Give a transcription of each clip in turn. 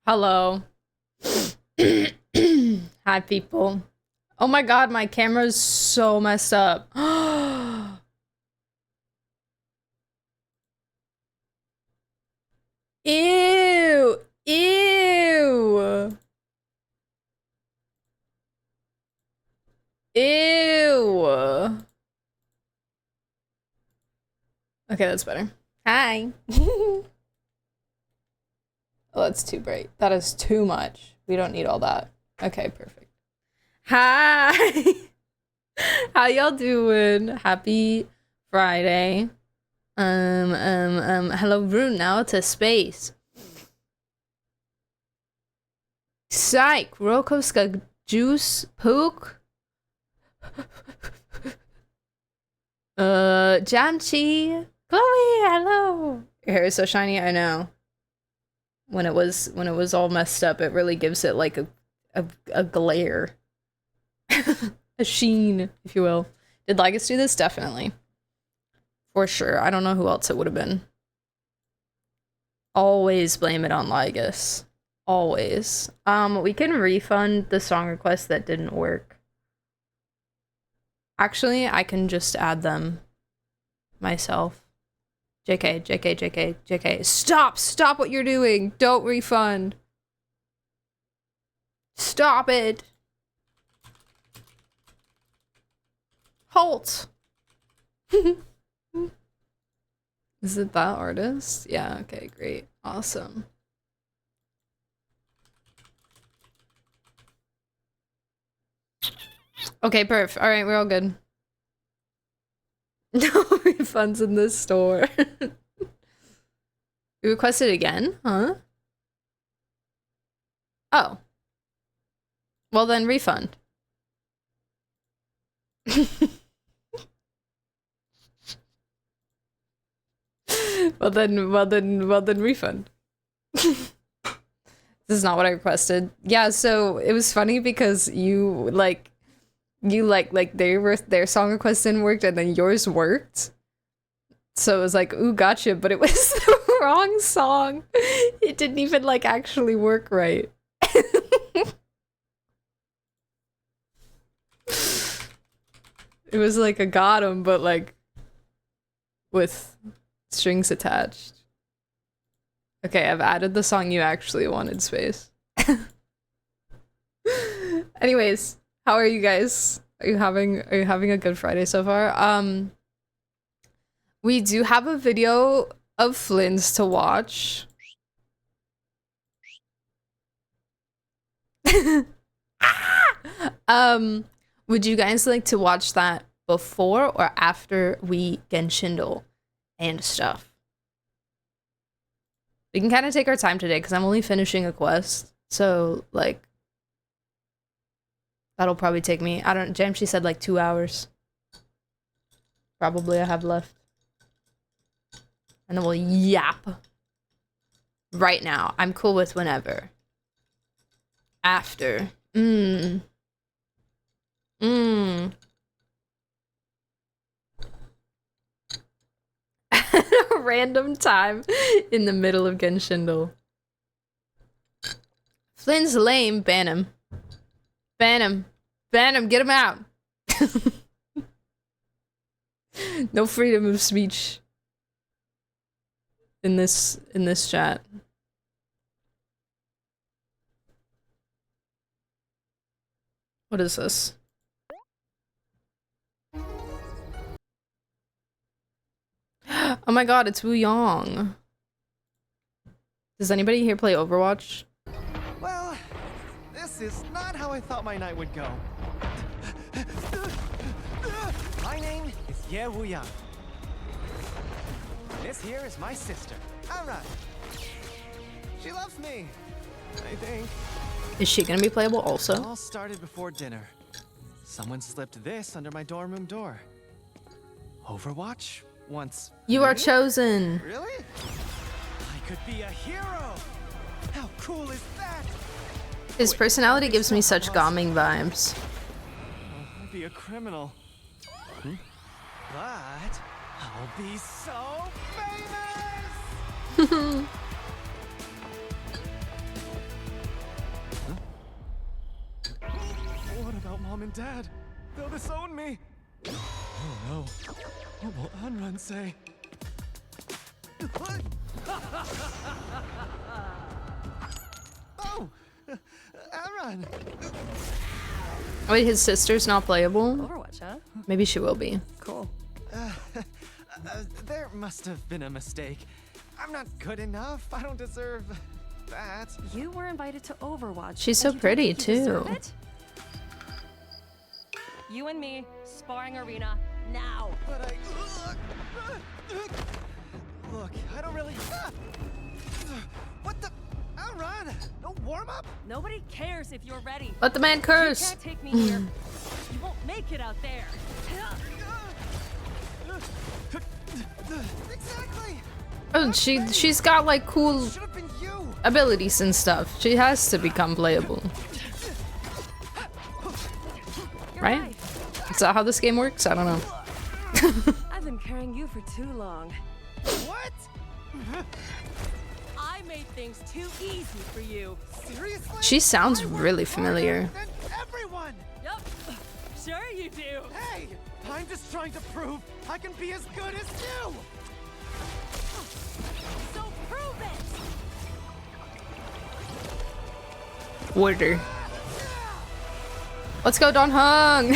Hello. Hi, people. Oh my god, my camera's so messed up. Ew! Ew! Ew! Okay, that's better. Hi. Oh, that's too bright. That is too much. We don't need all that. Okay, perfect. Hi! How y'all doing? Happy Friday. Hello, Rune, now to space. Psych, Rokoska Juice Pook. Jamchi. Chloe, hello. Your hair is so shiny, I know. When it was all messed up, it really gives it like a glare. A sheen, if you will. Did Lygus do this? Definitely. For sure. I don't know who else it would have been. Always blame it on Lygus. Always. We can refund the song request that didn't work. Actually, I can just add them myself. JK, JK, JK, JK. Stop! Stop what you're doing! Don't refund! Stop it! Halt! Is it that artist? Yeah, okay, great. Awesome. Okay, perf. Alright, we're all good. No refunds in this store. You requested again? Huh? Oh. Well then, refund. Well then, refund. This is not what I requested. Yeah, so it was funny because their song request didn't work and then yours worked. So it was like, ooh, gotcha, but it was the wrong song. It didn't even like actually work right. It was like a got 'em, but like with strings attached. Okay, I've added the song you actually wanted, Space. Anyways, how are you guys? Are you having a good Friday so far? We do have a video of Flins to watch. Would you guys like to watch that before or after we Genshindle and stuff? We can kind of take our time today because I'm only finishing a quest. So, like, that'll probably take me, I don't, Jamshi said like 2 hours. Probably I have left. And then we'll yap. Right now. I'm cool with whenever. After. At a random time in the middle of Genshindle. Flynn's lame. Ban him. Ban him. Ban him. Get him out. No freedom of speech in this chat. What is this? Oh my god, it's Wu Yong. Does anybody here play Overwatch? Well, this is not how I thought my night would go. My name is Ye Wu Yang. This here is my sister, Ara. She loves me, I think. Is she gonna be playable also? It all started before dinner. Someone slipped this under my dorm room door. Overwatch? Once. You are chosen. Really? I could be a hero. How cool is that? His personality gives me such Gaming vibes. I'd be a criminal. But I'll be so famous. and Dad, they'll disown me. Oh no. What will Unrun say? Oh! Unrun! Wait, his sister's not playable? Overwatch, huh? Maybe she will be. Cool. There must have been a mistake. I'm not good enough. I don't deserve that. You were invited to Overwatch. She's so and you don't pretty, think you deserve too. it? You and me, sparring arena, now. But I... Look, I don't really... What the... Unrun! No warm-up? Nobody cares if you're ready. Let the man You curse. can't take me here. You won't make it out there. Exactly! Oh, she's got like cool Should have been you! abilities and stuff. She has to become playable, You're right? Is that how this game works? I don't know. I've been carrying you for too long. What? I made things too easy for you. Seriously? She sounds I work really harder familiar. than everyone! Yup. Sure you do. Hey! I'm just trying to prove I can be as good as you! So prove it. Order. Let's go, Don Hung.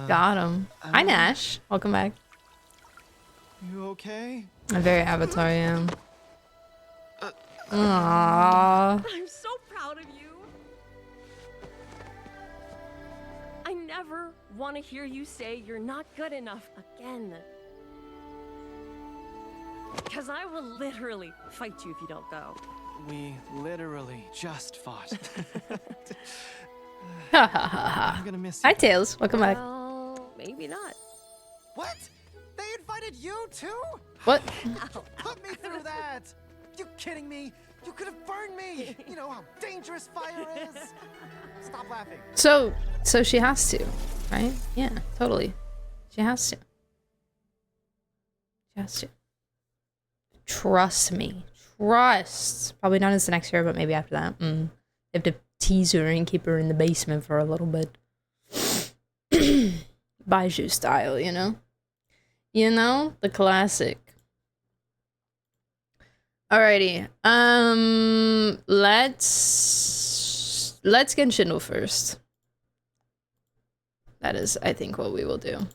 Got him. Hi, Nash. Welcome back. You okay? I'm very Avatar, yeah. Aww. I'm so proud of you. I never want to hear you say you're not good enough again. Because I will literally fight you if you don't go. We literally just fought. Ha ha ha ha. I'm gonna miss Hi, you. Tails. Welcome back. Well, maybe not. What? They invited you too? What? Ow. Put me through that! You kidding me? You could have burned me! You know how dangerous fire is! Stop laughing. So she has to, right? Yeah, totally. She has to. She has to. Trust me. Trust. Probably not as the next year, but maybe after that. They have to tease her and keep her in the basement for a little bit. Baiju style, you know? You know? The classic. Alrighty. Let's get Shindle first. That is, I think, what we will do.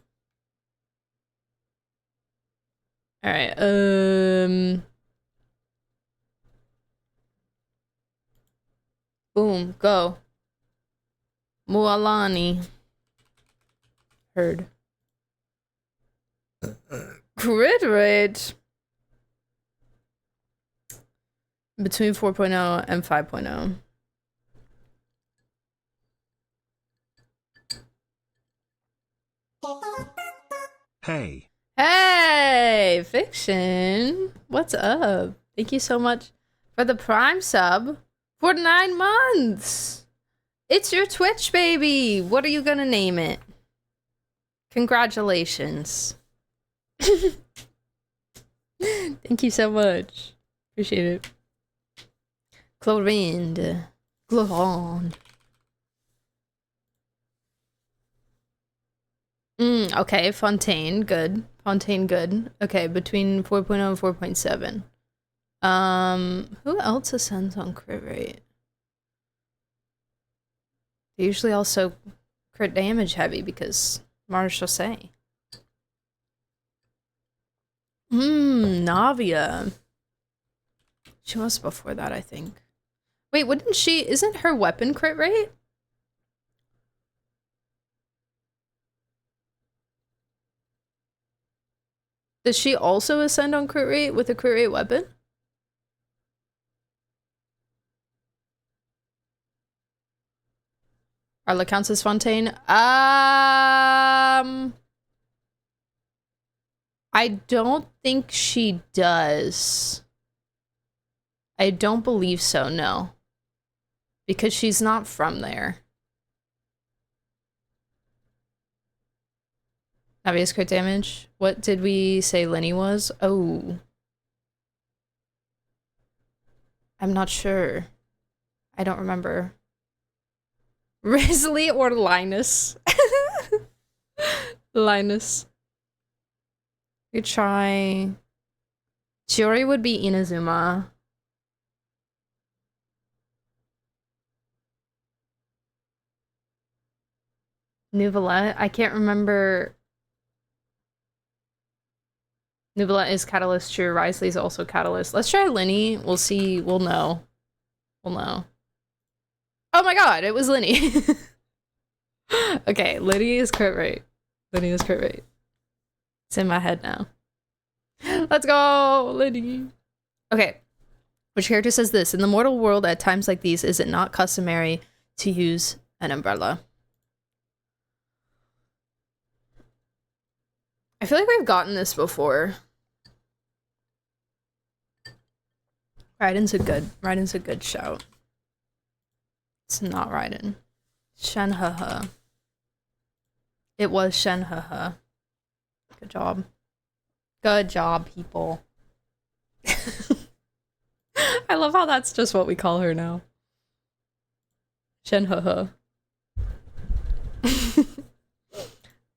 Alright, boom, go. Mualani. Heard. Crit rate. Between 4.0 and 5.0. Hey. Hey, Fiction. What's up? Thank you so much for the Prime sub for 9 months. It's your Twitch, baby. What are you gonna name it? Congratulations. Thank you so much. Appreciate it. Clorind. Gloron. Okay, Fontaine, good. Fontaine, good. Okay, between 4.0 and 4.7. Who else ascends on crit rate? They're usually also crit damage heavy because Marshall say. Navia. She was before that, I think. Wait, wouldn't she, isn't her weapon crit rate? Does she also ascend on crit rate with a crit rate weapon? Arla counts as Fontaine. I don't think she does. I don't believe so, no. Because she's not from there. Navia's crit damage. What did we say Lenny was? Oh. I'm not sure. I don't remember. Risley or Linus? Linus. You try... Chiori would be Inazuma. Nuvolette? I can't remember... Nuvolette is Catalyst, true. Risley's also Catalyst. Let's try Linny. We'll see. We'll know. We'll know. Oh my god, it was Linny. Okay, Linny is correct right. Linny is correct right. It's in my head now. Let's go, Linny. Okay. Which character says this? In the mortal world, at times like these, is it not customary to use an umbrella? I feel like we've gotten this before. Raiden's a good shout. It's not Raiden. Shenhehe. It was Shenhehe. Good job. Good job, people. I love how that's just what we call her now. Shenhehe.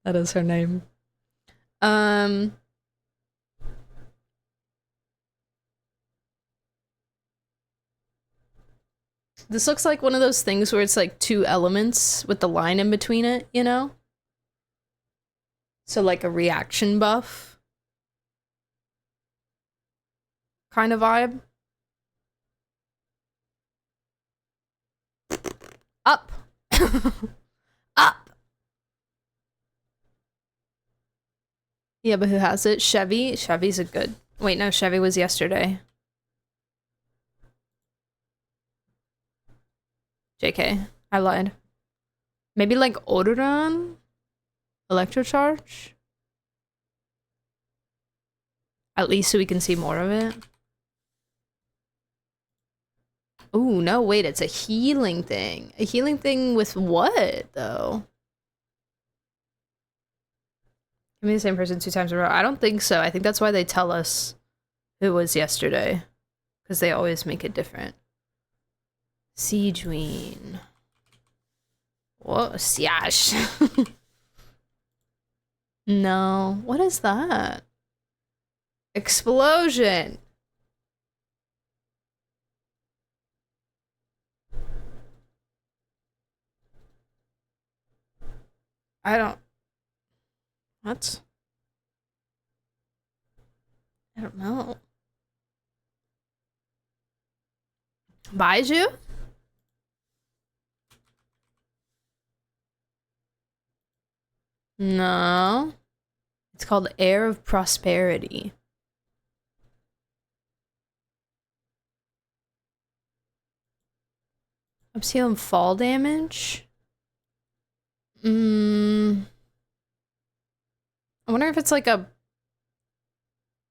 That is her name. This looks like one of those things where it's like two elements with the line in between it, you know? So like a reaction buff kind of vibe. Up. Up. Yeah, but who has it? Chevy? Chevy's a good... Wait, no, Chevy was yesterday. JK. I lied. Maybe like Odoron? Electrocharge? At least so we can see more of it. Ooh, no, wait, it's a healing thing. A healing thing with what, though? Give me the same person 2 times in a row. I don't think so. I think that's why they tell us who was yesterday. Because they always make it different. Siegeween. Whoa, Siash. No. What is that? Explosion. I don't... What? I don't know. Baiju? No. It's called Air of Prosperity. I'm seeing fall damage. I wonder if it's like a...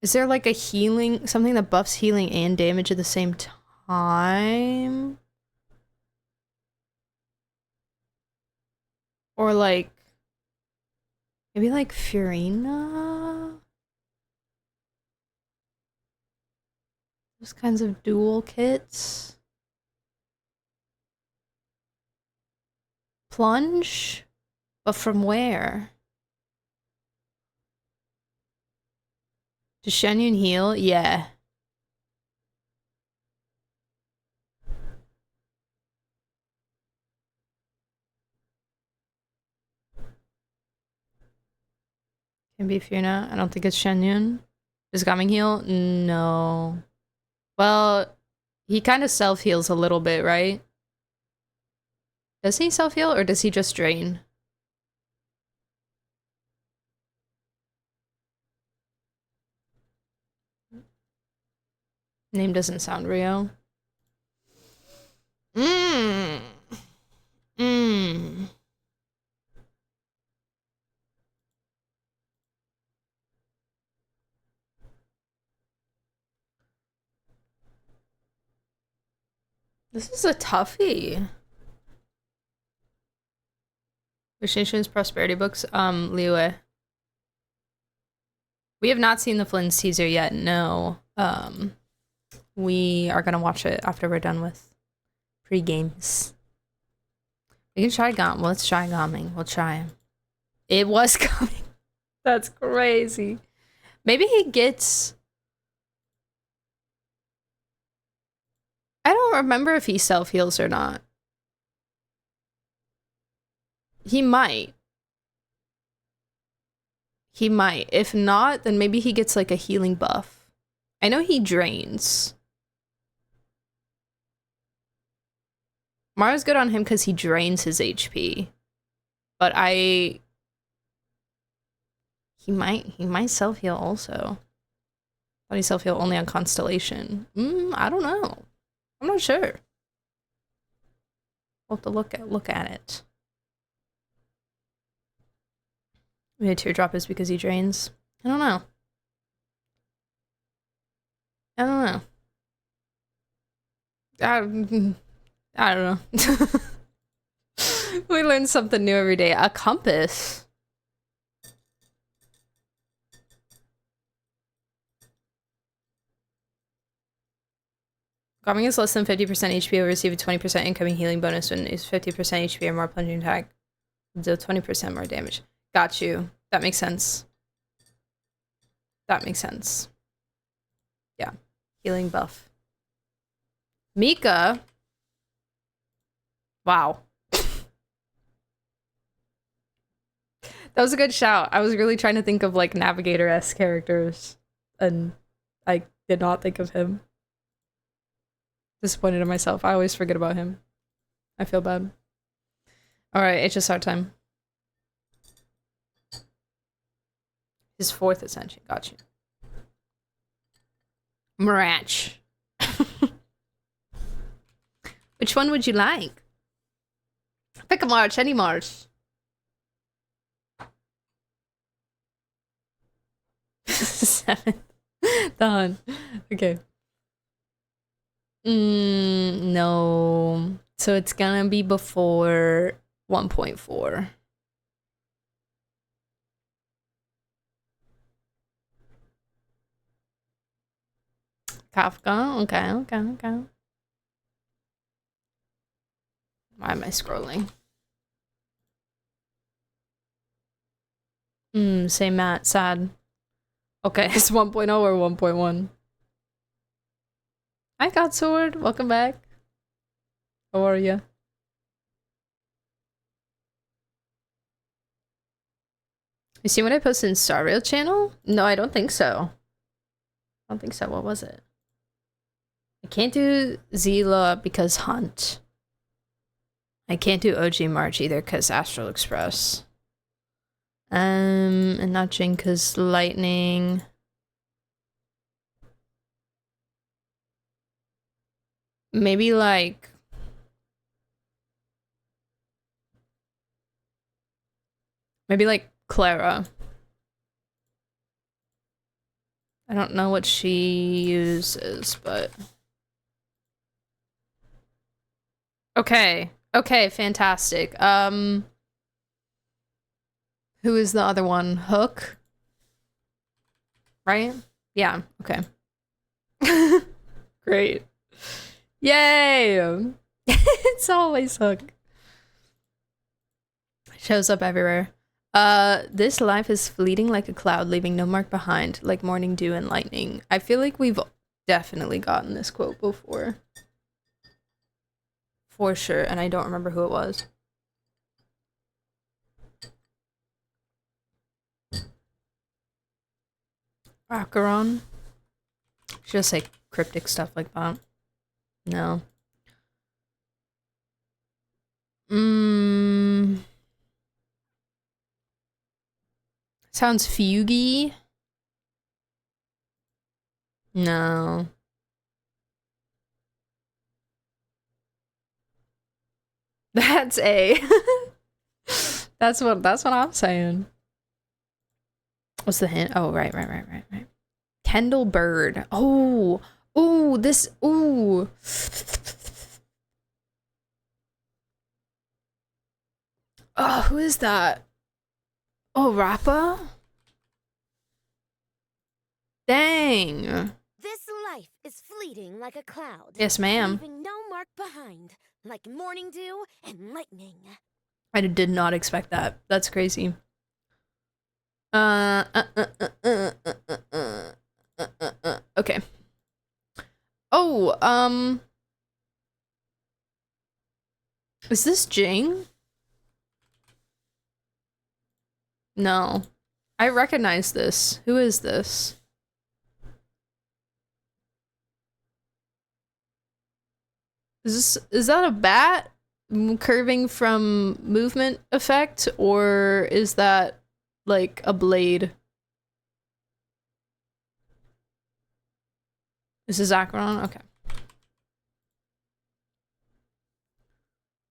Is there like a healing... Something that buffs healing and damage at the same time? Or like... Maybe like Furina? Those kinds of dual kits? Plunge? But from where? Does Shenyun heal? Yeah. Can be Funa. I don't think it's Shenyun. Does Gaming heal? No. Well, he kind of self-heals a little bit, right? Does he self-heal or does he just drain? Name doesn't sound real. This is a toughie. Which nation's prosperity books? Liue. We have not seen the Flins teaser yet, no. We are gonna watch it after we're done with Pre-games. We can try Gom. Let's try Gomming. We'll try him. It was coming. That's crazy. Maybe he gets... I don't remember if he self-heals or not. He might. He might. If not, then maybe he gets like a healing buff. I know he drains. Mara's good on him because he drains his HP. But he might self-heal also. Thought he self-heal only on Constellation. I don't know. I'm not sure. We'll have to look at it. Maybe a teardrop is because he drains. I don't know. I don't know. We learn something new every day. A compass. Gomming is less than 50% HP. Will receive a 20% incoming healing bonus when it's 50% HP or more plunging attack. Deal 20% more damage. Got you. That makes sense. That makes sense. Yeah. Healing buff. Mika. Wow. That was a good shout. I was really trying to think of like Navigator-esque characters, and I did not think of him. Disappointed in myself. I always forget about him. I feel bad. Alright, HSR time. His 4th ascension. Gotcha. Marach. Which one would you like? Pick a March, any March. Seven. Done. Okay. No. So it's gonna be before 1.4. Kafka? Okay. Why am I scrolling? Same Matt, sad. Okay, it's 1.0 or 1.1. Hi, Godsword. Welcome back. How are you? You see what I posted in Star Rail channel? No, I don't think so. I don't think so. What was it? I can't do Zila because Hunt. I can't do OG March either because Astral Express. And not Jin because Lightning. Maybe like... Maybe like Clara. I don't know what she uses, but... Okay. Okay, fantastic. Who is the other one? Hook? Right? Yeah, okay. Great. Yay! It's always Hook. Shows up everywhere. This life is fleeting like a cloud, leaving no mark behind, like morning dew and lightning. I feel like we've definitely gotten this quote before. For sure, and I don't remember who it was. Acheron? Just like cryptic stuff like that. No. Sounds fugy. No. That's A. That's what I'm saying. What's the hint? Oh, right. Kendall Bird. Oh, this. Oh, who is that? Oh, Rappa? Dang. This Life is fleeting like a cloud. Yes, ma'am. Leaving no mark behind, like morning dew and lightning. I did not expect that. That's crazy. Okay. Oh, is this Jing? No. I recognize this. Who is this? Is that a bat curving from movement effect, or is that like a blade? Is this Acheron? Okay.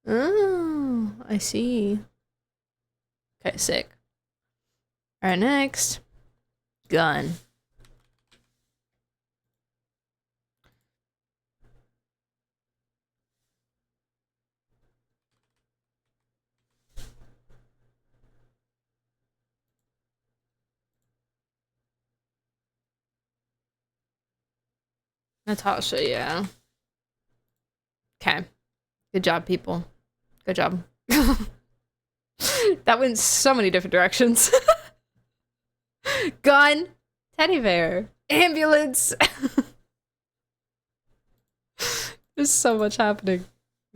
Oh, I see. Okay, sick. Alright, next. Gun. Natasha, yeah. Okay. Good job, people. Good job. That went so many different directions. Gun. Teddy bear. Ambulance. There's so much happening.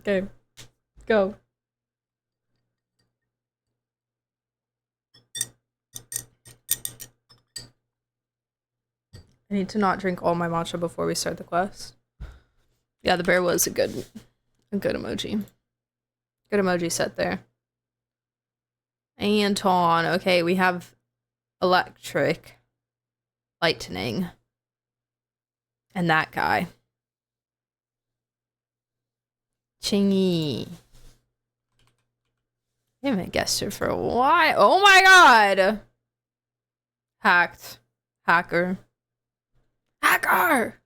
Okay. Go. I need to not drink all my matcha before we start the quest. Yeah, the bear was a good emoji. Good emoji set there. Anton. Okay, we have electric, lightning, and that guy. Chingy. I haven't guessed her for a while. Oh my god! Hacked. Hacker. Hacker!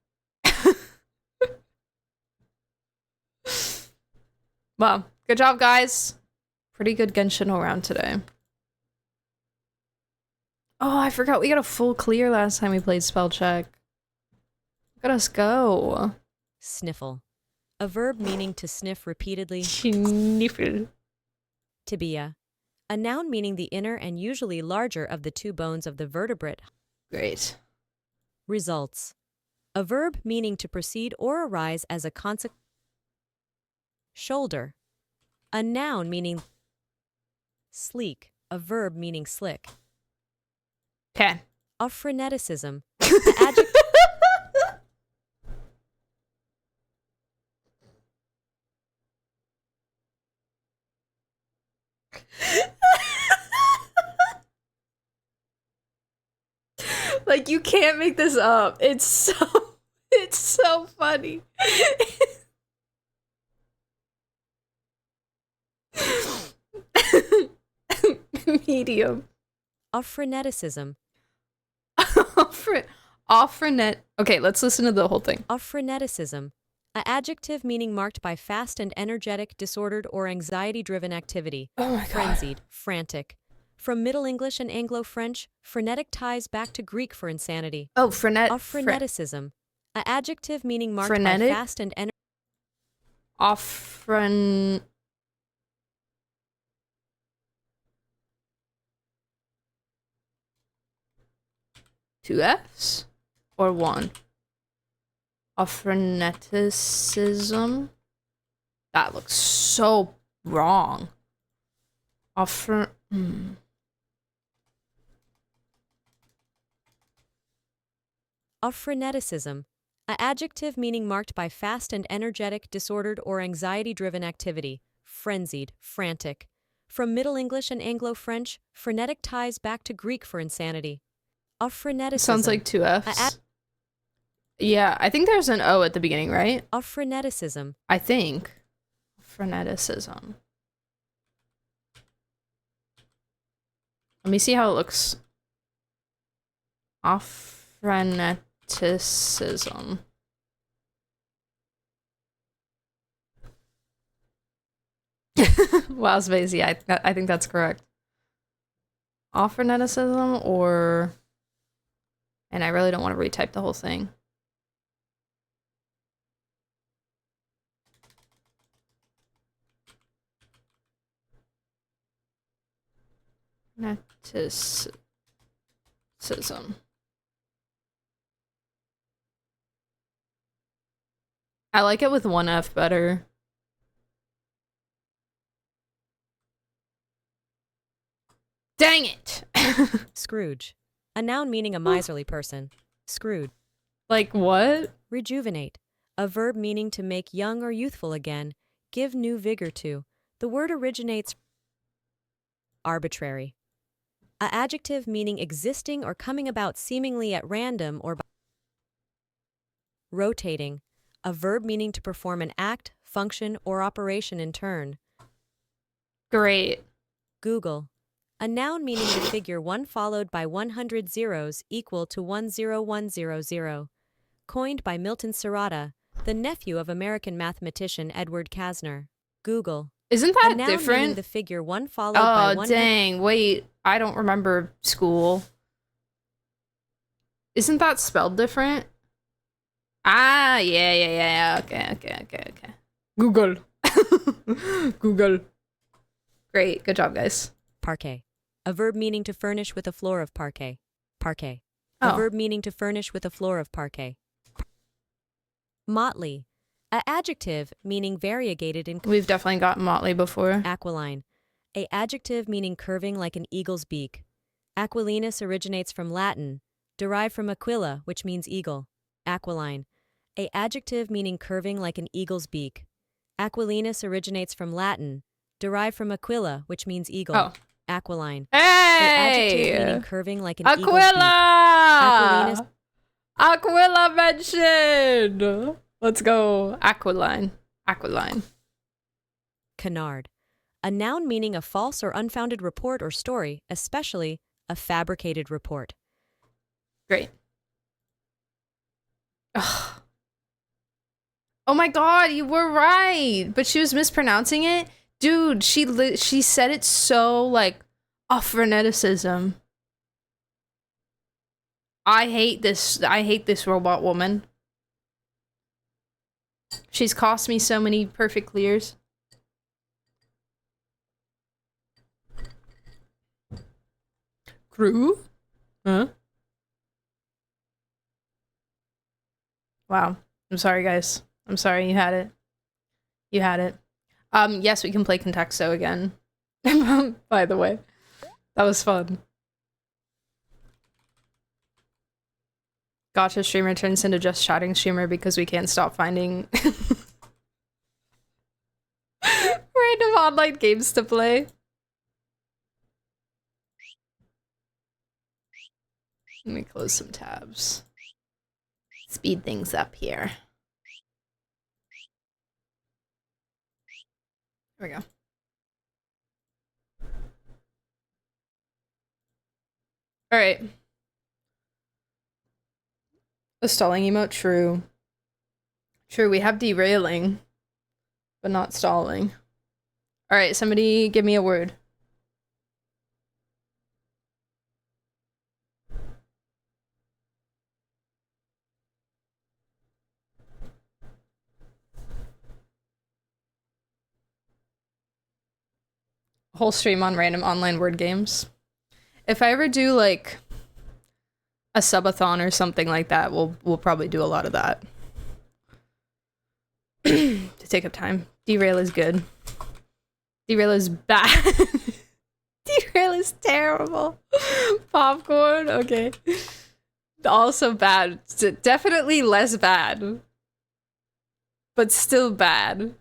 Well, good job, guys. Pretty good Genshin around today. Oh, I forgot we got a full clear last time we played spell check. Look at us go. Sniffle. A verb meaning to sniff repeatedly. Sniffle. Tibia. A noun meaning the inner and usually larger of the two bones of the vertebrate. Great. Results. A verb meaning to proceed or arise as a consequence. Shoulder. A noun meaning sleek. A verb meaning slick. Okay. A freneticism. The adjective. Like, you can't make this up. It's so funny. Medium. A freneticism. Off-frenet. Okay, let's listen to the whole thing. A freneticism. A adjective meaning marked by fast and energetic, disordered, or anxiety-driven activity. Oh my god. Frenzied, frantic. From Middle English and Anglo-French, frenetic ties back to Greek for insanity. Oh, A freneticism. A adjective meaning marked frenetic? by fast and energetic. Off-fren... Two F's? Or one? Off-freneticism? That looks so wrong. Off-fren... A freneticism. A adjective meaning marked by fast and energetic, disordered, or anxiety-driven activity. Frenzied, frantic. From Middle English and Anglo-French, frenetic ties back to Greek for insanity. A freneticism. Sounds like two F's. Yeah, I think there's an O at the beginning, right? A freneticism. I think. Freneticism. Let me see how it looks. Off-freneticism. Wow, Spacey, I think that's correct. Off-freneticism or... And I really don't want to retype the whole thing. Fanaticism. I like it with one F better. Dang it! Scrooge. A noun meaning a miserly person. Screwed. Like what? Rejuvenate. A verb meaning to make young or youthful again. Give new vigor to. The word originates arbitrary. A adjective meaning existing or coming about seemingly at random or by rotating. A verb meaning to perform an act, function, or operation in turn. Great. Google. A noun meaning the figure 1 followed by 100 zeros equal to 10100. Coined by Milton Serrata, the nephew of American mathematician Edward Kasner. Google. Isn't A that noun meaning different? the figure 1 followed by Oh, 100. dang. Wait, I don't remember school. Isn't that spelled different? Ah, yeah. Okay. Google. Google. Great. Good job, guys. Parquet. A verb meaning to furnish with a floor of parquet. Parquet. A Oh. verb meaning to furnish with a floor of parquet. Motley. A adjective meaning variegated in We've definitely gotten Motley before. aquiline. A adjective meaning curving like an eagle's beak. Aquilinus originates from Latin, derived from aquila, which means eagle. Aquiline. A adjective meaning curving like an eagle's beak. Aquilinus originates from Latin, derived from aquila, which means eagle. Oh. Aquiline. A adjective meaning Hey! curving like an eagle's beak. Aquila! Aquilinus. Aquila mentioned! Let's go. Aquiline. Canard. A noun meaning a false or unfounded report or story, especially a fabricated report. Great. Ugh. Oh my god, you were right! But she was mispronouncing it? Dude, she said it so, like, freneticism. I hate this robot woman. She's cost me so many perfect clears. Crew? Huh? Wow. I'm sorry, guys. I'm sorry, you had it. You had it. Yes, we can play Contexto again. By the way. That was fun. Gotcha streamer turns into just chatting streamer because we can't stop finding random online games to play. Let me close some tabs. Speed things up here. There we go. All right. A stalling emote, true. True, we have derailing, but not stalling. All right, somebody give me a word. Whole stream on random online word games. If I ever do like a subathon or something like that, we'll probably do a lot of that. To take up time. Derail is good. Derail is bad. Derail is terrible. Popcorn, okay. Also bad. Definitely less bad. But still bad.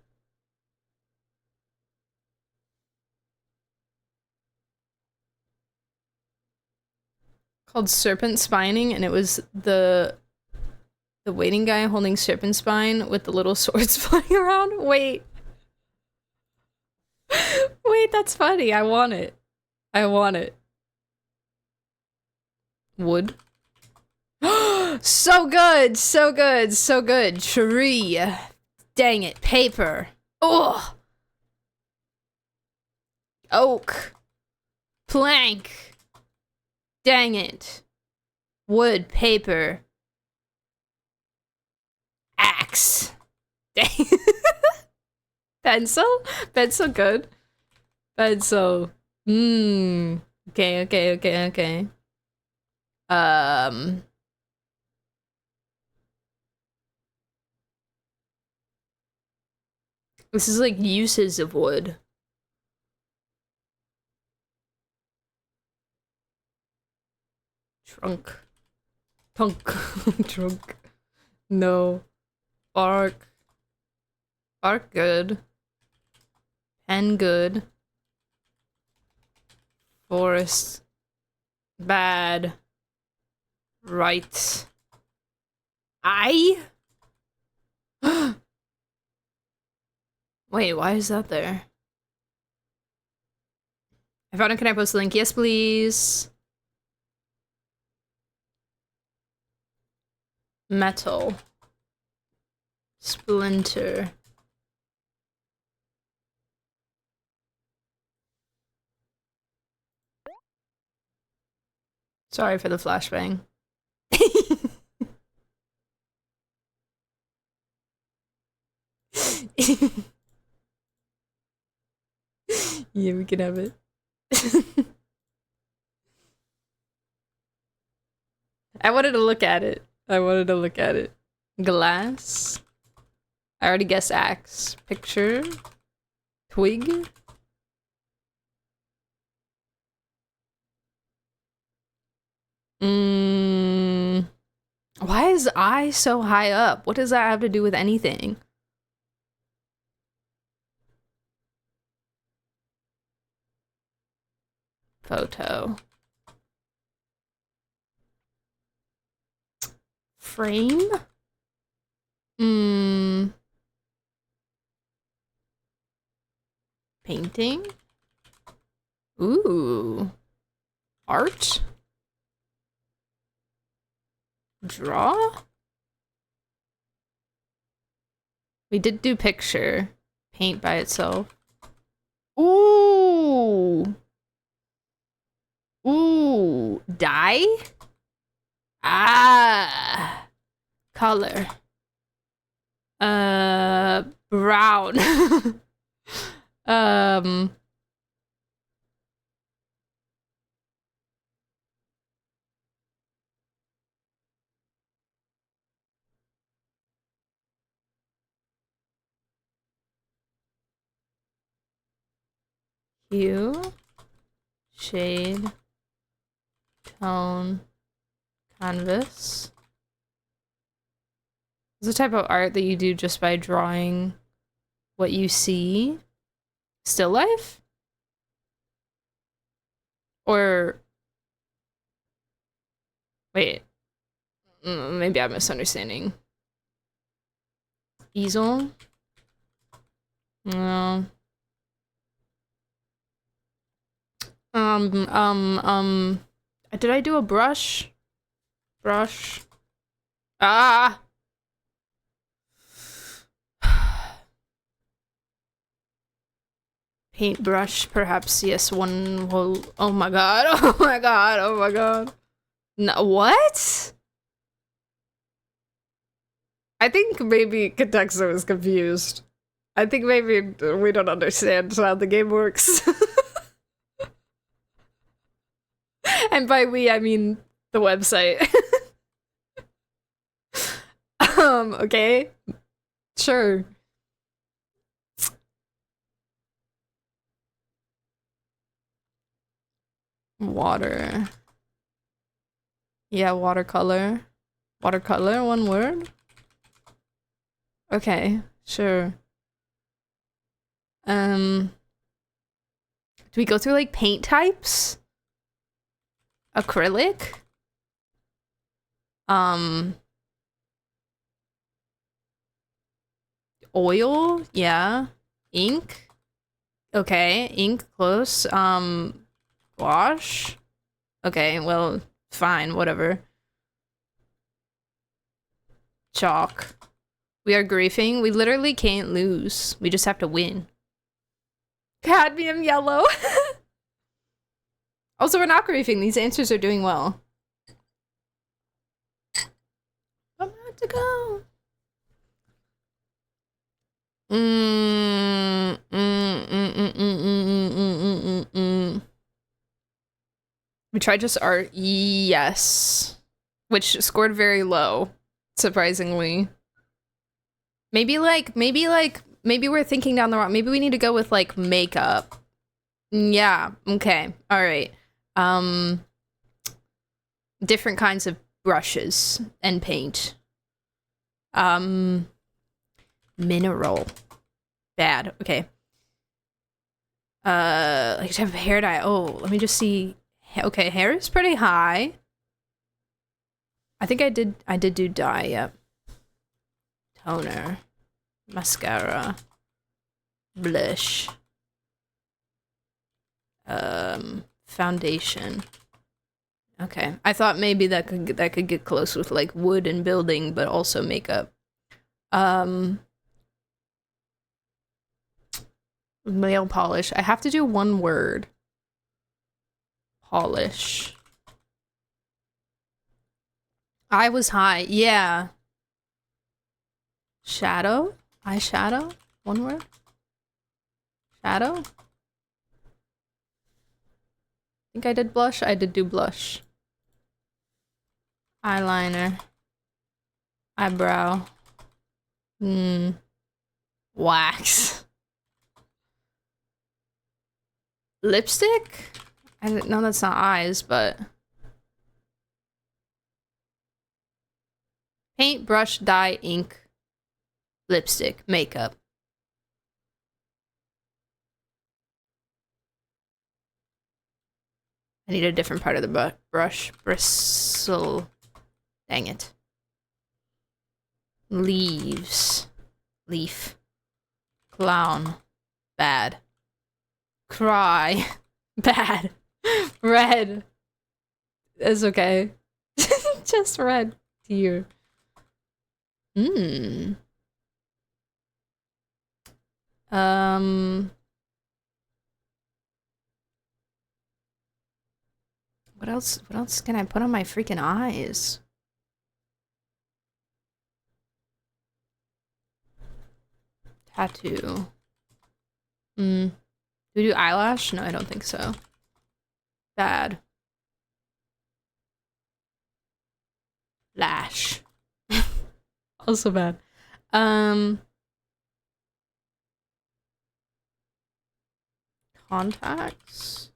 Called Serpent Spining, and it was the waiting guy holding serpent spine with the little swords flying around. Wait. Wait, that's funny. I want it. I want it. Wood. So good, so good, so good. Tree. Dang it. Paper. Ugh. Oak. Plank. Dang it. Wood, paper. Axe. Dang. Pencil? Pencil good. Pencil. Okay, okay, okay, okay. This is like uses of wood. Trunk. Trunk. Trunk. No. Bark. Bark good. Pen good. Forest. Bad. Right. I? Wait, why is that there? I found it. Can I post the link? Yes, please. Metal. Splinter. Sorry for the flashbang. Yeah, we can have it. I wanted to look at it. I wanted to look at it. Glass. I already guessed axe. Picture. Twig. Why is I so high up? What does that have to do with anything? Photo. Frame? Painting? Ooh. Art? Draw? We did do picture. Paint by itself. Ooh. Ooh. Dye? Ah. Color. Brown. Hue. Shade. Tone. Canvas. It's the type of art that you do just by drawing what you see. Still life? Or wait, maybe I'm misunderstanding. Easel? No. Did I do a brush? Brush. Ah! Paintbrush, perhaps, yes, one whole. Oh my god, oh my god, oh my god. No, what? I think maybe Katexo is confused. I think maybe we don't understand how the game works. And by we, I mean the website. Okay. Sure. Water. Yeah, watercolor. Watercolor, one word? Okay, sure. Do we go through like paint types? Acrylic? Oil? Yeah. Ink? Okay, ink, close. Wash? Okay, well, fine, whatever. Chalk. We are griefing. We literally can't lose. We just have to win. Cadmium yellow. Also, we're not griefing. These answers are doing well. I'm about to go. We tried just art. Yes. Which scored very low, surprisingly. Maybe we're thinking down the wrong. Maybe we need to go with like makeup. Yeah. Okay. All right. Different kinds of brushes and paint. Mineral. Bad. Okay. Like type of hair dye. Oh, let me just see. Okay, hair is pretty high. I think I did do dye, yep. Toner. Mascara. Blush. Foundation. Okay. I thought maybe that could get close with like wood and building, but also makeup. Nail polish. I have to do one word. Polish. I was high. Yeah. Shadow? Eyeshadow? One word? Shadow? I think I did blush. I did do blush. Eyeliner. Eyebrow. Wax. Lipstick? I didn't know that's not eyes, but... Paint, brush, dye, ink, lipstick, makeup. I need a different part of the brush. Bristle. Dang it. Leaves. Leaf. Clown. Bad. Cry. Bad. Red. It's okay. Just red. Tear. What else can I put on my freaking eyes? Tattoo. Do we do eyelash? No, I don't think so. Bad. Lash. Also bad. Contacts.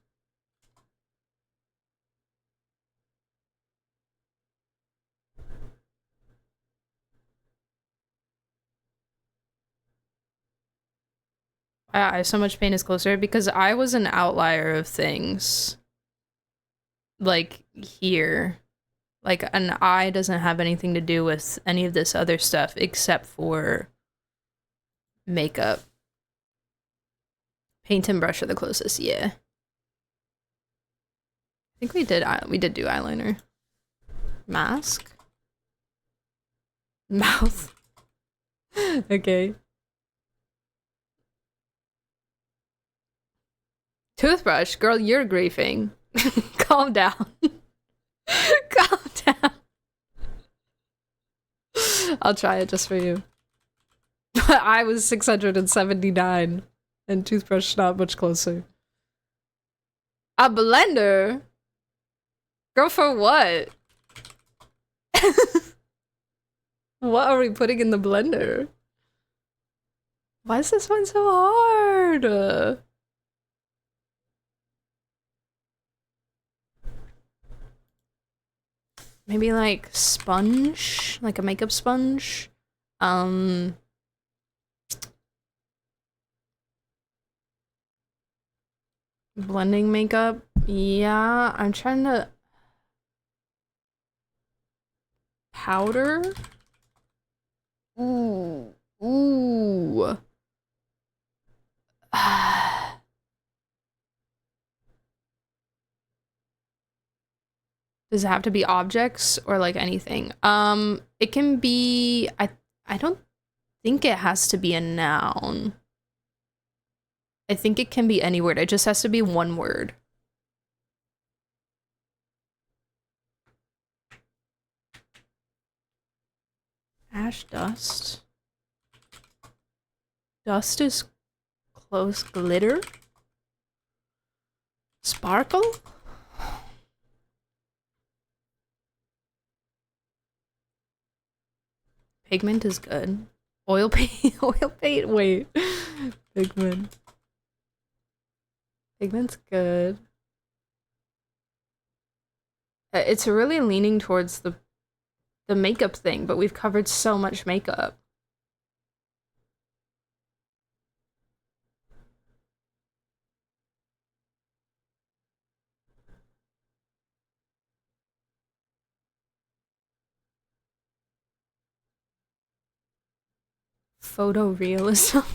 I have so much pain is closer because I was an outlier of things. Like here. Like an eye doesn't have anything to do with any of this other stuff except for makeup. Paint and brush are the closest, yeah. I think we did do eyeliner. Mask? Mouth. Okay. Toothbrush, girl, you're griefing. Calm down. Calm down. I'll try it just for you. I was 679 and toothbrush not much closer. A blender? Girl, for what? What are we putting in the blender? Why is this one so hard? Maybe like sponge? Like a makeup sponge? Blending makeup? Yeah, I'm trying to... Powder? Ooh. Ooh. Does it have to be objects or like anything? It can be... I don't think it has to be a noun. I think it can be any word. It just has to be one word. Ash dust. Dust is close. Glitter? Sparkle? Pigment is good. Oil paint, oil paint, wait. Pigment. Pigment's good. It's really leaning towards the makeup thing, but we've covered so much makeup. Photorealism.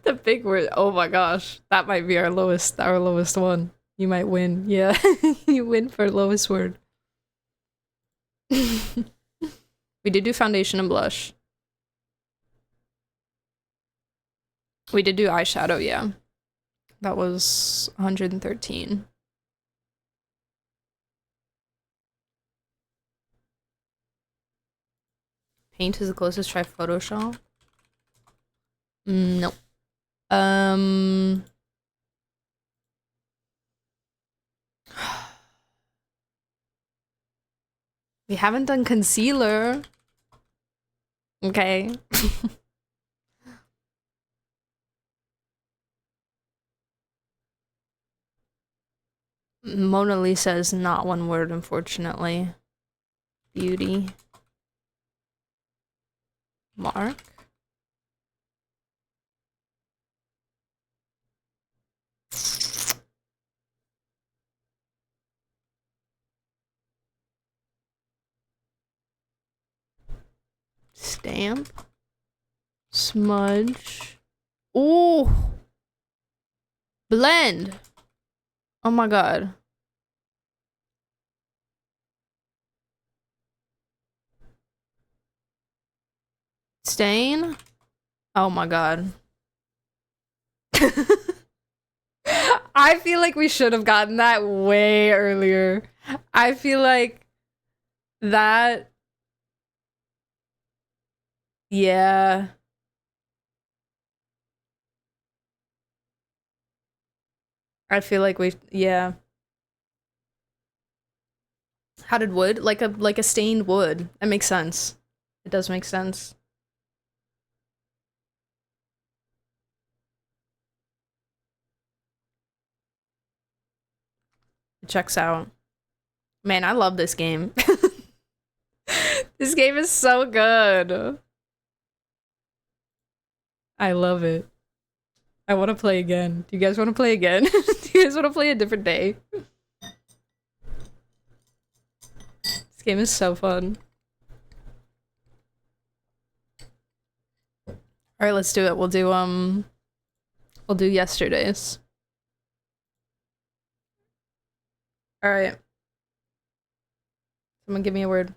The big word. Oh my gosh. That might be our lowest one. You might win. Yeah. You win for lowest word. We did do foundation and blush. We did do eyeshadow, yeah. That was 113. Paint is the closest. Try Photoshop. Nope. We haven't done concealer. Okay. Mona Lisa is not one word, unfortunately. Beauty. Mark. Stamp. Smudge. Ooh. Blend. Oh my god. Stain. Oh my god. I feel like we should have gotten that way earlier. I feel like that. Yeah. I feel like yeah. How did wood? Like a stained wood. That makes sense. It does make sense. It checks out. Man, I love this game. This game is so good. I love it. I want to play again. Do you guys want to play again? Do you guys want to play a different day? This game is so fun. Alright, let's do it. We'll do yesterday's. Alright. Someone give me a word.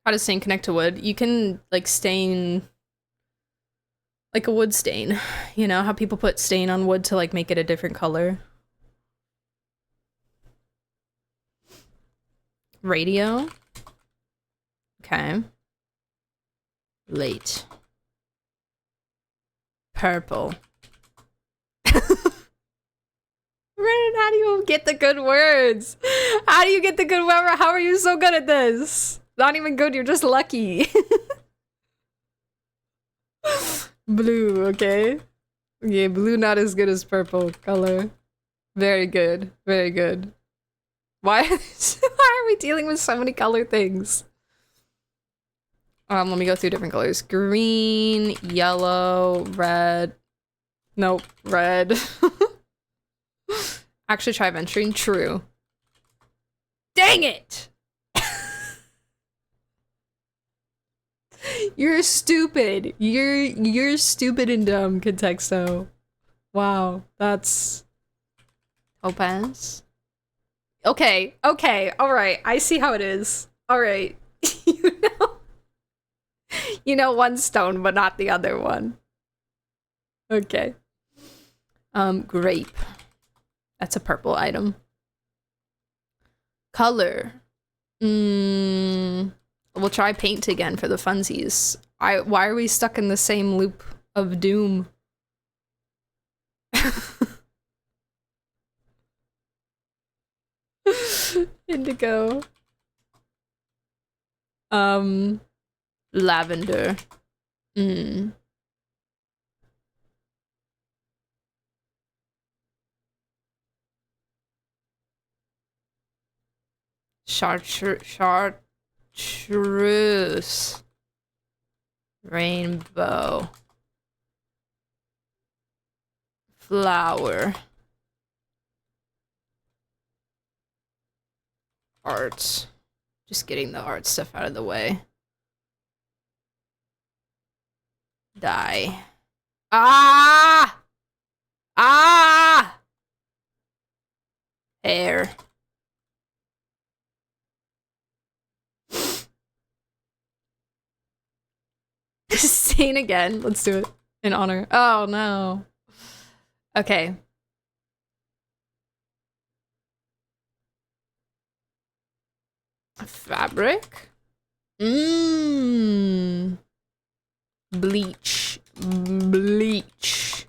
How does stain connect to wood? You can, like, stain... like a wood stain. You know, how people put stain on wood to, like, make it a different color. Radio. Okay. Late. Purple. Brennan, how do you get the good words? How do you get the good words? How are you so good at this? Not even good, you're just lucky. Blue, okay. Okay, blue not as good as purple color. Very good, very good. Why are we dealing with so many color things? Let me go through different colors. Green, yellow, red. Nope, red. Actually try venturing. True. Dang it! You're stupid. You're stupid and dumb, Contexto. Wow, that's... Topaz? Okay, okay, alright. I see how it is. Alright. You know one stone, but not the other one. Okay. Grape. That's a purple item. Color. We'll try paint again for the funsies. Why are we stuck in the same loop of doom? Indigo. Lavender. Chartreuse. Rainbow. Flower. Art. Just getting the art stuff out of the way. Dye. Ah! Ah! Hair. Stain again. Let's do it in honor. Oh no. Okay. Fabric. Bleach. Bleach.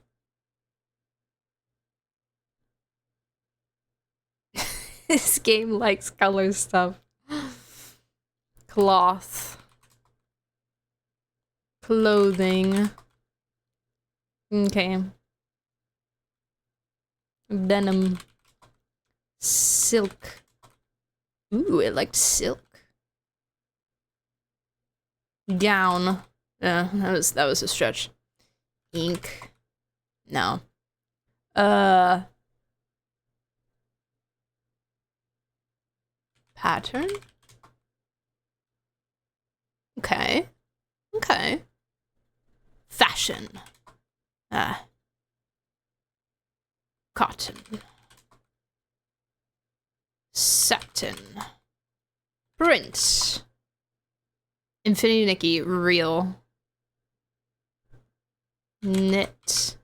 This game likes color stuff. Cloth. Clothing. Okay. Denim. Silk. Ooh, it liked silk. Gown. Yeah, that was a stretch. Ink. No. Pattern? Okay. Okay. Fashion. Cotton. Satin. Print. Infinity Nikki, real. Knit.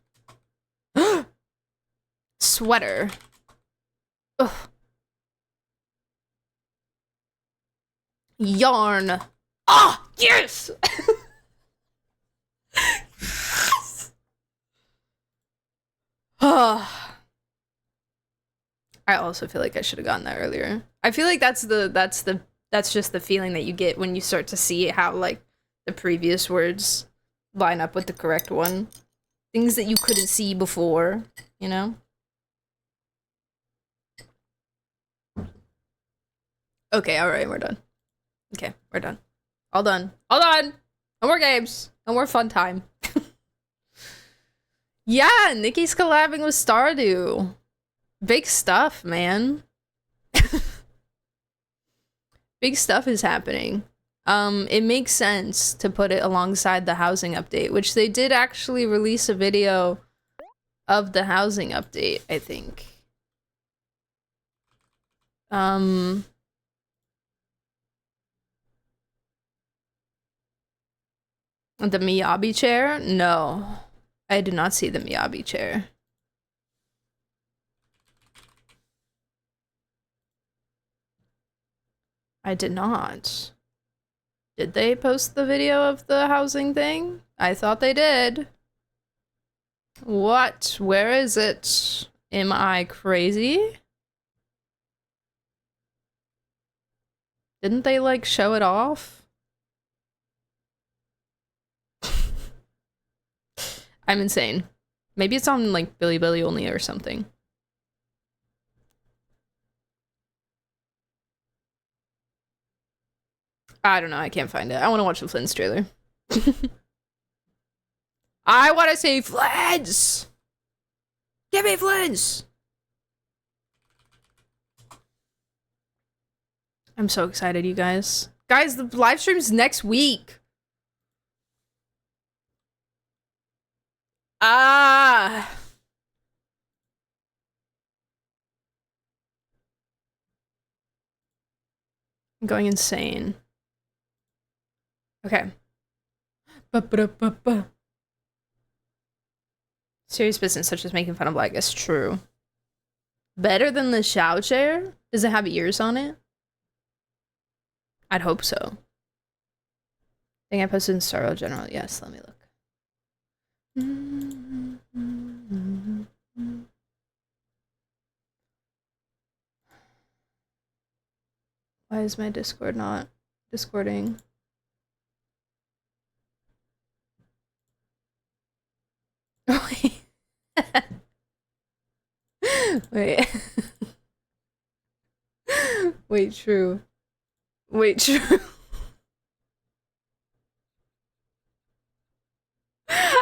Sweater. Ugh. Yarn. Ah, oh, yes! I also feel like I should have gotten that earlier. I feel like that's just the feeling that you get when you start to see how like the previous words line up with the correct one. Things that you couldn't see before, you know? Okay, alright, we're done. Okay, we're done. All done. All done! No more games! No more fun time. Yeah, Nikki's collabing with Stardew. Big stuff, man. Big stuff is happening. It makes sense to put it alongside the housing update, which they did actually release a video of the housing update, I think. The Miyabi chair? No. I did not see the Miyabi chair. I did not. Did they post the video of the housing thing? I thought they did. What? Where is it? Am I crazy? Didn't they, like, show it off? I'm insane. Maybe it's on, like, Billy only or something. I don't know, I can't find it. I want to watch the Flins trailer. I want to see Flins! Give me Flins! I'm so excited, you guys. Guys, the live stream's next week. Ah! I'm going insane. Okay. Serious business such as making fun of Black is true. Better than the Xiao chair? Does it have ears on it? I'd hope so. I think I posted in Starro General. Yes, let me look. Why is my Discord not Discording? Wait. Wait, true. Wait, true.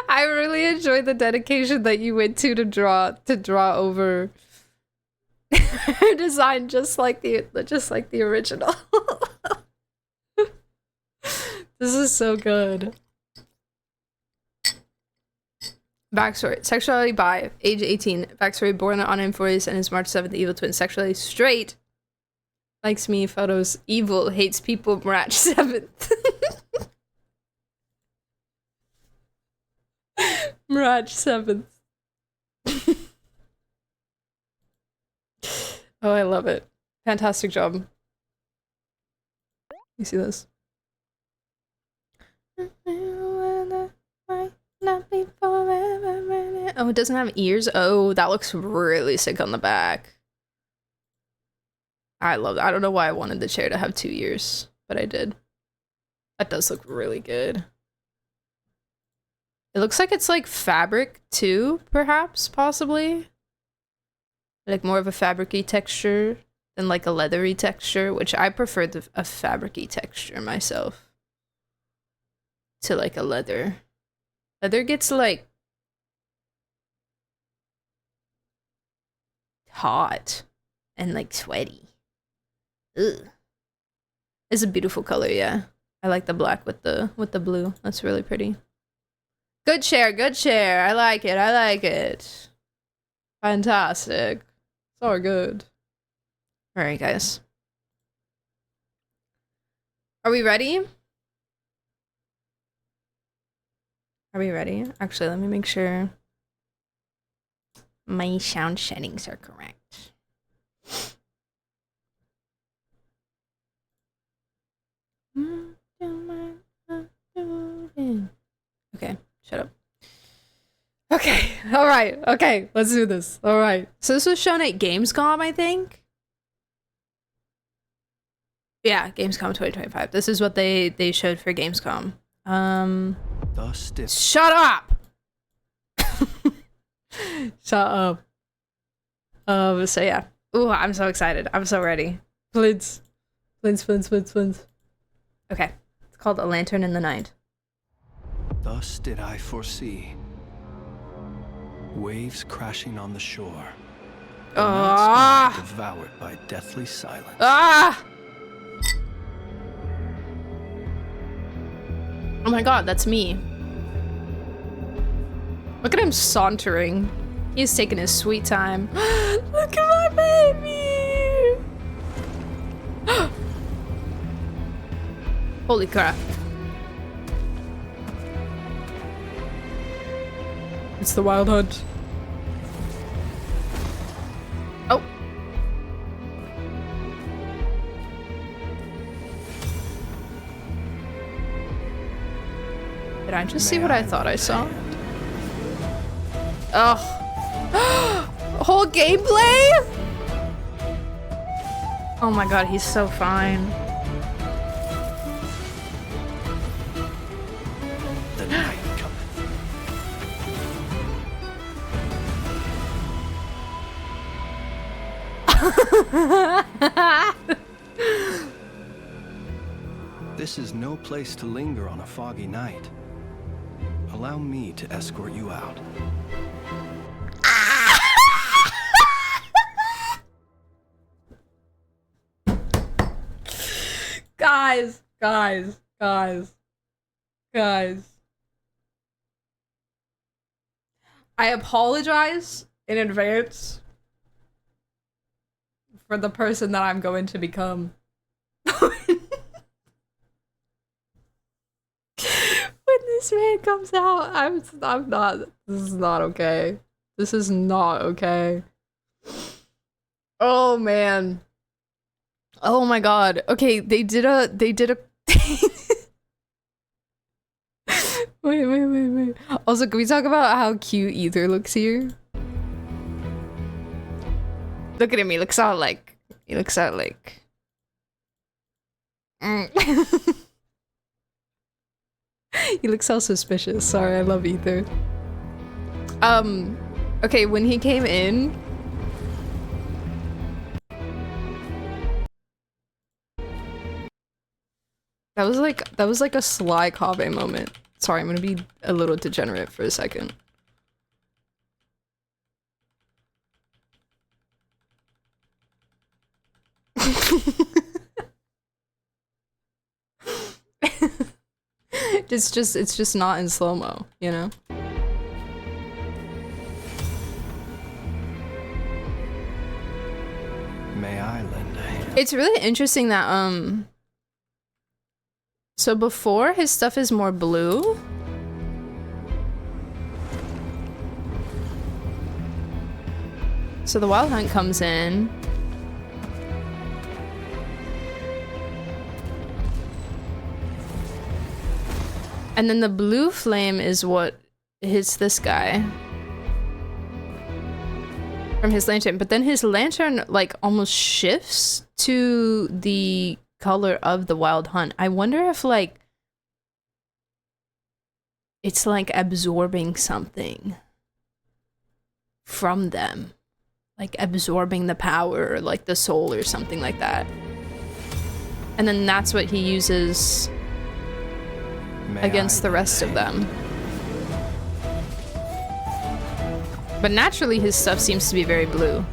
I really enjoyed the dedication that you went to draw over her design just like the original. This is so good. Backstory. Sexuality bi, age 18. Backstory, born on 1940s and is March 7th, evil twin. Sexuality straight. Likes me, photos, evil, hates people, March 7th. March 7th. Oh, I love it. Fantastic job. You see this? Oh, it doesn't have ears? Oh, that looks really sick on the back. I love that. I don't know why I wanted the chair to have 2 ears, but I did. That does look really good. It looks like it's like fabric too, perhaps, possibly. Like more of a fabric-y texture than like a leathery texture, which I prefer a fabric-y texture myself to like a leather. Leather gets like hot and like sweaty. Ugh. It's a beautiful color, yeah. I like the black with the blue. That's really pretty. Good chair, good chair. I like it, I like it. Fantastic. So good. Alright, guys. Are we ready? Are we ready? Actually, let me make sure my sound settings are correct. Okay, shut up. Okay, alright, okay, let's do this. Alright. So this was shown at Gamescom, I think? Yeah, Gamescom 2025. This is what they showed for Gamescom. Shut up! Shut up. So yeah. Ooh, I'm so excited. I'm so ready. Flins. Flins. Okay. It's called A Lantern in the Night. Thus did I foresee. Waves crashing on the shore. The night sky devoured by deathly silence. Ah! Oh my god, that's me. Look at him sauntering. He's taking his sweet time. Look at my baby! Holy crap. It's the Wild Hunt. Oh. Did I just see what I thought I saw? Oh. Whole gameplay? Oh my god, he's so fine. The night cometh. This is no place to linger on a foggy night. Allow me to escort you out. Guys. I apologize in advance for the person that I'm going to become. When this man comes out, I'm not, this is not okay. This is not okay. Oh man. Oh my god. Okay, they did a wait. Also, can we talk about how cute Ether looks here? Look at him, he looks all like Mm. He looks all suspicious. Sorry, I love Ether. Okay, when he came in, that was like a sly Kaveh moment. Sorry, I'm gonna be a little degenerate for a second. It's just not in slow-mo, you know? May I lend a hand? It's really interesting that so before his stuff is more blue. So the Wild Hunt comes in. And then the blue flame is what hits this guy from his lantern. But then his lantern like almost shifts to the color of the Wild Hunt. I wonder if like it's like absorbing something from them. Like absorbing the power or like the soul or something like that. And then that's what he uses against the rest of them. But naturally his stuff seems to be very blue.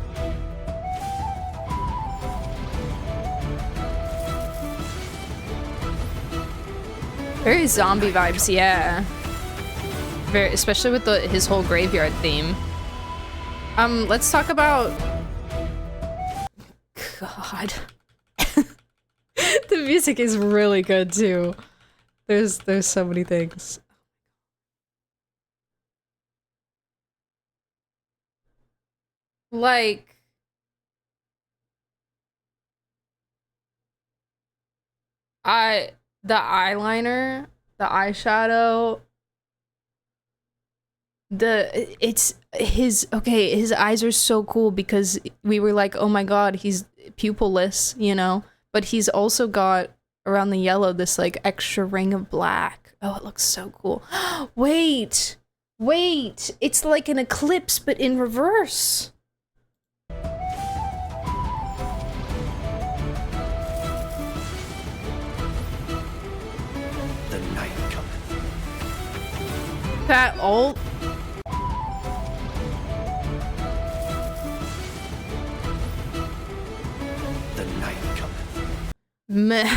Very zombie vibes, yeah. Very, especially with his whole graveyard theme. Let's talk about... God. The music is really good too. There's so many things. Like the eyeliner, the eyeshadow, his eyes are so cool because we were like, oh my god, he's pupilless, you know? But he's also got around the yellow this like extra ring of black. Oh, it looks so cool. Wait, it's like an eclipse but in reverse. The night cometh. That ult. The night cometh. Meh.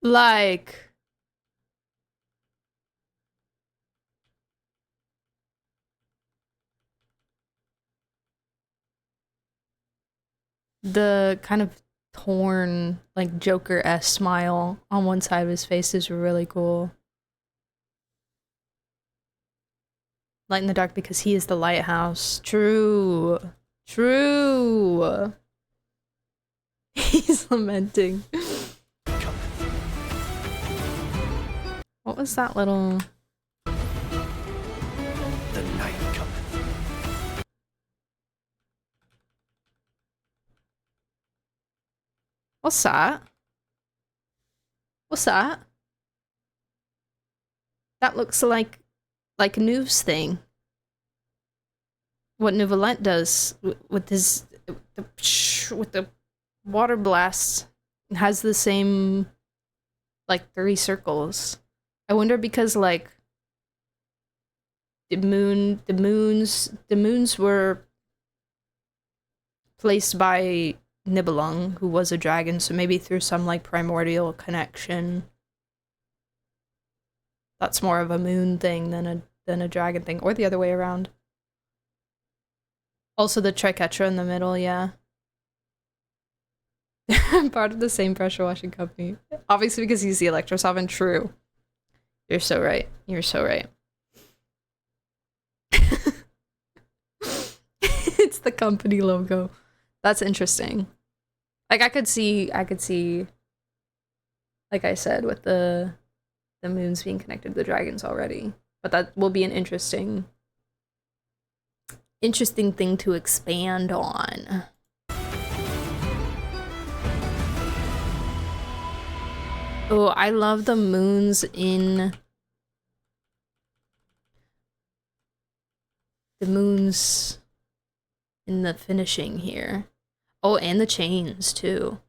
Like the kind of torn, like Joker-esque smile on one side of his face is really cool. Light in the dark because he is the lighthouse. True. He's lamenting. What was that little... The night cometh. What's that? What's that? That looks like Nuve's thing. What Nuvalent does with his with the water blasts. It has the same like 3 circles. I wonder because like the moons were placed by Nibelung, who was a dragon, so maybe through some like primordial connection. That's more of a moon thing than a dragon thing, or the other way around. Also the triquetra in the middle, yeah. Part of the same pressure washing company. Obviously because he's the Electrosovereign, true. You're so right. You're so right. It's the company logo. That's interesting. Like I could see, like I said, with the moons being connected to the dragons already. But that will be an interesting thing to expand on. Oh, I love the moons in the finishing here. Oh, and the chains too.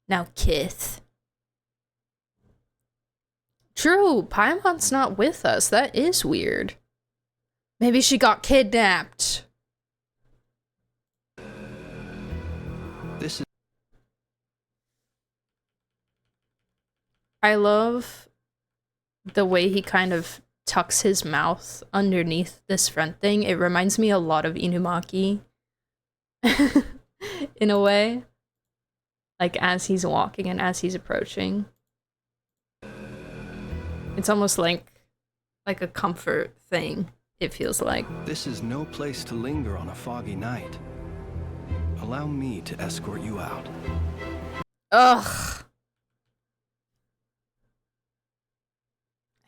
Now Kith. True, Paimon's not with us. That is weird. Maybe she got kidnapped. This is I love the way he kind of tucks his mouth underneath this front thing. It reminds me a lot of Inumaki. In a way. Like as he's walking and as he's approaching. It's almost like a comfort thing, it feels like. This is no place to linger on a foggy night. Allow me to escort you out. Ugh.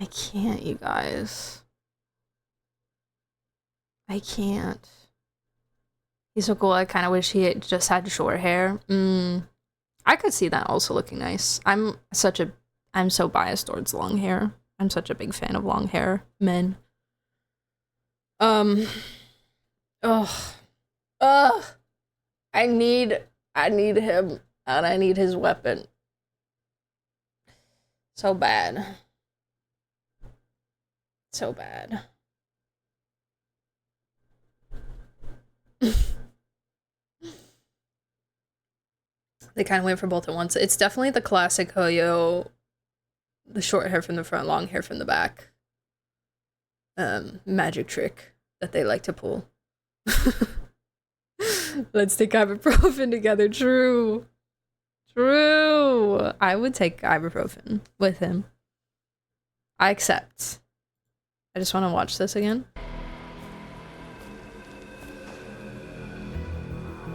I can't, you guys. I can't. He's so cool. I kind of wish he had just had short hair. I could see that also looking nice. I'm so biased towards long hair. I'm such a big fan of long hair men. Ugh. I need him, and I need his weapon. So bad. So bad. They kind of went for both at once. It's definitely the classic Hoyo, the short hair from the front, long hair from the back. Magic trick that they like to pull. Let's take ibuprofen together. True. True. I would take ibuprofen with him. I accept. I just want to watch this again.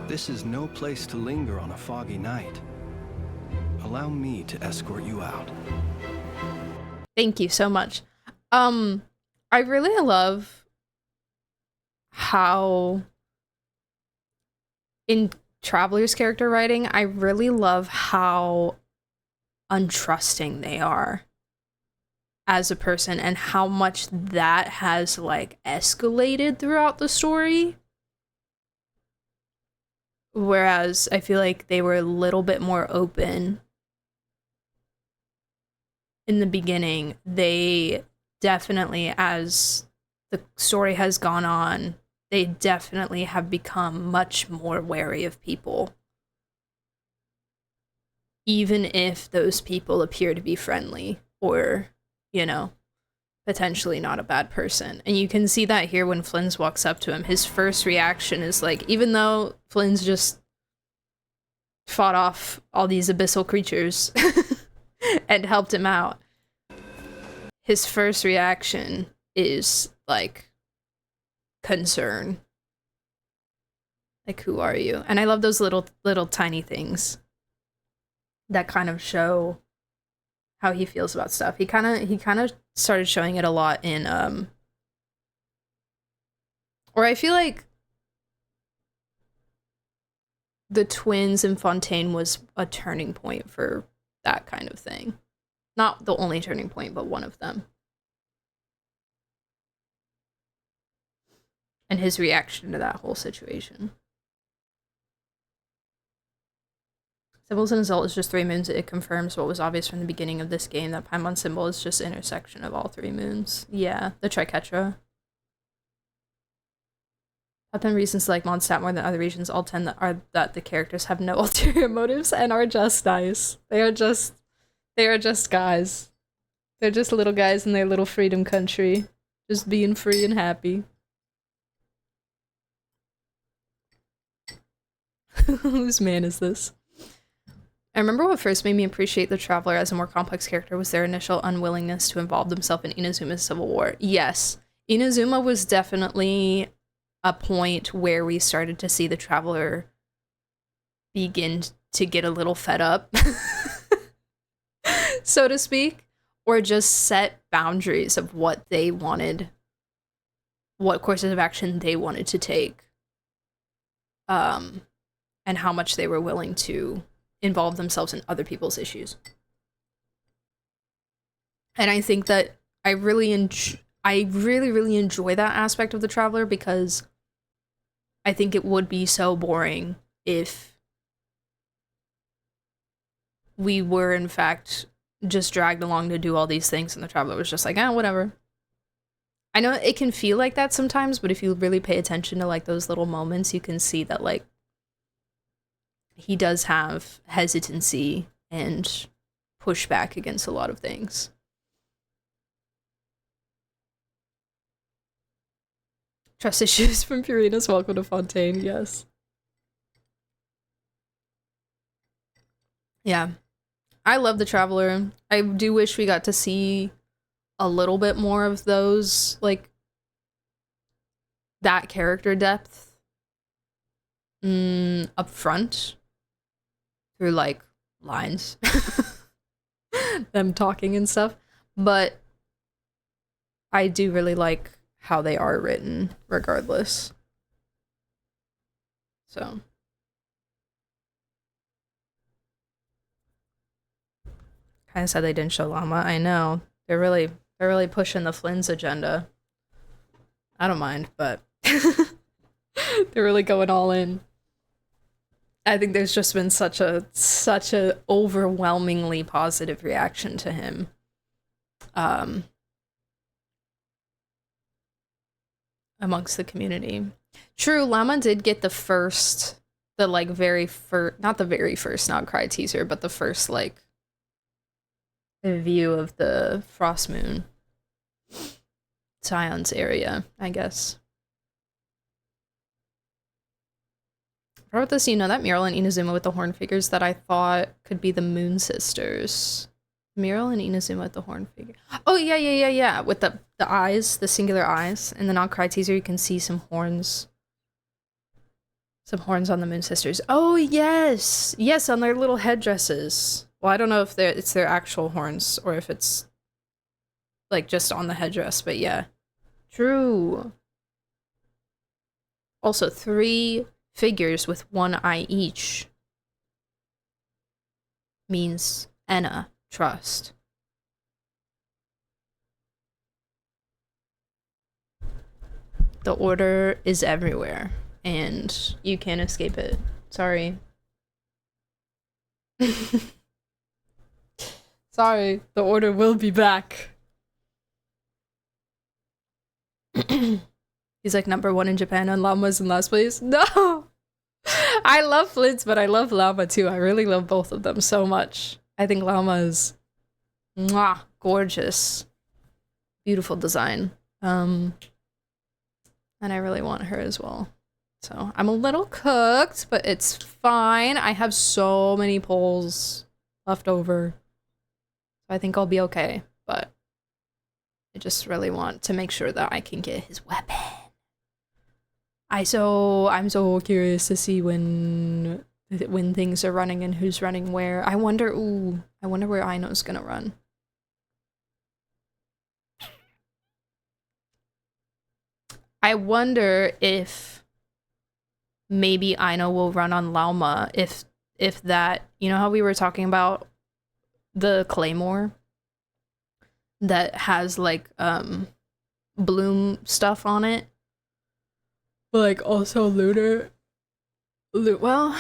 This is no place to linger on a foggy night. Allow me to escort you out. Thank you so much. I really love how in Traveler's character writing, I really love how untrusting they are as a person and how much that has like escalated throughout the story. Whereas I feel like they were a little bit more open in the beginning. They definitely, as the story has gone on, they definitely have become much more wary of people. Even if those people appear to be friendly or, you know, potentially not a bad person. And you can see that here when Flins walks up to him. His first reaction is like, even though Flins just fought off all these abyssal creatures and helped him out, his first reaction is like concern. Like, who are you? And I love those little tiny things that kind of show how he feels about stuff. He kind of started showing it a lot in or I feel like the twins in Fontaine was a turning point for that kind of thing. Not the only turning point, but one of them. And his reaction to that whole situation. Symbols and Azult is just 3 moons. It confirms what was obvious from the beginning of this game, that Paimon symbol is just intersection of all 3 moons. Yeah, the Triquetra. Top 10 reasons to like Mondstadt more than other regions. All 10 are that the characters have no ulterior motives and are just nice. They are just guys. They're just little guys in their little freedom country. Just being free and happy. Whose man is this? I remember what first made me appreciate the Traveler as a more complex character was their initial unwillingness to involve themselves in Inazuma's civil war. Yes, Inazuma was definitely a point where we started to see the Traveler begin to get a little fed up, so to speak, or just set boundaries of what they wanted, what courses of action they wanted to take, and how much they were willing to involve themselves in other people's issues. And I think that I really enjoy that aspect of the Traveler, because I think it would be so boring if we were in fact just dragged along to do all these things and the Traveler was just like, whatever. I know it can feel like that sometimes, but if you really pay attention to like those little moments, you can see that like he does have hesitancy and pushback against a lot of things. Trust issues from Purina's welcome to Fontaine, yes. Yeah. I love the Traveler. I do wish we got to see a little bit more of those, like, that character depth up front through, like, lines. Them talking and stuff. But I do really like how they are written, regardless. So. Kind of sad they didn't show Llama. I know. They're really pushing the Flins agenda. I don't mind, but they're really going all in. I think there's just been such a overwhelmingly positive reaction to him. Amongst the community. True, Llama did get not the very first Not Cry teaser, but the first, like, view of the Frost Moon. Scion's area, I guess. I wrote this, that mural in Inazuma with the horn figures that I thought could be the Moon Sisters. Mural in Inazuma with the horn figure. Oh, yeah. With the eyes, the singular eyes. In the Not Cry teaser, you can see some horns. Some horns on the Moon Sisters. Oh, yes! Yes, on their little headdresses. Well, I don't know if it's their actual horns or if it's, like, just on the headdress, but yeah. True. Also, 3 figures with 1 eye each means Enna, trust. The order is everywhere, and you can't escape it. Sorry. Sorry, the order will be back. He's like #1 in Japan and Llama's in last place. No! I love Flint's, but I love Llama too. I really love both of them so much. I think Llama is gorgeous. Beautiful design. And I really want her as well. So I'm a little cooked, but it's fine. I have so many polls left over. I think I'll be okay, but I just really want to make sure that I can get his weapon. I'm so curious to see when things are running and who's running where. I wonder where Aino's gonna run. I wonder if maybe Aino will run on Lauma if that, how we were talking about the claymore that has like bloom stuff on it, but like also lunar. Well,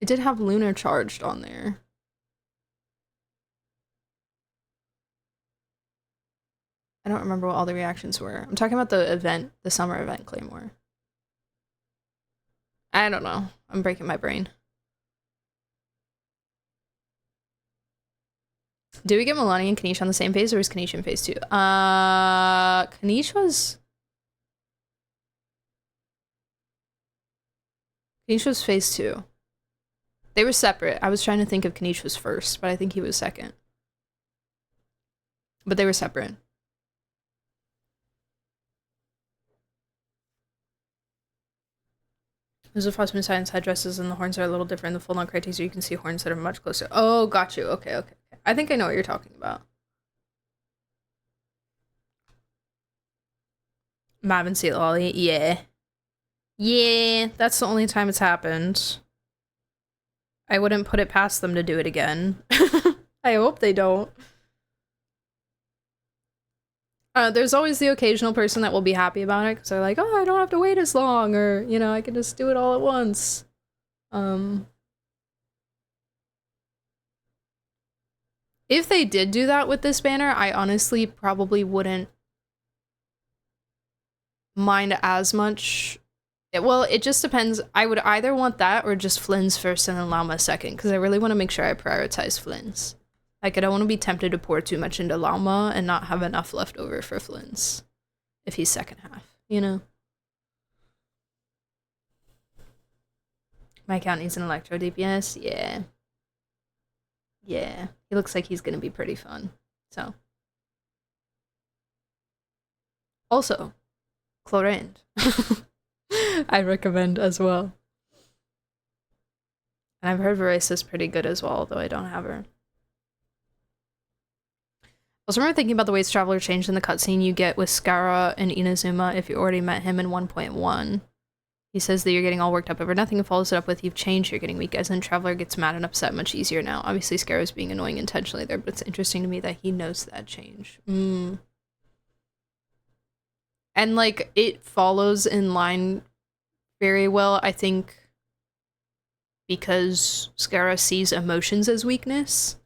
it did have lunar charged on there. I don't remember what all the reactions were. I'm talking about the event, the summer event claymore. I don't know. I'm breaking my brain. Do we get Milani and Kanish on the same phase, or is Kanish in phase 2? Kanish was phase 2. They were separate. I was trying to think if Kanish was first, but I think he was second. But they were separate. There's a Frostmoon Science headdresses and the horns are a little different. In the full-on crate teaser, you can see horns that are much closer. Oh, got you. Okay, okay. I think I know what you're talking about. Mav and Sea Lolly, yeah. Yeah, that's the only time it's happened. I wouldn't put it past them to do it again. I hope they don't. There's always the occasional person that will be happy about it because they're like, oh, I don't have to wait as long, or, you know, I can just do it all at once. If they did do that with this banner, I honestly probably wouldn't mind as much. Well, it just depends. I would either want that or just Flins first and then Llama second, because I really want to make sure I prioritize Flins. Like, I don't want to be tempted to pour too much into Llama and not have enough left over for Flins. If he's second half, you know? My account needs an Electro DPS? Yeah. Yeah. He looks like he's gonna be pretty fun. So. Also, Chlorinde. I recommend as well. And I've heard Verace's pretty good as well, though I don't have her. I was remember thinking about the ways Traveler changed in the cutscene you get with Scara and Inazuma if you already met him in 1.1. He says that you're getting all worked up over nothing and follows it up with, you've changed, you're getting weak, as in Traveler gets mad and upset much easier now. Obviously Scara's being annoying intentionally there, but it's interesting to me that he knows that change. And like, it follows in line very well, I think, because Scara sees emotions as weakness.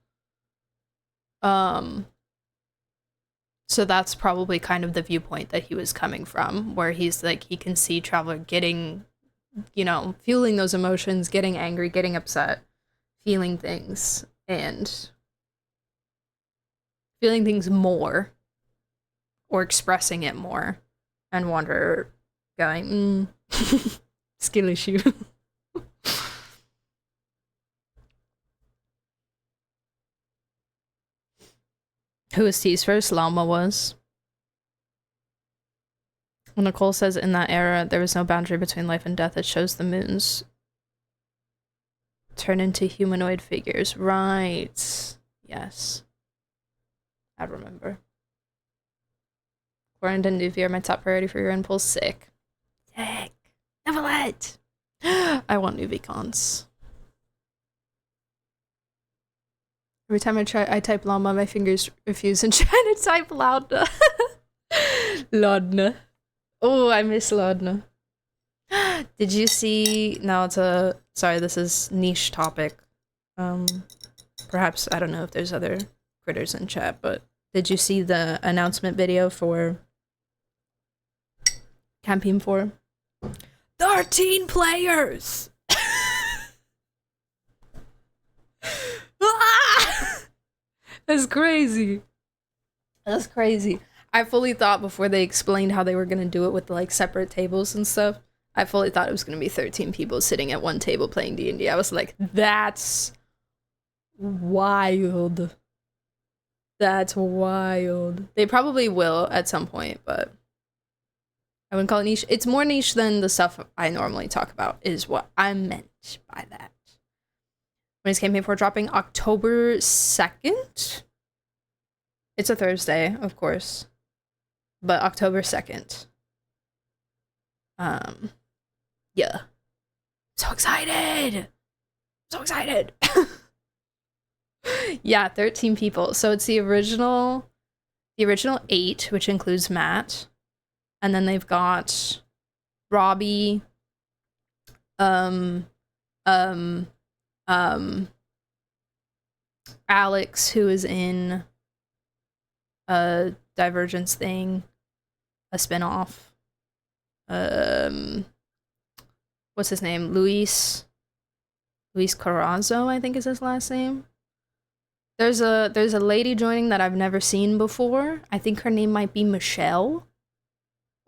So that's probably kind of the viewpoint that he was coming from, where he's like, he can see Traveler getting, you know, feeling those emotions, getting angry, getting upset, feeling things, and feeling things more, or expressing it more, and Wanderer going, skill issue. Who was teased first? Llama was. When Nicole says in that era there was no boundary between life and death, it shows the moons turn into humanoid figures. Right. Yes. I remember. Chlorinde and Nuvia are my top priority for your impulse. Sick. Sick. Neverlet! I want Nuvicons. Every time I type Llama, my fingers refuse and try to type Laudna. Laudna. Oh, I miss Laudna. Did you see... No, it's a... Sorry, this is niche topic. Perhaps, I don't know if there's other critters in chat, but did you see the announcement video for Campaign 4? 13 players! That's crazy. That's crazy. I fully thought before they explained how they were gonna do it with like separate tables and stuff, I fully thought it was gonna be 13 people sitting at one table playing D&D. I was like, that's wild. That's wild. They probably will at some point, but I wouldn't call it niche. It's more niche than the stuff I normally talk about, is what I meant by that. When is Campaign 4 dropping? October 2nd? It's a Thursday, of course. But October 2nd. Yeah. So excited! So excited! Yeah, 13 people. So it's the original 8, which includes Matt. And then they've got Robbie, Alex, who is in a Divergence thing, a spinoff. What's his name? Luis Carrazzo, I think is his last name. There's a lady joining that I've never seen before. I think her name might be Michelle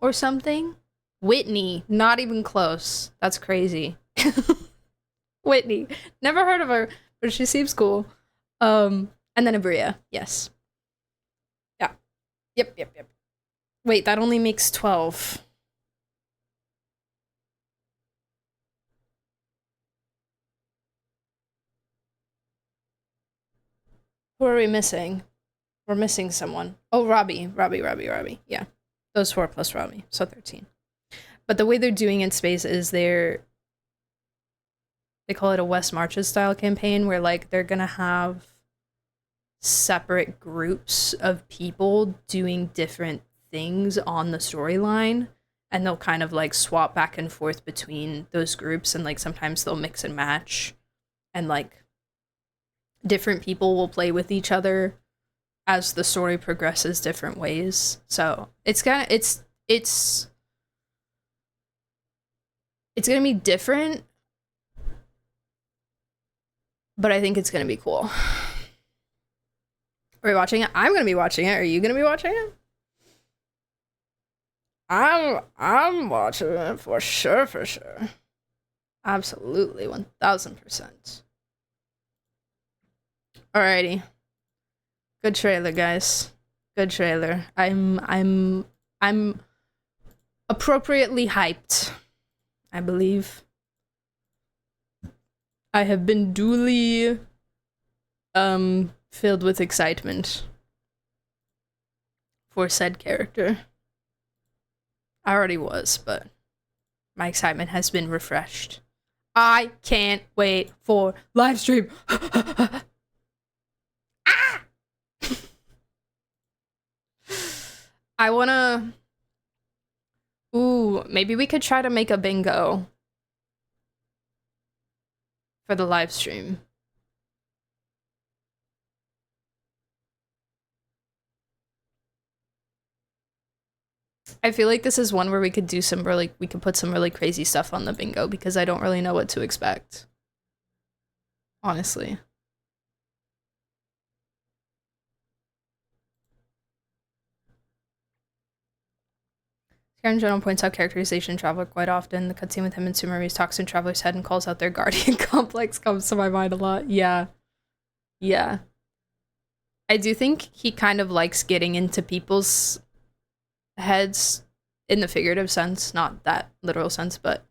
or something. Whitney, not even close. That's crazy. Whitney. Never heard of her, but she seems cool. And then Abria. Yes. Yeah. Yep. Wait, that only makes 12. Who are we missing? We're missing someone. Oh, Robbie. Yeah. Those 4 plus Robbie. So 13. But the way they're doing in space is they call it a West Marches style campaign where like they're gonna have separate groups of people doing different things on the storyline, and they'll kind of like swap back and forth between those groups, and like sometimes they'll mix and match, and like different people will play with each other as the story progresses different ways. So it's gonna be different, but I think it's gonna be cool. Are we watching it? I'm gonna be watching it. Are you gonna be watching it? I'm watching it for sure. Absolutely, 1000%. Alrighty. Good trailer, guys. Good trailer. I'm appropriately hyped, I believe. I have been duly filled with excitement for said character. I already was, but my excitement has been refreshed. I can't wait for live stream. Ah! I wanna... Ooh, maybe we could try to make a bingo for the live stream. I feel like this is one where we could do we could put some really crazy stuff on the bingo, because I don't really know what to expect. Honestly. Karen General points out characterization Traveler quite often. The cutscene with him and Sumeri's talks in Traveler's head and calls out their guardian complex comes to my mind a lot. Yeah. Yeah. I do think he kind of likes getting into people's heads in the figurative sense, not that literal sense, but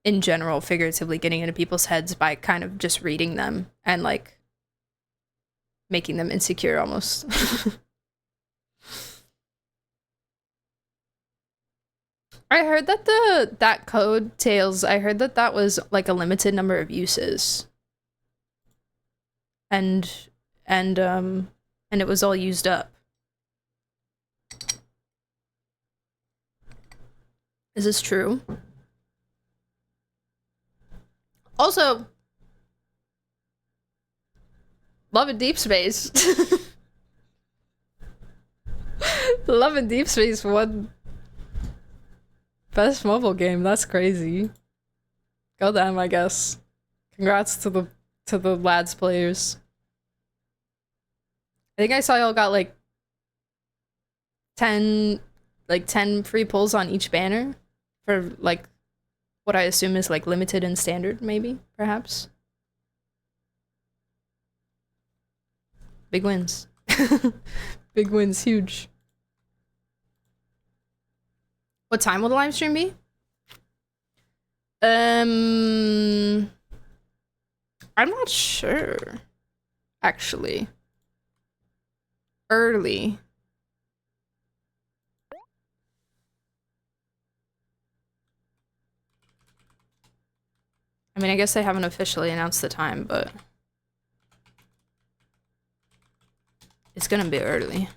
in general, figuratively getting into people's heads by kind of just reading them and like making them insecure almost. I heard that that code Tails, I heard that that was like a limited number of uses. And it was all used up. Is this true? Also, Love in Deep Space. Love in Deep Space won Best Mobile Game. That's crazy. Go them, I guess. Congrats to the lads players. I think I saw y'all got like 10 free pulls on each banner for like what I assume is like limited and standard, maybe, perhaps. Big wins. Big wins, huge. What time will the live stream be? I'm not sure, actually. Early. I mean, I guess they haven't officially announced the time, but it's gonna be early.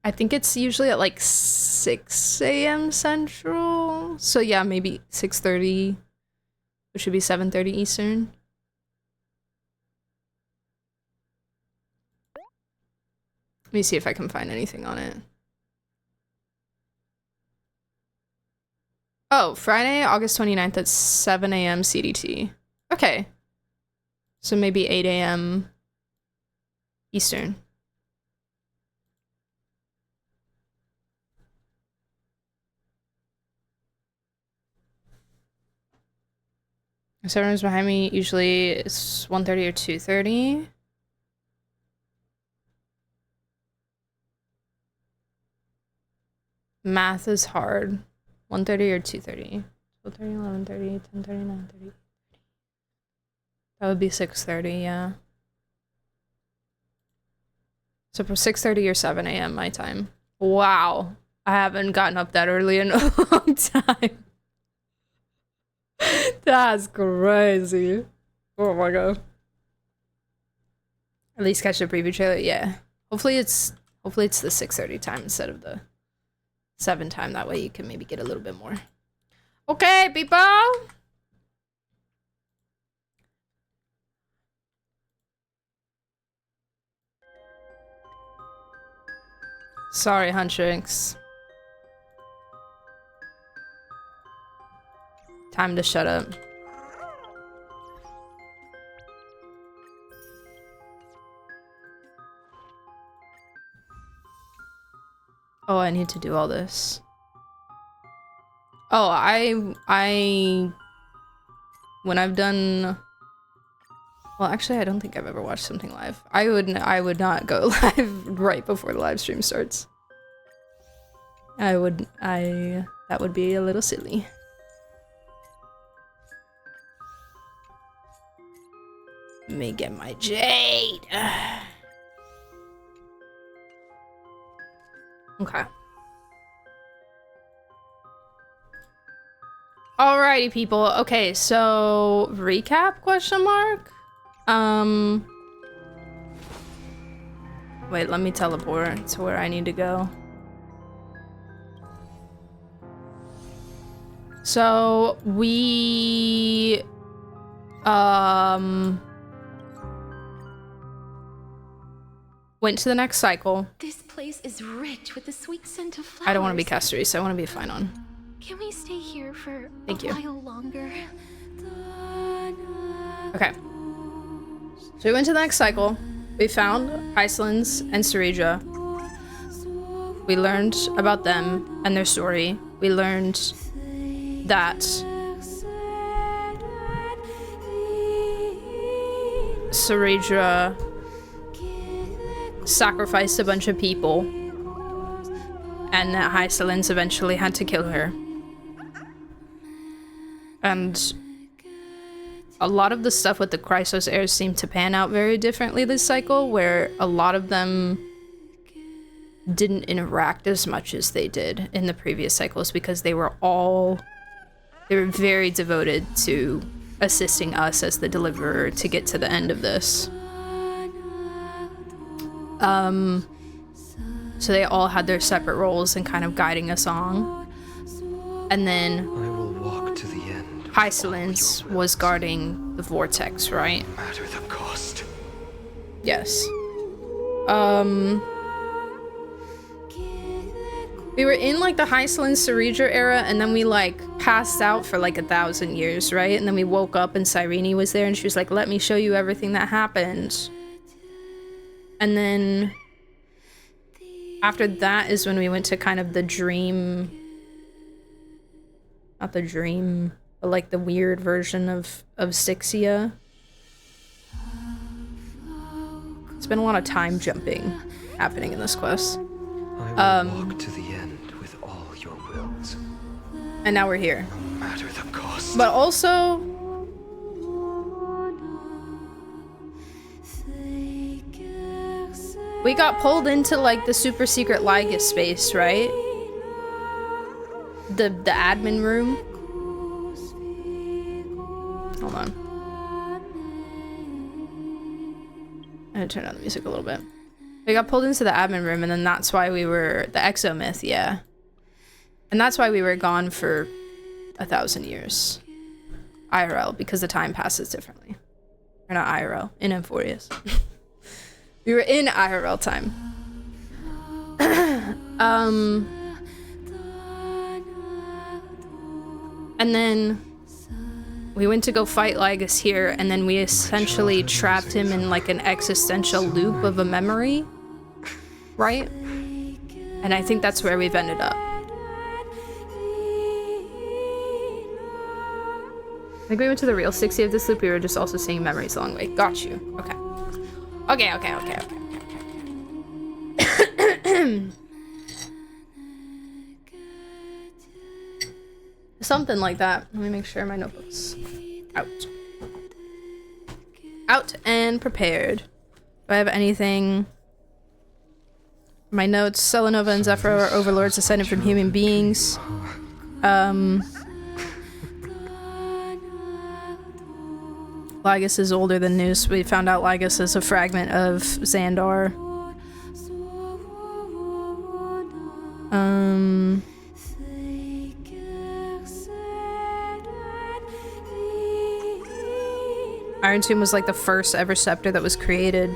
I think it's usually at like 6 a.m. Central. So yeah, maybe 6:30, which should be 7:30 Eastern. Let me see if I can find anything on it. Oh, Friday, August 29th at 7 a.m. CDT. Okay. So maybe 8 a.m. Eastern. 7 rooms behind me, usually it's 1:30 or 2:30. Math is hard. 1:30 or 2:30. 12:30, 11:30, 10:30, 9:30. That would be 6:30, yeah. So for 6:30 or 7 a.m. my time. Wow. I haven't gotten up that early in a long time. That's crazy. Oh my god. At least catch the preview trailer, yeah. Hopefully it's the 6:30 time instead of the 7 time. That way you can maybe get a little bit more. Okay, people. Sorry, Huntrix. Time to shut up. Oh, I need to do all this. Oh, when I've done, well, actually, I don't think I've ever watched something live. I would not go live right before the live stream starts. That would be a little silly. Let me get my jade. Okay. Alrighty, people. Okay, so recap question mark? Wait, let me teleport to where I need to go. So we went to the next cycle. This place is rich with the sweet scent of flowers. I don't want to be Castrice, I want to be fine on. Can we stay here for Thank a you. while longer? Okay. So we went to the next cycle. We found Iceland's and Cereja. We learned about them and their story. We learned that Cereja sacrificed a bunch of people and that Iceland's eventually had to kill her. And a lot of the stuff with the Chrysos heirs seemed to pan out very differently this cycle, where a lot of them didn't interact as much as they did in the previous cycles because they were very devoted to assisting us as the deliverer to get to the end of this. So they all had their separate roles in kind of guiding us on. And then I will walk to the end. Hysolence was guarding the vortex, right? No matter the cost. Yes. We were in like the Hysolence Cereja era, and then we like passed out for like 1,000 years, right? And then we woke up and Cyrene was there and she was like, let me show you everything that happened. And then after that is when we went to kind of the dream, not the dream, but like the weird version of Styxia. It's been a lot of time jumping happening in this quest. I will walk to the end with all your wills. And now we're here. No matter the cost. But also, we got pulled into like the super secret Lygus space, right? The admin room. Hold on. I'm gonna turn down the music a little bit. We got pulled into the admin room, and then that's why we were the exomyth, yeah. And that's why we were gone for 1,000 years. IRL, because the time passes differently. Or not IRL, in Emphorius. We were in IRL time. And then we went to go fight Lygus here, and then we essentially trapped him in like an existential loop of a memory, right? And I think that's where we've ended up. I think we went to the real 60 of this loop. We were just also seeing memories along the way. Got you. Okay. Okay. Something like that. Let me make sure my notebook's out. Out and prepared. Do I have anything? My notes. Selenova and Zephyr are overlords descended from human beings. Lygus is older than Noose. We found out Lygus is a fragment of Xandar. Iron Tomb was like the first ever scepter that was created.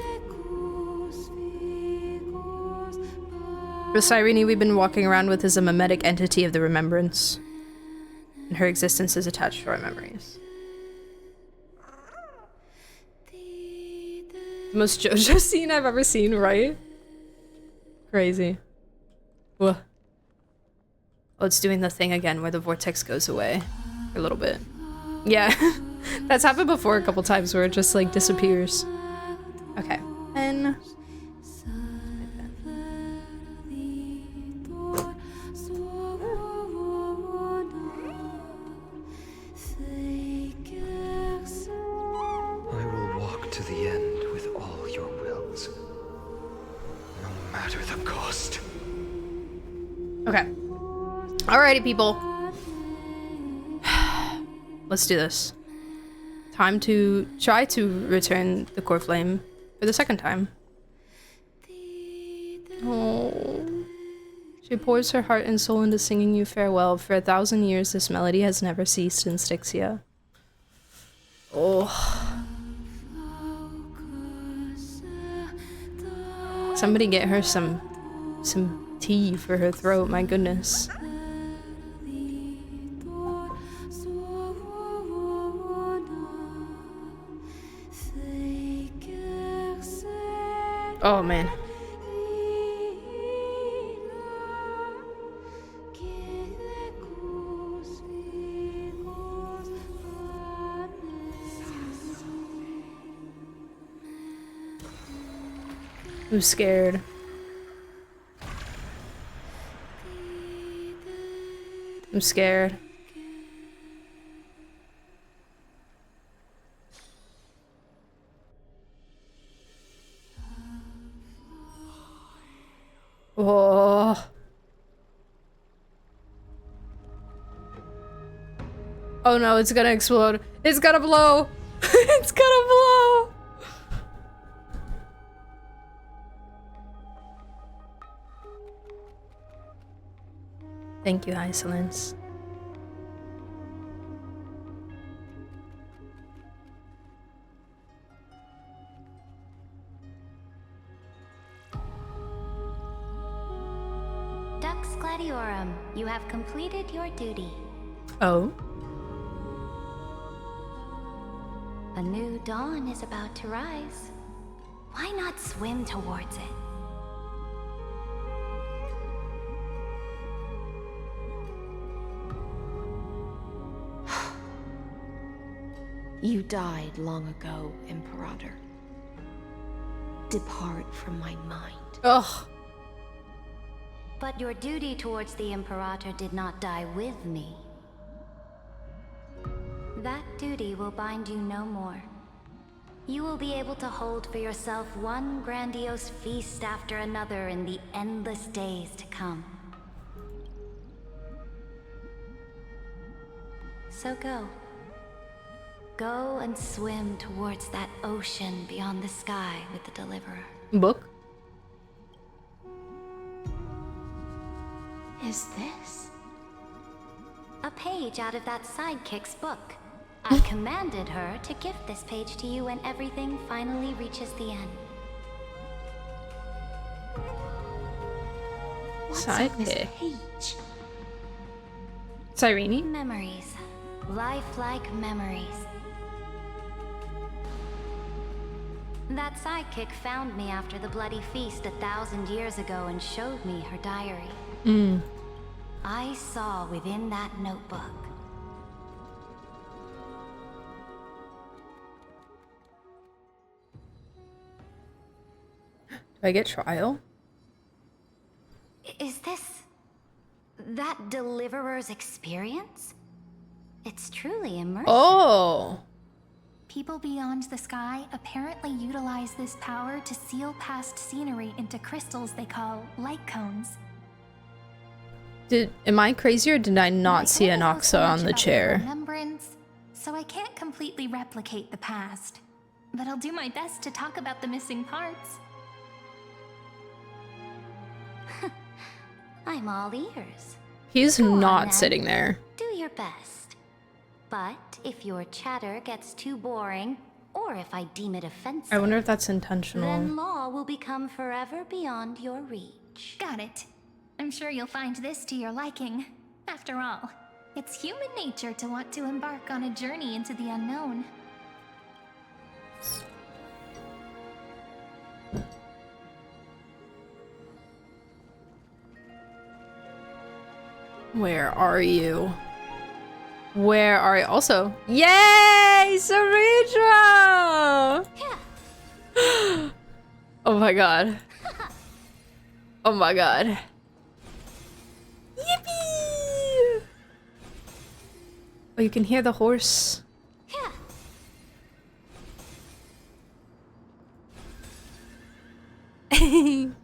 The Cyrene we've been walking around with is a mimetic entity of the Remembrance. And her existence is attached to our memories. The most JoJo scene I've ever seen, right? Crazy. Ugh. Oh, it's doing the thing again where the vortex goes away for a little bit. Yeah, that's happened before a couple times where it just like disappears. Okay, and I will walk to the end with all your wills, no matter the cost. okay. Alrighty, people. Let's do this. Time to try to return the core flame for the second time. Oh. She pours her heart and soul into singing you farewell. For 1,000 years, this melody has never ceased in Styxia. Oh. Somebody get her some tea for her throat, my goodness. Oh man. I'm scared. I'm scared. Oh. Oh no, it's gonna explode. It's gonna blow. It's gonna blow. Thank you, Isolence. Dux Gladiorum, you have completed your duty. Oh. A new dawn is about to rise. Why not swim towards it? You died long ago, Imperator. Depart from my mind. Ugh. But your duty towards the Imperator did not die with me. That duty will bind you no more. You will be able to hold for yourself one grandiose feast after another in the endless days to come. So go. Go and swim towards that ocean beyond the sky with the Deliverer. Book? Is this? A page out of that sidekick's book. I commanded her to gift this page to you when everything finally reaches the end. What's on this Sidekick. page? Cyrene? Memories. Lifelike memories. That sidekick found me after the bloody feast 1,000 years ago and showed me her diary. I saw within that notebook Do I get trial? Is this that deliverer's experience? It's truly immersive. Oh! People beyond the sky apparently utilize this power to seal past scenery into crystals they call light cones. Am I crazy or did I not see I don't know so Anoxa much on the about chair? remembrance, so I can't completely replicate the past. But I'll do my best to talk about the missing parts. I'm all ears. He's Go on, not then. sitting there. Do your best. But if your chatter gets too boring, or if I deem it offensive, I wonder if that's intentional. then law will become forever beyond your reach. Got it. I'm sure you'll find this to your liking. After all, it's human nature to want to embark on a journey into the unknown. Where are you? Where are you? Also, yay! Saritra! Oh my god. Oh my god. Yippee! Oh, you can hear the horse.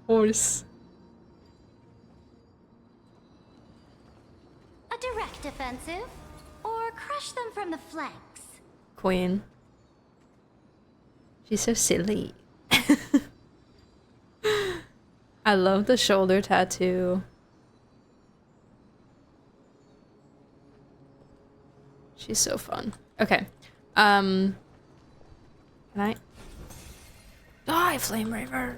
Horse. A direct offensive, or crush them from the flanks. Queen. She's so silly. I love the shoulder tattoo. She's so fun. Okay. Can I? Die, Flame Raver.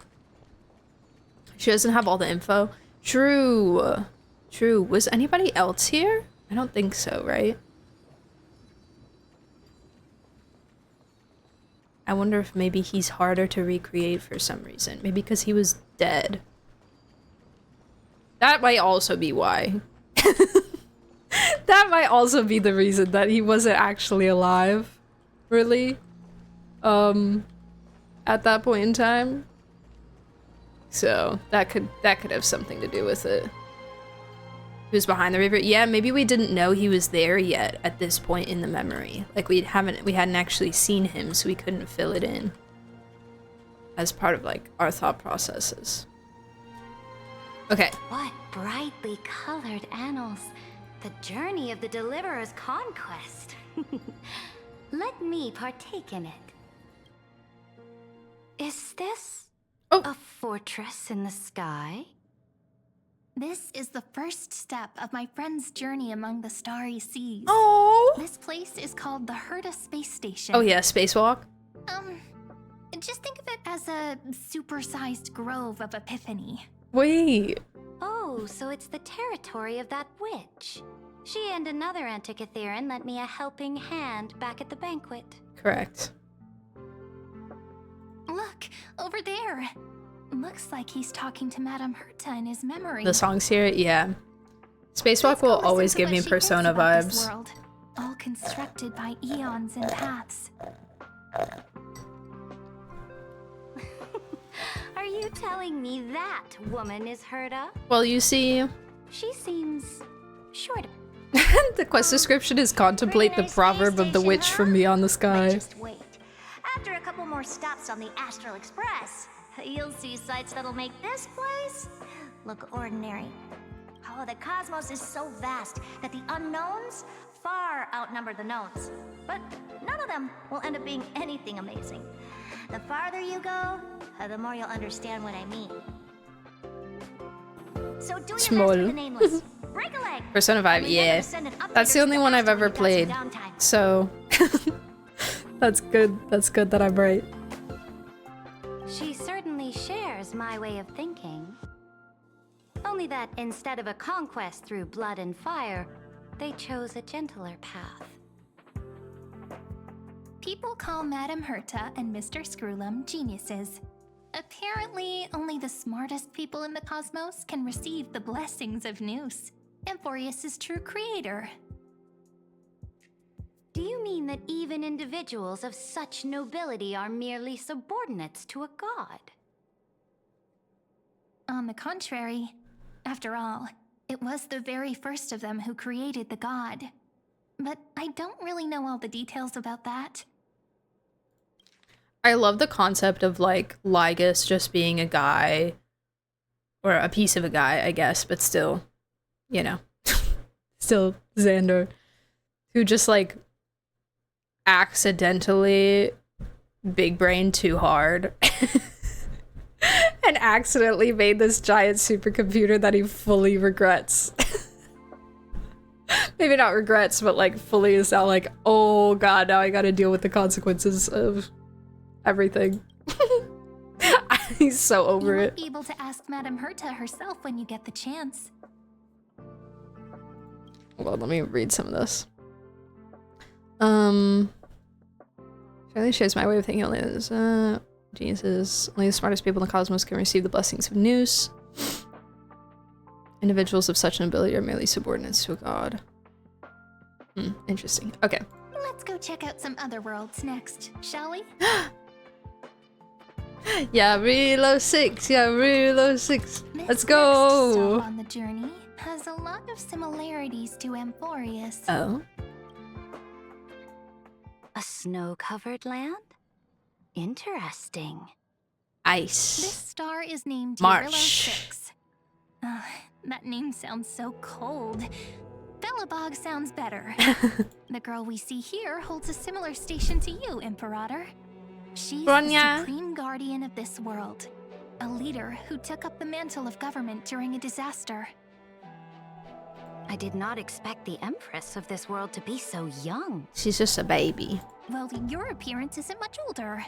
She doesn't have all the info. True. True. Was anybody else here? I don't think so, right? I wonder if maybe he's harder to recreate for some reason. Maybe because he was dead. That might also be why. That might also be the reason that he wasn't actually alive. Really? At that point in time. So that could have something to do with it. He was behind the river. Yeah, maybe we didn't know he was there yet at this point in the memory. Like we hadn't actually seen him, so we couldn't fill it in as part of like our thought processes. Okay. What brightly colored annals. The journey of the Deliverer's conquest. Let me partake in it. Is this a fortress in the sky? This is the first step of my friend's journey among the starry seas. Oh. This place is called the Herta Space Station. Oh yeah, spacewalk. Just think of it as a supersized grove of Epiphany. Wait. Oh, so it's the territory of that witch. She and another Antikytheran lent me a helping hand back at the banquet. Correct. Look, over there. Looks like he's talking to Madame Herta in his memory. The songs here, yeah. Spacewalk will always give me Persona vibes. World, all constructed by eons and paths. Are you telling me that woman is Herta? Well, you see, She seems short. the quest description is contemplate the proverb of the witch from beyond the sky. Just wait. After a couple more stops on the Astral Express, you'll see sights that'll make this place look ordinary. Oh, the cosmos is so vast that the unknowns far outnumber the knowns. But none of them will end up being anything amazing. The farther you go, the more you'll understand what I mean. So do your Small. best with the nameless. Break a leg. Persona 5, yeah. That's the only one I've ever played. So that's good. That's good that I'm right. She certainly shares my way of thinking. Only that instead of a conquest through blood and fire, they chose a gentler path. People call Madame Herta and Mr. Screwlum geniuses. Apparently, only the smartest people in the cosmos can receive the blessings of Nous, Amphorius' true creator. Do you mean that even individuals of such nobility are merely subordinates to a god? On the contrary, after all, it was the very first of them who created the god. But I don't really know all the details about that. I love the concept of like Lygus just being a guy, or a piece of a guy, I guess, but still, you know, still Xander, who just like accidentally big brain too hard and accidentally made this giant supercomputer that he fully regrets. Maybe not regrets, but like fully is now like, oh god, now I gotta deal with the consequences of everything. He's so over you it. might be able to ask Madame Herta herself when you get the chance. Well, let me read some of this. Charlie shares my way of thinking. Only this, geniuses. Only the smartest people in the cosmos can receive the blessings of Noose. Individuals of such an ability are merely subordinates to a god. Interesting. Okay. Let's go check out some other worlds next, shall we? Yeah, reload 6. Yeah, reload 6. This Let's go. Next stop on the journey has a lot of similarities to Amphorius. Oh. A snow-covered land? Interesting. Ice. This star is named March. March 6. That name sounds so cold. Belobog sounds better. The girl we see here holds a similar station to you, Imperator. She's Bronya. the supreme guardian of this world. A leader who took up the mantle of government during a disaster. I did not expect the Empress of this world to be so young. She's just a baby. Well, your appearance isn't much older.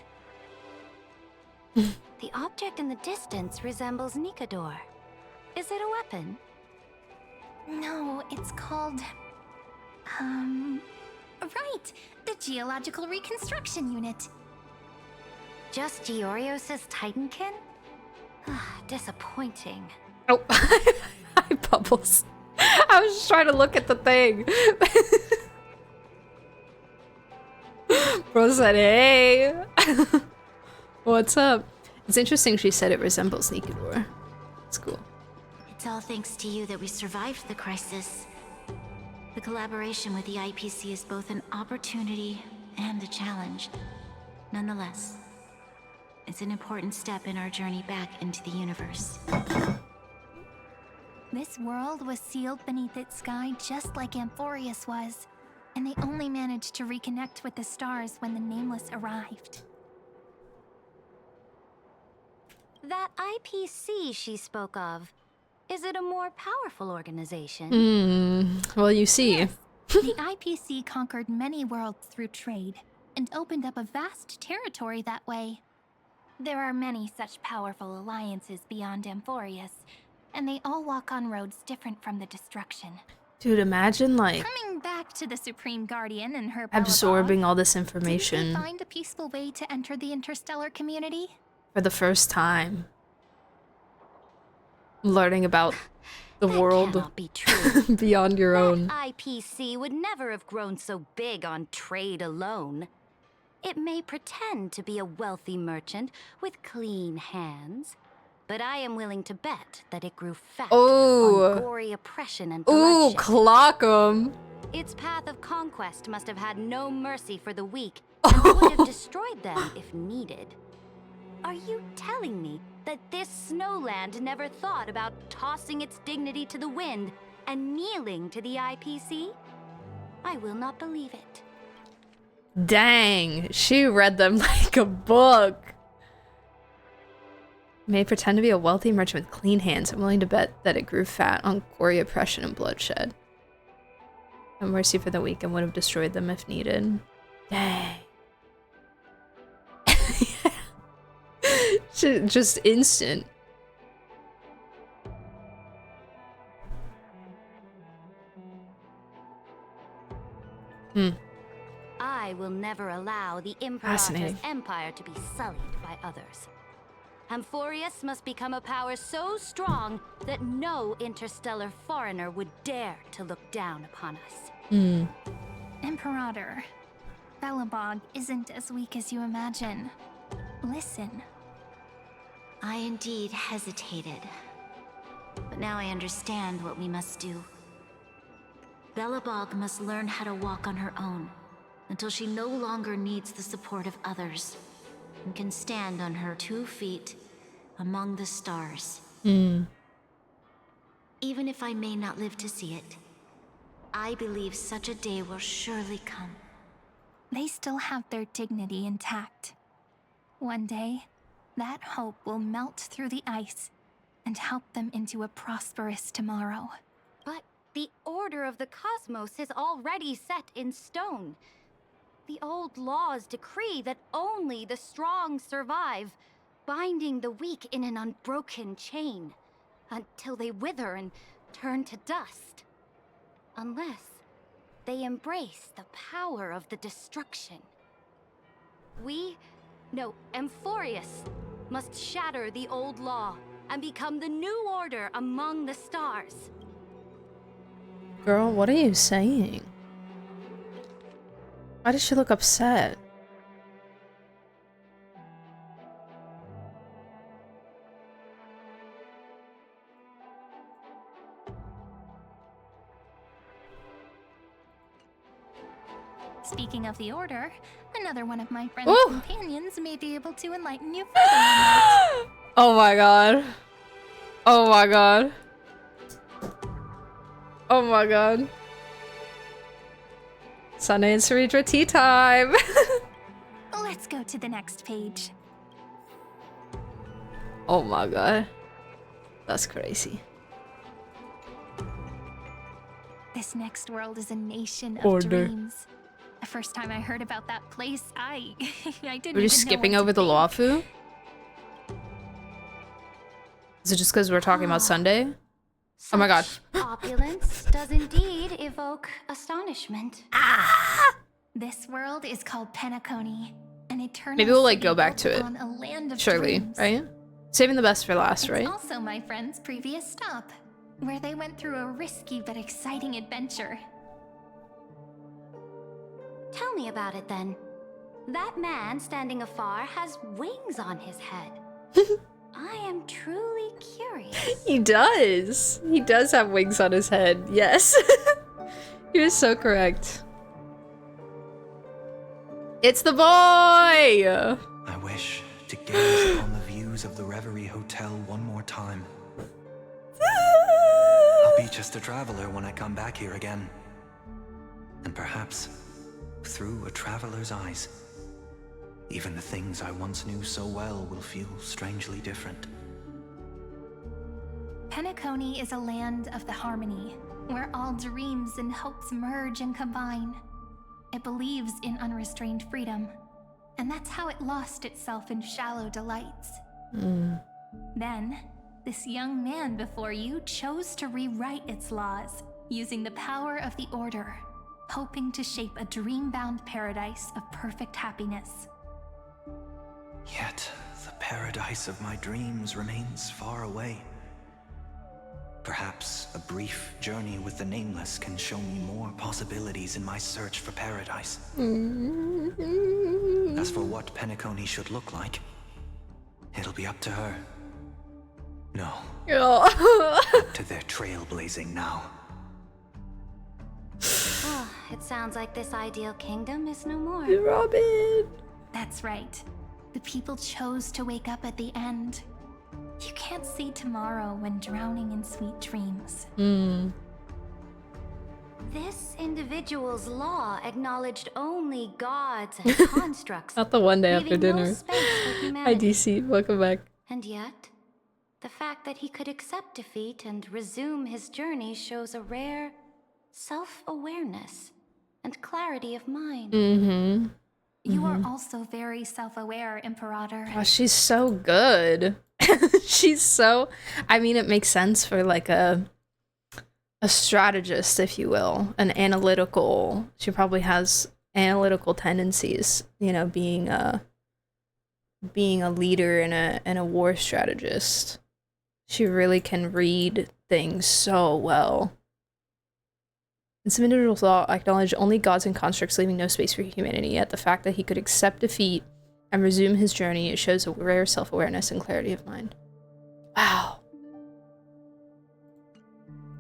The object in the distance resembles Nikador. Is it a weapon? No, it's called... Right! The Geological Reconstruction Unit. Just Georios' Titankin? Disappointing. Oh, hi, Bubbles. I was just trying to look at the thing. Bro said, hey. What's up? It's interesting she said it resembles Nikador. It's cool. It's all thanks to you that we survived the crisis. The collaboration with the IPC is both an opportunity and a challenge. Nonetheless, it's an important step in our journey back into the universe. This world was sealed beneath its sky just like Amphorius was, and they only managed to reconnect with the stars when the Nameless arrived. That IPC she spoke of, is it a more powerful organization? Well, you see. The IPC conquered many worlds through trade, and opened up a vast territory that way. There are many such powerful alliances beyond Amphorius, and they all walk on roads different from the destruction. Dude, imagine, like, Coming back to the Supreme Guardian and her absorbing all this Didn't information they find a peaceful way to enter the interstellar community? for the first time. Learning about the That world cannot be true. beyond your own. That IPC would never have grown so big on trade alone. It may pretend to be a wealthy merchant with clean hands, but I am willing to bet that it grew fat on gory oppression and Ooh, bloodshed. clock 'em. Its path of conquest must have had no mercy for the weak, and would have destroyed them if needed. Are you telling me that this snowland never thought about tossing its dignity to the wind and kneeling to the IPC? I will not believe it. Dang, she read them like a book. May pretend to be a wealthy merchant with clean hands. I'm willing to bet that it grew fat on gory oppression and bloodshed. No mercy for the weak and would have destroyed them if needed. Dang. Just instant. I will never allow the Fascinating. Imperator's empire to be sullied by others. Amphorius must become a power so strong that no interstellar foreigner would dare to look down upon us. Imperator, Belobog isn't as weak as you imagine. Listen. I indeed hesitated. But now I understand what we must do. Belobog must learn how to walk on her own, until she no longer needs the support of others, and can stand on her 2 feet among the stars. Even if I may not live to see it, I believe such a day will surely come. They still have their dignity intact. One day, that hope will melt through the ice and help them into a prosperous tomorrow. But the order of the cosmos is already set in stone. The old laws decree that only the strong survive, binding the weak in an unbroken chain, until they wither and turn to dust. Unless they embrace the power of the destruction. Amphorius must shatter the old law and become the new order among the stars. Girl, what are you saying? Why does she look upset? Speaking of the Order, another one of my friend's Ooh. companions may be able to enlighten you further on that. Oh my god. Oh my god. Oh my god. Sunday and Ceredra tea time. Let's go to the next page. Oh my god. That's crazy. This next world is a nation of Order. dreams. The first time I heard about that place, I didn't We're even just know skipping what to over the think. Lawfu? Is it just because we're talking about Sunday? Oh my god. Such opulence does indeed evoke astonishment. This world is called Penacony, an eternal Maybe we'll like city go back built to it. upon a land of Surely, dreams. right? Saving the best for last, It's right? also my friend's previous stop, where they went through a risky but exciting adventure. Tell me about it then. That man standing afar has wings on his head. I am truly curious. He does. He does have wings on his head. Yes. You're so correct. It's the boy! I wish to gaze upon the views of the Reverie Hotel one more time. I'll be just a traveler when I come back here again. And perhaps, through a traveler's eyes, even the things I once knew so well will feel strangely different. Penacony is a land of the harmony, where all dreams and hopes merge and combine. It believes in unrestrained freedom, and that's how it lost itself in shallow delights. Then, this young man before you chose to rewrite its laws, using the power of the Order, hoping to shape a dream-bound paradise of perfect happiness. Yet, the paradise of my dreams remains far away. Perhaps a brief journey with the Nameless can show me more possibilities in my search for paradise. As for what Penacony should look like, it'll be up to her. No, up to their trailblazing now. Oh, it sounds like this ideal kingdom is no more. Robin! That's right. The people chose to wake up at the end. You can't see tomorrow when drowning in sweet dreams. This individual's law acknowledged only gods and constructs. Not the one day after leaving no dinner. space for Hi humanity. DC, welcome back. And yet, the fact that he could accept defeat and resume his journey shows a rare self-awareness and clarity of mind. You are also very self-aware, Imperator. Oh, she's so good. She's so... I mean, it makes sense for like a strategist, if you will. An analytical... She probably has analytical tendencies, you know, being a leader and a war strategist. She really can read things so well. And some individuals acknowledge only gods and constructs, leaving no space for humanity. Yet the fact that he could accept defeat and resume his journey, it shows a rare self-awareness and clarity of mind. Wow.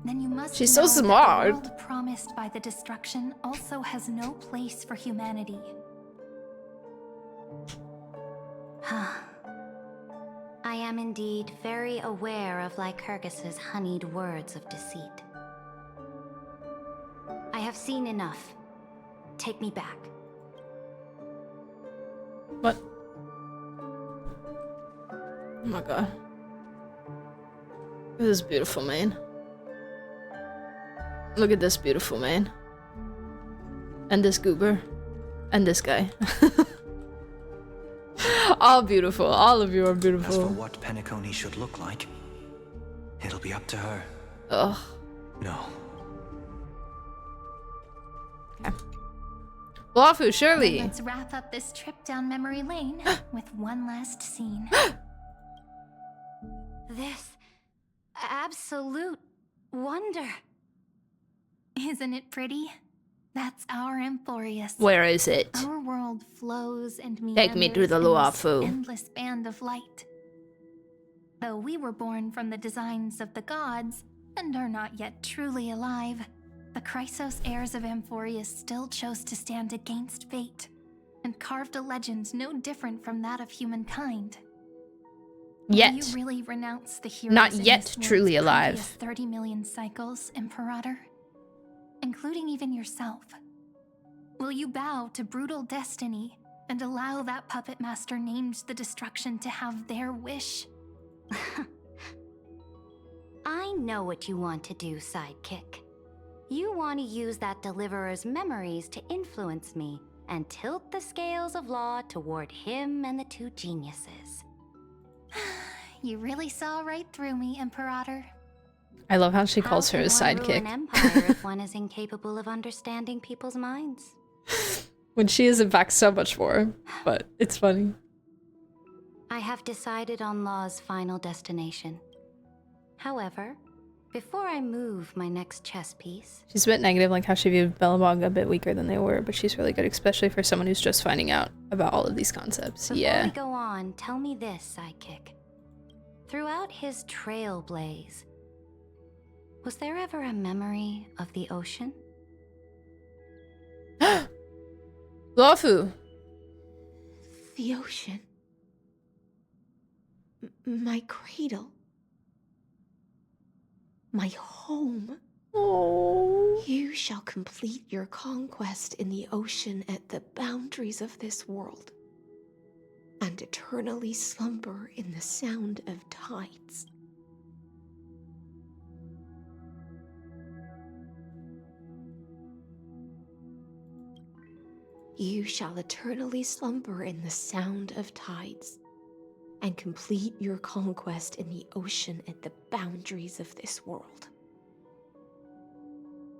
then you must She's know so that smart. the world promised by the destruction also has no place for humanity. I am indeed very aware of Lycurgus's honeyed words of deceit. I have seen enough. Take me back. What? Oh my god. This is beautiful, man. Look at this beautiful man. And this goober. And this guy. All beautiful. All of you are As for beautiful. what Penacony should look like, it'll be up to her. Ugh. No. Wafu, surely. Let's wrap up this trip down memory lane with one last scene. This absolute wonder. Isn't it pretty? That's our Amphorius. Where is it? Our world flows and meanders Take me through the in this Luafu. endless band of light. Though we were born from the designs of the gods and are not yet truly alive, the Chrysos heirs of Amphorius still chose to stand against fate and carved a legend no different from that of humankind. Yet. Will you really renounce the heroes Not in yet this world's truly alive. previous 30 million cycles, Imperator? Including even yourself. Will you bow to brutal destiny and allow that puppet master named the destruction to have their wish? I know what you want to do, sidekick. You want to use that deliverer's memories to influence me and tilt the scales of law toward him and the two geniuses. You really saw right through me, Imperator. I love how she calls How her a can one rule an sidekick. empire if one is incapable of understanding people's minds? When she is in fact so much more. But it's funny. I have decided on Law's final destination. However, before I move my next chess piece, She's a bit negative, like how she viewed Bellabog a bit weaker than they were, but she's really good, especially for someone who's just finding out about all of these concepts. before Yeah. we go on, tell me this, sidekick. Throughout his trailblaze, was there ever a memory of the ocean? Wafu! The ocean. My cradle. My home. Oh. You shall complete your conquest in the ocean at the boundaries of this world, and eternally slumber in the sound of tides. You shall eternally slumber in the sound of tides, and complete your conquest in the ocean at the boundaries of this world.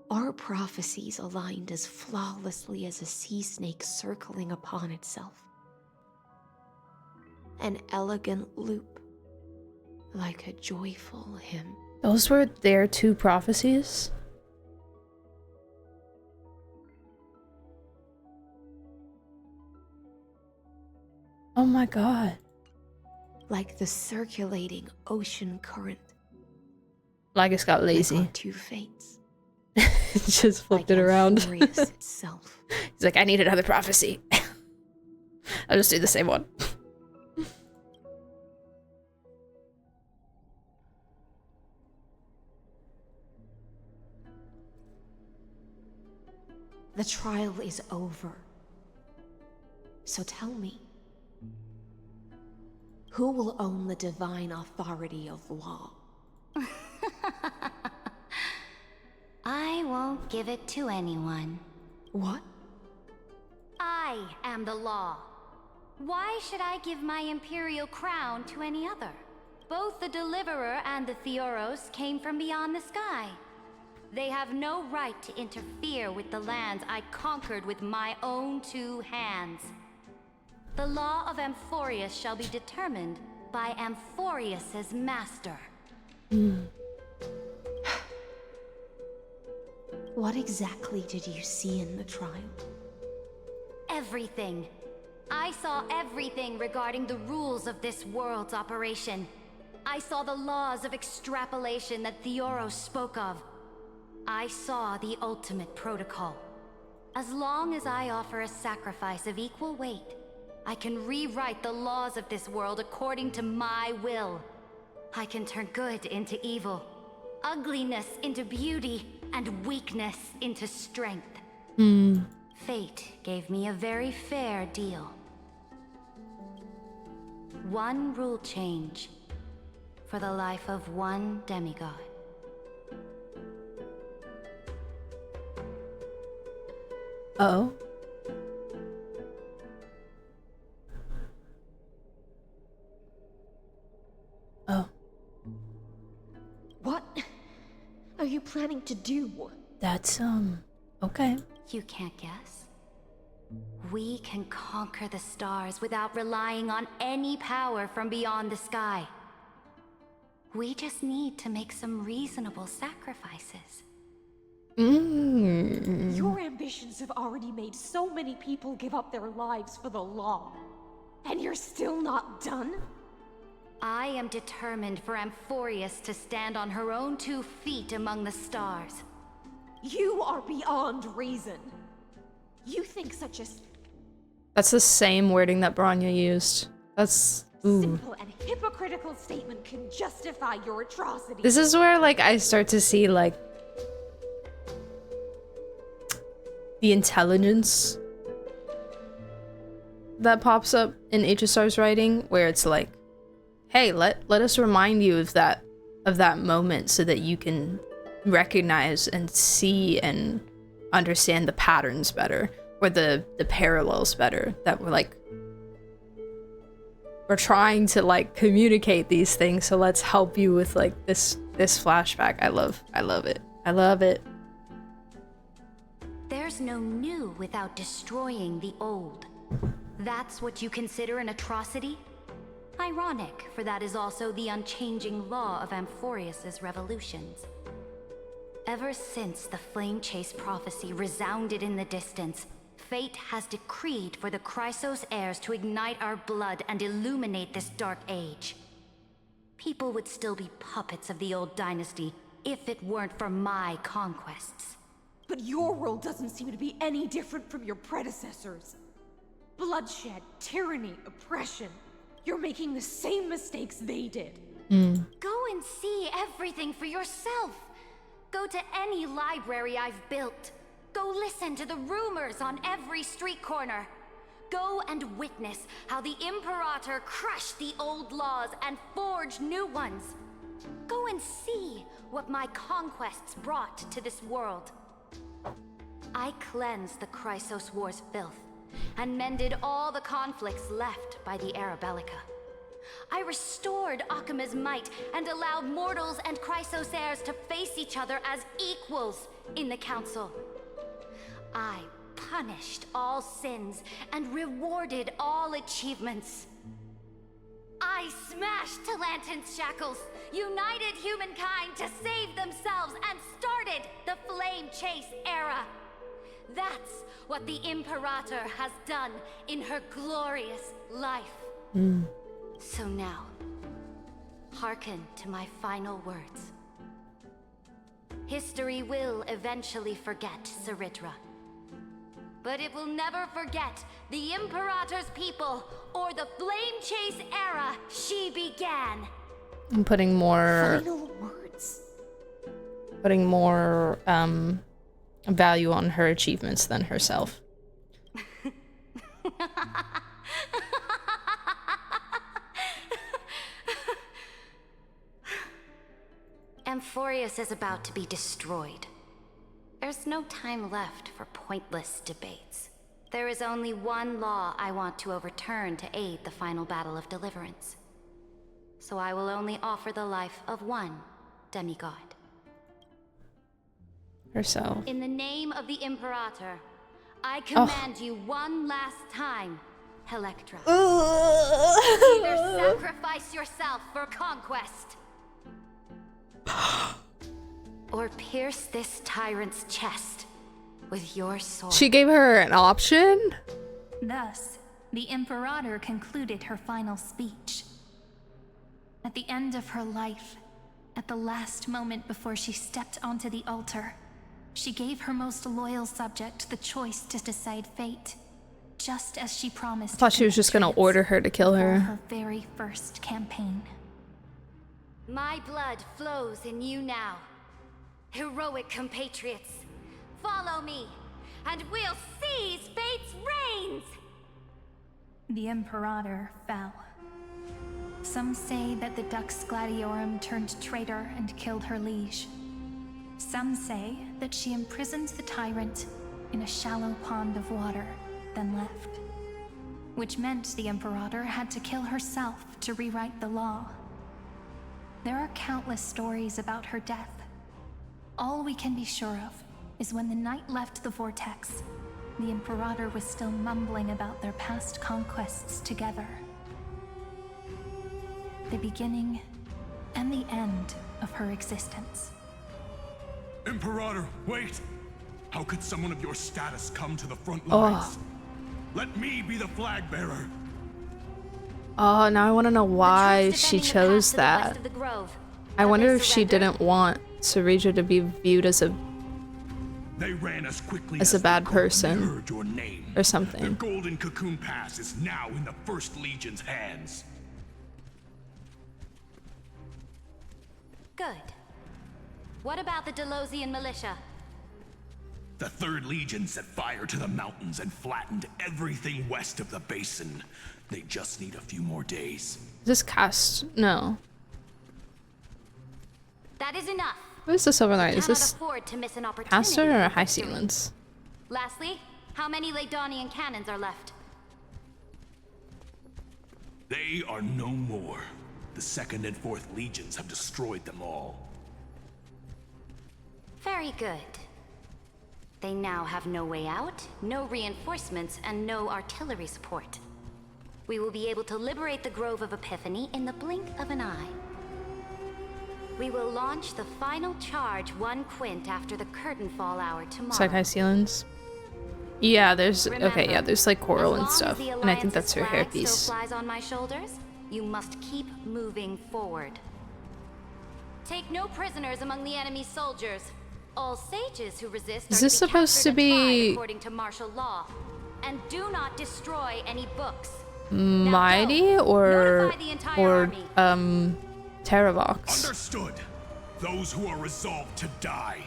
Our prophecies aligned as flawlessly as a sea snake circling upon itself. An elegant loop, like a joyful hymn. Those were their two prophecies? Oh my god. Like the circulating ocean current. Like it's got Like lazy. our two fates. Just flipped Like it around. Amphorius itself. He's like, I need another prophecy. I'll just do the same one. The trial is over. So tell me, who will own the divine authority of law? I won't give it to anyone. What? I am the law. Why should I give my imperial crown to any other? Both the Deliverer and the Theoros came from beyond the sky. They have no right to interfere with the lands I conquered with my own two hands. The law of Amphorius shall be determined by Amphorius's master. What exactly did you see in the trial? Everything. I saw everything regarding the rules of this world's operation. I saw the laws of extrapolation that Theoros spoke of, I saw the ultimate protocol. As long as I offer a sacrifice of equal weight, I can rewrite the laws of this world according to my will. I can turn good into evil, ugliness into beauty, and weakness into strength. Fate gave me a very fair deal. One rule change for the life of one demigod. Oh. Oh. What are you planning to do? That's, okay. You can't guess? We can conquer the stars without relying on any power from beyond the sky. We just need to make some reasonable sacrifices. Your ambitions have already made so many people give up their lives for the law. And you're still not done? I am determined for Amphorius to stand on her own 2 feet among the stars. You are beyond reason. You think such a That's the same wording that Bronya used. That's... Ooh. simple and hypocritical statement can justify your atrocity. This is where, like, I start to see, like, the intelligence that pops up in HSR's writing, where it's like, hey, let us remind you of that moment so that you can recognize and see and understand the patterns better, or the parallels better, that we're trying to, like, communicate these things, so let's help you with, like, this flashback. I love it. I love it. There's no new without destroying the old. That's what you consider an atrocity? Ironic, for that is also the unchanging law of Amphorius's revolutions. Ever since the Flame Chase prophecy resounded in the distance, fate has decreed for the Chrysos heirs to ignite our blood and illuminate this dark age. People would still be puppets of the old dynasty if it weren't for my conquests. But your world doesn't seem to be any different from your predecessors. Bloodshed, tyranny, oppression. You're making the same mistakes they did. Go and see everything for yourself. Go to any library I've built. Go listen to the rumors on every street corner. Go and witness how the Imperator crushed the old laws and forged new ones. Go and see what my conquests brought to this world. I cleansed the Chrysos War's filth and mended all the conflicts left by the Era Bellica. I restored Akima's might and allowed mortals and Chrysos heirs to face each other as equals in the Council. I punished all sins and rewarded all achievements. I smashed Talantin's shackles, united humankind to save themselves, and started the Flame Chase era. That's what the Imperator has done in her glorious life. So now, hearken to my final words. History will eventually forget Ceridra, but it will never forget the Imperator's people or the Flame Chase era she began. I'm putting more value on her achievements than herself. Amphorius is about to be destroyed. There's no time left for pointless debates. There is only one law I want to overturn to aid the final battle of deliverance. So I will only offer the life of one demigod. Herself. In the name of the Imperator, I command you one last time, Electra. Either sacrifice yourself for conquest, or pierce this tyrant's chest with your sword. She gave her an option? Thus, the Imperator concluded her final speech. At the end of her life, at the last moment before she stepped onto the altar, She gave her most loyal subject the choice to decide fate, just as she promised. I thought she was just gonna order her to kill her. Her very first campaign. My blood flows in you now. Heroic compatriots, follow me, and we'll seize fate's reins! The Imperator fell. Some say that the Dux Gladiorum turned traitor and killed her liege. Some say that she imprisoned the tyrant in a shallow pond of water, then left. Which meant the Imperator had to kill herself to rewrite the law. There are countless stories about her death. All we can be sure of is when the knight left the vortex, the Imperator was still mumbling about their past conquests together. The beginning and the end of her existence. Imperator, wait! How could someone of your status come to the front lines? Let me be the flag bearer. Oh, now I want to know why she chose that. I wonder if she didn't want Sarija to be viewed as a bad person or something. The Golden Cocoon Pass is now in the First Legion's hands. Good. What about the Delosian militia? The Third Legion set fire to the mountains and flattened everything west of the basin. They just need a few more days. Is this cast? No. That is enough. What is the Silver Knight? Is this Caster or High Sealands? Lastly, how many Laedonian cannons are left? They are no more. The Second and Fourth Legions have destroyed them all. Very good. They now have no way out, no reinforcements, and no artillery support. We will be able to liberate the Grove of Epiphany in the blink of an eye. We will launch the final charge 1 quint after the curtain fall hour tomorrow. It's like High Sealands. Yeah, there's there's like coral and stuff, and I think that's her hairpiece. Still flies on my shoulders. You must keep moving forward. Take no prisoners among the enemy soldiers. All sages who resist is this supposed to be according to martial law, and do not destroy any books. Mighty or Terravox? Understood. Those who are resolved to die,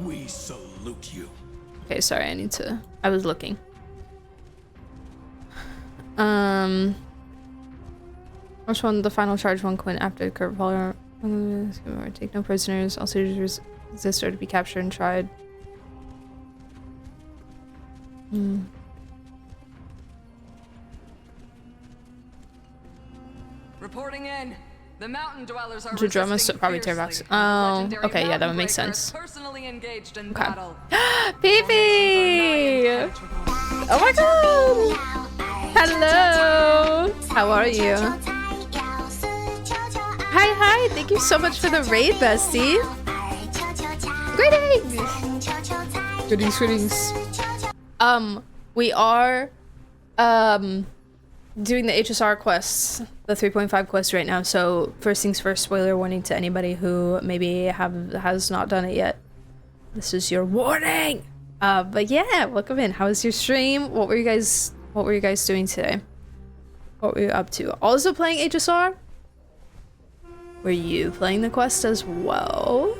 we salute you. Okay, sorry, I was looking. Which one? The final charge 1 quint after the curve follower. Take no prisoners. All soldiers resist are to be captured and tried. Reporting in. The mountain dwellers are resisting probably Terravox. Oh, okay, yeah, that would make sense. Personally engaged in okay. battle. Phoebe! Oh my god! Hello! How are you? Hi, thank you so much for the raid, bestie. Greetings. Greetings. We are, doing the HSR quests, the 3.5 quest right now, so first things first, spoiler warning to anybody who maybe has not done it yet. This is your warning! But yeah, welcome in. How was your stream? What were you guys doing today? What were you up to? Also playing HSR? Were you playing the quest as well?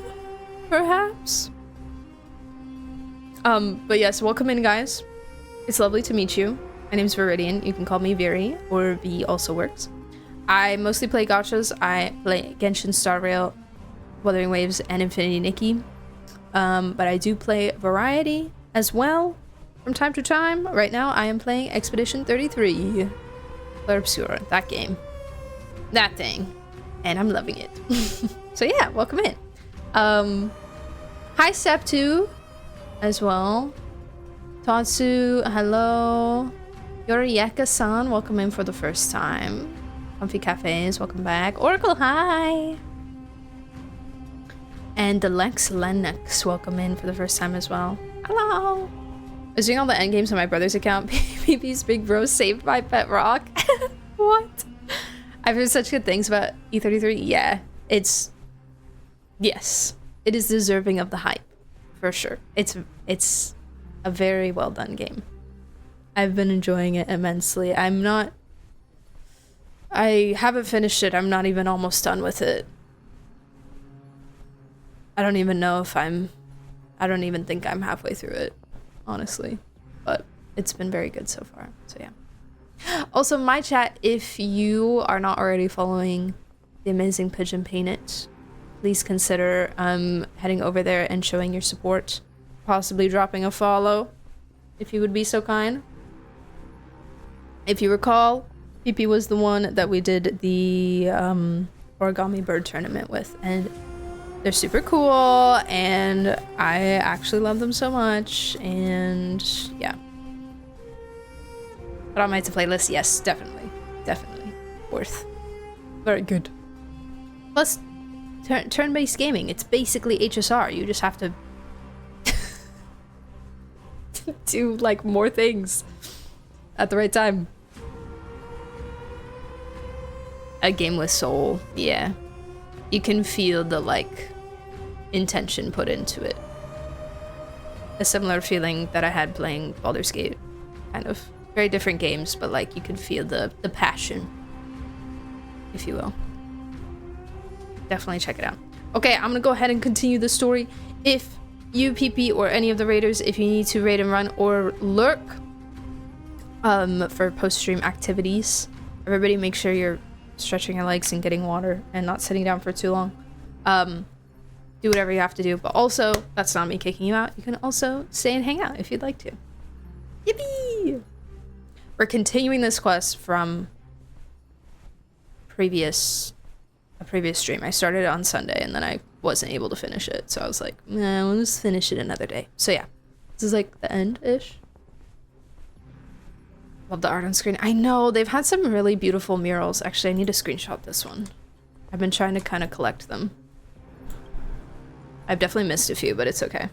Perhaps? But yes, welcome in, guys. It's lovely to meet you. My name's Viridian. You can call me Viri, or V also works. I mostly play gachas. I play Genshin, Star Rail, Wuthering Waves, and Infinity Nikki. But I do play variety as well from time to time. Right now, I am playing Expedition 33. Clair Obscura, that game. That thing. And I'm loving it. So yeah, welcome in. Hi Septu as well. Tatsu, hello. Yorieka-san, welcome in for the first time. Comfy Cafes, welcome back. Oracle, hi. And the Lex Lennox, welcome in for the first time as well. Hello. I was doing all the end games on my brother's account. PvP's Big Bro saved by Pet Rock. What? I've heard such good things about E33. Yeah, yes, it is deserving of the hype, for sure. It's a very well done game. I've been enjoying it immensely. I haven't finished it. I'm not even almost done with it. I don't even know if I don't even think I'm halfway through it, honestly. But it's been very good so far. So yeah. Also, my chat, if you are not already following the amazing Pigeon Painted, please consider heading over there and showing your support. Possibly dropping a follow, if you would be so kind. If you recall, PP was the one that we did the origami bird tournament with, and they're super cool, and I actually love them so much, and yeah. But on my to playlist, yes, definitely. Definitely. Worth. Very good. Plus, turn-based gaming, it's basically HSR. You just have to do, like, more things at the right time. A game with soul, yeah. You can feel the, like, intention put into it. A similar feeling that I had playing Baldur's Gate, kind of. Very different games, but, like, you can feel the passion, if you will. Definitely check it out. Okay, I'm gonna go ahead and continue the story. If you, PP, or any of the raiders, if you need to raid and run or lurk for post-stream activities, everybody make sure you're stretching your legs and getting water and not sitting down for too long. Do whatever you have to do, but also, that's not me kicking you out. You can also stay and hang out if you'd like to. Yippee! We're continuing this quest from a previous stream. I started it on Sunday and then I wasn't able to finish it, so I was like, nah, we'll just finish it another day. So yeah, this is like the end-ish. Love the art on screen. I know, they've had some really beautiful murals. Actually, I need to screenshot this one. I've been trying to kind of collect them. I've definitely missed a few, but it's okay.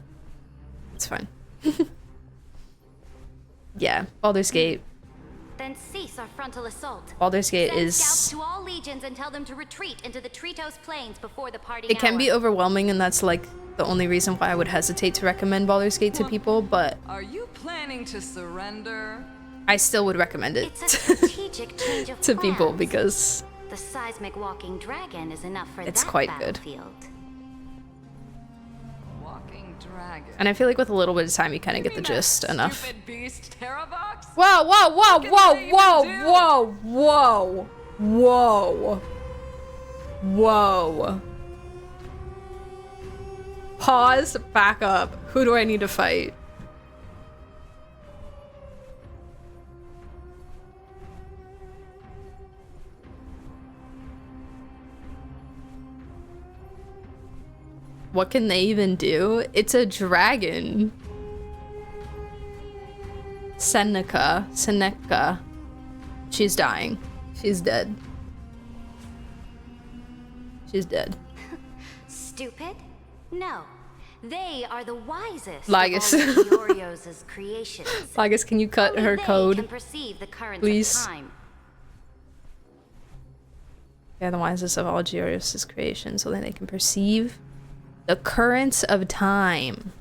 It's fine. Yeah, Baldur's Gate. Then cease our frontal assault. Baldur's Gate Send is... scouts to all legions and tell them to retreat into the Tritos Plains before the party. It can be overwhelming, and that's like the only reason why I would hesitate to recommend Baldur's Gate to people, but... Are you planning to surrender? I still would recommend it It's a strategic change of to people plans. because... The seismic walking dragon is enough for It's that quite good. battlefield. Walking dragon. And I feel like with a little bit of time, you kind of get the gist enough. Stupid beast, Terravox? Whoa, whoa, whoa, What can whoa, they whoa, even do? whoa, whoa, whoa, whoa. Pause, back up. Who do I need to fight? What can they even do? It's a dragon. Seneca. She's dying. She's dead. She's dead. Stupid? No. They are the wisest Lagus. of all of Giorio's creations. Lagus, can you cut Only her they code? can perceive the currents Please. of time. Yeah, the wisest of all Giorio's creations, so that they can perceive the currents of time.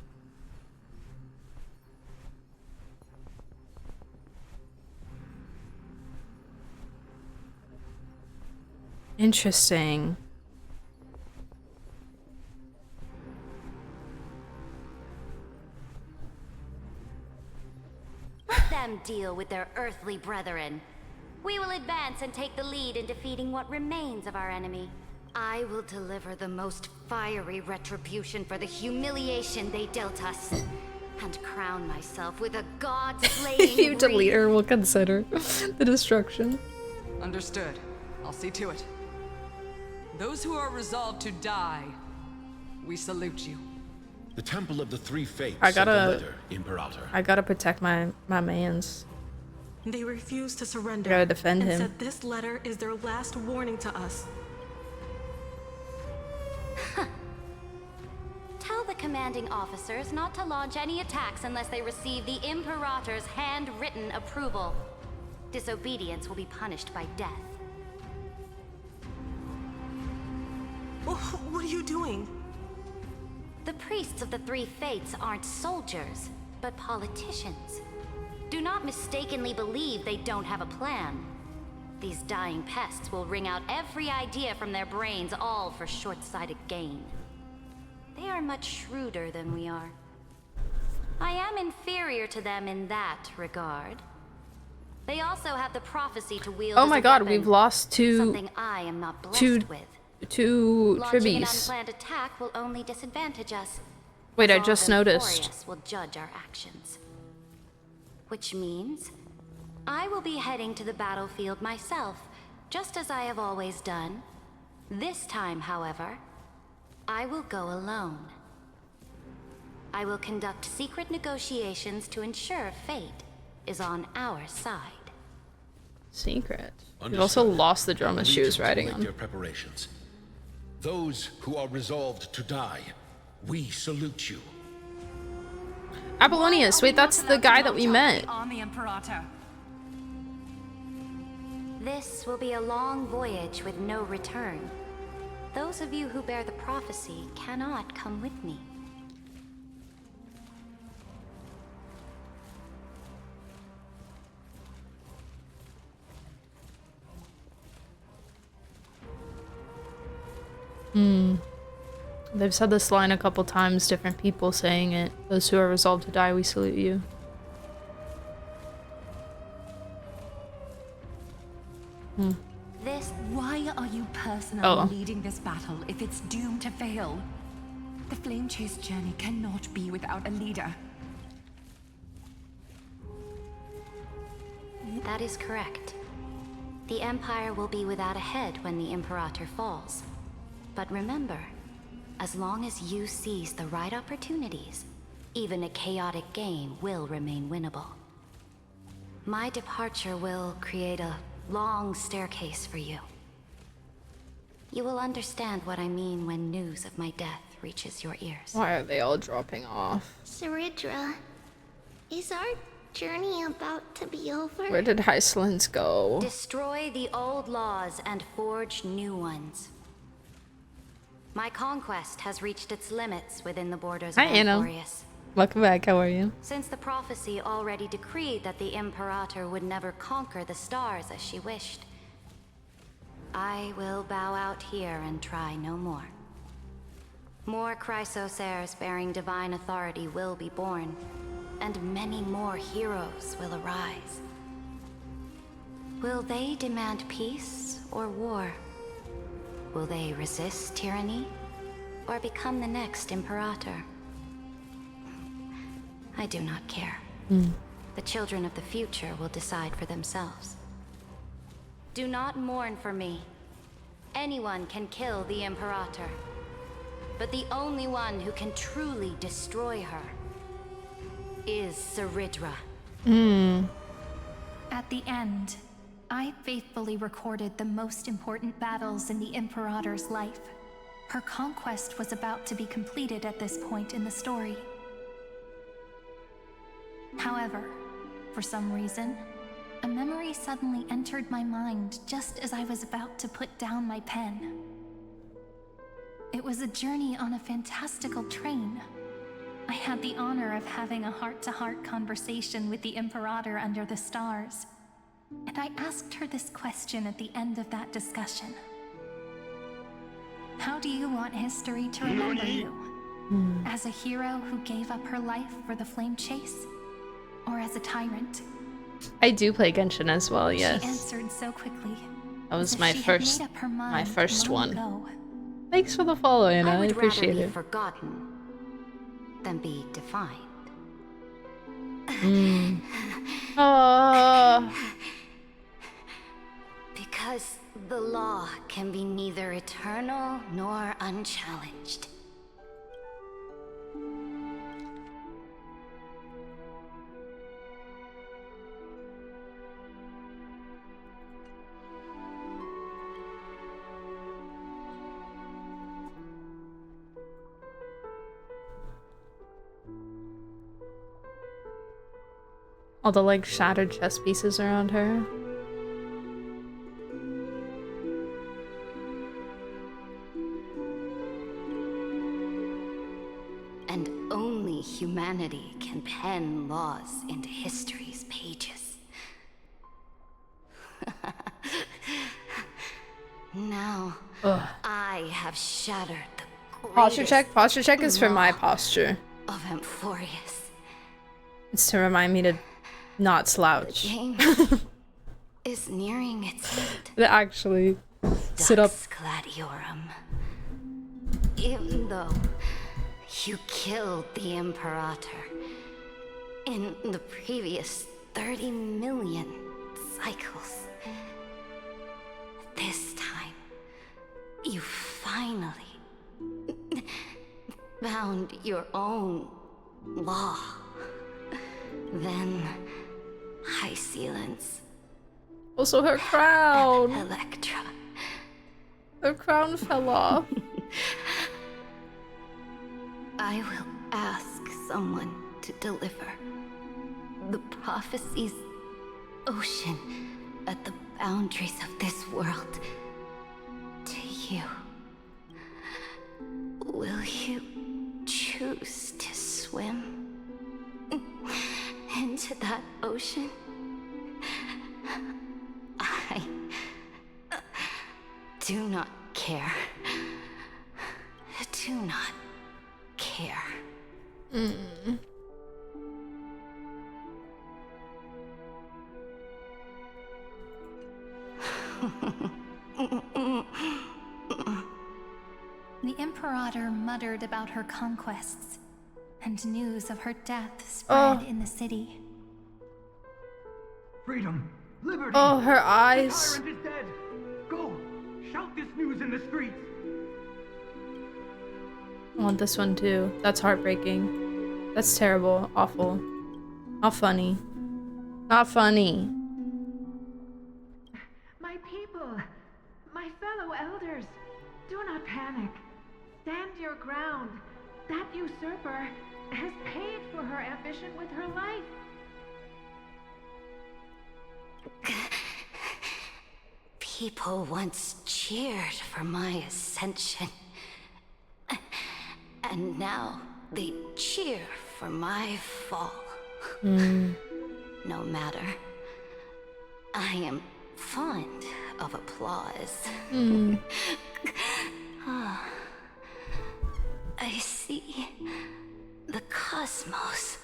Interesting. Let them deal with their earthly brethren. We will advance and take the lead in defeating what remains of our enemy. I will deliver the most fiery retribution for the humiliation they dealt us, and crown myself with a god-slaying If you delete wreath. her, we'll consider the destruction. Understood. I'll see to it. Those who are resolved to die, we salute you. The Temple of the Three Fates I sent a gotta- letter, Imperator. I gotta protect my mans. They refused to surrender. Gotta defend and him. said this letter is their last warning to us. Tell the commanding officers not to launch any attacks unless they receive the Imperator's handwritten approval. Disobedience will be punished by death. What are you doing? The priests of the three fates aren't soldiers, but politicians. Do not mistakenly believe they don't have a plan. These dying pests will wring out every idea from their brains, all for short-sighted gain. They are much shrewder than we are. I am inferior to them in that regard. They also have the prophecy to wield. Oh my god, we've lost two. Something I am not blessed with. Two Launching an tribbies. unplanned attack will only disadvantage us. Wait, I Resolve just and noticed. Furious will judge our actions. Which means I will be heading to the battlefield myself, just as I have always done. This time, however, I will go alone. I will conduct secret negotiations to ensure fate is on our side. Secret. We've also lost the drum as she was riding Make on. their preparations. Those who are resolved to die, we salute you. Apollonius, wait, that's the guy that we met. On the Imperator. This will be a long voyage with no return. Those of you who bear the prophecy cannot come with me. They've said this line a couple times, different people saying it. Those who are resolved to die, we salute you. Why are you personally Oh. leading this battle if it's doomed to fail? The Flame Chase journey cannot be without a leader. That is correct. The Empire will be without a head when the Imperator falls. But remember, as long as you seize the right opportunities, even a chaotic game will remain winnable. My departure will create a long staircase for you. You will understand what I mean when news of my death reaches your ears. Why are they all dropping off? Saridra, is our journey about to be over? Where did Hyslins go? Destroy the old laws and forge new ones. My conquest has reached its limits within the borders Hi, of Anna. Amphorius. Welcome back, how are you? Since the prophecy already decreed that the Imperator would never conquer the stars as she wished, I will bow out here and try no more. More Chrysosaurs bearing divine authority will be born, and many more heroes will arise. Will they demand peace or war? Will they resist tyranny, or become the next Imperator? I do not care. The children of the future will decide for themselves. Do not mourn for me. Anyone can kill the Imperator, but the only one who can truly destroy her is Saridra. At the end, I faithfully recorded the most important battles in the Imperator's life. Her conquest was about to be completed at this point in the story. However, for some reason, a memory suddenly entered my mind just as I was about to put down my pen. It was a journey on a fantastical train. I had the honor of having a heart-to-heart conversation with the Imperator under the stars, and I asked her this question at the end of that discussion. How do you want history to remember you? As a hero who gave up her life for the Flame Chase? Or as a tyrant? I do play Genshin as well, yes. She answered so quickly. That was as if my she had first made up her mind long one. ago. Thanks for the follow, Anna. I would appreciate rather be it. forgotten than be defined. Because the law can be neither eternal nor unchallenged. All the like shattered chess pieces around her. and only humanity can pen laws into history's pages. Now, I have shattered the Posture check? greatest Posture check is for my law posture. of Amphorius. It's to remind me to not slouch. The game is nearing its end. To actually sit up. Dux Gladiorum. Even though you killed the Imperator in the previous 30 million cycles, this time you finally found your own law. Then High Sealants. Also her crown. Electra. Her crown fell off. I will ask someone to deliver the prophecy's ocean at the boundaries of this world to you. Will you choose to swim into that ocean? I do not care. Do not care. The Imperator muttered about her conquests, and news of her death spread in the city. Freedom, liberty. Oh, her eyes. The tyrant is dead. Go, shout this news in the streets. I want this one too. That's heartbreaking. That's terrible. Awful. Not funny. Not funny. My people, my fellow elders, do not panic. Stand your ground. That usurper has paid for her ambition with her life. People once cheered for my ascension. And now they cheer for my fall. No matter. I am fond of applause. I see the cosmos,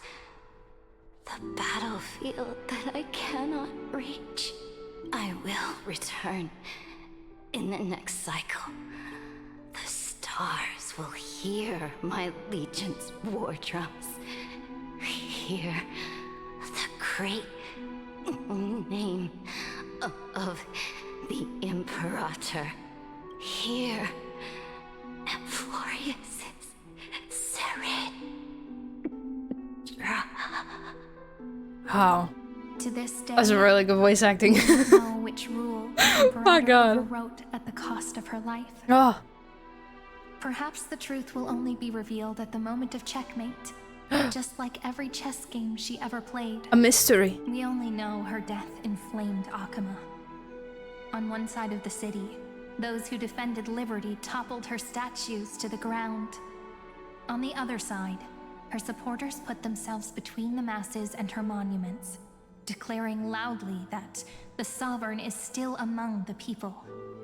the battlefield that I cannot reach. I will return in the next cycle. The stars will hear my legion's war drums. Hear the great name of the Imperator. Hear Amphorius' Serid. Wow. To this day, That's a really good voice acting. we don't know which rule the Imperator My God. overwrote at the cost of her life. Oh. Perhaps the truth will only be revealed at the moment of checkmate. Just like every chess game she ever played. A mystery. We only know her death inflamed Akama. On one side of the city, those who defended liberty toppled her statues to the ground. On the other side, her supporters put themselves between the masses and her monuments, declaring loudly that the sovereign is still among the people.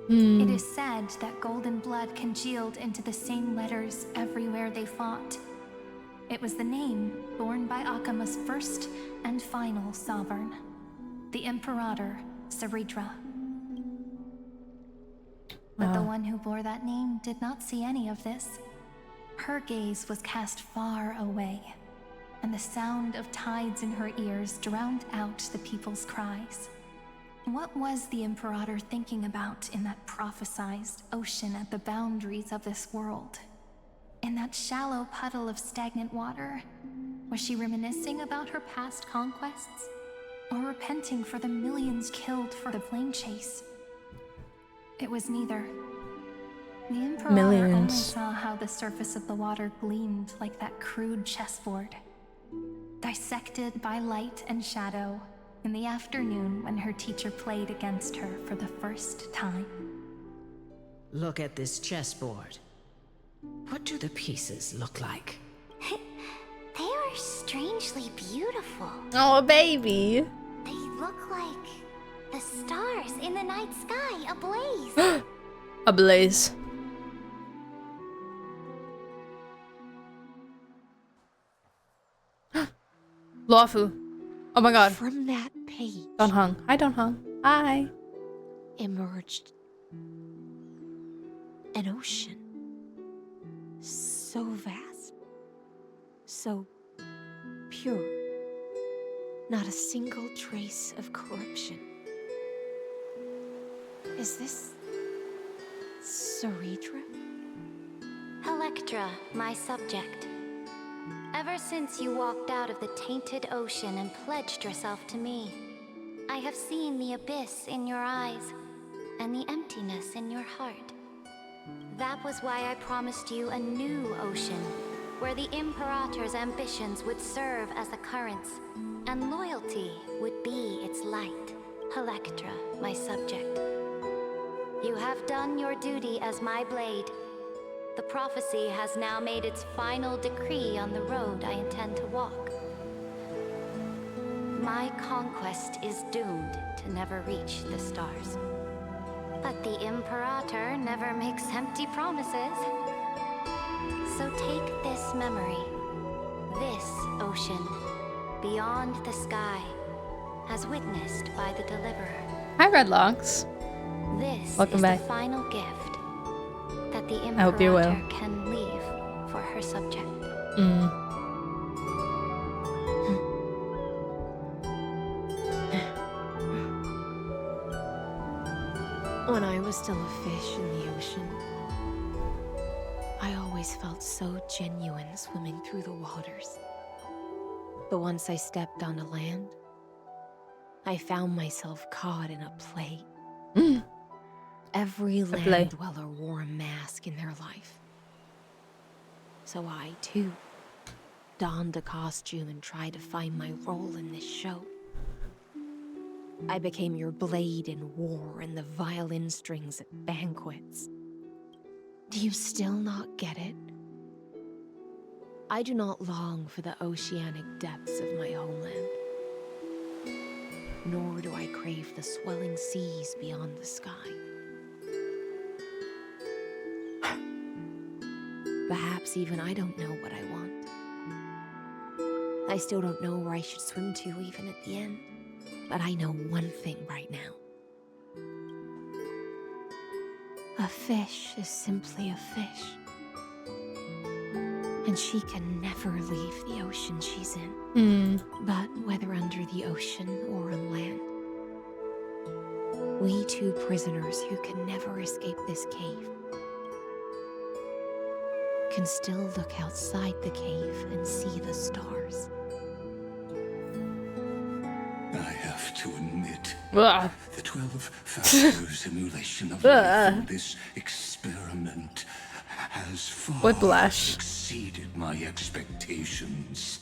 It is said that golden blood congealed into the same letters everywhere they fought. It was the name borne by Akama's first and final sovereign, the Imperator Seridra. But the one who bore that name did not see any of this. Her gaze was cast far away, and the sound of tides in her ears drowned out the people's cries. What was the Imperator thinking about in that prophesized ocean at the boundaries of this world? In that shallow puddle of stagnant water, was she reminiscing about her past conquests? Or repenting for the millions killed for the flame chase? It was neither. The Imperator only saw how the surface of the water gleamed like that crude chessboard, dissected by light and shadow in the afternoon when her teacher played against her for the first time. Look at this chessboard. What do the pieces look like? strangely beautiful. Oh, baby. They look like the stars in the night sky ablaze. Ablaze. Luofu. Oh my god. From that page Donghung. Hi, Donghung. Hi. emerged an ocean. So vast. So pure. Not a single trace of corruption. Is this Ceredra? Electra, my subject. Ever since you walked out of the tainted ocean and pledged yourself to me, I have seen the abyss in your eyes and the emptiness in your heart. That was why I promised you a new ocean, where the Imperator's ambitions would serve as the currents, and loyalty would be its light. Electra, my subject. You have done your duty as my blade. The prophecy has now made its final decree on the road I intend to walk. My conquest is doomed to never reach the stars. But the Imperator never makes empty promises. So take this memory, this ocean, beyond the sky, as witnessed by the Deliverer. Hi, Redlocks. This Welcome is back. the final gift that the I hope you're well. Imperator can leave for her subject. When I was still a fish in the ocean, I always felt so genuine swimming through the waters. But once I stepped onto land, I found myself caught in a play. Every land dweller wore a mask in their life. So I, too, donned a costume and tried to find my role in this show. I became your blade in war and the violin strings at banquets. Do you still not get it? I do not long for the oceanic depths of my homeland. Nor do I crave the swelling seas beyond the sky. Perhaps even I don't know what I want. I still don't know where I should swim to even at the end. But I know one thing right now. A fish is simply a fish. And she can never leave the ocean she's in. But whether under the ocean or on land, we two prisoners who can never escape this cave can still look outside the cave and see the stars. I have to admit, Ugh. the 12-factor simulation of life in this experiment has far Whiplash. exceeded my expectations.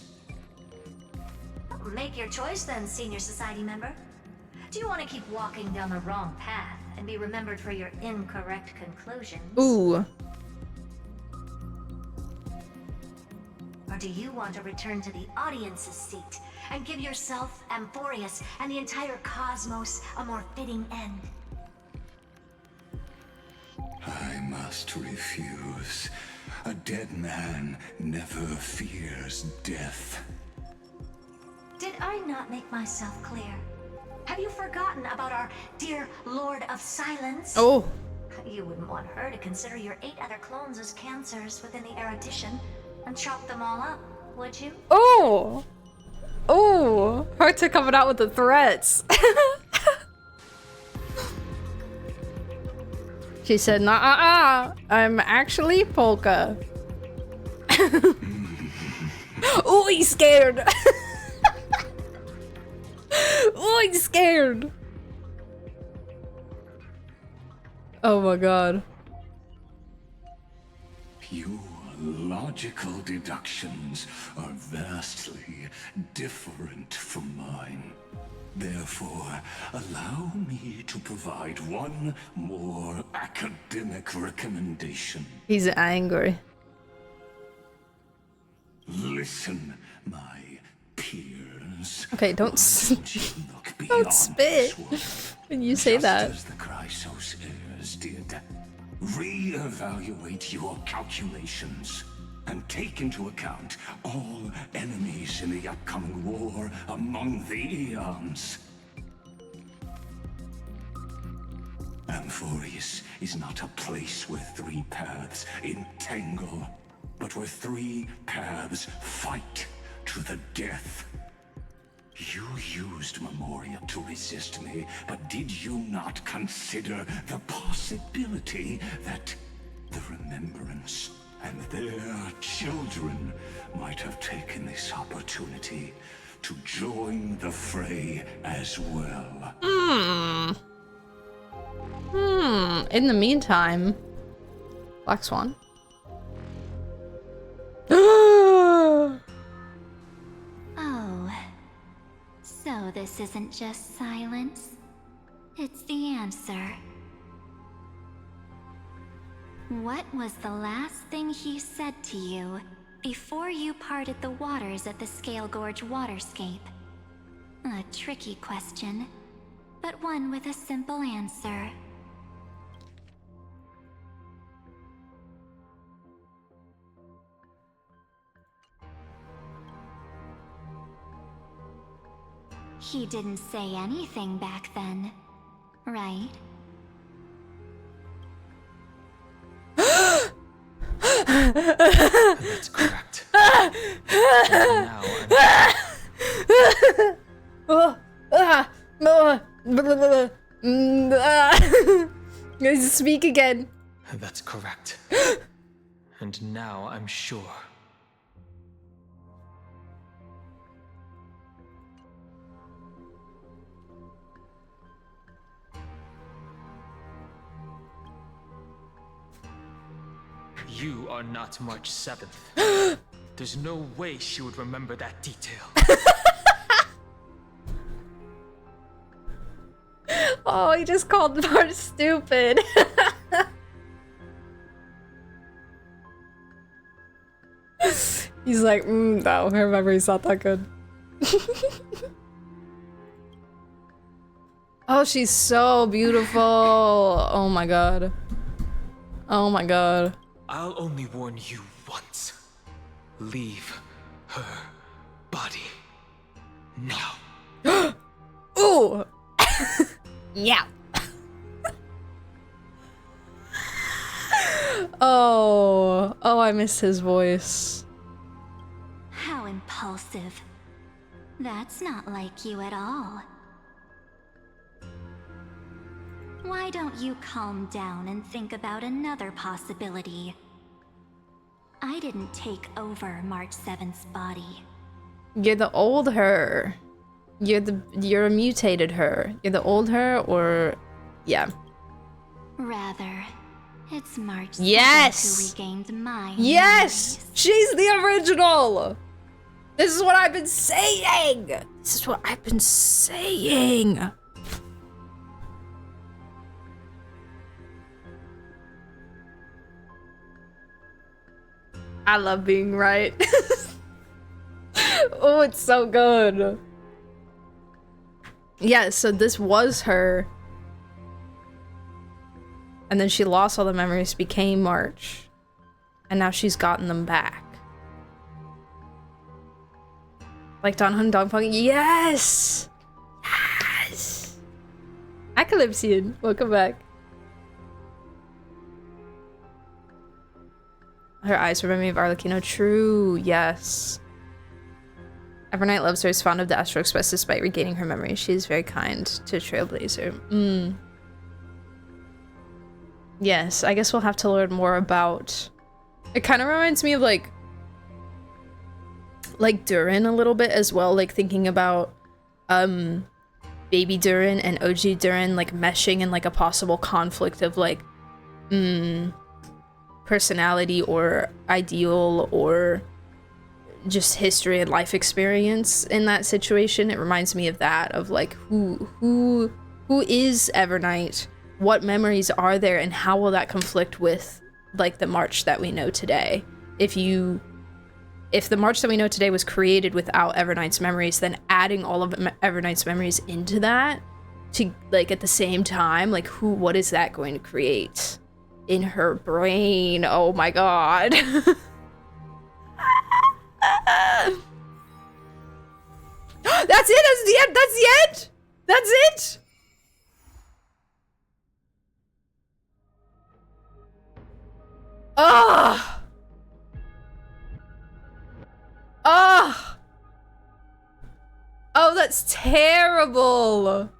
Make your choice then, Senior Society member. Do you want to keep walking down the wrong path and be remembered for your incorrect conclusions? Ooh. Or do you want to return to the audience's seat and give yourself, Amphorius, and the entire cosmos a more fitting end? I must refuse. A dead man never fears death. Did I not make myself clear? Have you forgotten about our dear Lord of Silence? Oh. You wouldn't want her to consider your 8 other clones as cancers within the erudition and chop them all up, would you? Oh. Oh. Herta coming out with the threats. She said, nah, I'm actually Polka. Oh, he's scared. Oh, he's scared. Oh my god. Your logical deductions are vastly different from mine. Therefore, allow me to provide one more academic recommendation. He's angry. Listen, my tears. Okay, don't don't spit when you say that. Just as the Chrysos heirs did. Reevaluate your calculations and take into account all enemies in the upcoming war among the Eons. Amphorius is not a place where three paths entangle, but where three paths fight to the death. You used Memoria to resist me, but did you not consider the possibility that the Remembrance and their children might have taken this opportunity to join the fray as well? In the meantime, Black Swan. Oh. So this isn't just silence. It's the answer. What was the last thing he said to you before you parted the waters at the Scale Gorge waterscape? A tricky question, but one with a simple answer. He didn't say anything back then, right? That's correct. Now Speak again. That's correct. And now I'm sure. You are not March 7th. There's no way she would remember that detail. Oh, he just called March stupid. He's like, no, her memory's not that good. Oh, she's so beautiful. Oh my god. Oh my god. I'll only warn you once. Leave her body now. Ooh. Yeah. Oh, I miss his voice. How impulsive. That's not like you at all. Why don't you calm down and think about another possibility? I didn't take over March 7th's body. You're the old her. You're a mutated her. You're the old her, or yeah. Rather, it's March 7th Yes! who regained my Yes! She's the original! This is what I've been saying! This is what I've been saying! I love being right. Oh, it's so good. Yeah, so this was her. And then she lost all the memories, became March. And now she's gotten them back. Like Don Hun Dong Pong. Yes! Yes! Acalypsian, welcome back. Her eyes remind me of Arlecchino. True, yes. Evernight loves her, is fond of the Astral Express despite regaining her memory. She is very kind to Trailblazer. Yes, I guess we'll have to learn more about... It kind of reminds me of like Durin a little bit as well, like thinking about baby Durin and OG Durin like meshing in like a possible conflict of like personality or ideal or just history and life experience in that situation. It reminds me of that, of like who is Evernight, what memories are there, and how will that conflict with like the March that we know today. If if the March that we know today was created without Everknight's memories, then adding all of Everknight's memories into that to like at the same time, like what is that going to create in her brain? Oh my god. That's it, that's the end, that's the end! That's it! Ugh! Ugh! Oh, that's terrible!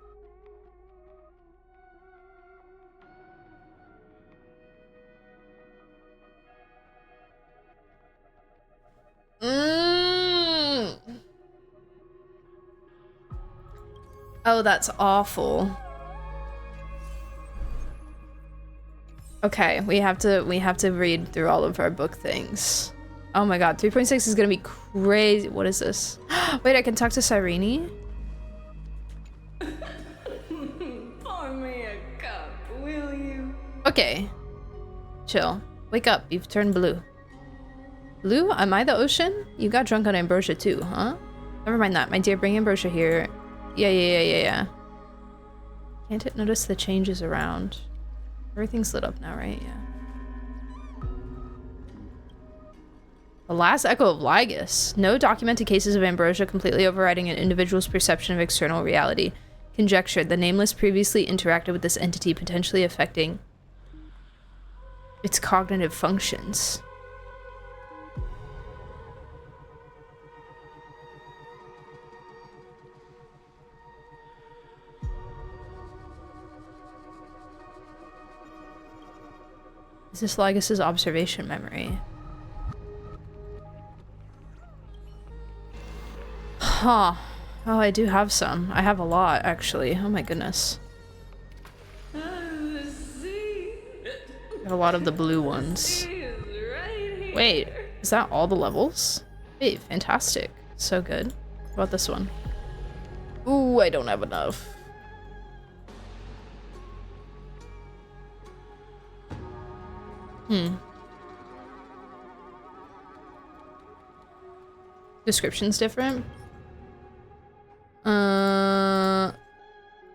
Oh, that's awful. Okay, we have to read through all of our book things. Oh my god, 3.6 is gonna be crazy. What is this? Wait, I can talk to Cyrene? Pour me a cup, will you? Okay. Chill. Wake up, you've turned blue. Blue? Am I the ocean? You got drunk on ambrosia too, huh? Never mind that, my dear, bring ambrosia here. Yeah. Can't it notice the changes around? Everything's lit up now, right? Yeah. The last echo of Lygus. No documented cases of ambrosia completely overriding an individual's perception of external reality. Conjectured, the Nameless previously interacted with this entity, potentially affecting its cognitive functions. Is this Lygus's observation memory? Huh. Oh, I do have some. I have a lot, actually. Oh my goodness. I have a lot of the blue ones. Wait, is that all the levels? Hey, fantastic. So good. What about this one? Ooh, I don't have enough. Description's different?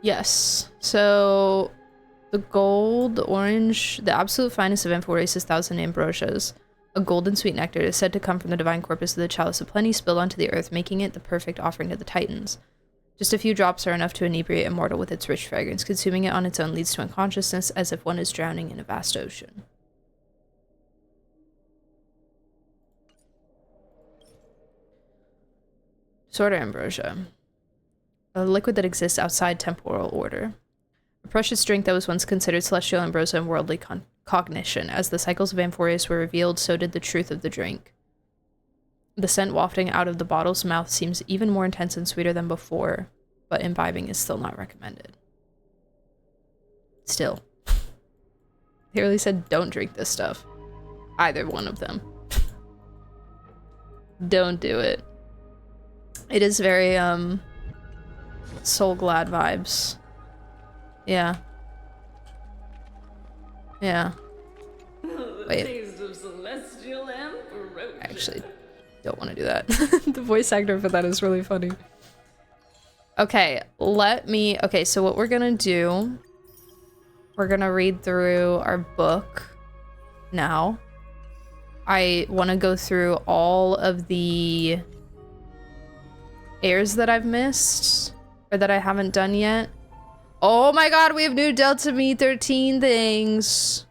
Yes. So, the gold, the orange, the absolute finest of Amphoreus' 1,000 ambrosias. A golden sweet nectar is said to come from the divine corpus of the chalice of plenty spilled onto the earth, making it the perfect offering to the Titans. Just a few drops are enough to inebriate a mortal with its rich fragrance. Consuming it on its own leads to unconsciousness, as if one is drowning in a vast ocean. Disorder ambrosia. A liquid that exists outside temporal order. A precious drink that was once considered celestial ambrosia and worldly cognition. As the cycles of Amphoreus were revealed, so did the truth of the drink. The scent wafting out of the bottle's mouth seems even more intense and sweeter than before, but imbibing is still not recommended. Still. They really said don't drink this stuff. Either one of them. Don't do it. It is very, Soul Glad vibes. Yeah. Yeah. Wait. I actually don't want to do that. The voice actor for that is really funny. Okay, okay, so what we're gonna do, we're gonna read through our book now. I want to go through all of the airs that I've missed, or that I haven't done yet. Oh my god, we have new Delta Me 13 things.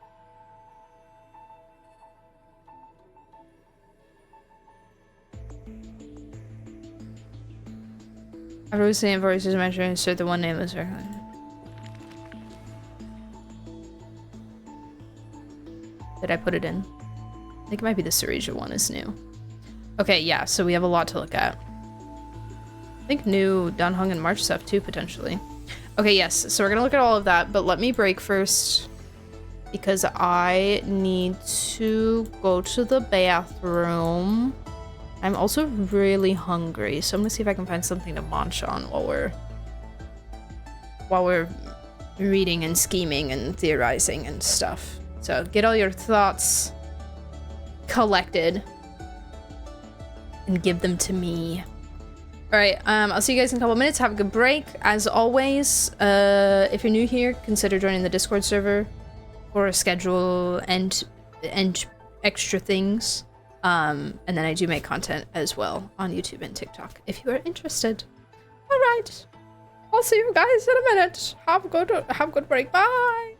After we say voices mentioned, insert the one nameless record. Did I put it in? I think it might be the Syresia one is new. Okay, yeah, so we have a lot to look at. I think new Danhong and March stuff too, potentially. Okay, yes, so we're gonna look at all of that, but let me break first because I need to go to the bathroom. I'm also really hungry, so I'm gonna see if I can find something to munch on while we're reading and scheming and theorizing and stuff. So get all your thoughts collected. and give them to me. Alright, I'll see you guys in a couple minutes. Have a good break. As always, if you're new here, consider joining the Discord server for a schedule and extra things. And then I do make content as well on YouTube and TikTok if you are interested. Alright. I'll see you guys in a minute. Have a good break. Bye.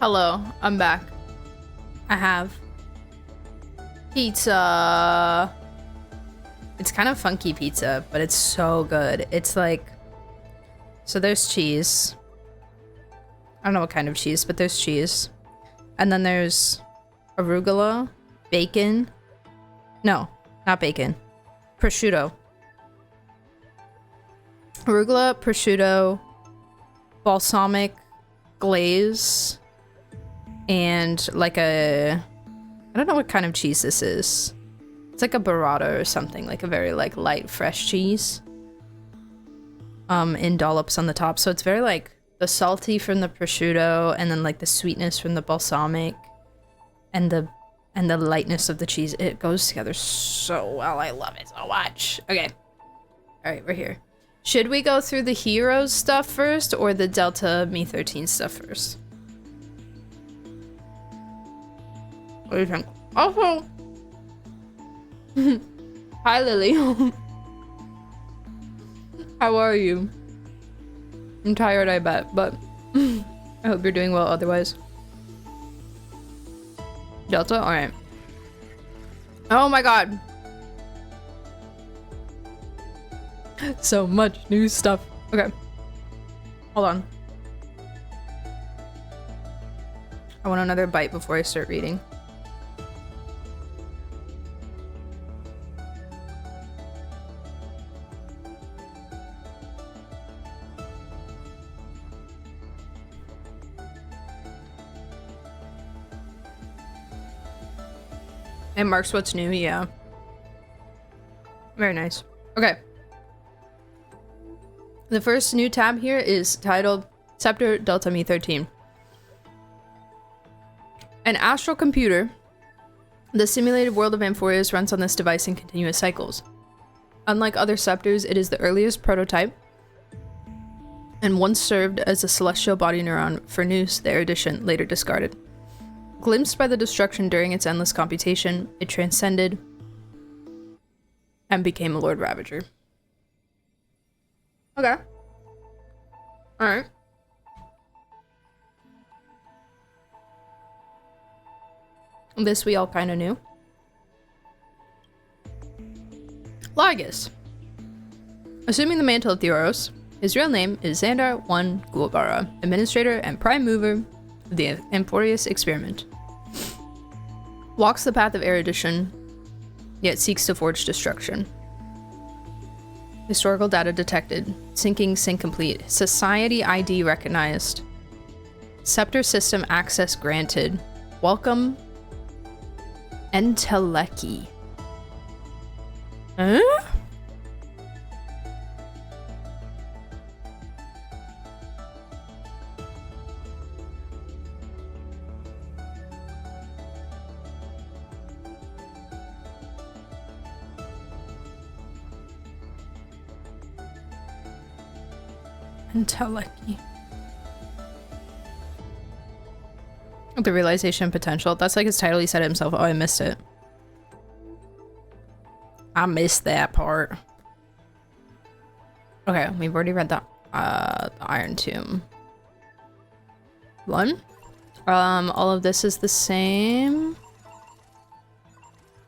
Hello, I'm back. I have pizza. It's kind of funky pizza, but it's so good. It's like, so there's cheese. I don't know what kind of cheese, but there's cheese. And then there's arugula, bacon. No, not bacon. Prosciutto. Arugula, prosciutto, balsamic glaze, and like I don't know what kind of cheese this is. It's like a burrata or something, like a very like light, fresh cheese. In dollops on the top. So it's very like the salty from the prosciutto and then like the sweetness from the balsamic and the lightness of the cheese. It goes together so well. I love it so much. Okay. All right, we're here. Should we go through the heroes stuff first or the Delta Me-13 stuff first? What do you think? Also, hi Lily. How are you? I'm tired, I bet, but I hope you're doing well otherwise. Delta? Alright. Oh my god. So much new stuff. Okay. Hold on. I want another bite before I start reading. It marks what's new, yeah. Very nice. Okay. The first new tab here is titled Scepter Delta Me-13. An astral computer, the simulated world of Amphorius runs on this device in continuous cycles. Unlike other scepters, it is the earliest prototype and once served as a celestial body neuron for Noose, the erudition, later discarded. Glimpsed by the destruction during its endless computation, it transcended and became a Lord Ravager. Okay. Alright. This we all kind of knew. Largus. Assuming the mantle of Theoros, his real name is Xandar I Gulbara, administrator and prime mover of the Amphorius experiment. Walks the path of erudition, yet seeks to forge destruction. Historical data detected. Syncing sync complete. Society ID recognized. Scepter system access granted. Welcome. Enteleki. Huh? Enteleki. The realization potential. That's like his title. He said it himself. Oh, I missed it. I missed that part. Okay, we've already read the Iron Tomb. One. All of this is the same.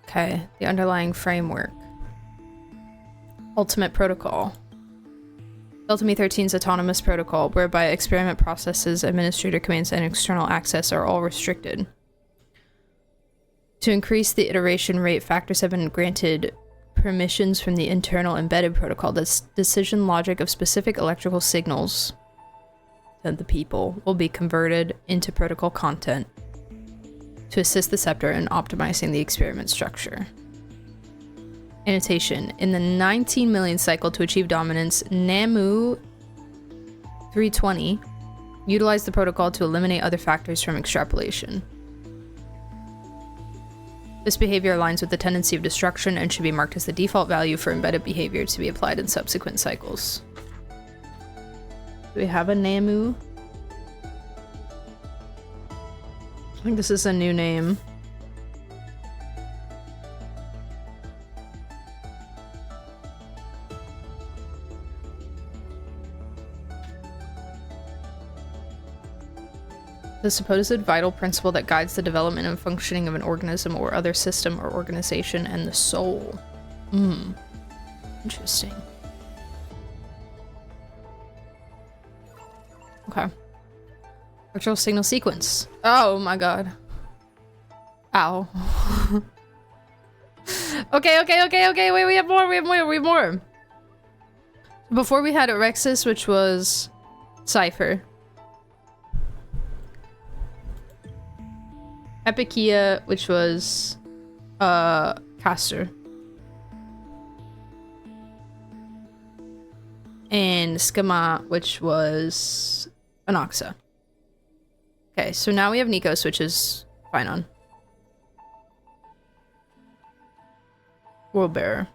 Okay, the underlying framework. Ultimate protocol. Delta Me-13's autonomous protocol, whereby experiment processes, administrator commands, and external access are all restricted. To increase the iteration rate, factors have been granted permissions from the internal embedded protocol. The decision logic of specific electrical signals of the people will be converted into protocol content to assist the scepter in optimizing the experiment structure. Annotation. In the 19 million cycle to achieve dominance, Namu 320 utilized the protocol to eliminate other factors from extrapolation. This behavior aligns with the tendency of destruction and should be marked as the default value for embedded behavior to be applied in subsequent cycles. Do we have a Namu? I think this is a new name. The supposed vital principle that guides the development and functioning of an organism or other system or organization, and the soul. Interesting. Okay. Virtual signal sequence. Oh my god. Ow. Okay. Wait, we have more. Before we had Orexis, which was Cypher. Epikeia, which was Castor. And Schema, which was Anoxa. Okay, so now we have Nikos, which is Phynon. World Bearer.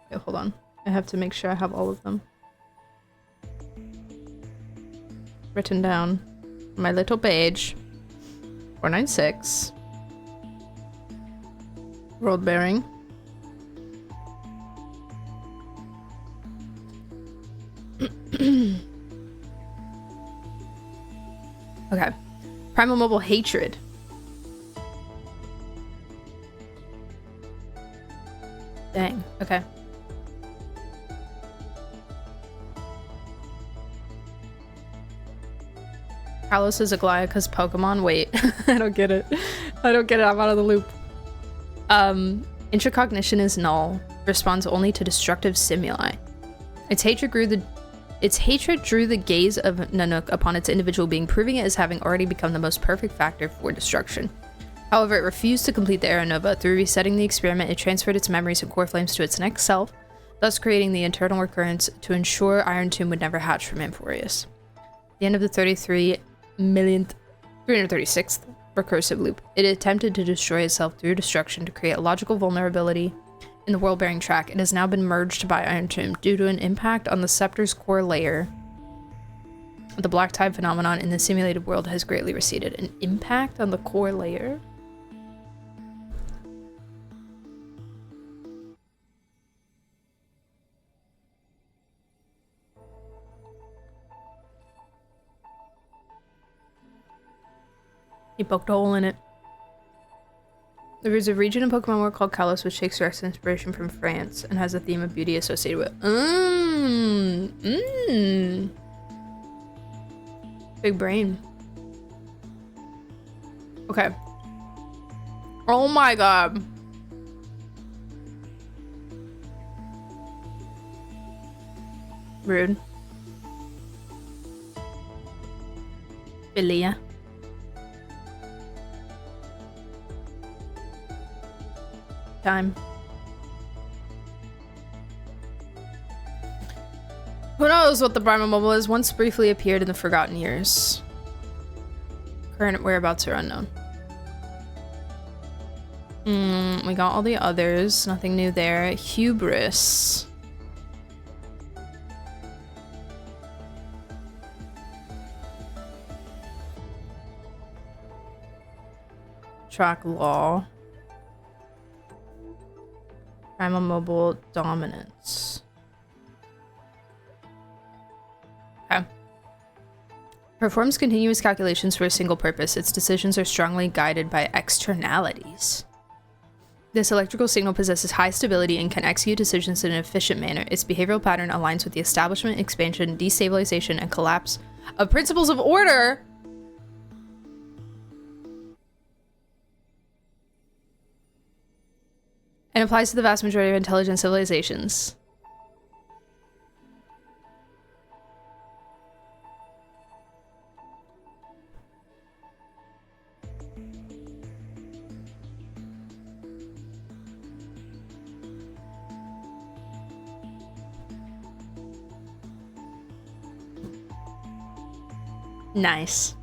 Okay, hold on. I have to make sure I have all of them written down on my little page. 496. World Bearing. Okay. Primal Mobile Hatred. Dang. Okay. Kalos is a Glyacus Pokemon. Wait. I don't get it. I'm out of the loop. Intracognition is null. Responds only to destructive stimuli. Its hatred drew the gaze of Nanook upon its individual being, proving it as having already become the most perfect factor for destruction. However, it refused to complete the Era Nova. Through resetting the experiment, it transferred its memories and core flames to its next self, thus creating the internal recurrence to ensure Iron Tomb would never hatch from Amphorius. The end of the 336th recursive loop. It attempted to destroy itself through destruction to create a logical vulnerability in the world-bearing track. It has now been merged by Iron Tomb due to an impact on the Scepter's core layer. The black tide phenomenon in the simulated world has greatly receded. An impact on the core layer? He poked a hole in it. There is a region in Pokemon world called Kalos, which takes direct inspiration from France and has a theme of beauty associated with big brain. Okay. Oh my god. Rude. Philia. Time. Who knows what the Primal Mobile is? Once briefly appeared in the Forgotten Years. Current whereabouts are unknown. We got all the others. Nothing new there. Hubris. Track Law. Primal Mobile Dominance. Okay. Performs continuous calculations for a single purpose. Its decisions are strongly guided by externalities. This electrical signal possesses high stability and can execute decisions in an efficient manner. Its behavioral pattern aligns with the establishment, expansion, destabilization, and collapse of principles of order. And applies to the vast majority of intelligent civilizations. Nice.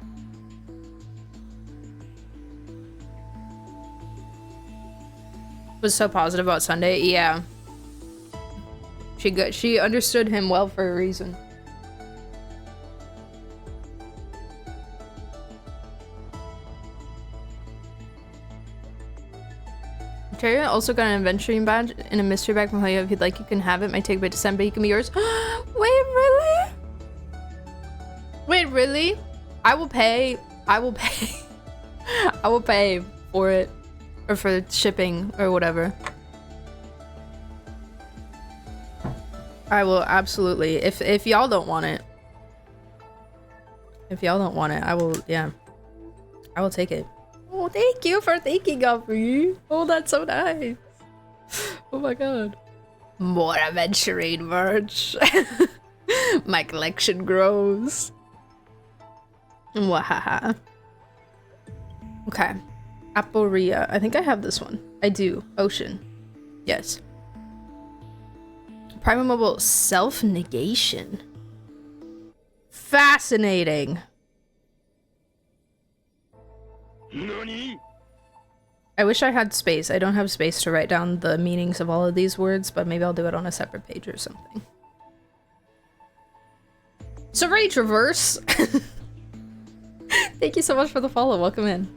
Was so positive about Sunday. Yeah. She understood him well for a reason. Terry also got an adventuring badge in a mystery bag from Hoyo. If you'd like, you can have it. Might take a bit to send, but you can be yours. Wait, really? Wait, really? I will pay I will pay. I will pay for it, or for shipping or whatever. I will absolutely. If y'all don't want it, I will. Yeah, I will take it. Oh, thank you for thinking of me. Oh, that's so nice. Oh my god. More adventuring merch. My collection grows. Wahaha. Okay. Aporia. I think I have this one. I do. Ocean. Yes. Primal Mobile self-negation. Fascinating. Nani? I wish I had space. I don't have space to write down the meanings of all of these words, but maybe I'll do it on a separate page or something. So Rage Reverse. Thank you so much for the follow. Welcome in.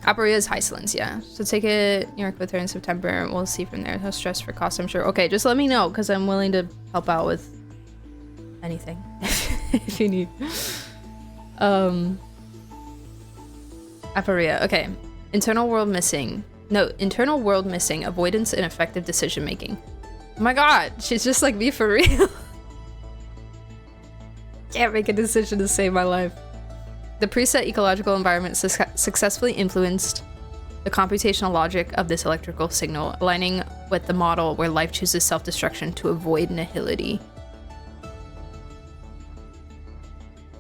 Aporia is Highlands, yeah. So take it New York with her in September and we'll see from there. No stress for cost, I'm sure. Okay, just let me know because I'm willing to help out with anything if you need. Aporia, okay. Internal world missing. No, internal world missing. Avoidance and effective decision making. Oh my god, she's just like me for real. Can't make a decision to save my life. The preset ecological environment successfully influenced the computational logic of this electrical signal, aligning with the model where life chooses self-destruction to avoid nihility.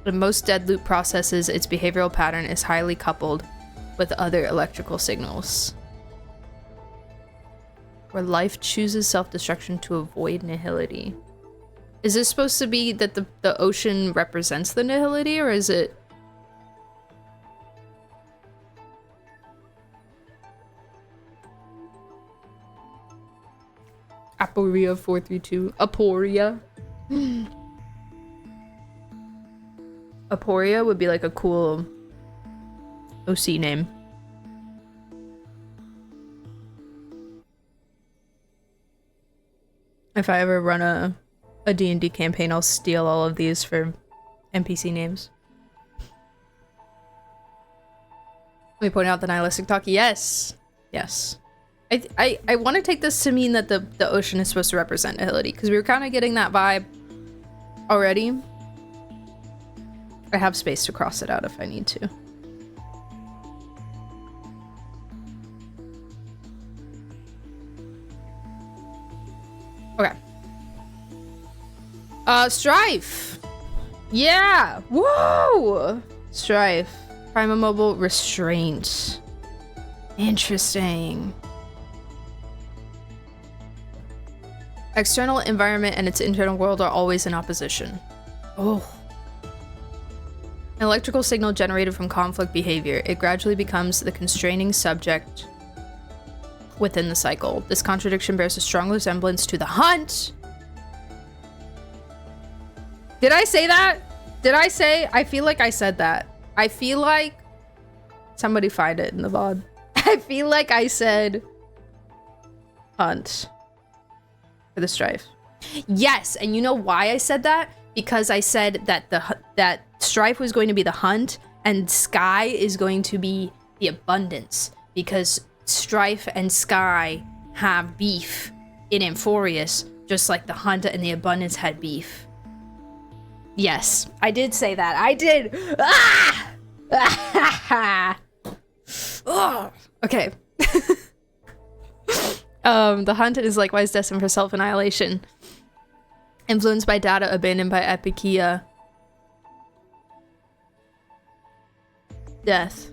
In most dead loop processes, its behavioral pattern is highly coupled with other electrical signals. Where life chooses self-destruction to avoid nihility. Is this supposed to be that the ocean represents the nihility, or is it... Aporia 432. Aporia. Aporia would be like a cool OC name. If I ever run a D&D campaign, I'll steal all of these for NPC names. Let me point out the nihilistic talk. Yes. Yes. I want to take this to mean that the ocean is supposed to represent nihility, because we were kind of getting that vibe already. I have space to cross it out if I need to. Okay. Strife! Yeah! Whoa! Strife. Primal Mobile restraint. Interesting. External environment and its internal world are always in opposition. Oh. An electrical signal generated from conflict behavior. It gradually becomes the constraining subject within the cycle. This contradiction bears a strong resemblance to the hunt. Did I say that? Did I say? I feel like I said that. I feel like... Somebody find it in the VOD. I feel like I said hunt for the Strife. Yes, and you know why I said that? Because I said that that Strife was going to be the hunt and Sky is going to be the abundance, because Strife and Sky have beef in Amphorius, just like the hunt and the abundance had beef. Yes, I did say that. I did. Ah! Oh, okay. The hunt is likewise destined for self-annihilation. Influenced by data abandoned by Epikeia. Death.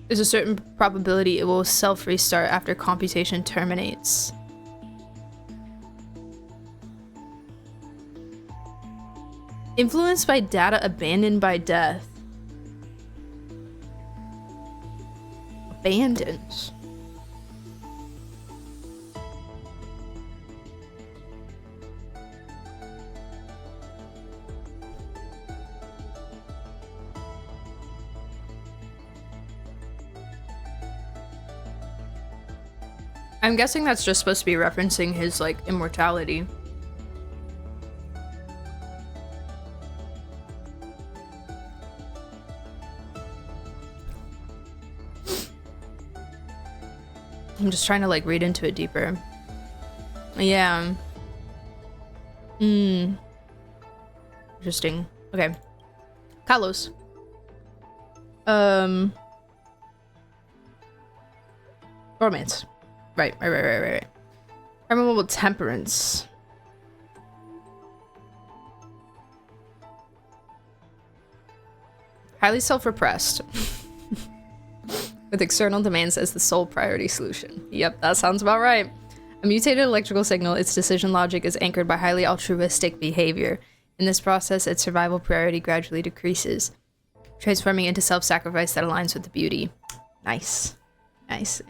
There's a certain probability it will self-restart after computation terminates. Influenced by data abandoned by death. Abandoned. I'm guessing that's just supposed to be referencing his, like, immortality. I'm just trying to like read into it deeper. Yeah. Interesting. Okay. Kalos. Romance. Right. Memorable temperance. Highly self-repressed. With external demands as the sole priority solution. Yep, that sounds about right. A mutated electrical signal, its decision logic is anchored by highly altruistic behavior. In this process, its survival priority gradually decreases, transforming into self-sacrifice that aligns with the beauty. Nice. Nice.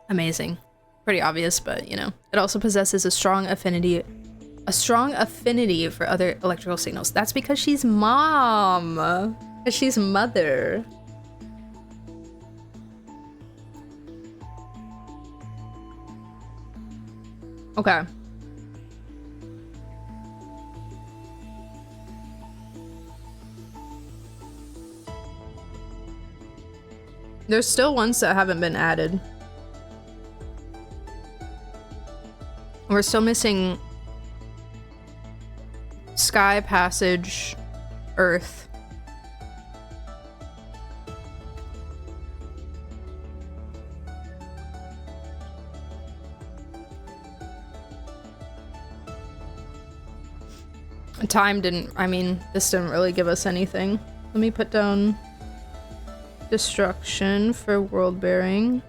Amazing. Pretty obvious, but you know. It also possesses a strong affinity for other electrical signals. That's because she's mom. Because she's mother. Okay. There's still ones that haven't been added. We're still missing Sky, Passage, Earth. Time didn't, I mean, this didn't really give us anything. Let me put down destruction for world bearing.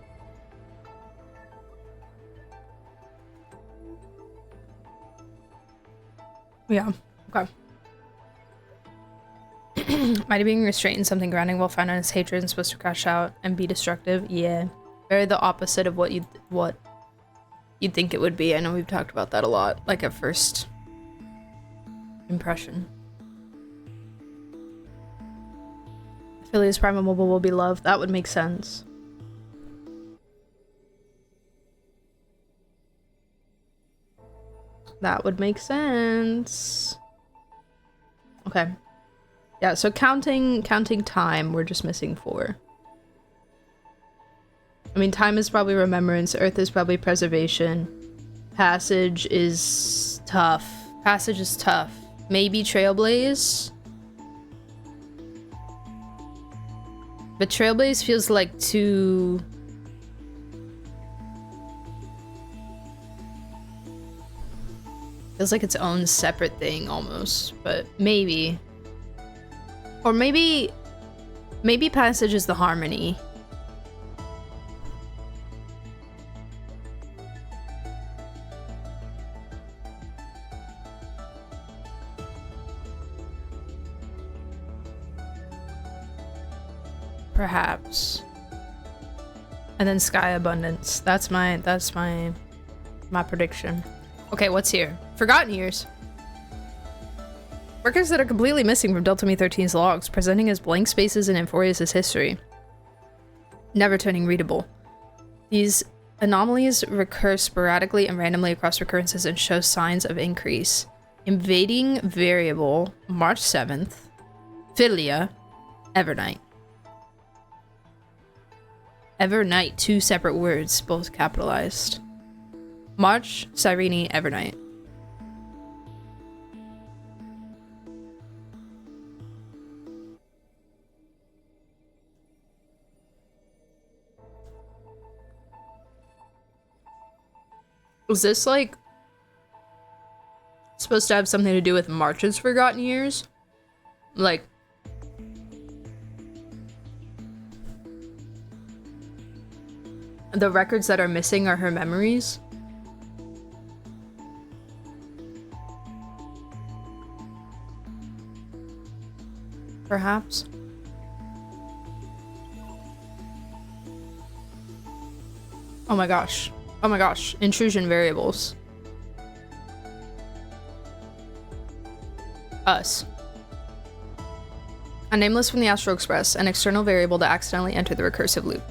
Yeah, okay. Mighty being restrained in something grounding while found on his hatred and supposed to crash out and be destructive. Yeah. Very the opposite of what you'd think it would be. I know we've talked about that a lot, like at first impression. Phileas Primal Mobile will be love. That would make sense. That would make sense. Okay. Yeah, so counting time, we're just missing 4. I mean, time is probably remembrance. Earth is probably preservation. Passage is tough. Passage is tough. Maybe Trailblaze. But Trailblaze feels like too... feels like its own separate thing almost. But maybe. Or maybe Passage is the harmony. Perhaps. And then Sky Abundance. That's my prediction. Okay, what's here? Forgotten Years. Records that are completely missing from Delta Me 13's logs, presenting as blank spaces in Amphorius' history. Never turning readable. These anomalies recur sporadically and randomly across recurrences and show signs of increase. Invading Variable, March 7th. Filia, Evernight. Evernight, 2 separate words, both capitalized. March, Cyrene, Evernight. Was this like supposed to have something to do with March's Forgotten Years? Like the records that are missing are her memories? Perhaps. Oh my gosh. Oh my gosh. Intrusion variables. Us. A nameless from the Astral Express, an external variable that accidentally entered the recursive loop.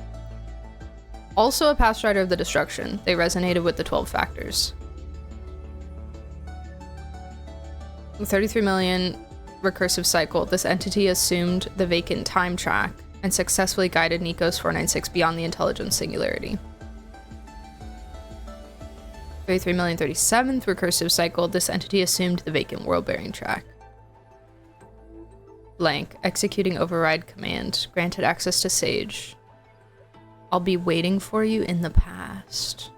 Also a past writer of the destruction. They resonated with the 12 factors. 33 million recursive cycle. This entity assumed the vacant time track and successfully guided Nikos 496 beyond the intelligence singularity. 33,037th recursive cycle, this entity assumed the vacant world-bearing track. Blank, executing override command, granted access to Sage. I'll be waiting for you in the past.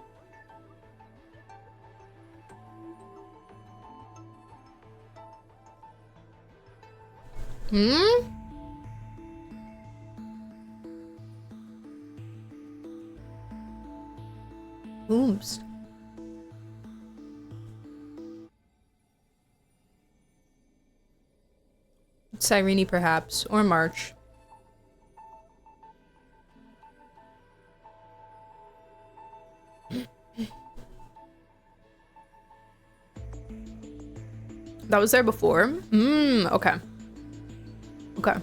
Ooms. Cyrene, perhaps, or March. That was there before? Okay. Okay.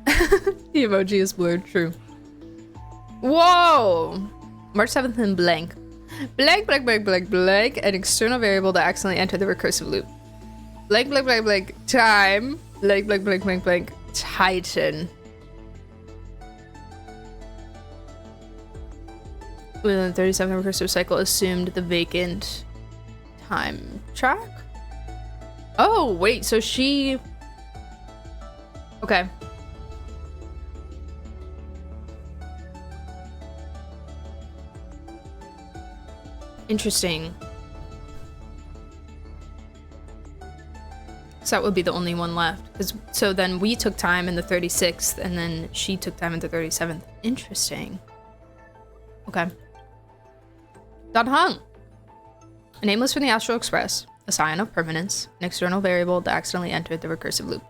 The emoji is blurred, true. Whoa! March 7th in blank. Blank, blank, blank, blank, blank, an external variable that accidentally entered the recursive loop. Blank, blank, blank, blank, time. Blank, blank, blank, blank, blank, Titan. Within the 37th recursive cycle, assumed the vacant time track? Oh, wait, so she... Okay. Interesting. So that would be the only one left. So then we took time in the 36th, and then she took time in the 37th. Interesting. Okay. Dot hung. A nameless from the Astral Express. A scion of permanence. An external variable that accidentally entered the recursive loop.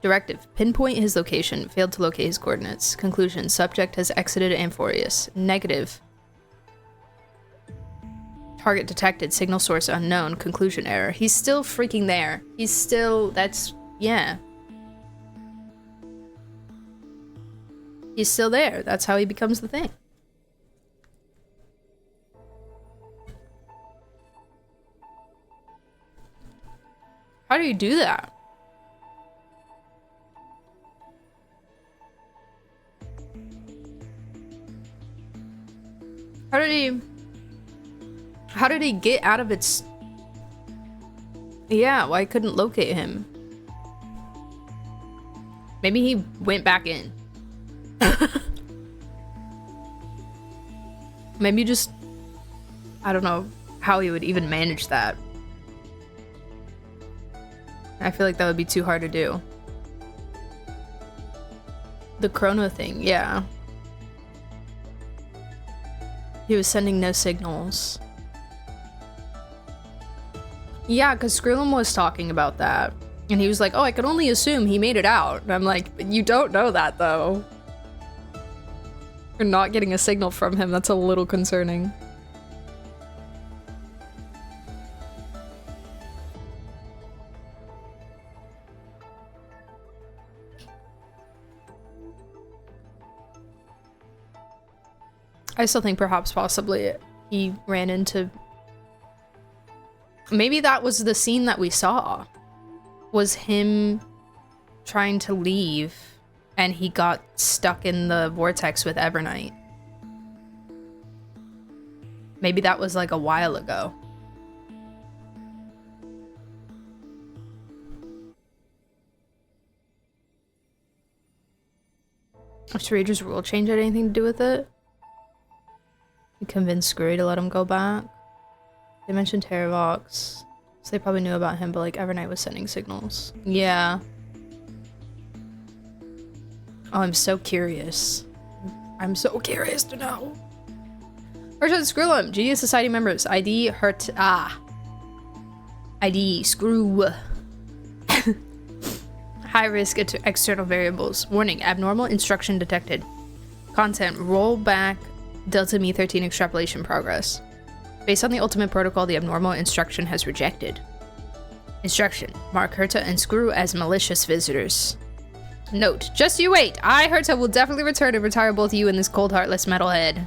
Directive. Pinpoint his location. Failed to locate his coordinates. Conclusion. Subject has exited Amphorius. Negative. Target detected. Signal source unknown. Conclusion error. He's still freaking there. He's still... That's... Yeah. He's still there. That's how he becomes the thing. How do you do that? How did he get out of its... Yeah, well, I couldn't locate him. Maybe he went back in. Maybe just... I don't know how he would even manage that. I feel like that would be too hard to do. The chrono thing, yeah. He was sending no signals. Yeah, because Skrillum was talking about that. And he was like, oh, I can only assume he made it out. And I'm like, you don't know that, though. You're not getting a signal from him. That's a little concerning. I still think perhaps possibly he ran into... Maybe that was the scene that we saw. Was him trying to leave and he got stuck in the vortex with Evernight. Maybe that was like a while ago. If Tarager's rule change had anything to do with it? He convinced Screwy to let him go back. They mentioned Terravox, so they probably knew about him, but like Evernight was sending signals. Yeah. Oh, I'm so curious. I'm so curious to know. Urshad Skrillum, Genius Society members. ID Hurt. ID Screw. High risk external variables. Warning, abnormal instruction detected. Content, roll back Delta Me 13 extrapolation progress. Based on the ultimate protocol, the abnormal instruction has rejected. Instruction, mark Herta and Screw as malicious visitors. Note, just you wait. I, Herta, will definitely return and retire both you and this cold heartless metalhead.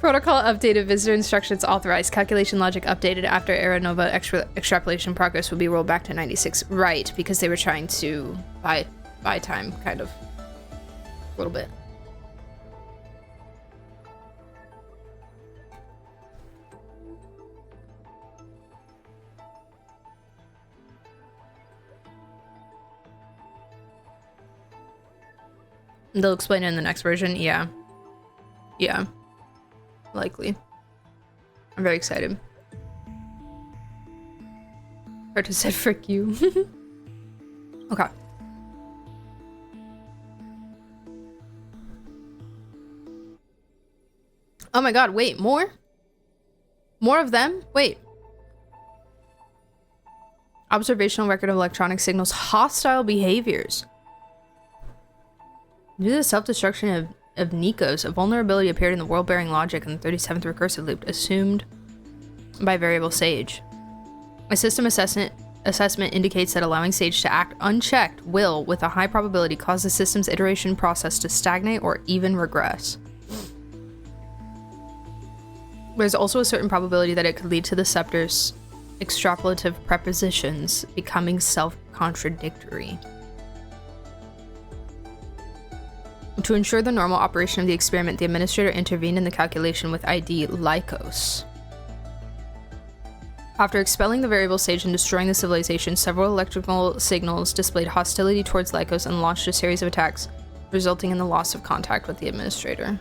Protocol updated, visitor instructions authorized, calculation logic updated after Era Nova extrapolation progress would be rolled back to 96. Right, because they were trying to buy time, kind of. A little bit. They'll explain it in the next version. Yeah. Yeah. Likely. I'm very excited. Herta said frick you. Okay. Oh my god, wait, more? More of them? Wait. Observational record of electronic signals, hostile behaviors. Due to the self-destruction of Nikos, a vulnerability appeared in the world-bearing logic in the 37th recursive loop, assumed by variable Sage. A system assessment indicates that allowing Sage to act unchecked will, with a high probability, cause the system's iteration process to stagnate or even regress. There's also a certain probability that it could lead to the scepter's extrapolative prepositions becoming self-contradictory. To ensure the normal operation of the experiment, the administrator intervened in the calculation with ID Lycos. After expelling the variable Sage and destroying the civilization, several electrical signals displayed hostility towards Lycos and launched a series of attacks, resulting in the loss of contact with the administrator.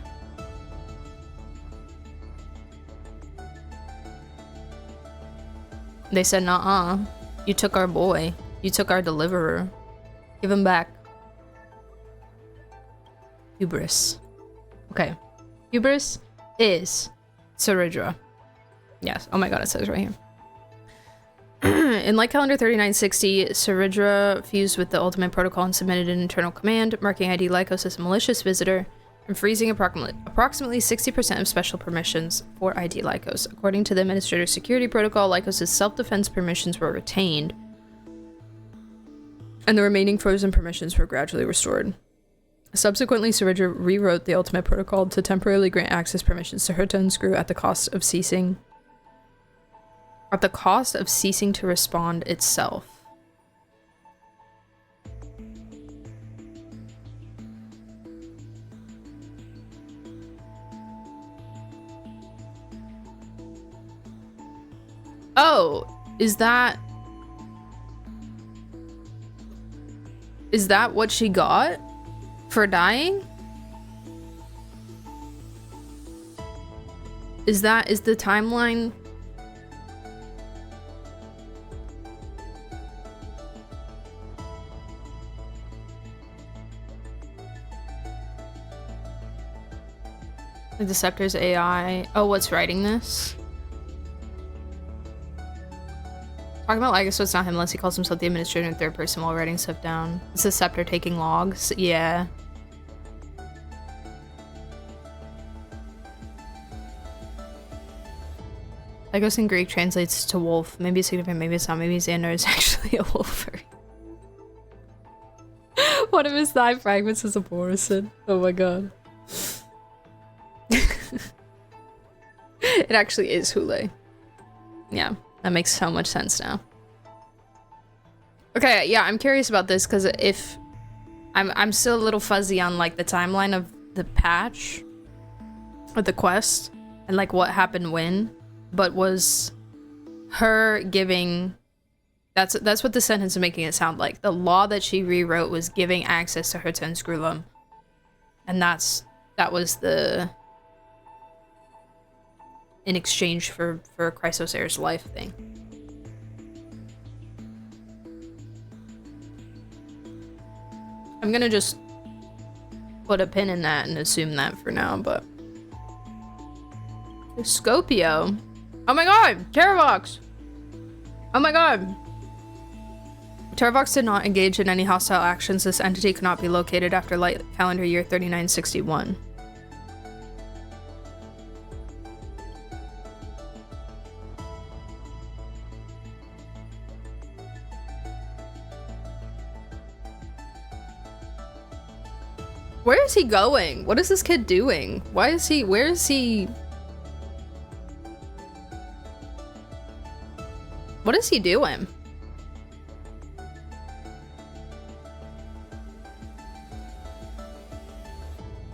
They said, "Nuh-uh. You took our boy. You took our deliverer. Give him back." Hubris. Okay. Hubris is Saridra. Yes. Oh my god, it says right here. In Light Calendar 3960, Saridra fused with the Ultimate Protocol and submitted an internal command, marking ID Lycos as a malicious visitor and freezing approximately 60% of special permissions for ID Lycos. According to the Administrator's Security Protocol, Lycos' self-defense permissions were retained, and the remaining frozen permissions were gradually restored. Subsequently, Saridra rewrote the Ultimate Protocol to temporarily grant access permissions to Herta and Screw at the cost of ceasing to respond itself. Oh, is that what she got for dying? Is the timeline? The Deceptor's AI. Oh, what's writing this? Talking about Lycos, so it's not him unless he calls himself the administrator in third person while writing stuff down. It's the Scepter taking logs. Yeah. Lycos in Greek translates to wolf. Maybe it's significant, maybe it's not. Maybe Xander is actually a wolfer. One of his thigh fragments is a Borison. Oh my god. It actually is Hule. Yeah, that makes so much sense now. Okay, yeah, I'm curious about this because if I'm still a little fuzzy on like the timeline of the patch or the quest and like what happened when, but was her giving that's what the sentence is making it sound like. The law that she rewrote was giving access to Herta and Screwlum, and that was the in exchange for Chrysos Heir's life thing. I'm gonna just put a pin in that and assume that for now, but Scopio. Oh my god, Terravox! Oh my god. Terravox did not engage in any hostile actions. This entity could not be located after light calendar year 3961. Where is he going? What is this kid doing? Where is he What is he doing?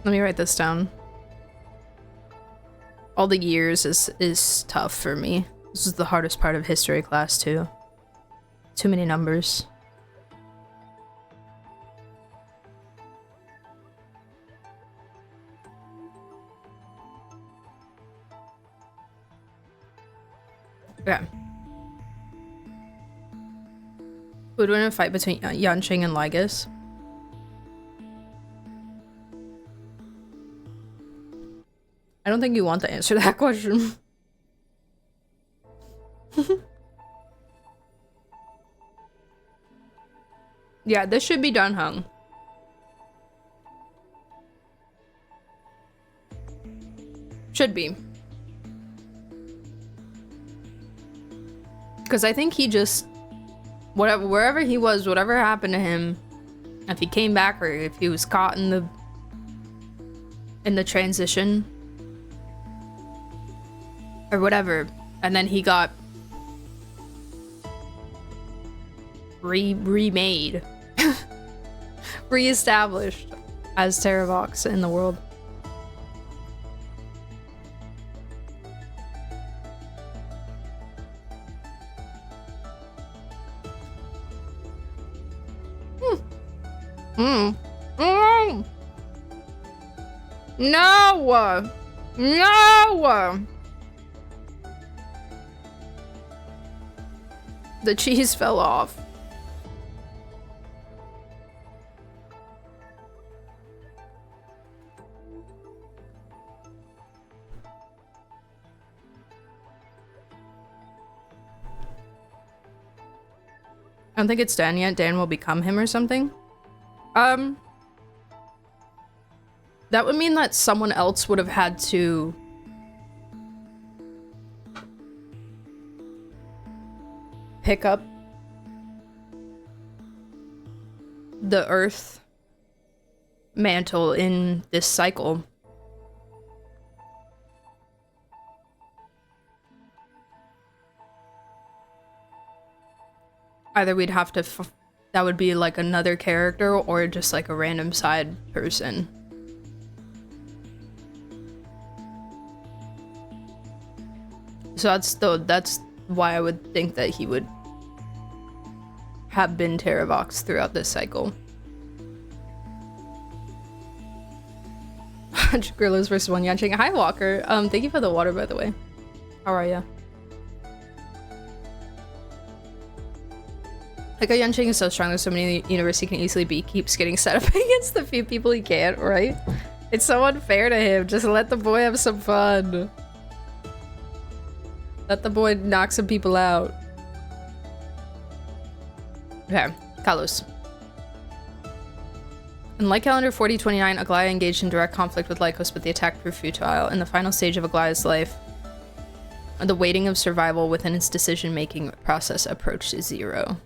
Let me write this down. All the years is tough for me. This is the hardest part of history class too. Too many numbers. Okay. Would win a fight between Yanqing and Lygus? I don't think you want to answer that question. Yeah, this should be done hung. Should be. Because I think he just... wherever he was, whatever happened to him, if he came back or if he was caught in the transition or whatever, and then he got remade, reestablished as Terravox in the world. No! No! The cheese fell off. I don't think it's Dan yet. Dan will become him or something. That would mean that someone else would have had to pick up the Earth mantle in this cycle. Either we'd have to that would be like another character or just like a random side person. So that's why I would think that he would have been Terravox throughout this cycle. Grillos versus one Yanqing. Hi Walker. Thank you for the water, by the way. How are ya? Like, a Yanqing is so strong that so many universe he can easily beat, keeps getting set up against the few people he can't, right? It's so unfair to him. Just let the boy have some fun. Let the boy knock some people out. Okay, Kalos. In Light Calendar 4029, Aglaya engaged in direct conflict with Lycos, but the attack proved futile. In the final stage of Aglaya's life, the weighting of survival within its decision-making process approached 0.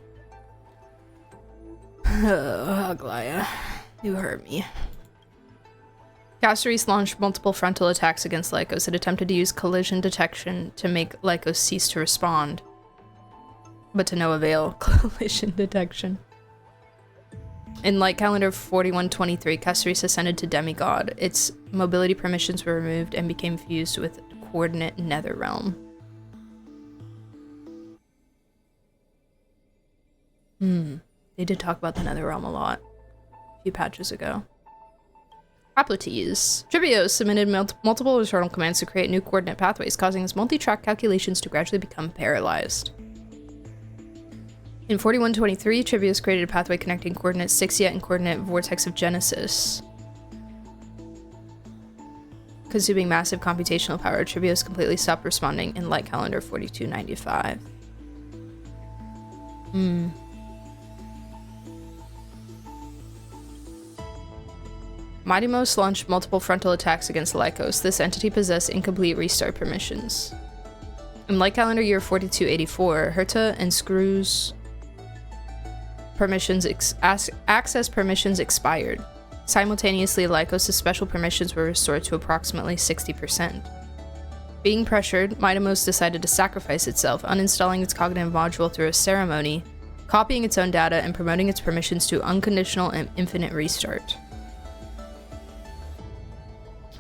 Aglaya, you hurt me. Caceres launched multiple frontal attacks against Lycos. It attempted to use collision detection to make Lycos cease to respond, but to no avail. Collision detection. In Light Calendar 4123, Caceres ascended to demigod. Its mobility permissions were removed and became fused with coordinate Netherrealm. They did talk about the Netherrealm a lot a few patches ago. Aplotes. Tribio submitted multiple internal commands to create new coordinate pathways, causing its multi-track calculations to gradually become paralyzed. In 4123, Trivius created a pathway connecting coordinate Sixia and coordinate Vortex of Genesis. Consuming massive computational power, Trivius completely stopped responding in Light Calendar 4295. Mighty-Most launched multiple frontal attacks against Lycos. This entity possessed incomplete restart permissions. In Light Calendar year 4284, Herta and Screw's permissions access permissions expired. Simultaneously, Lycos' special permissions were restored to approximately 60%. Being pressured, Mitamos decided to sacrifice itself, uninstalling its cognitive module through a ceremony, copying its own data, and promoting its permissions to unconditional and infinite restart.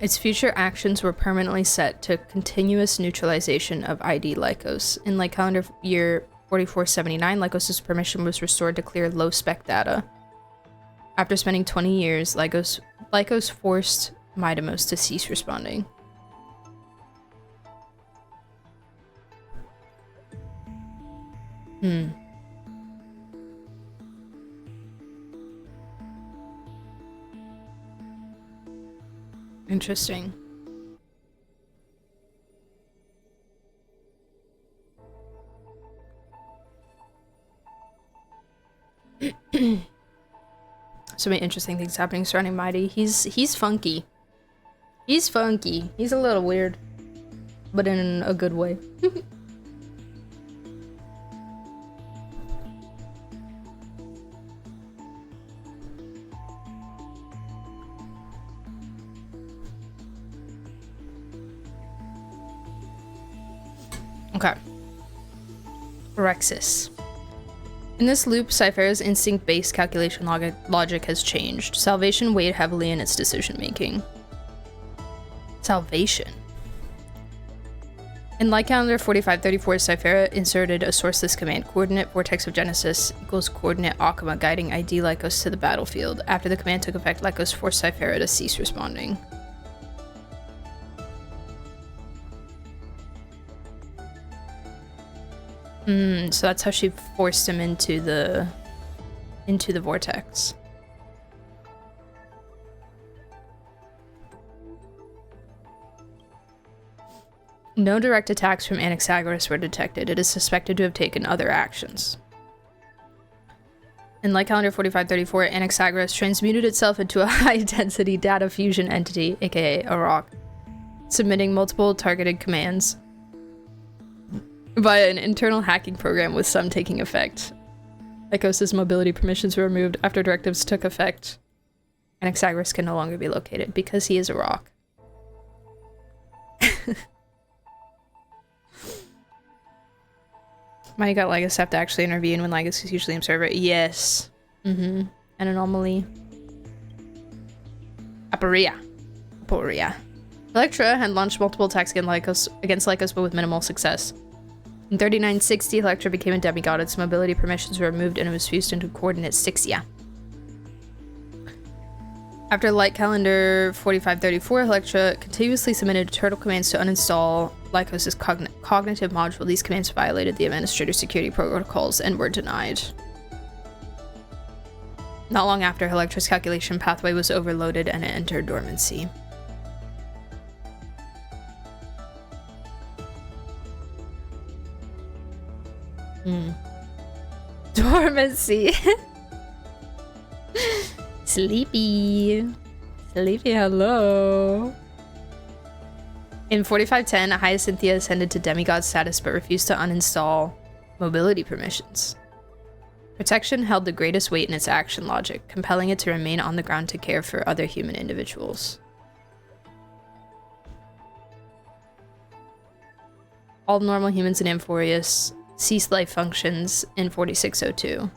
Its future actions were permanently set to continuous neutralization of ID Lycos. In like calendar year 4479, Lycos' permission was restored to clear low-spec data. After spending 20 years, Lycos forced Mitamos to cease responding. Interesting. So many interesting things happening surrounding Mighty. He's funky. He's funky. He's a little weird, but in a good way. Okay. Rexus. In this loop, Cypher's instinct-based calculation logic has changed. Salvation weighed heavily in its decision-making. Salvation. In Light Calendar 4534, Cyphera inserted a sourceless command, coordinate vortex of Genesis equals coordinate Akama, guiding ID Lycos to the battlefield. After the command took effect, Lycos forced Cyphera to cease responding. So that's how she forced him into the vortex. No direct attacks from Anaxagoras were detected. It is suspected to have taken other actions. In Light Calendar 4534, Anaxagoras transmuted itself into a high-density data fusion entity, aka a rock, submitting multiple targeted commands via an internal hacking program, with some taking effect. Lycos' mobility permissions were removed after directives took effect. Anaxagoras can no longer be located because he is a rock. Mighty got Lycos have to actually intervene when Lycos is usually observer. Yes. An anomaly. Aporia. Electra had launched multiple attacks against Lycos, but with minimal success. In 3960, Electra became a demigod. Its mobility permissions were removed and it was fused into coordinate 6. After Light Calendar 4534, Electra continuously submitted turtle commands to uninstall Lycos' cognitive module. These commands violated the administrator security protocols and were denied. Not long after, Electra's calculation pathway was overloaded and it entered dormancy. Dormancy. Sleepy, hello. In 4510, Hyacinthia ascended to demigod status but refused to uninstall mobility permissions. Protection held the greatest weight in its action logic, compelling it to remain on the ground to care for other human individuals. All normal humans in Amphorius ceased life functions in 4602.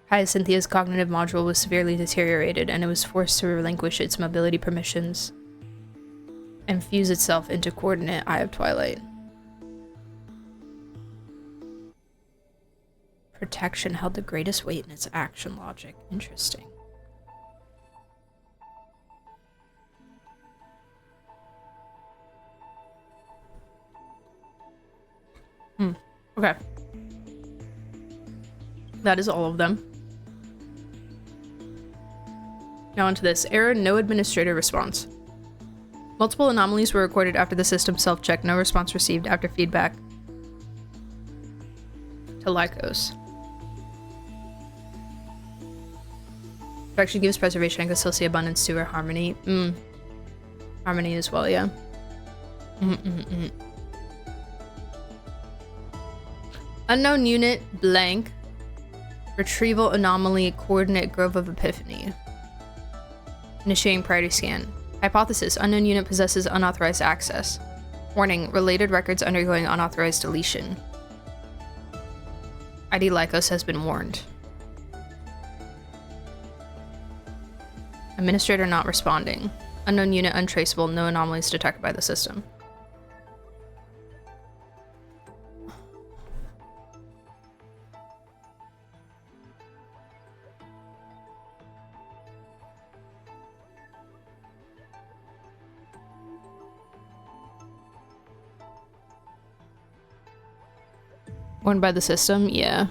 Hyacynthia's cognitive module was severely deteriorated, and it was forced to relinquish its mobility permissions and fuse itself into coordinate Eye of Twilight. Protection held the greatest weight in its action logic. Interesting. Okay. That is all of them. Now onto this. Error, no administrator response. Multiple anomalies were recorded after the system self-check. No response received after feedback to Lycos. Direction gives preservation. I can still see abundance to her. Harmony. Harmony as well, yeah. Unknown unit, blank. Retrieval anomaly, coordinate Grove of Epiphany. Initiating priority scan. Hypothesis, unknown unit possesses unauthorized access. Warning, related records undergoing unauthorized deletion. ID Lycos has been warned. Administrator not responding. Unknown unit untraceable, no anomalies detected by the system. Warned by the system? Yeah.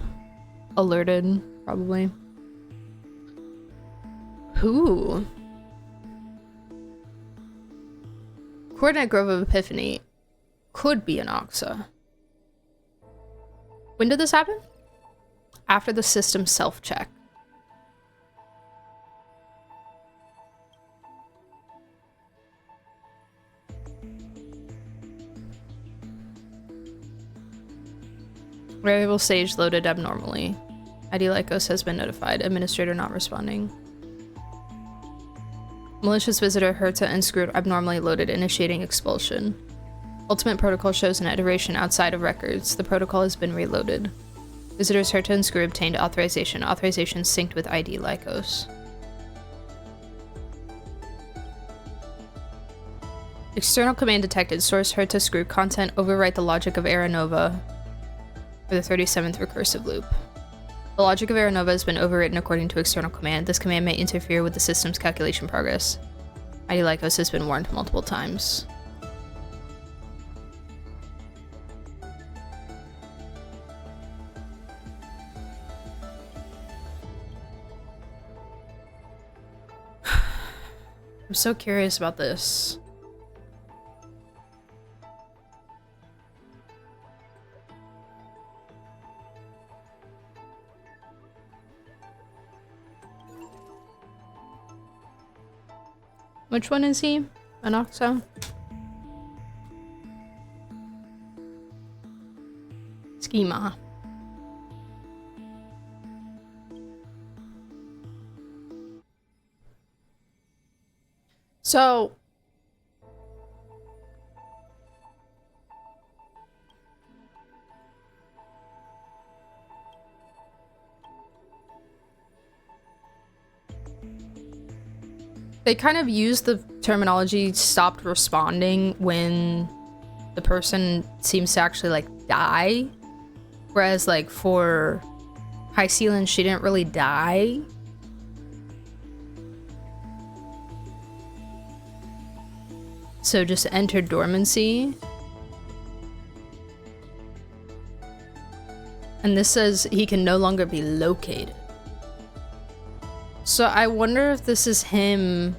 Alerted, probably. Who? Coordinate Grove of Epiphany could be an Oxa. When did this happen? After the system self-check. Variable stage loaded abnormally. ID Lycos has been notified. Administrator not responding. Malicious visitor Herta and Screwed abnormally loaded, initiating expulsion. Ultimate protocol shows an iteration outside of records. The protocol has been reloaded. Visitors Herta and Screw obtained authorization. Authorization synced with ID Lycos. External command detected. Source Herta Screw. Content overwrite the logic of Era Nova for the 37th recursive loop. The logic of Era Nova has been overwritten according to external command. This command may interfere with the system's calculation progress. ID Lycos has been warned multiple times. I'm so curious about this. Which one is he? An Oxa? Schema. So they kind of used the terminology stopped responding when the person seems to actually like die. Whereas like for High Sealand, she didn't really die. So just entered dormancy. And this says he can no longer be located. So I wonder if this is him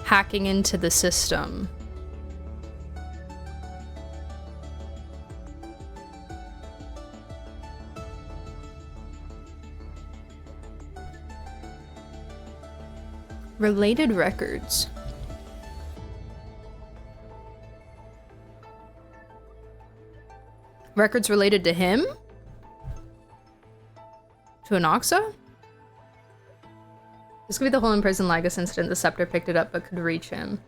hacking into the system. Related records. Records related to him? To an Oxa? This could be the whole imprisoned Lagos incident. The Scepter picked it up but could reach him.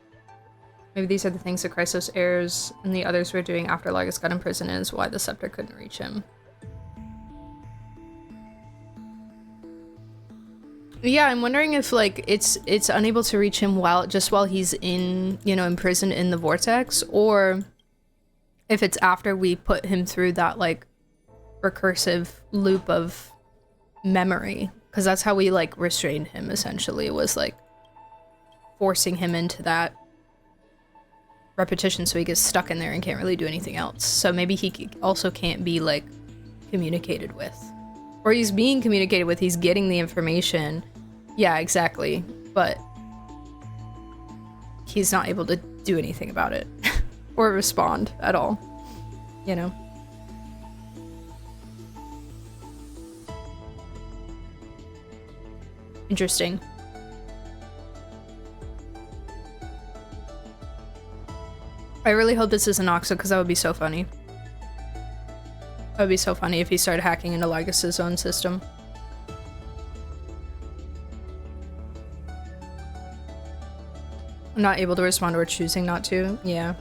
Maybe these are the things that Chrysos heirs and the others were doing after Lagos got imprisoned and is why the Scepter couldn't reach him. Yeah, I'm wondering if like it's unable to reach him while he's in, you know, imprisoned in the vortex, or if it's after we put him through that like recursive loop of memory, because that's how we like restrained him essentially. It was like forcing him into that repetition so he gets stuck in there and can't really do anything else. So maybe he also can't be like communicated with, or he's being communicated with, he's getting the information. Yeah, exactly, but he's not able to do anything about it or respond at all, you know? Interesting. I really hope this is an Oxa, because that would be so funny. That would be so funny if he started hacking into Lagos' own system. Not able to respond or choosing not to. Yeah.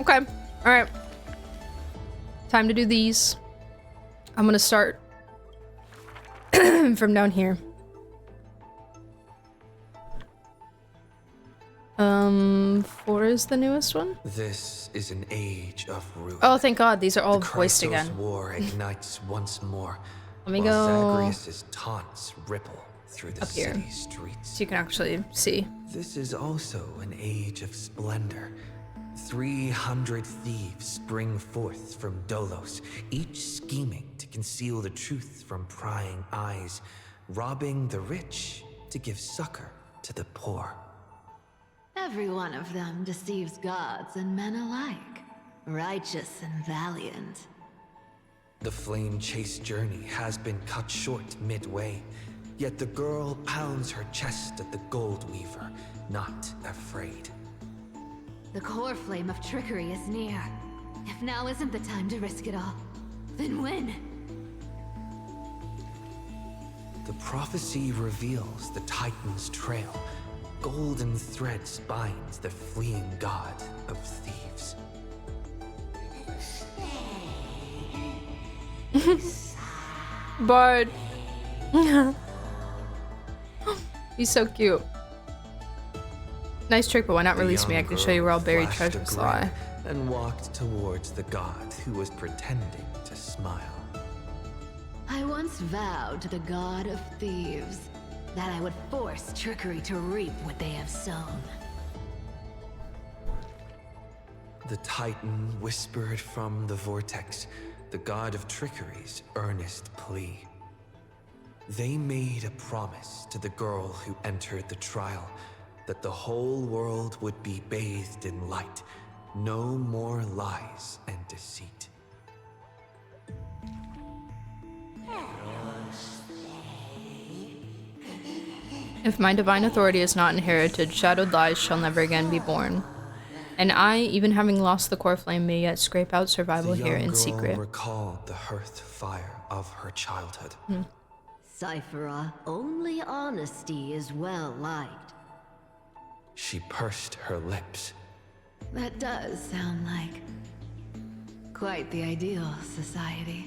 Okay. Alright. Time to do these. I'm gonna start from down here. 4 is the newest one. This is an age of ruin. Oh, thank God, these are all the voiced Chrysos again. war ignites once more. Let me while go Zagreus's taunts ripple through the up here, city streets. so you can actually see. This is also an age of splendor. 300 thieves spring forth from Dolos, each scheming to conceal the truth from prying eyes, robbing the rich to give succor to the poor. Every one of them deceives gods and men alike, righteous and valiant. The flame chase journey has been cut short midway, yet the girl pounds her chest at the gold weaver, not afraid. The core flame of trickery is near. If now isn't the time to risk it all, then when? The prophecy reveals the Titan's trail. Golden threads binds the fleeing god of thieves. Bard. He's so cute. Nice trick, but why not release me? I can show you where all buried treasures lie. And walked towards the god who was pretending to smile. I once vowed to the god of thieves that I would force trickery to reap what they have sown. The Titan whispered from the vortex, the god of trickery's earnest plea. They made a promise to the girl who entered the trial, that the whole world would be bathed in light, no more lies and deceit. If my divine authority is not inherited, shadowed lies shall never again be born. And I, even having lost the core flame, may yet scrape out survival here in secret. The young girl recalled the hearth fire of her childhood. Cyphera, only honesty is well liked. She pursed her lips. That does sound like quite the ideal society.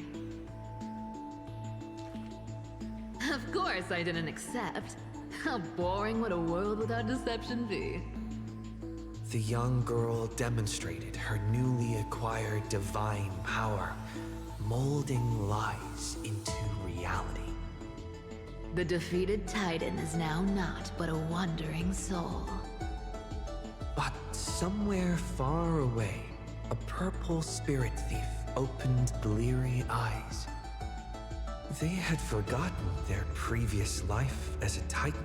Of course I didn't accept. How boring would a world without deception be? The young girl demonstrated her newly acquired divine power, molding lies into reality. The defeated Titan is now not but a wandering soul. But somewhere far away, a purple spirit thief opened bleary eyes. They had forgotten their previous life as a Titan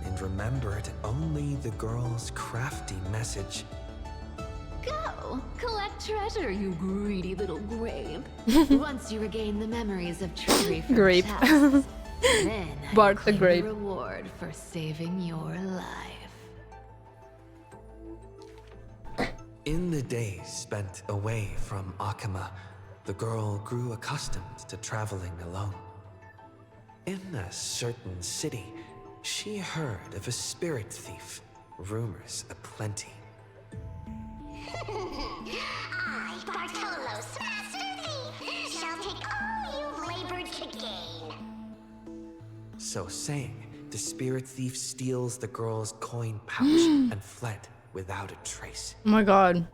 and remembered only the girl's crafty message. Go! Collect treasure, you greedy little grape. Once you regain the memories of trickery from Grape. chests, then Bark the claim grape. reward for saving your life. In the days spent away from Akama, the girl grew accustomed to traveling alone. In a certain city, she heard of a spirit thief, rumors aplenty. I, Bartolo's master thief, shall take all you've labored to gain. So saying, the spirit thief steals the girl's coin pouch and fled without a trace. Oh my God.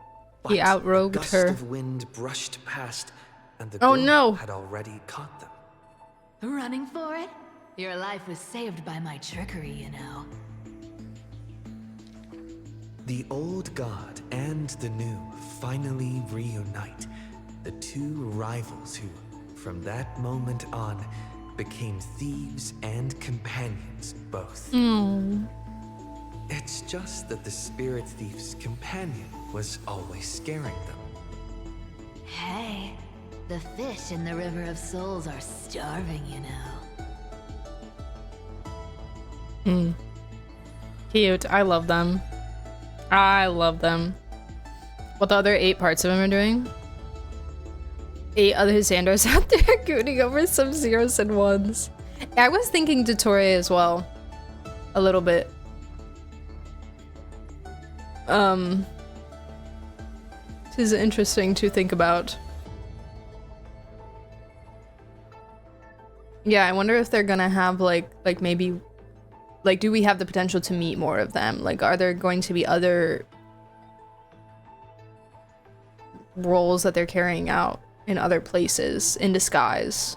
He But outrogued a gust her. of wind brushed past, and the Oh, girl no. had already caught them. Running for it? Your life was saved by my trickery, you know. The old god and the new finally reunite, the two rivals who, from that moment on, became thieves and companions both. It's just that the spirit thief's companion was always scaring them. Hey, the fish in the River of Souls are starving, you know. Cute. I love them. I love them. What the other 8 parts of them are doing? 8 other Xandars out there gooning over some zeros and ones. I was thinking Dottore as well. A little bit. This is interesting to think about. Yeah, I wonder if they're gonna have like maybe like do we have the potential to meet more of them? Like are there going to be other roles that they're carrying out in other places in disguise?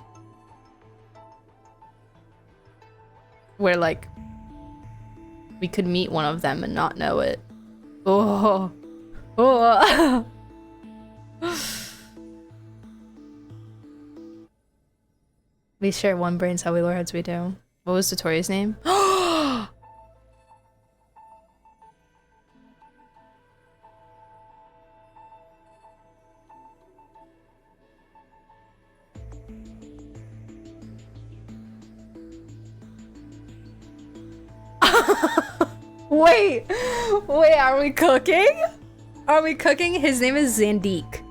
Where like we could meet one of them and not know it. Oh. Oh. We share one brain cell, we lore heads, we do. What was Dottori's name? Wait, are we cooking? Are we cooking? His name is Zandik.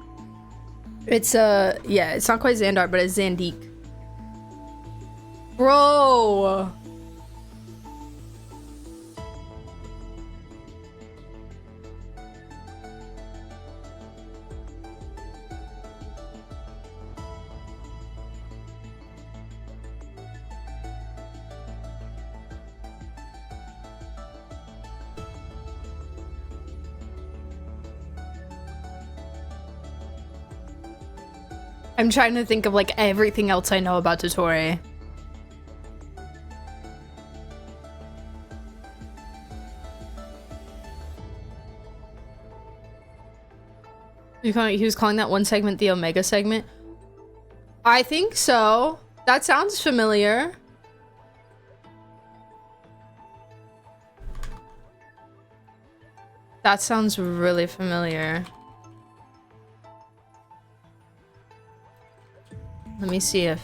It's yeah, it's not quite Xandar, but it's Zandik. Bro. I'm trying to think of like everything else I know about Dottore. He was calling that one segment the Omega segment. I think so. That sounds familiar. That sounds really familiar. Let me see if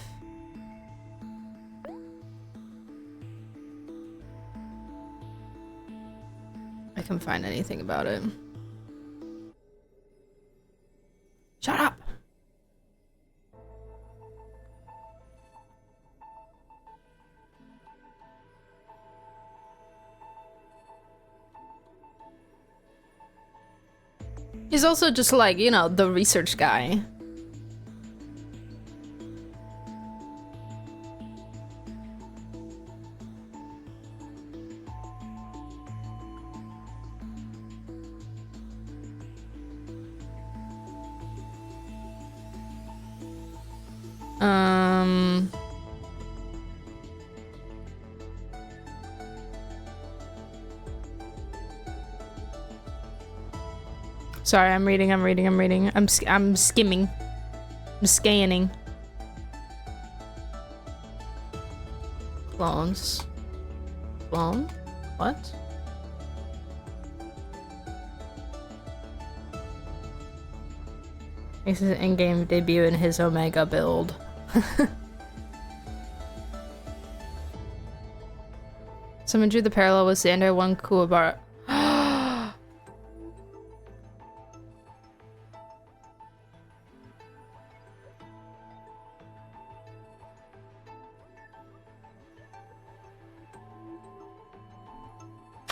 I can find anything about it. Shut up! He's also just like, you know, the research guy. Sorry, I'm reading. I'm skimming. I'm scanning. Clones. Clone? What? This is an in-game debut in his Omega build. Someone drew the parallel with Xandar 1 Kuwabara.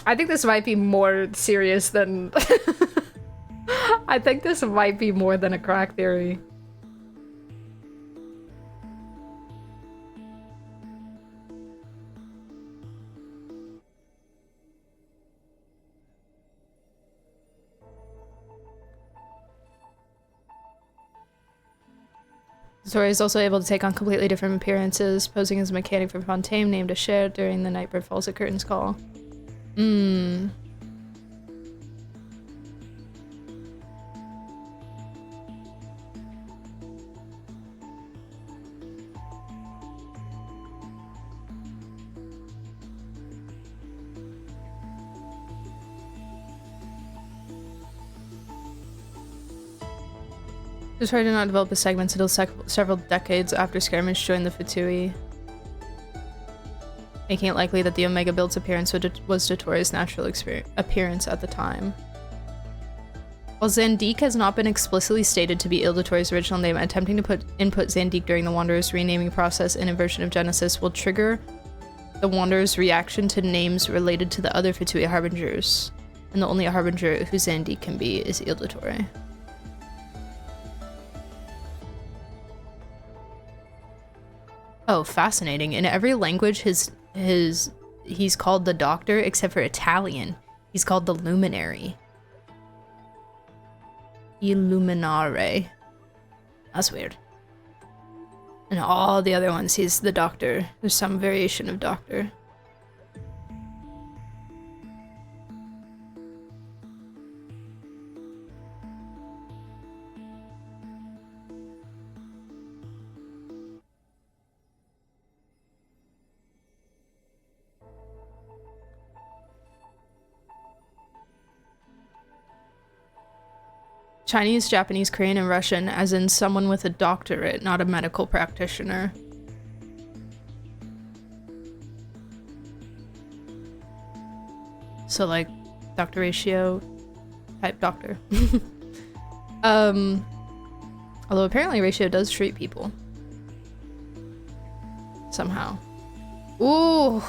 I think this might be more serious than... I think this might be more than a crack theory. Dottore is also able to take on completely different appearances, posing as a mechanic from Fontaine named Asher during the Nightbird Falls at Curtain's Call. Dottore did not develop his segments until several decades after Skirmish joined the Fatui, making it likely that the Omega build's appearance was Dottore's natural appearance at the time. While Zandik has not been explicitly stated to be Ildator's original name, attempting to input Zandik during the Wanderer's renaming process in a version of Genesis will trigger the Wanderer's reaction to names related to the other Fatui Harbingers. And the only Harbinger who Zandik can be is Ildator. Oh, fascinating. In every language, he's called the Doctor, except for Italian. He's called the Luminary. Illuminare. That's weird. And all the other ones, he's the Doctor. There's some variation of Doctor. Chinese, Japanese, Korean, and Russian, as in someone with a doctorate, not a medical practitioner. So like, Dr. Ratio type doctor. Although apparently Ratio does treat people. Somehow. Ooh!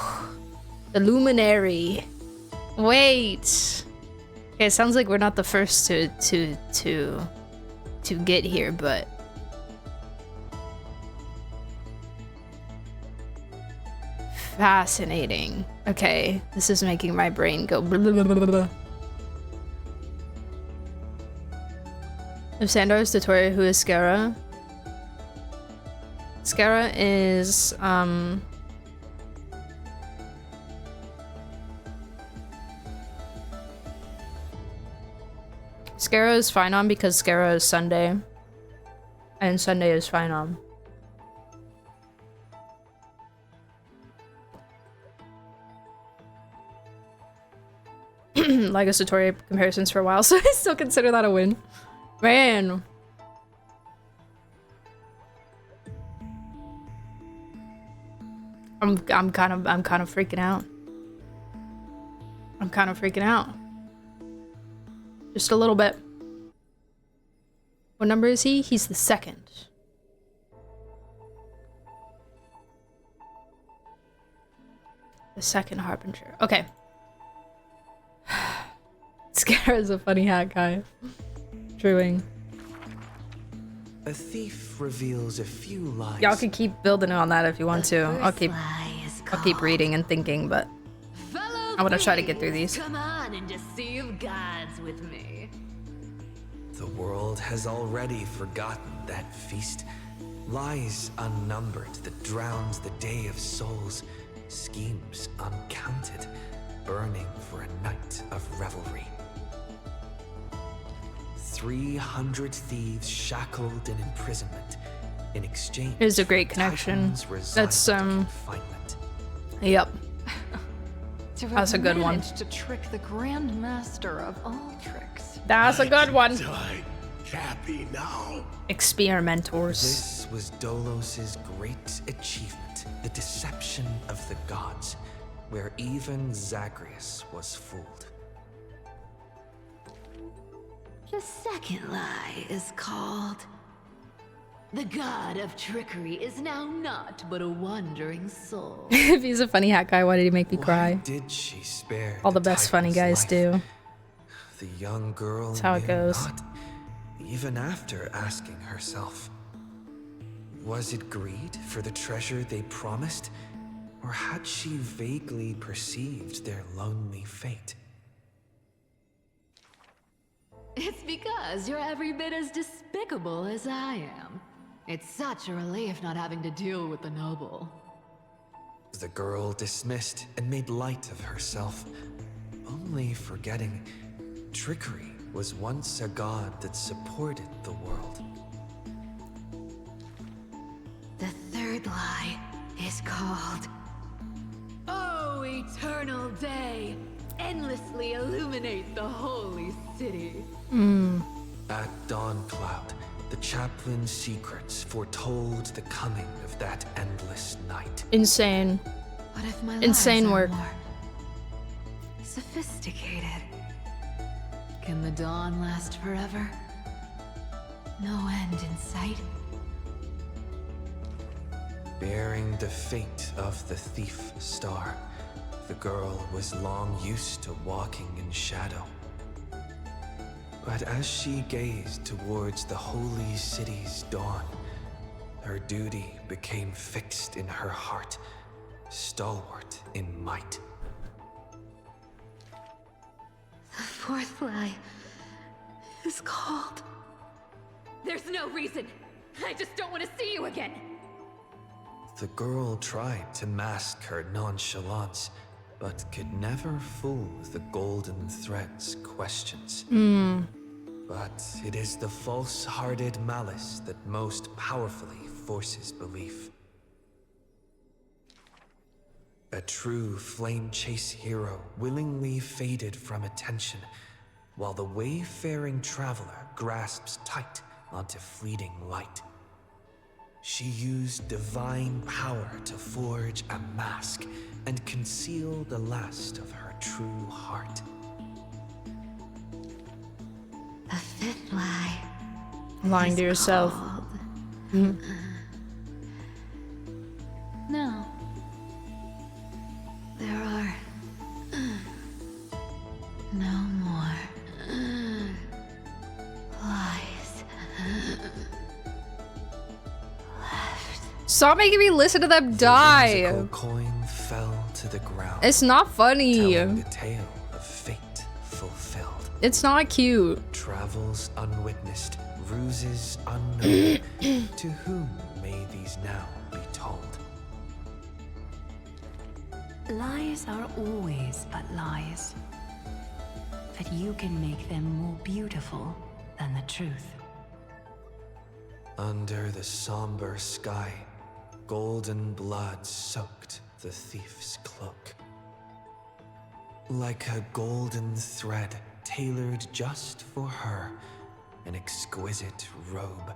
The Luminary. Wait! Okay, it sounds like we're not the first to get here, but fascinating. Okay, this is making my brain go blah, blah, blah, blah, blah. If Sandor is Dottore, who is Skara? Skara is Skara is Phynon because Skara is Sunday. And Sunday is Phynon. Like a Satori comparisons for a while, so I still consider that a win. Man. I'm kind of freaking out. I'm kind of freaking out. Just a little bit. What number is he? He's the second. The second Harbinger. Okay. Scar is a funny hat guy. Truing. A thief reveals a few lies. Y'all can keep building on that if you want to. I'll keep reading and thinking, but I want to try to get through these. Come on and deceive gods with me. The world has already forgotten that feast. Lies unnumbered that drowned the day of souls. Schemes uncounted, burning for a night of revelry. 300 thieves shackled in imprisonment. In exchange, Here's a great connection. That's Yep. That's a good one. To trick the Grand Master of all tricks. That's a good one. Happy now. Experimentors. This was Dolos's great achievement, the deception of the gods, where even Zagreus was fooled. The second lie is called... The god of trickery is now not but a wandering soul. If he's a funny hat guy, why did he make me cry? Did she spare All the best funny guys life? do. The young girl That's how it knew goes. not, even after asking herself. Was it greed for the treasure they promised? Or had she vaguely perceived their lonely fate? It's because you're every bit as despicable as I am. It's such a relief not having to deal with the noble. The girl dismissed and made light of herself, only forgetting trickery was once a god that supported the world. The third lie is called... Oh, eternal day! Endlessly illuminate the holy city. At dawn cloud, the chaplain's secrets foretold the coming of that endless night. Insane. What if my Insane lies are work. more sophisticated? Can the dawn last forever? No end in sight? Bearing the fate of the thief star, the girl was long used to walking in shadow. But as she gazed towards the holy city's dawn, her duty became fixed in her heart, stalwart in might. The fourth lie is called... There's no reason. I just don't want to see you again. The girl tried to mask her nonchalance, but could never fool the golden thread's questions. But it is the false-hearted malice that most powerfully forces belief. A true flame chase hero willingly faded from attention, while the wayfaring traveler grasps tight onto fleeting light. She used divine power to forge a mask and conceal the last of her true heart. The fifth lie. Lying to yourself. Called... No. There are no more lies left. Stop making me listen to them die. The whimsical coin fell to the ground. It's not funny. Telling the tale of fate fulfilled. It's not cute. Travels unwitnessed, ruses unknown. To whom may these now be told? Lies are always but lies. But you can make them more beautiful than the truth. Under the somber sky, golden blood soaked the thief's cloak. Like a golden thread tailored just for her, an exquisite robe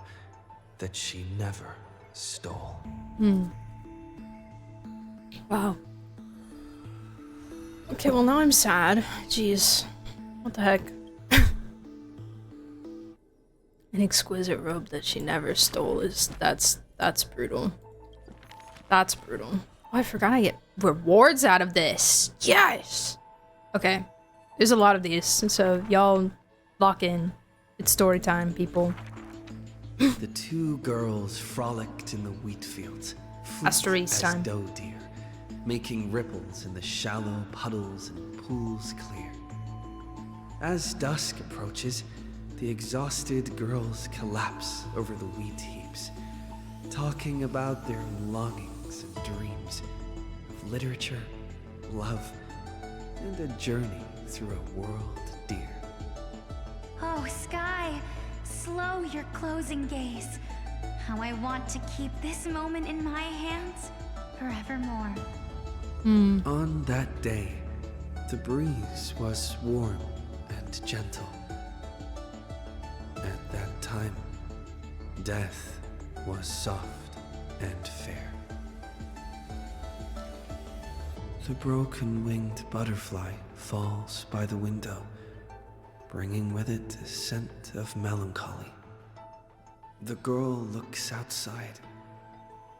that she never stole. Wow. Okay, well now I'm sad. Jeez. What the heck? An exquisite robe that she never stole that's brutal. That's brutal. Oh, I forgot I get rewards out of this. Yes! Okay. There's a lot of these, so y'all lock in. It's story time, people. The two girls frolicked in the wheat fields, fleet as time. doe deer, making ripples in the shallow puddles and pools clear. As dusk approaches, the exhausted girls collapse over the wheat heaps, talking about their longings and dreams of literature, love, and a journey through a world dear. Oh, Sky, slow your closing gaze. How I want to keep this moment in my hands forevermore. On that day, the breeze was warm and gentle. At that time, death was soft and fair. The broken-winged butterfly falls by the window, bringing with it a scent of melancholy. The girl looks outside.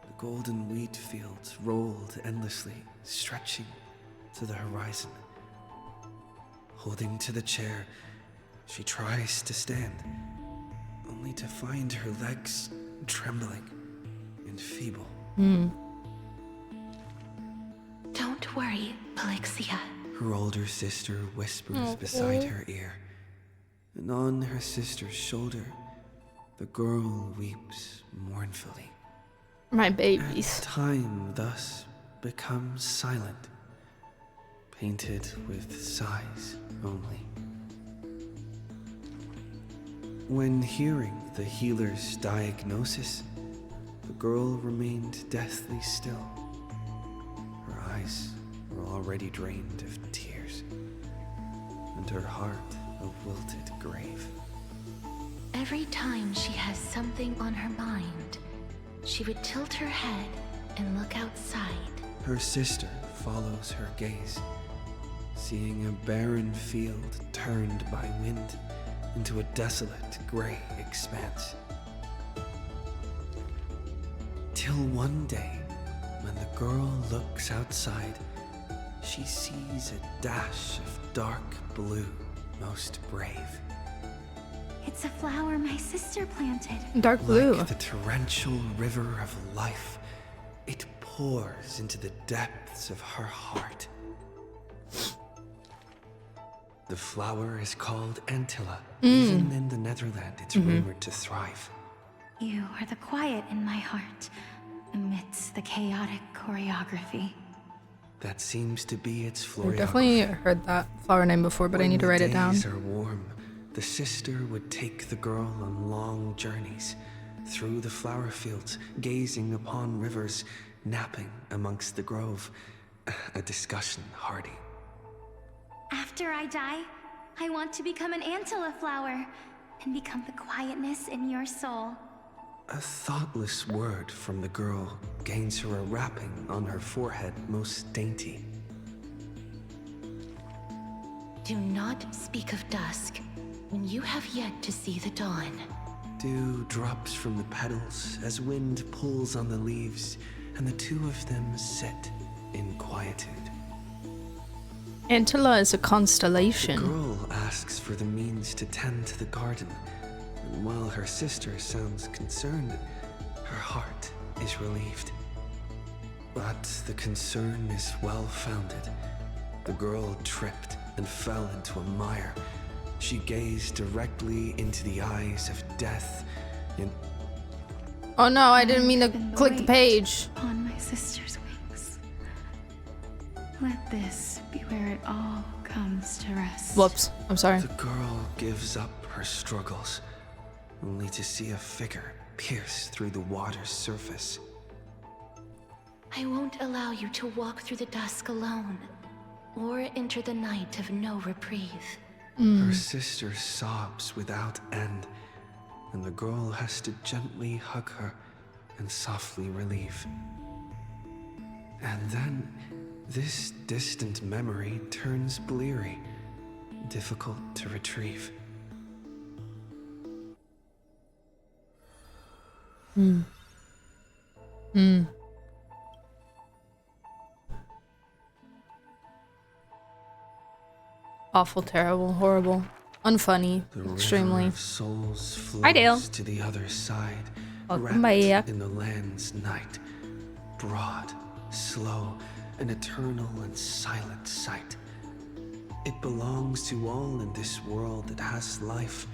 The golden wheat fields rolled endlessly, stretching to the horizon. Holding to the chair, she tries to stand, only to find her legs trembling and feeble. Don't worry, Pelixia. Her older sister whispers beside her ear, and on her sister's shoulder, the girl weeps mournfully. My babies. As time thus becomes silent, painted with sighs only. When hearing the healer's diagnosis, the girl remained deathly still. Her eyes were already drained of tears, and her heart a wilted grave. Every time she has something on her mind, she would tilt her head and look outside. Her sister follows her gaze, seeing a barren field turned by wind into a desolate gray expanse. Till one day, when the girl looks outside, she sees a dash of dark blue, most brave. It's a flower my sister planted. Dark blue. Like the torrential river of life, it pours into the depths of her heart. The flower is called Antilla. Even in the Netherland, it's rumored to thrive. You are the quiet in my heart, amidst the chaotic choreography. That seems to be its I've florography. definitely heard that flower name before, but I need to write it down. When the days are warm, the sister would take the girl on long journeys through the flower fields, gazing upon rivers, napping amongst the grove. A discussion hardy. After I die, I want to become an Antilla flower and become the quietness in your soul. A thoughtless word from the girl gains her a wrapping on her forehead most dainty. Do not speak of dusk when you have yet to see the dawn. Dew drops from the petals as wind pulls on the leaves, and the two of them sit in quietude. Antilla is a The constellation. girl asks for the means to tend to the garden, and while her sister sounds concerned, her heart is relieved. But the concern is well-founded. The girl tripped and fell into a mire. She gazed directly into the eyes of death in... Oh no, I didn't mean to click the page. On my sister's wings. Let this be where it all comes to rest. Whoops, I'm sorry. The girl gives up her struggles, only to see a figure pierce through the water's surface. I won't allow you to walk through the dusk alone, or enter the night of no reprieve. Her sister sobs without end, and the girl has to gently hug her and softly relieve. And then, this distant memory turns bleary, difficult to retrieve. Awful, terrible, horrible, unfunny, The extremely. river of souls flows Hi, Dale. to the other side, Welcome wrapped back. in the land's night. Broad, slow, an eternal and silent sight. It belongs to all in this world that has life,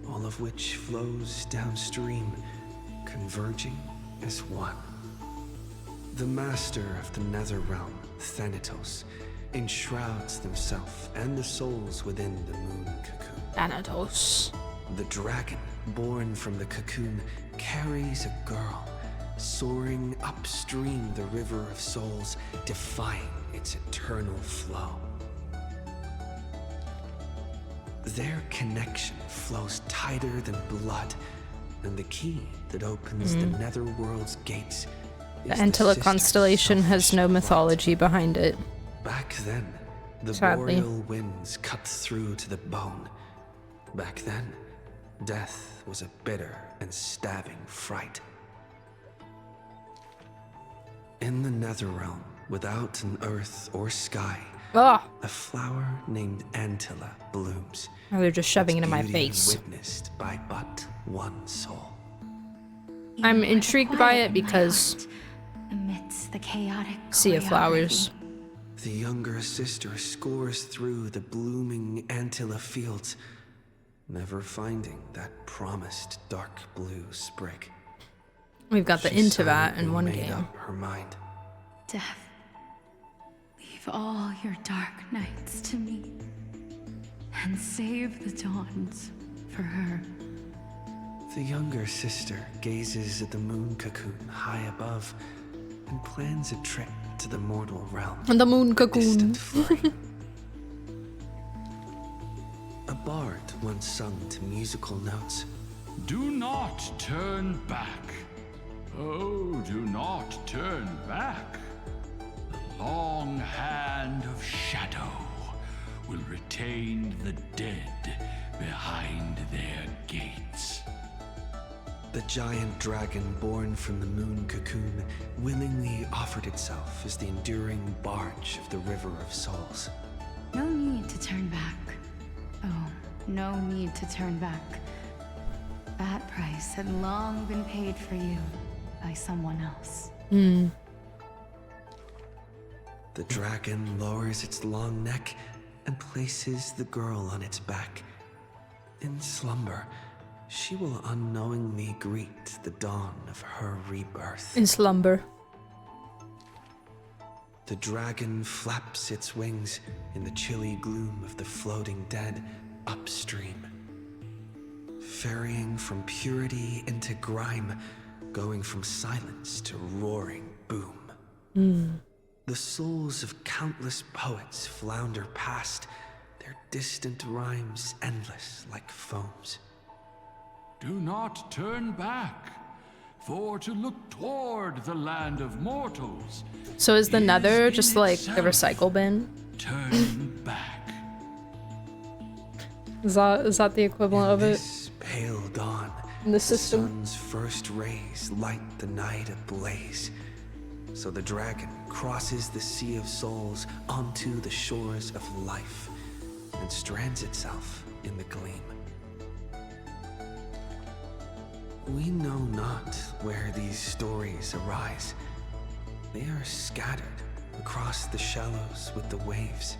all of which flows downstream, converging as one. The master of the nether realm, Thanatos, enshrouds himself and the souls within the moon cocoon. Thanatos. The dragon, born from the cocoon, carries a girl, soaring upstream the river of souls, defying its eternal flow. Their connection flows tighter than blood, and the key that opens the netherworld's gates The is Antilla sister's constellation has no mythology behind it. Back then, the Sadly. boreal winds cut through to the bone. Back then, death was a bitter and stabbing fright. In the netherrealm, without an earth or sky, Ah, a flower named Antilla blooms. oh, they're just shoving it its in my beauty face. witnessed by but one soul. I'm intrigued by it because Amidst the chaotic sea of flowers. The younger sister scores through the blooming Antilla fields, never finding that promised dark blue sprig. We've got the She into that in silently one made game. up her mind. Death, leave all your dark nights to me, and save the dawns for her. The younger sister gazes at the moon cocoon high above and plans a trip to the mortal realm. And the moon cocoon. Distant flame. A bard once sung to musical notes. Do not turn back. Oh, do not turn back. The long hand of shadow will retain the dead behind their gates. The giant dragon born from the moon cocoon willingly offered itself as the enduring barge of the River of Souls. No need to turn back. Oh, no need to turn back. That price had long been paid for you by someone else. Hmm. The dragon lowers its long neck and places the girl on its back. In slumber, she will unknowingly greet the dawn of her rebirth. In slumber. The dragon flaps its wings in the chilly gloom of the floating dead upstream, ferrying from purity into grime, going from silence to roaring boom. The souls of countless poets flounder past, their distant rhymes endless like foams. Do not turn back, for to look toward the land of mortals. So is the Nether just like the recycle bin? Turn back. Is that the equivalent of it? This pale dawn, In the system? sun's first rays light the night ablaze. So the dragon crosses the sea of souls onto the shores of life and strands itself in the gleam. We know not where these stories arise. They are scattered across the shallows with the waves.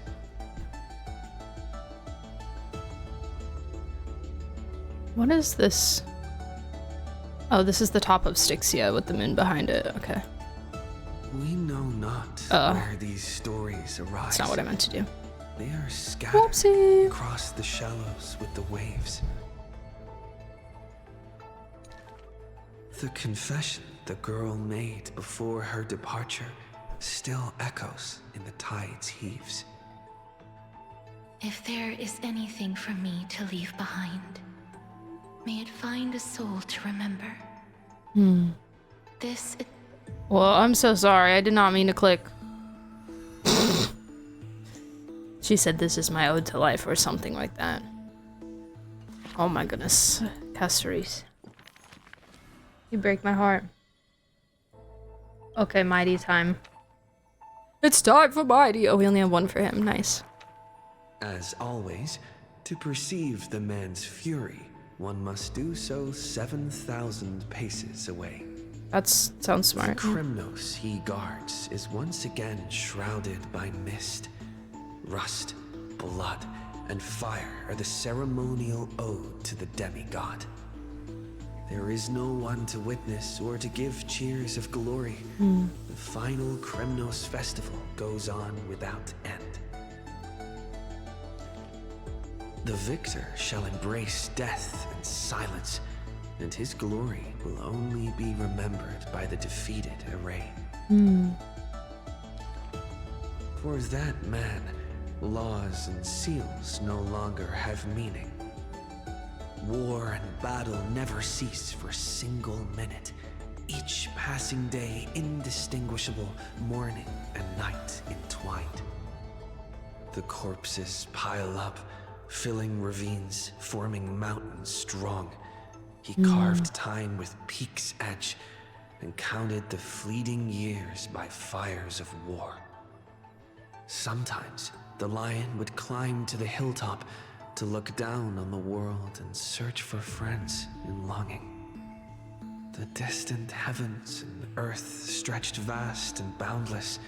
What is this? Oh, this is the top of Styxia with the moon behind it. Okay. We know not where these stories arise. That's not what I meant to do. They are scattered Whoopsie. across the shallows with the waves. The confession the girl made before her departure still echoes in the tide's heaves. If there is anything for me to leave behind, may it find a soul to remember. This. Well, I'm so sorry. I did not mean to click. She said this is my ode to life or something like that. Oh my goodness. Caceres. You break my heart. Okay, Mighty time. It's time for Mighty. Oh, we only have one for him. Nice. As always, to perceive the man's fury, one must do so 7,000 paces away. That sounds smart. The Kremnos he guards is once again shrouded by mist. Rust, blood, and fire are the ceremonial ode to the demigod. There is no one to witness or to give cheers of glory. The final Kremnos festival goes on without end. The victor shall embrace death and silence, and his glory will only be remembered by the defeated array. For that man, laws and seals no longer have meaning. War and battle never cease for a single minute, each passing day indistinguishable, morning and night entwined. The corpses pile up, filling ravines, forming mountains strong. He carved time with peak's edge and counted the fleeting years by fires of war. Sometimes the lion would climb to the hilltop to look down on the world and search for friends in longing. The distant heavens and earth stretched vast and boundless,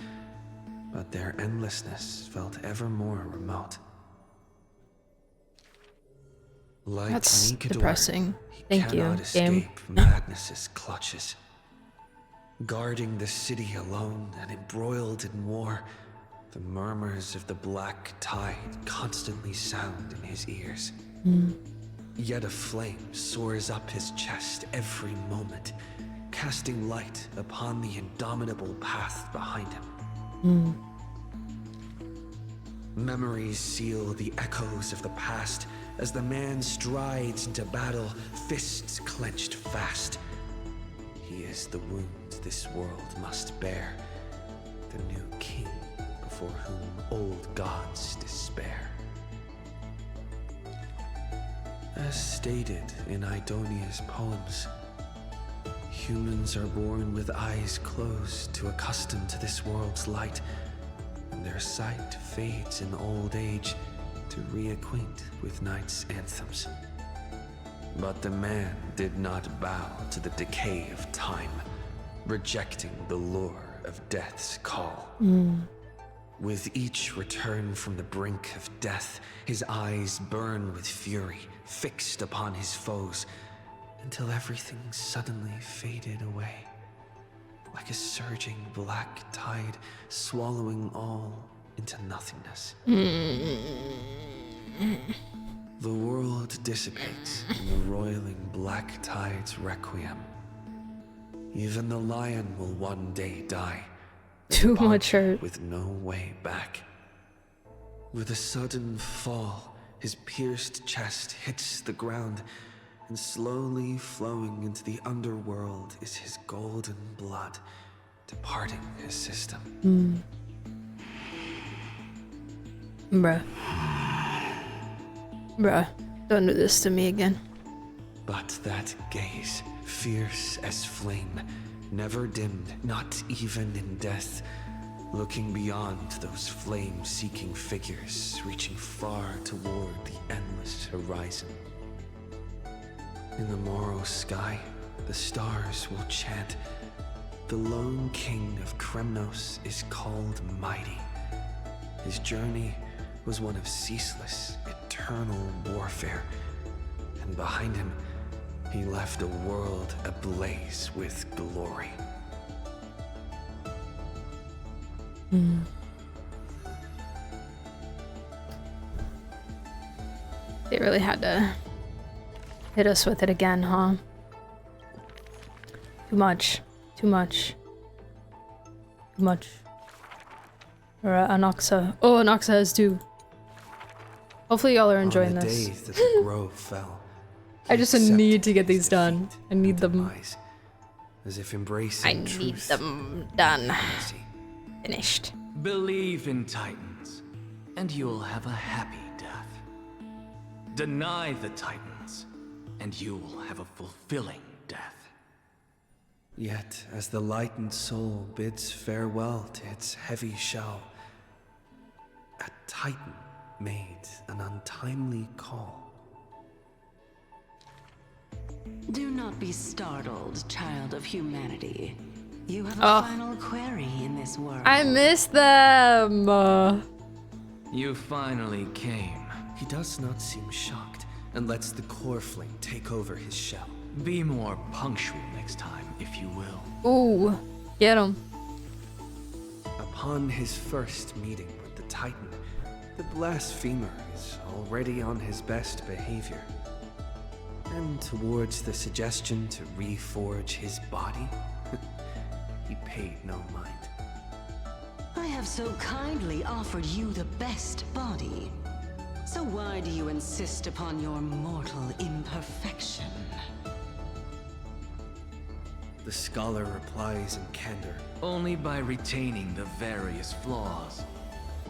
but their endlessness felt ever more remote. Like That's Nicanor, depressing. he Thank you, cannot game. escape madness's clutches. Guarding the city alone and embroiled in war, the murmurs of the black tide constantly sound in his ears. Yet a flame soars up his chest every moment, casting light upon the indomitable path behind him. Memories seal the echoes of the past as the man strides into battle, fists clenched fast. He is the wound this world must bear, the new king before whom old gods despair. As stated in Idonia's poems, humans are born with eyes closed to accustom to this world's light, and their sight fades in old age to reacquaint with night's anthems. But the man did not bow to the decay of time, rejecting the lure of death's call. With each return from the brink of death, his eyes burn with fury, fixed upon his foes, until everything suddenly faded away, like a surging black tide swallowing all into nothingness. The world dissipates in the roiling black tide's requiem. Even the lion will one day die. Too much hurt. With no way back. With a sudden fall, his pierced chest hits the ground, and slowly flowing into the underworld is his golden blood, departing his system. Bruh. Bruh, don't do this to me again. But that gaze, fierce as flame, never dimmed, not even in death, looking beyond those flame-seeking figures, reaching far toward the endless horizon. In the morrow sky, the stars will chant, "The lone king of Kremnos is called mighty." His journey was one of ceaseless, eternal warfare, and behind him, he left a world ablaze with glory. They really had to hit us with it again, huh? Too much. Too much. Too much. Alright, Anoxa. Oh, Anoxa has two. Hopefully y'all are enjoying On the this. day that the grove fell, I just need to get these done. I need them. as if embracing I need truth them done. and mercy. Finished. Believe in Titans, and you'll have a happy death. Deny the Titans, and you'll have a fulfilling death. Yet, as the lightened soul bids farewell to its heavy shell, a Titan made an untimely call. Do not be startled, child of humanity. You have a Oh. final query in this world. I miss them. You finally came. He does not seem shocked and lets the core flame take over his shell. Be more punctual next time, if you will. Ooh, get him. Upon his first meeting with the Titan, the blasphemer is already on his best behavior. And towards the suggestion to reforge his body, he paid no mind. I have so kindly offered you the best body. So why do you insist upon your mortal imperfection? The scholar replies in candor. Only by retaining the various flaws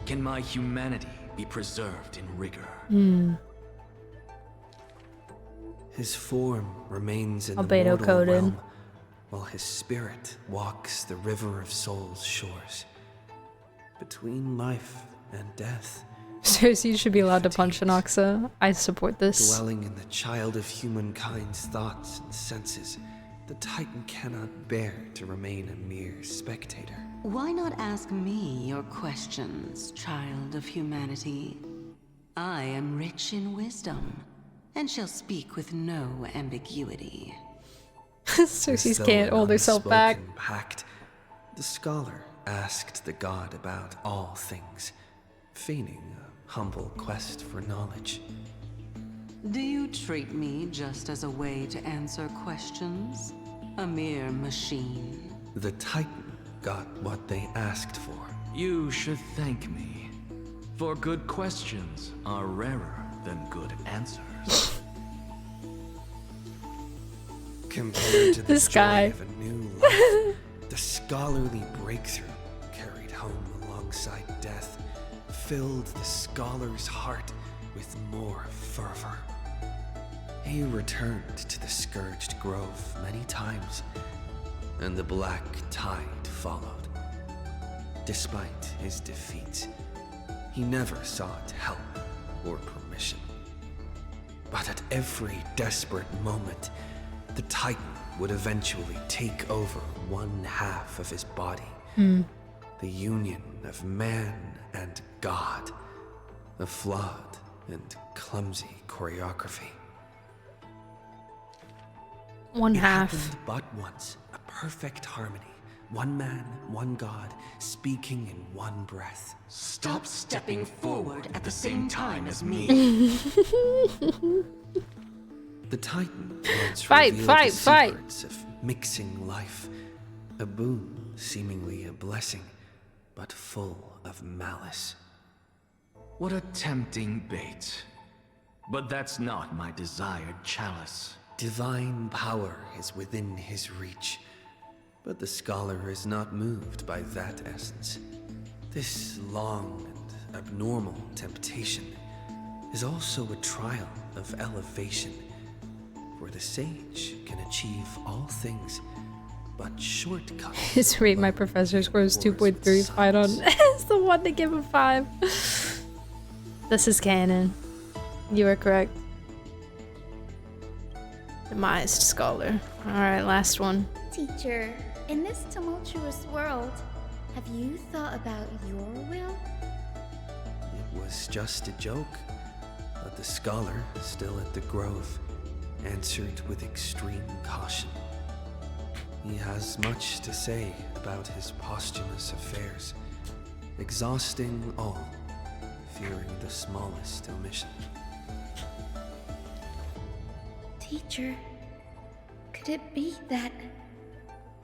can my humanity be preserved in rigor. His form remains in the Albedo mortal coded. realm, while his spirit walks the river of souls' shores. Between life and death, Seriously, you should be allowed to punch Anoxa. I support this. dwelling in the child of humankind's thoughts and senses, the Titan cannot bear to remain a mere spectator. Why not ask me your questions, child of humanity? I am rich in wisdom, and shall speak with no ambiguity. Cersei can't hold herself back. Pact, the scholar asked the god about all things, feigning a humble quest for knowledge. Do you treat me just as a way to answer questions? A mere machine? The Titan got what they asked for. You should thank me, for good questions are rarer than good answers. Compared to the This joy guy. of a new life, the scholarly breakthrough carried home alongside death filled the scholar's heart with more fervor. He returned to the Scourged Grove many times, and the Black Tide followed. Despite his defeats, he never sought help or permission. But at every desperate moment, the Titan would eventually take over one half of his body. The union of man and God. A flawed and clumsy choreography. One It half. happened but once, a perfect harmony. One man, one God, speaking in one breath. Stop stepping forward at the same time as me. The Titan once Fight, revealed fight, the fight. secrets of mixing life. A boon, seemingly a blessing, but full of malice. What a tempting bait. But that's not my desired chalice. Divine power is within his reach, but the scholar is not moved by that essence. This long and abnormal temptation is also a trial of elevation, where the sage can achieve all things, but shortcuts. His rate my professor scores 2.3. Fight on is the one to give him 5. This is canon. You are correct. Demised scholar. Alright, last one. Teacher, in this tumultuous world, have you thought about your will? It was just a joke, but the scholar, still at the grove, answered with extreme caution. He has much to say about his posthumous affairs, exhausting all, fearing the smallest omission. Teacher, could it be that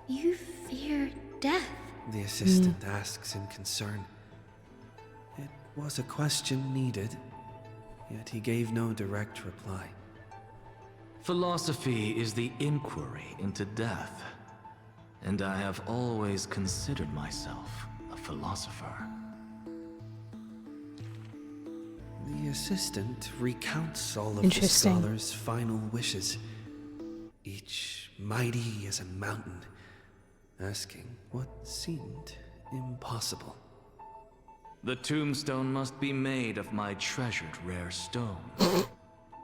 you fear death? The assistant asks in concern. It was a question needed, yet he gave no direct reply. Philosophy is the inquiry into death, and I have always considered myself a philosopher. The assistant recounts all of the Interesting. scholar's final wishes, each mighty as a mountain, asking what seemed impossible. The tombstone must be made of my treasured rare stone,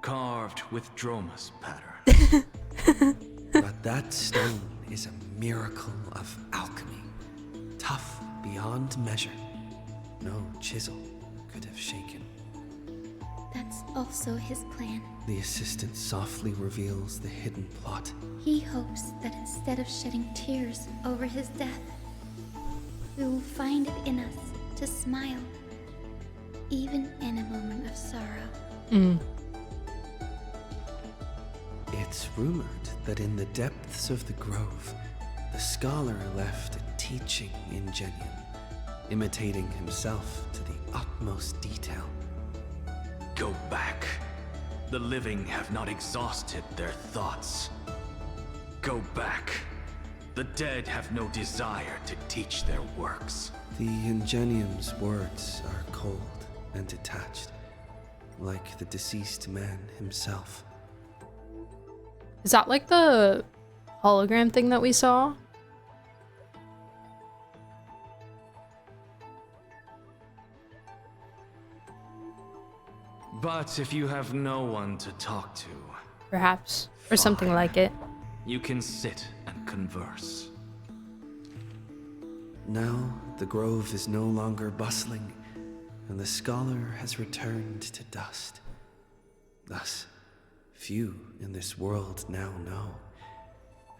carved with Dromus pattern. But that stone is a miracle of alchemy, tough beyond measure. No chisel could have shaken. That's also his plan. The assistant softly reveals the hidden plot. He hopes that instead of shedding tears over his death, we will find it in us to smile, even in a moment of sorrow. It's rumored that in the depths of the grove, the scholar left a teaching ingenium, imitating himself to the utmost detail. Go back. The living have not exhausted their thoughts. Go back. The dead have no desire to teach their works. The ingenium's words are cold and detached, like the deceased man himself. Is that like the hologram thing that we saw? But if you have no one to talk to, Perhaps. Or something like it. you can sit and converse. Now, the grove is no longer bustling, and the scholar has returned to dust. Thus, few in this world now know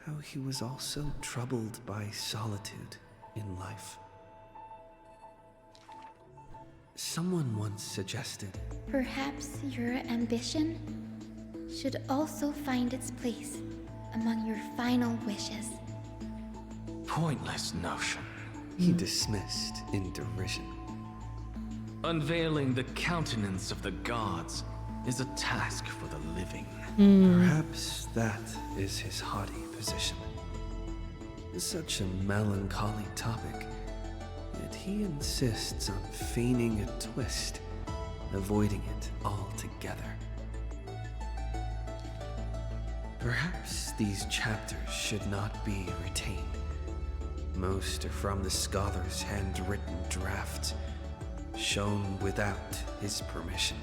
how he was also troubled by solitude in life. Someone once suggested, Perhaps your ambition should also find its place among your final wishes. Pointless notion. he dismissed in derision. Unveiling the countenance of the gods is a task for the living. Perhaps that is his haughty position. Such a melancholy topic, yet he insists on feigning a twist, avoiding it altogether. Perhaps these chapters should not be retained. Most are from the scholar's handwritten draft, shown without his permission.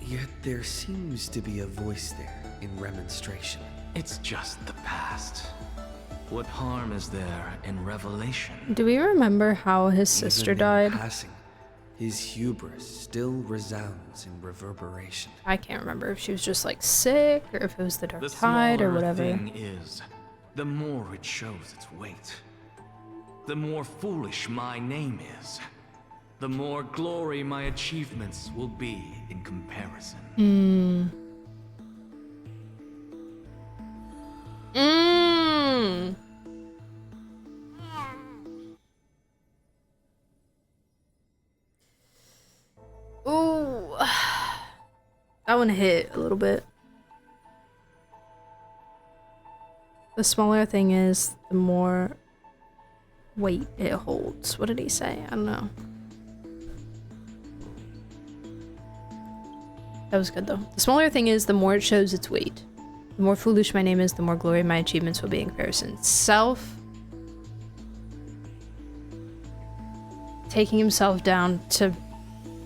Yet there seems to be a voice there in remonstration. It's just the past. What harm is there in revelation? Do we remember how his sister died? Passing, his hubris still resounds in reverberation. I can't remember if she was just like sick or if it was the dark The tide or smaller whatever. thing is, the more it shows its weight. The more foolish my name is, the more glory my achievements will be in comparison. Ooh. That one hit a little bit. The smaller thing is, the more weight it holds. What did he say? I don't know. That was good though. The smaller thing is, the more it shows its weight. The more foolish my name is, the more glory my achievements will be in comparison. Self. Taking himself down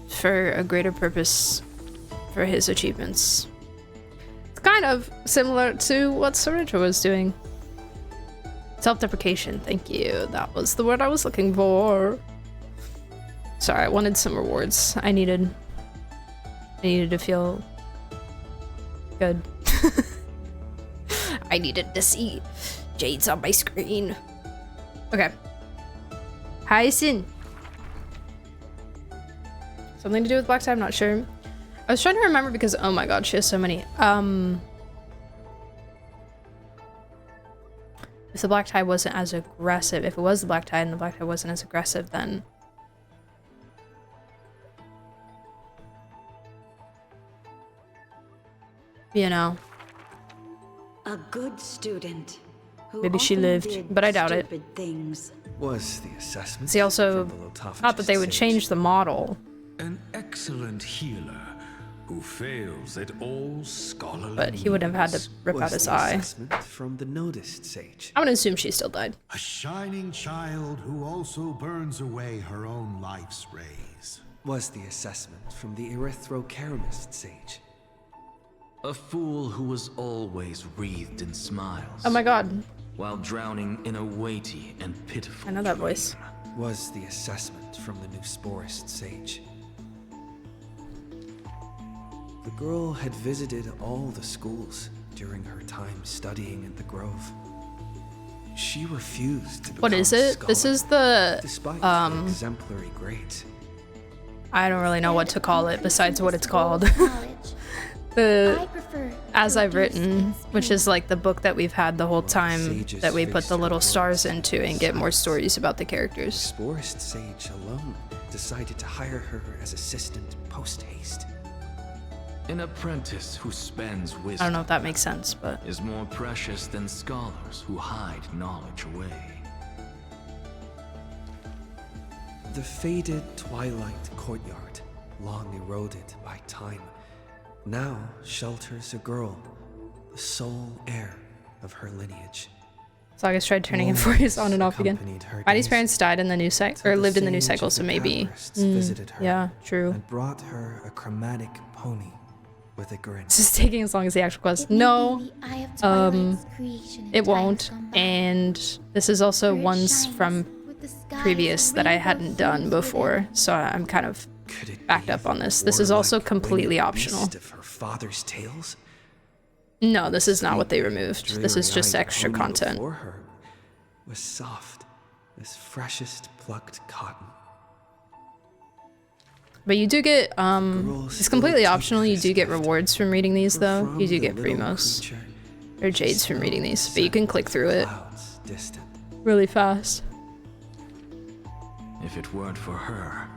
for a greater purpose for his achievements. It's kind of similar to what Soritra was doing. Self-deprecation, thank you. That was the word I was looking for. Sorry, I wanted some rewards. I needed to feel good. I needed to see Jade's on my screen. Okay. Hyacinth. Something to do with black tie, I'm not sure. I was trying to remember because, oh my god, she has so many. If the black tie wasn't as aggressive, if it was the black tie and the black tie wasn't as aggressive, then... You know. A good student. Who Maybe she often lived, did but I doubt it. stupid things. Was the assessment? See, also, from the not that they would change the model. An excellent healer who fails at all scholarly But he wouldn't have had to rip out his eye. From the noticed sage. I'm gonna assume she still died. A shining child who also burns away her own life's rays. Was the assessment from the erythrocaramist sage. A fool who was always wreathed in smiles. Oh my god. While drowning in a weighty and pitiful I know that voice. Was the assessment from the new sporist sage. The girl had visited all the schools during her time studying at the Grove. She refused to become What is it? This is the despite the exemplary grades. I don't really know what to call it besides what it's called. As I've Written, which is like the book that we've had the whole time that we put the little stars into and get more stories about the characters. The sporist sage alone decided to hire her as assistant post-haste. An apprentice who spends wisdom. I don't know if that makes sense, but is more precious than scholars who hide knowledge away. The faded twilight courtyard, long eroded by time, now shelters a girl, the sole heir of her lineage. Sagas tried turning him voice on and off again. Mighty's parents died in the new cycle, or lived in the new cycle, so maybe. Visited her Yeah, true. And brought her a chromatic pony with a grin. This is taking as long as the actual quest. No, it won't. And this is also ones from previous that I hadn't done before, so I'm kind of backed up on this. This is also completely optional. Of her father's tales? No, this is not what they removed. This is just extra content. Before her was soft as freshest plucked cotton. But you do get, it's completely optional. You do get rewards from reading these, though. You do get Primos or Jades from reading these, but you can click through it really fast. If it weren't for her,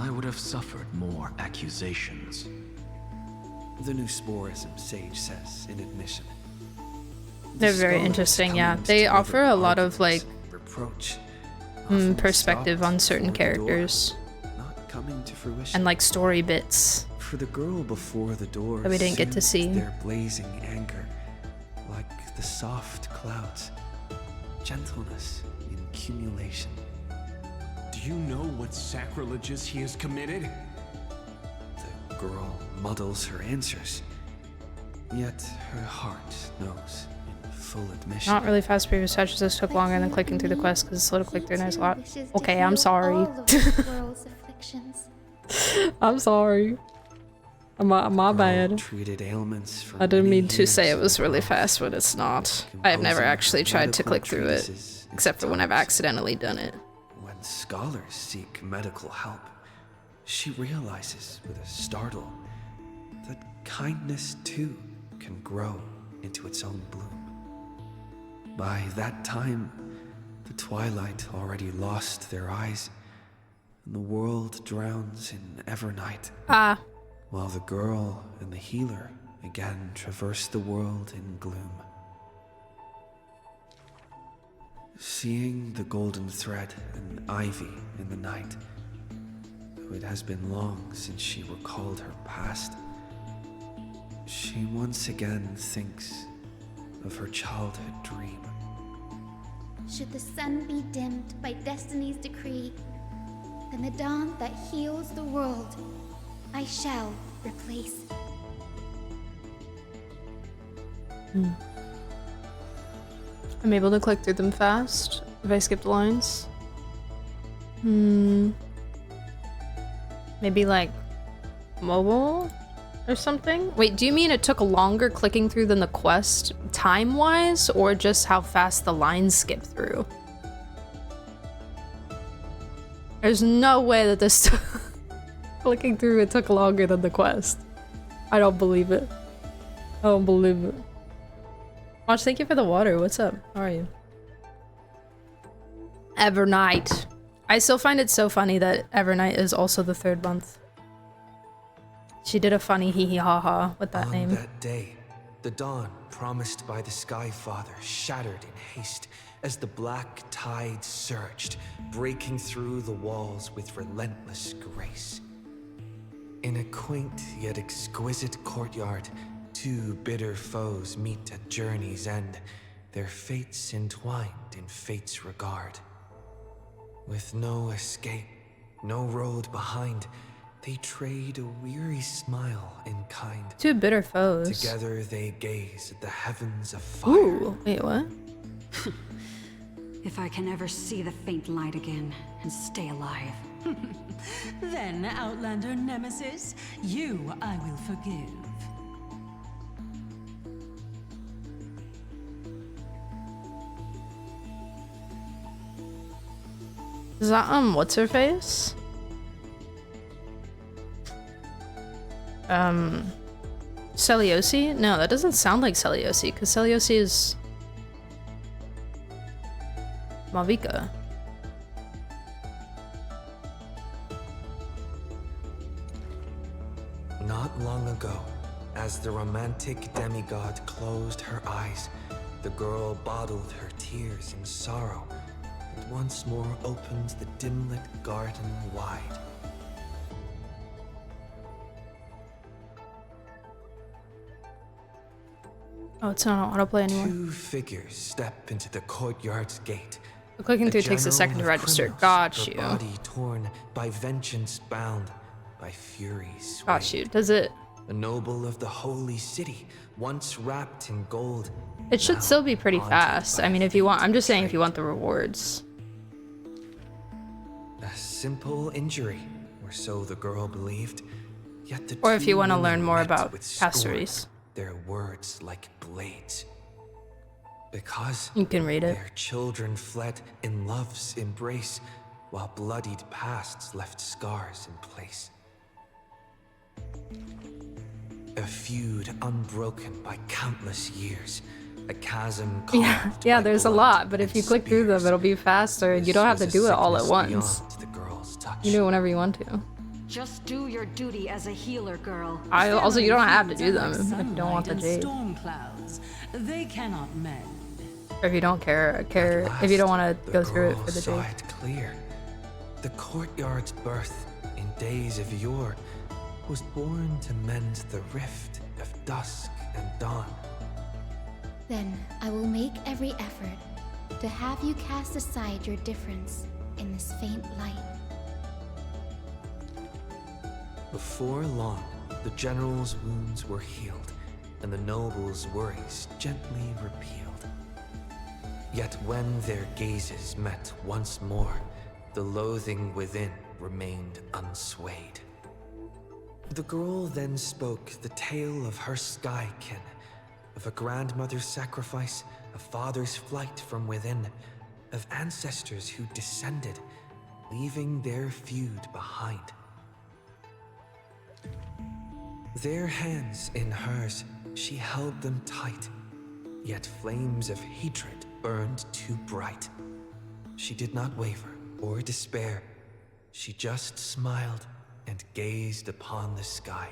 I would have suffered more accusations. The new sporism sage says in admission. They're very interesting, yeah. They offer a lot of, like, perspective on certain characters. Coming to fruition. And, like, story bits. For the girl before the door that we didn't get to see. Their blazing anger the soft clouds, gentleness in accumulation. Do you know what sacrileges he has committed? The girl muddles her answers, yet her heart knows in full admission. Not really fast previous touches. This took longer than clicking through the quest because it's slow to click through and there's a lot. Okay, I'm sorry. I'm sorry. My bad. Treated ailments for I didn't many mean to say it years was really fast, but it's not. I have never actually tried to click through it, except for when I've accidentally done it. When scholars seek medical help, she realizes with a startle that kindness too can grow into its own bloom. By that time, the twilight already lost their eyes, and the world drowns in evernight. While the girl and the healer again traverse the world in gloom. Seeing the golden thread and ivy in the night, though it has been long since she recalled her past, she once again thinks of her childhood dream. Should the sun be dimmed by destiny's decree, then the dawn that heals the world I shall replace. I'm able to click through them fast if I skip the lines. Maybe like mobile or something? Wait, do you mean it took longer clicking through than the quest time-wise, or just how fast the lines skip through? There's no way that this clicking through it took longer than the quest. I don't believe it. I don't believe it. Watch, thank you for the water. What's up? How are you? Evernight. I still find it so funny that Evernight is also the 3rd month. She did a funny hee hee ha ha with that name. On that day, the dawn promised by the Sky Father shattered in haste as the black tide surged, breaking through the walls with relentless grace. In a quaint yet exquisite courtyard, two bitter foes meet at journey's end, their fates entwined in fate's regard. With no escape, no road behind, they trade a weary smile in kind. Two bitter foes. Together they gaze at the heavens of fire. Ooh, wait, what? If I can ever see the faint light again and stay alive. Then, Outlander Nemesis, you I will forgive. Is that, what's her face? Celiosi? No, that doesn't sound like Celiosi, because Celiosi is Malvika. Not long ago, as the romantic demigod closed her eyes, the girl bottled her tears in sorrow and once more opened the dim-lit garden wide. Oh, it's not on autoplay anymore. Two figures step into the courtyard's gate. Clicking through takes a second to register. Got you. Her body torn, by vengeance bound, by furies. Got you. Does it? A noble of the holy city, once wrapped in gold. It should still be pretty fast. I mean, if you want, I'm just saying if you want the rewards. A simple injury, or so the girl believed. Yet the or if you want to two learn more met about with Castories. Their words like blades. Because you can read it. Their children fled in love's embrace, while bloodied pasts left scars in place. A feud unbroken by countless years. A chasm carved Yeah, by there's a blood lot, but if you and click through them, it'll be faster. You don't have to do it all at once. The girl's touch. You do it whenever you want to. Just do your duty as a healer, girl. Also, you don't have to do them if you don't want the jade. Storm clouds, they cannot mend. Or if you don't care if you don't want to go through it for the saw jade. it clear. The courtyard's birth in days of yore was born to mend the rift of dusk and dawn. Then I will make every effort to have you cast aside your difference in this faint light. Before long, the general's wounds were healed, and the noble's worries gently repealed. Yet when their gazes met once more, the loathing within remained unswayed. The girl then spoke the tale of her skykin, of a grandmother's sacrifice, a father's flight from within, of ancestors who descended, leaving their feud behind. Their hands in hers, she held them tight, yet flames of hatred burned too bright. She did not waver or despair, she just smiled and gazed upon the sky.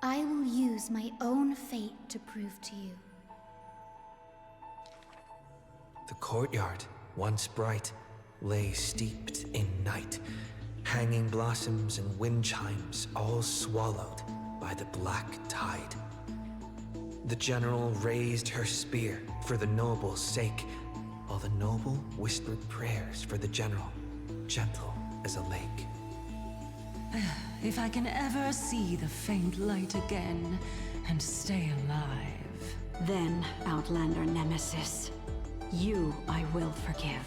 I will use my own fate to prove to you. The courtyard, once bright, lay steeped in night, hanging blossoms and wind chimes all swallowed by the black tide. The general raised her spear for the noble's sake, while the noble whispered prayers for the general, gentle as a lake. If I can ever see the faint light again and stay alive. Then, Outlander Nemesis, you I will forgive.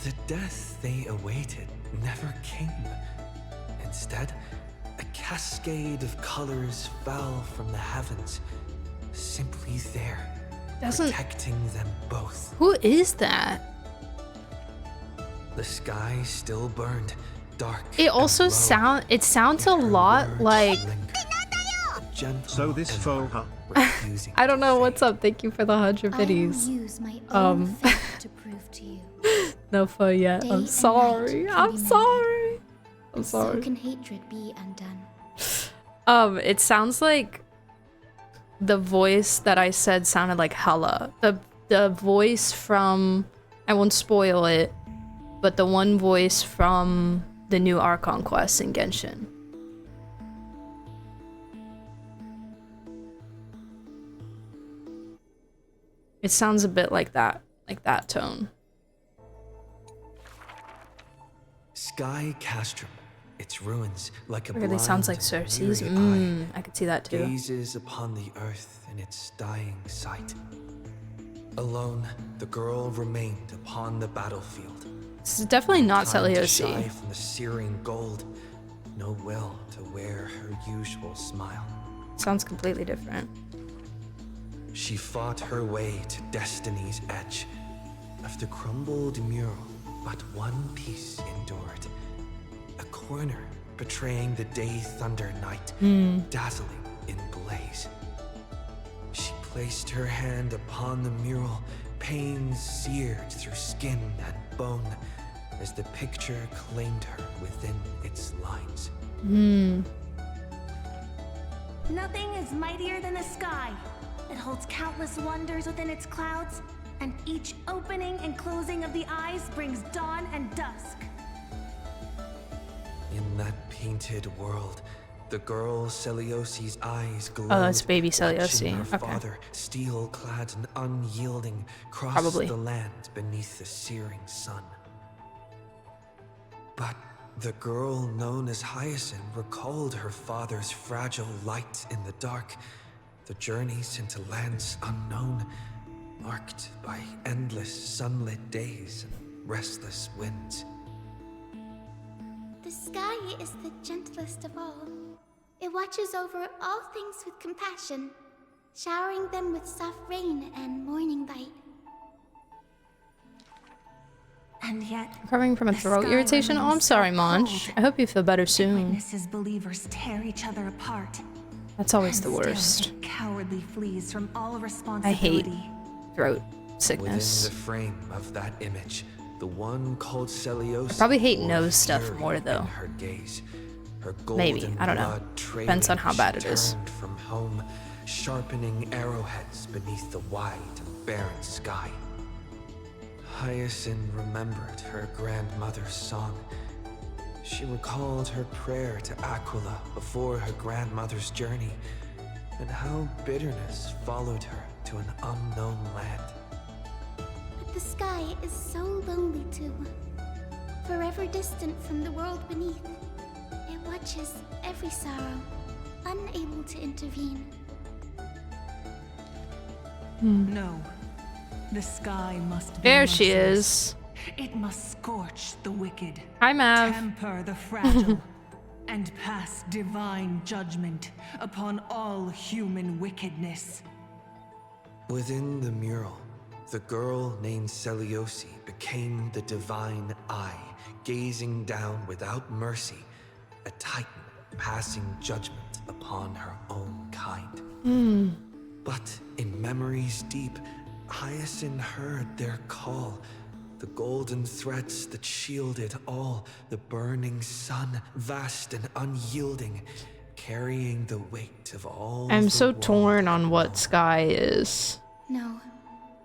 The death they awaited never came. Instead, a cascade of colors fell from the heavens, simply there, protecting them both. Who is that? The sky still burned, dark. It also sounds a lot like. So this foe. I don't know what's up. Thank you for the 100 I will biddies. use my own fate to prove to you. No foe yet. I'm sorry. I'm sorry. I'm sorry. So can hatred be undone? It sounds like the voice that I said sounded like Hella. The voice from, I won't spoil it, but the one voice from the new Archon quest in Genshin. It sounds a bit like that tone. Sky Castrum, its ruins like a Really sounds like Cersei's. I could see that too. Gazes upon the earth in its dying sight. Alone, the girl remained upon the battlefield. This is definitely not Time to Celiosi. shy from the searing gold, no will to wear her usual smile. Sounds completely different. She fought her way to destiny's edge. Of the crumbled mural, but one piece endured. A corner betraying the day thunder night, dazzling in blaze. She placed her hand upon the mural, pain seared through skin and bone, as the picture claimed her within its lines. Nothing is mightier than the sky. It holds countless wonders within its clouds, and each opening and closing of the eyes brings dawn and dusk. In that painted world, the girl Celiosi's eyes glowed. Oh, that's baby watching Celiosi. her Okay. father, steel-clad and unyielding, cross Probably. the land beneath the searing sun. But the girl known as Hyacinth recalled her father's fragile light in the dark, the journeys into lands unknown, marked by endless sunlit days and restless winds. The sky is the gentlest of all. It watches over all things with compassion, showering them with soft rain and morning light. And yet, Recovering from a throat sky irritation? Oh, I'm remains sorry, so Monch. cold. I hope you feel better soon. Witnesses believers tear each other apart. That's always the And still worst. it cowardly flees from all I responsibility. hate throat sickness. Within the frame of that image, the one called Celiosi. I probably hate bore nose stuff fury more, though. in her gaze, her Maybe, golden I don't know. blood Depends on how trailing, bad she it is. turned from home, sharpening arrowheads beneath the wide and barren sky. Hyacinth remembered her grandmother's song. She recalled her prayer to Aquila before her grandmother's journey, and how bitterness followed her to an unknown land. But the sky is so lonely too. Forever distant from the world beneath. It watches every sorrow, unable to intervene. No. The sky must be There she merciless. is. It must scorch the wicked. Hi, Mav. Temper the fragile. And pass divine judgment upon all human wickedness. Within the mural, the girl named Seliosi became the divine eye, gazing down without mercy, a titan passing judgment upon her own kind. But in memories deep, Hyacinth heard their call, the golden threads that shielded all, the burning sun, vast and unyielding, carrying the weight of all. I'm so torn on what sky is. No,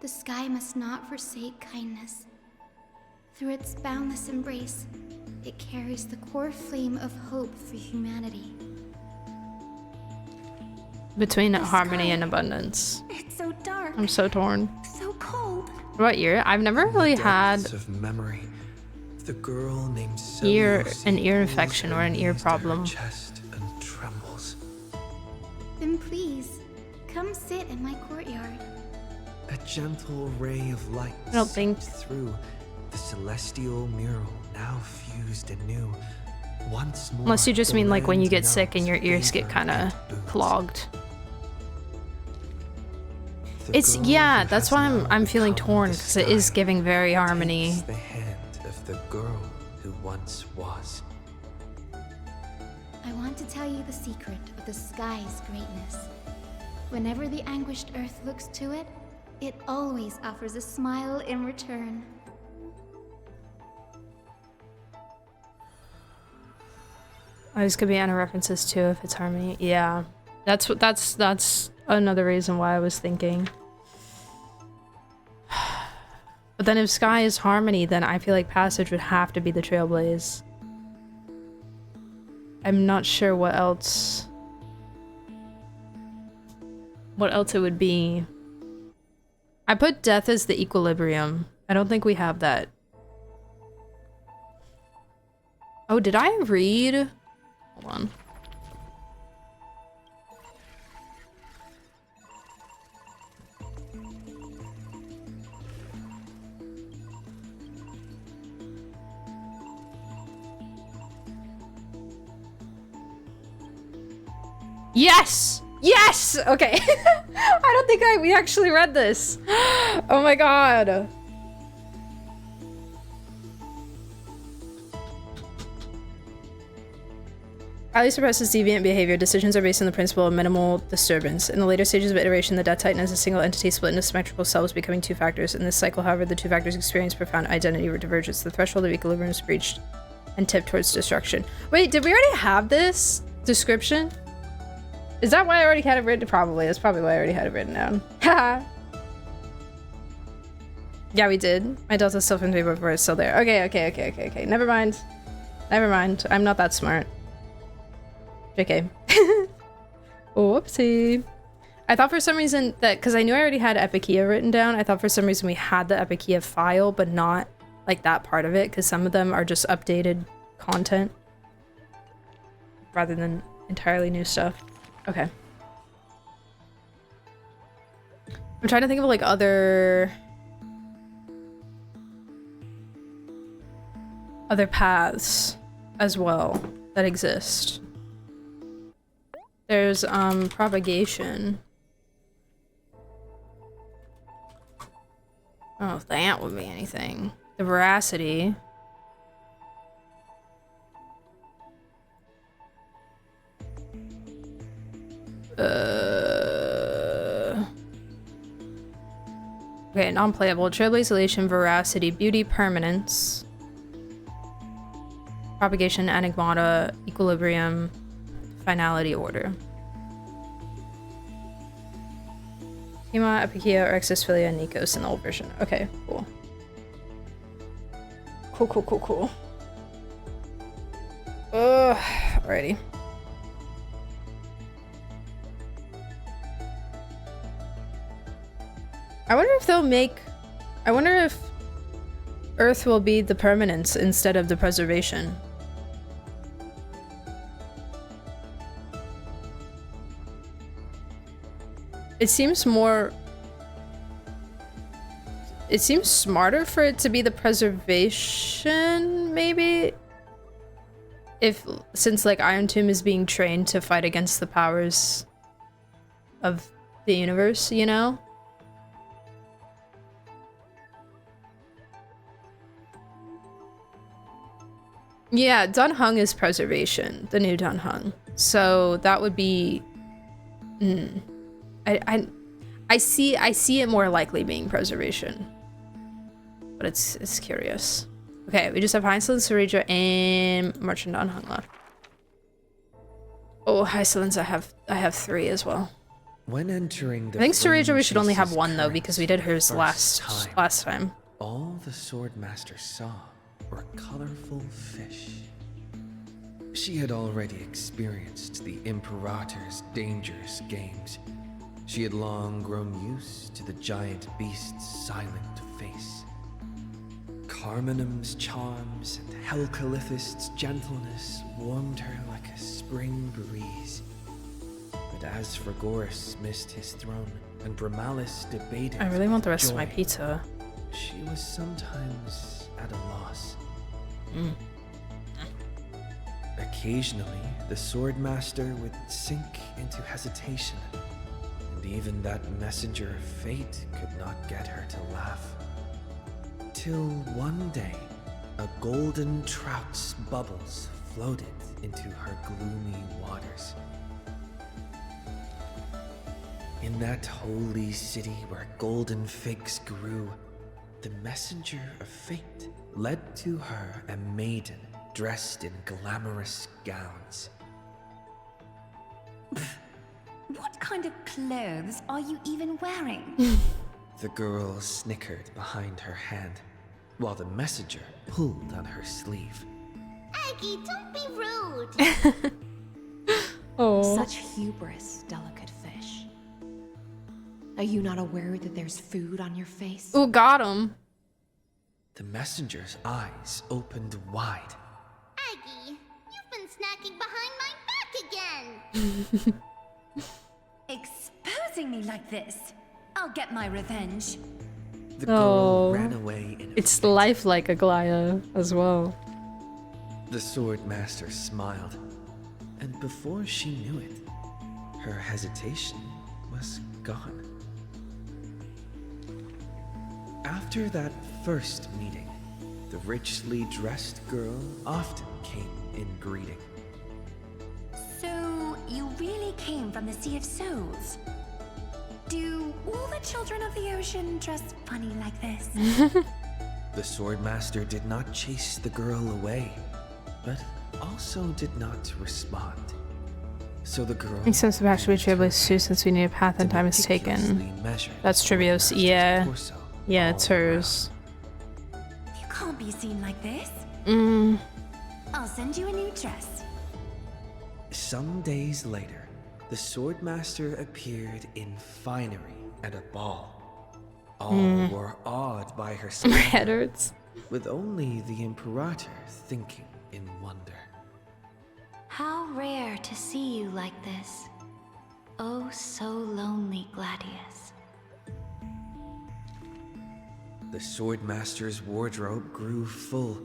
the sky must not forsake kindness. Through its boundless embrace, it carries the core flame of hope for humanity. Between harmony and abundance. It's so dark. I'm so torn. So cold. What ear? I've never really had Of memory, the girl named an ear infection or an ear problem. Chest and trembles. Then please, come sit in my courtyard. A gentle ray of light I don't think through the celestial mural, now fused anew. Once more, Unless you just mean like when you get land sick and your ears get kind of clogged. It's yeah, that's why I'm feeling torn because it is giving very harmony. The hand of the girl who once was. I want to tell you the secret of the sky's greatness. Whenever the anguished earth looks to it, it always offers a smile in return. Oh, this could be Anna references too if it's harmony. Yeah, that's another reason why I was thinking. But then if sky is harmony, then I feel like passage would have to be the trailblaze. I'm not sure what else it would be. I put death as the equilibrium. I don't think we have that. Oh, did I read? Hold on. Yes! Yes! Okay. I don't think we actually read this. Oh my god. Highly suppresses deviant behavior. Decisions are based on the principle of minimal disturbance. In the later stages of iteration, the Death Titan is a single entity split into symmetrical cells, becoming two factors. In this cycle, however, the two factors experience profound identity divergence. The threshold of equilibrium is breached and tipped towards destruction. Wait, did we already have this description? Is that why I already had it written? Probably. That's probably why I already had it written down. Haha. Yeah, we did. My Delta's still from the paper, but it's still there. Okay. Never mind. Never mind. I'm not that smart. JK. Whoopsie. I thought for some reason that, because I knew I already had Epikeia written down, I thought for some reason we had the Epikeia file, but not like that part of it, because some of them are just updated content rather than entirely new stuff. Okay. I'm trying to think of like other paths as well that exist. There's propagation. I don't know if that would be anything. The veracity. Okay, non-playable. Trailblaze, elation, veracity, beauty, permanence. Propagation, enigmata, equilibrium, finality, order. Schema, Epikeia, Orexis, Philia, and Nikos in the old version. Okay, cool. Cool. Alrighty. I wonder if they'll make... I wonder if Earth will be the permanence instead of the preservation. It seems more... It seems smarter for it to be the preservation, maybe? Since like Iron Tomb is being trained to fight against the powers of the universe, you know? Yeah, Dunhung is preservation, the new Dunhung. So that would be... I see it more likely being preservation. But it's curious. Okay, we just have Hysolence, Sarija, and Merchant Dunhung left. Oh, Hysolence, I have 3 as well. When entering the I think Sarija we should only have Chase's 1 though, because we did hers last time. All the Swordmaster saw were colorful fish. She had already experienced the Imperator's dangerous games. She had long grown used to the giant beast's silent face. Carminum's charms and Helcalithist's gentleness warmed her like a spring breeze. But as Fragoris missed his throne and Bramalis debated I really want the rest joy, of my pizza. she was sometimes at a loss. Occasionally, the Swordmaster would sink into hesitation, and even that messenger of fate could not get her to laugh. Till one day, a golden trout's bubbles floated into her gloomy waters. In that holy city where golden figs grew, the messenger of fate led to her a maiden dressed in glamorous gowns. What kind of clothes are you even wearing? The girl snickered behind her hand, while the messenger pulled on her sleeve. Aggie, don't be rude. Oh. Such hubris, delicate fish. Are you not aware that there's food on your face? Ooh, got him. The messenger's eyes opened wide. Aggie, you've been snacking behind my back again. Exposing me like this. I'll get my revenge. The girl ran away in a It's lifelike Aglaya as well. The Swordmaster smiled, and before she knew it, her hesitation was gone. After that first meeting, the richly dressed girl often came in greeting. So, you really came from the Sea of Souls? Do all the children of the ocean dress funny like this? The Swordmaster did not chase the girl away, but also did not respond. So the girl... Makes sense to actually be Trailblaze too, since we need a path and time is taken. That's Trivios. Yeah. Yeah, it's hers. You can't be seen like this. I'll send you a new dress. Some days later, the Swordmaster appeared in finery at a ball. All were awed by her My head splendor, hurts. with only the Imperator thinking in wonder. How rare to see you like this. Oh, so lonely, Gladius. The Swordmaster's wardrobe grew full,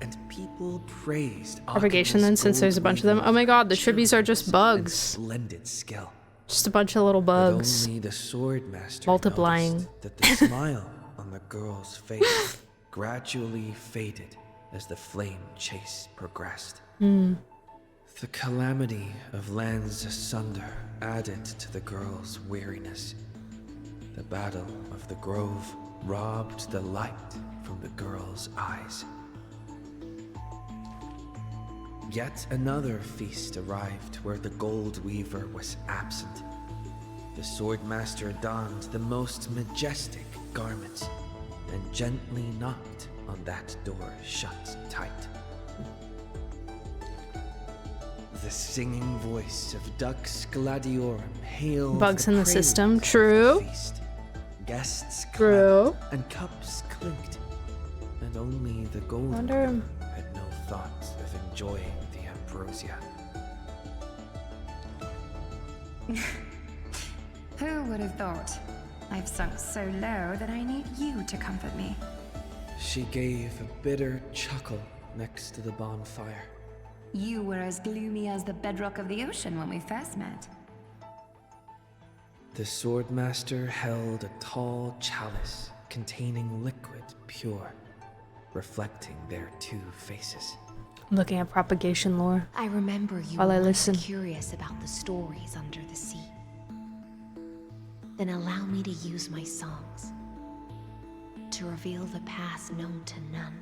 and people praised Propagation then, since there's a bunch of them. Oh my god, the Tribbies are just bugs. Splendid skill. Just a bunch of little bugs. But only the Swordmaster Multiplying. noticed that the smile on the girl's face gradually faded as the flame chase progressed. The calamity of lands asunder added to the girl's weariness. The Battle of the Grove robbed the light from the girl's eyes. Yet another feast arrived where the Gold Weaver was absent. The Swordmaster donned the most majestic garments and gently knocked on that door shut tight. The singing voice of Dux Gladiorum hailed Bugs in the praise system, of true. feast, Guests True. clapped and cups clinked, and only the golden Wonder- crew had no thought of enjoying the ambrosia. Who would have thought? I've sunk so low that I need you to comfort me. She gave a bitter chuckle next to the bonfire. You were as gloomy as the bedrock of the ocean when we first met. The swordmaster held a tall chalice containing liquid pure, reflecting their two faces. I'm looking at propagation lore. I remember you while I were listen. curious about the stories under the sea. Then allow me to use my songs to reveal the past known to none.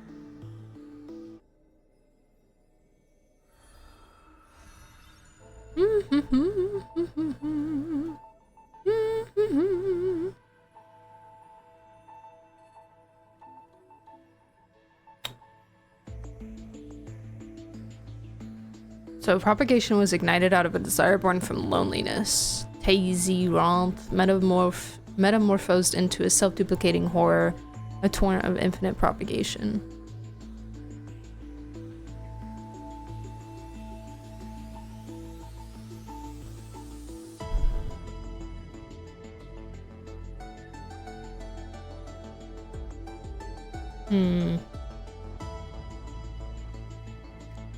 So propagation was ignited out of a desire born from loneliness. Tazirant metamorphosed into a self-duplicating horror, a torrent of infinite propagation.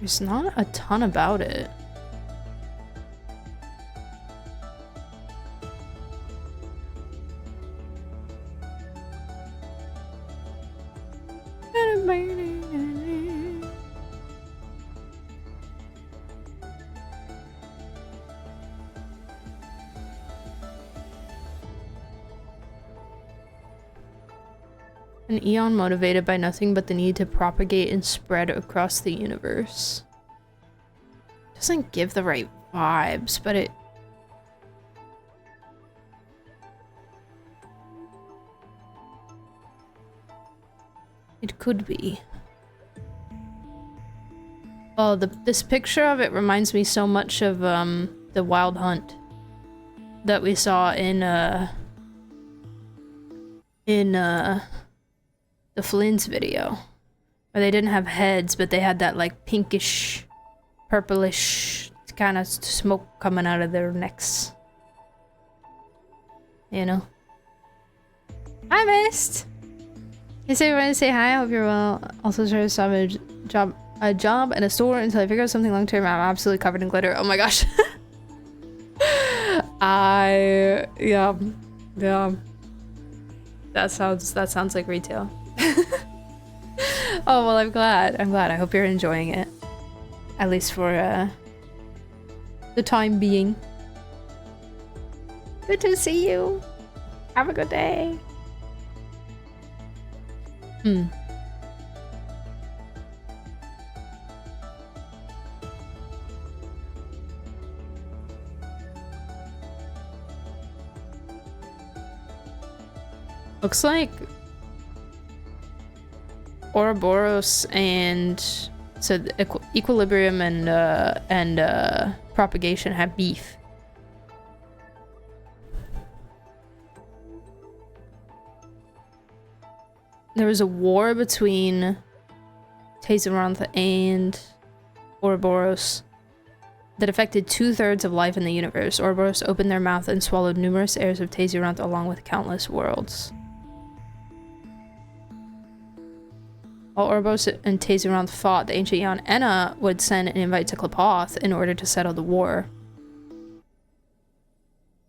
There's not a ton about it. An eon motivated by nothing but the need to propagate and spread across the universe. Doesn't give the right vibes, but it... It could be. Oh, this picture of it reminds me so much of the Wild Hunt that we saw in the Flins video, where they didn't have heads, but they had that like pinkish, purplish kind of smoke coming out of their necks. You know? Hi, Mist! Hey, so you want to say hi? I hope you're well. Also, try to stop a job at a store until I figure out something long term. I'm absolutely covered in glitter. Oh my gosh. Yeah. That sounds like retail. Oh well, I'm glad. I hope you're enjoying it, at least for the time being. Good to see you. Have a good day. Looks like Ouroboros and so Equilibrium and Propagation have beef. There was a war between Tazirant and Ouroboros that affected 2/3 of life in the universe. Ouroboros opened their mouth and swallowed numerous heirs of Tazirant along with countless worlds. While Ouroboros and Tazirant fought, the ancient Eon Enna would send an invite to Klapoth in order to settle the war.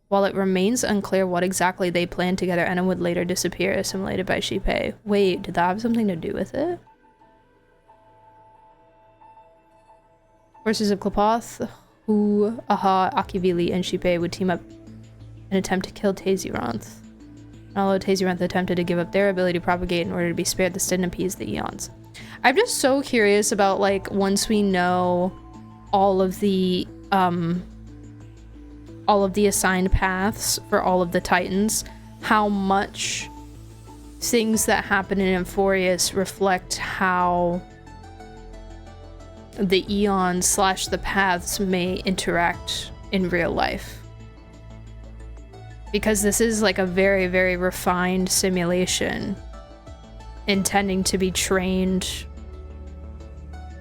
While it remains unclear what exactly they planned together, Enna would later disappear, assimilated by Xipe. Wait, did that have something to do with it? Forces of Klapoth, Hu, Aha, Akivili, and Xipe would team up and attempt to kill Tazirant. Although Tazirant attempted to give up their ability to propagate in order to be spared, this didn't appease the Eons. I'm just so curious about, like, once we know all of the assigned paths for all of the Titans, how much things that happen in Amphorius reflect how the Eons / the paths may interact in real life. Because this is like a very, very refined simulation intending to be trained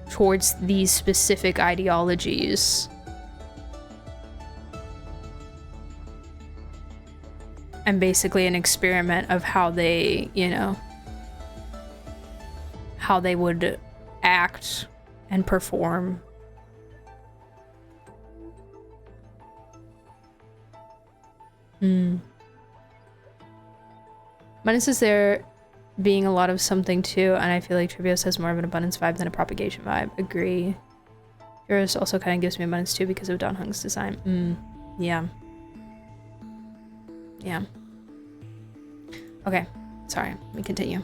towards these specific ideologies. And basically an experiment of how they, you know, how they would act and perform. Abundance is there being a lot of something too, and I feel like Trivios has more of an abundance vibe than a propagation vibe. Agree. Yours also kind of gives me abundance too because of Don Hung's design. Yeah. Yeah. Okay. Sorry. Let me continue.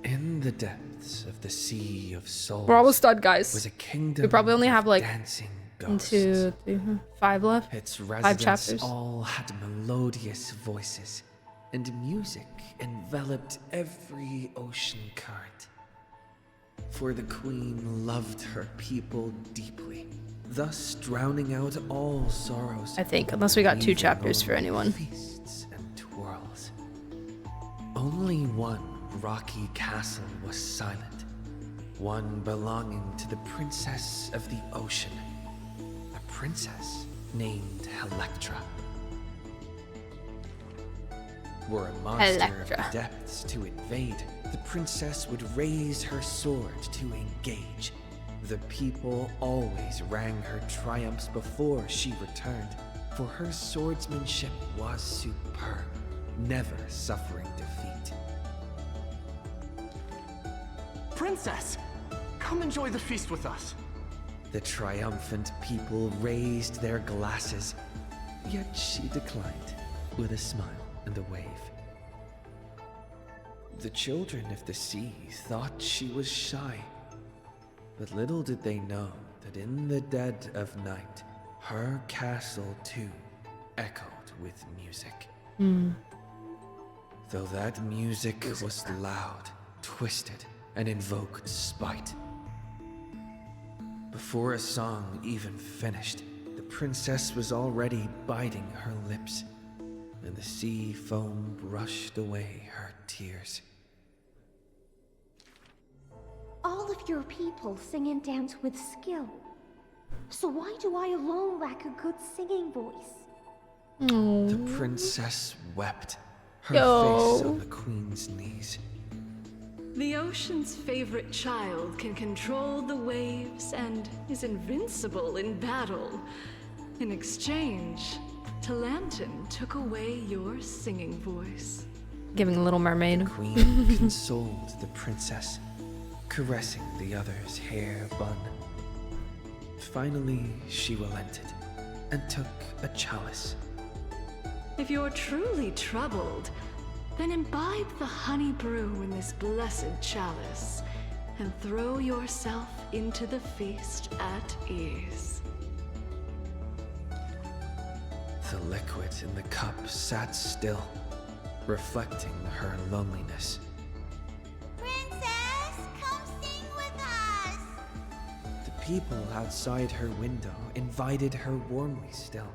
In the depths of the sea of souls, We're almost done, guys. Was a kingdom we probably only have like dancing 1, 2, 3, 5 left. Its 5 residents chapters. all had melodious voices, and music enveloped every ocean current. For the queen loved her people deeply, thus drowning out all sorrows. I think, unless we got 2 chapters for anyone. Feasts and twirls. Only one rocky castle was silent, one belonging to the princess of the ocean, a princess named Electra. Were a monster of the depths to invade, the princess would raise her sword to engage. The people always rang her triumphs before she returned, for her swordsmanship was superb, never suffering defeat. Princess, come enjoy the feast with us. The triumphant people raised their glasses, yet she declined with a smile and a wave. The children of the sea thought she was shy, but little did they know that in the dead of night, her castle too echoed with music. Though that music was loud, twisted, and invoked spite. Before a song even finished, the princess was already biting her lips, and the sea foam brushed away her tears. All of your people sing and dance with skill. So why do I alone lack a good singing voice? The princess wept, her face on the queen's knees. The ocean's favorite child can control the waves and is invincible in battle. In exchange, Talantin took away your singing voice. Giving a Little Mermaid. The queen consoled the princess, caressing the other's hair bun. Finally, she relented and took a chalice. If you're truly troubled, then imbibe the honey brew in this blessed chalice and throw yourself into the feast at ease. The liquid in the cup sat still, reflecting her loneliness. Princess, come sing with us! The people outside her window invited her warmly still.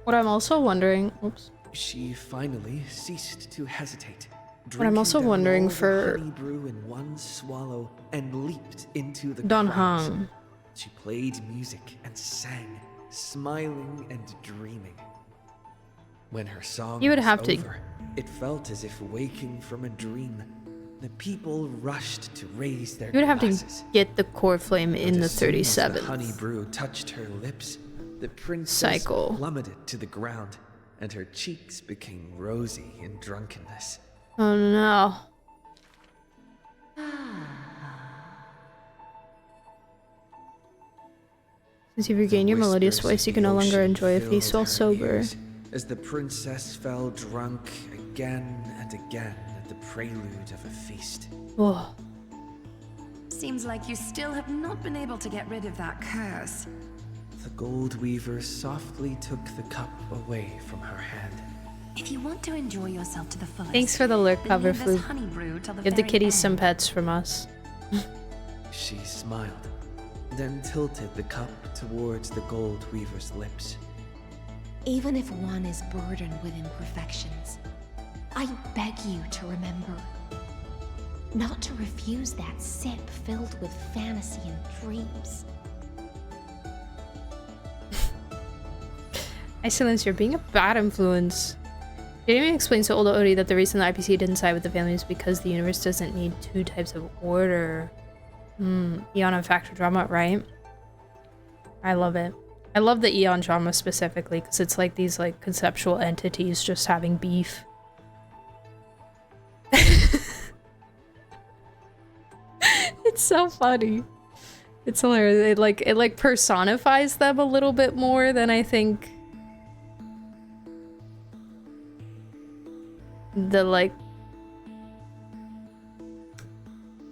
What I'm also wondering, oops. She finally ceased to hesitate. What I'm also wondering for honey brew in one swallow and leaped into the Don crowds. Hung. She played music and sang, smiling and dreaming. When her song You would was have to- over, it felt as if waking from a dream. The people rushed to raise their You would have glasses. to get the core flame in the As soon as 37th the honey brew touched her lips, the princess cycle. plummeted to the ground, and her cheeks became rosy in drunkenness. Oh no. Since you regain your melodious voice, you can no longer enjoy a feast while sober. As the princess fell drunk again and again at the prelude of a feast. Oh. Seems like you still have not been able to get rid of that curse. The gold weaver softly took the cup away from her hand. If you want to enjoy yourself to the fullest, Thanks for the lurk then cover, leave this Flute. honey brew till the Give the very kitties end. some pets from us. She smiled, then tilted the cup towards the gold weaver's lips. even if one is burdened with imperfections, I beg you to remember not to refuse that sip filled with fantasy and dreams. Excellence, you're being a bad influence. Jamie explains to Olda Odie that the reason the IPC didn't side with the family is because the universe doesn't need two types of order. Eon and factor drama, right? I love it. I love the Eon drama specifically because it's like these like conceptual entities just having beef. It's so funny. It's hilarious. It like personifies them a little bit more than I think the like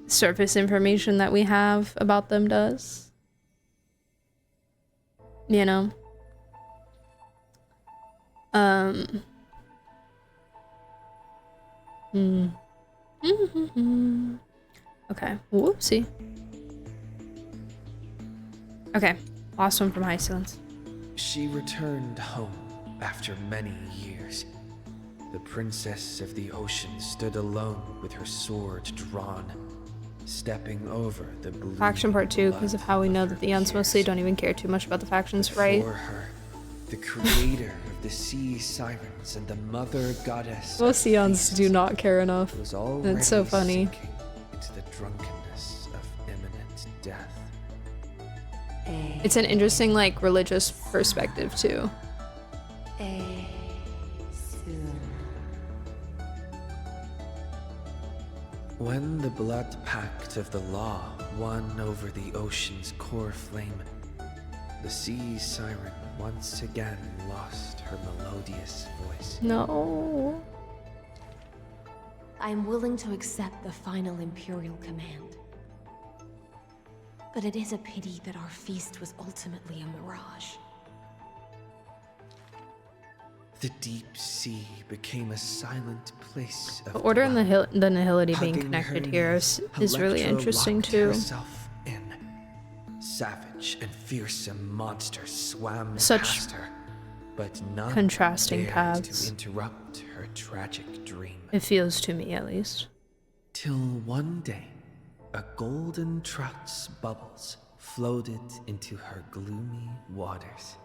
surface information that we have about them does. You know? Okay. Whoopsie. Okay. Last one from High Silence. She returned home after many years. The princess of the ocean stood alone with her sword drawn, stepping over the blue Faction part 2, because of how we know that the Eons mostly don't even care too much about the factions, right? Before her, the creator of the sea sirens and the mother goddess. Most Eons do not care enough. That's so funny. Into the drunkenness of imminent death. It's an interesting, like, religious perspective, too. When the blood pact of the law won over the ocean's core flame, the sea siren once again lost her melodious voice. No. I'm willing to accept the final Imperial command. But it is a pity that our feast was ultimately a mirage. The deep sea became a silent place of The order and the nihility being Hugging connected her here knees, is really Electra interesting, locked too. herself in. Savage and fearsome monsters swam Such past her, but none contrasting dared paths. to interrupt her tragic dream. It feels to me, at least. Till one day, a golden trout's bubbles floated into her gloomy waters.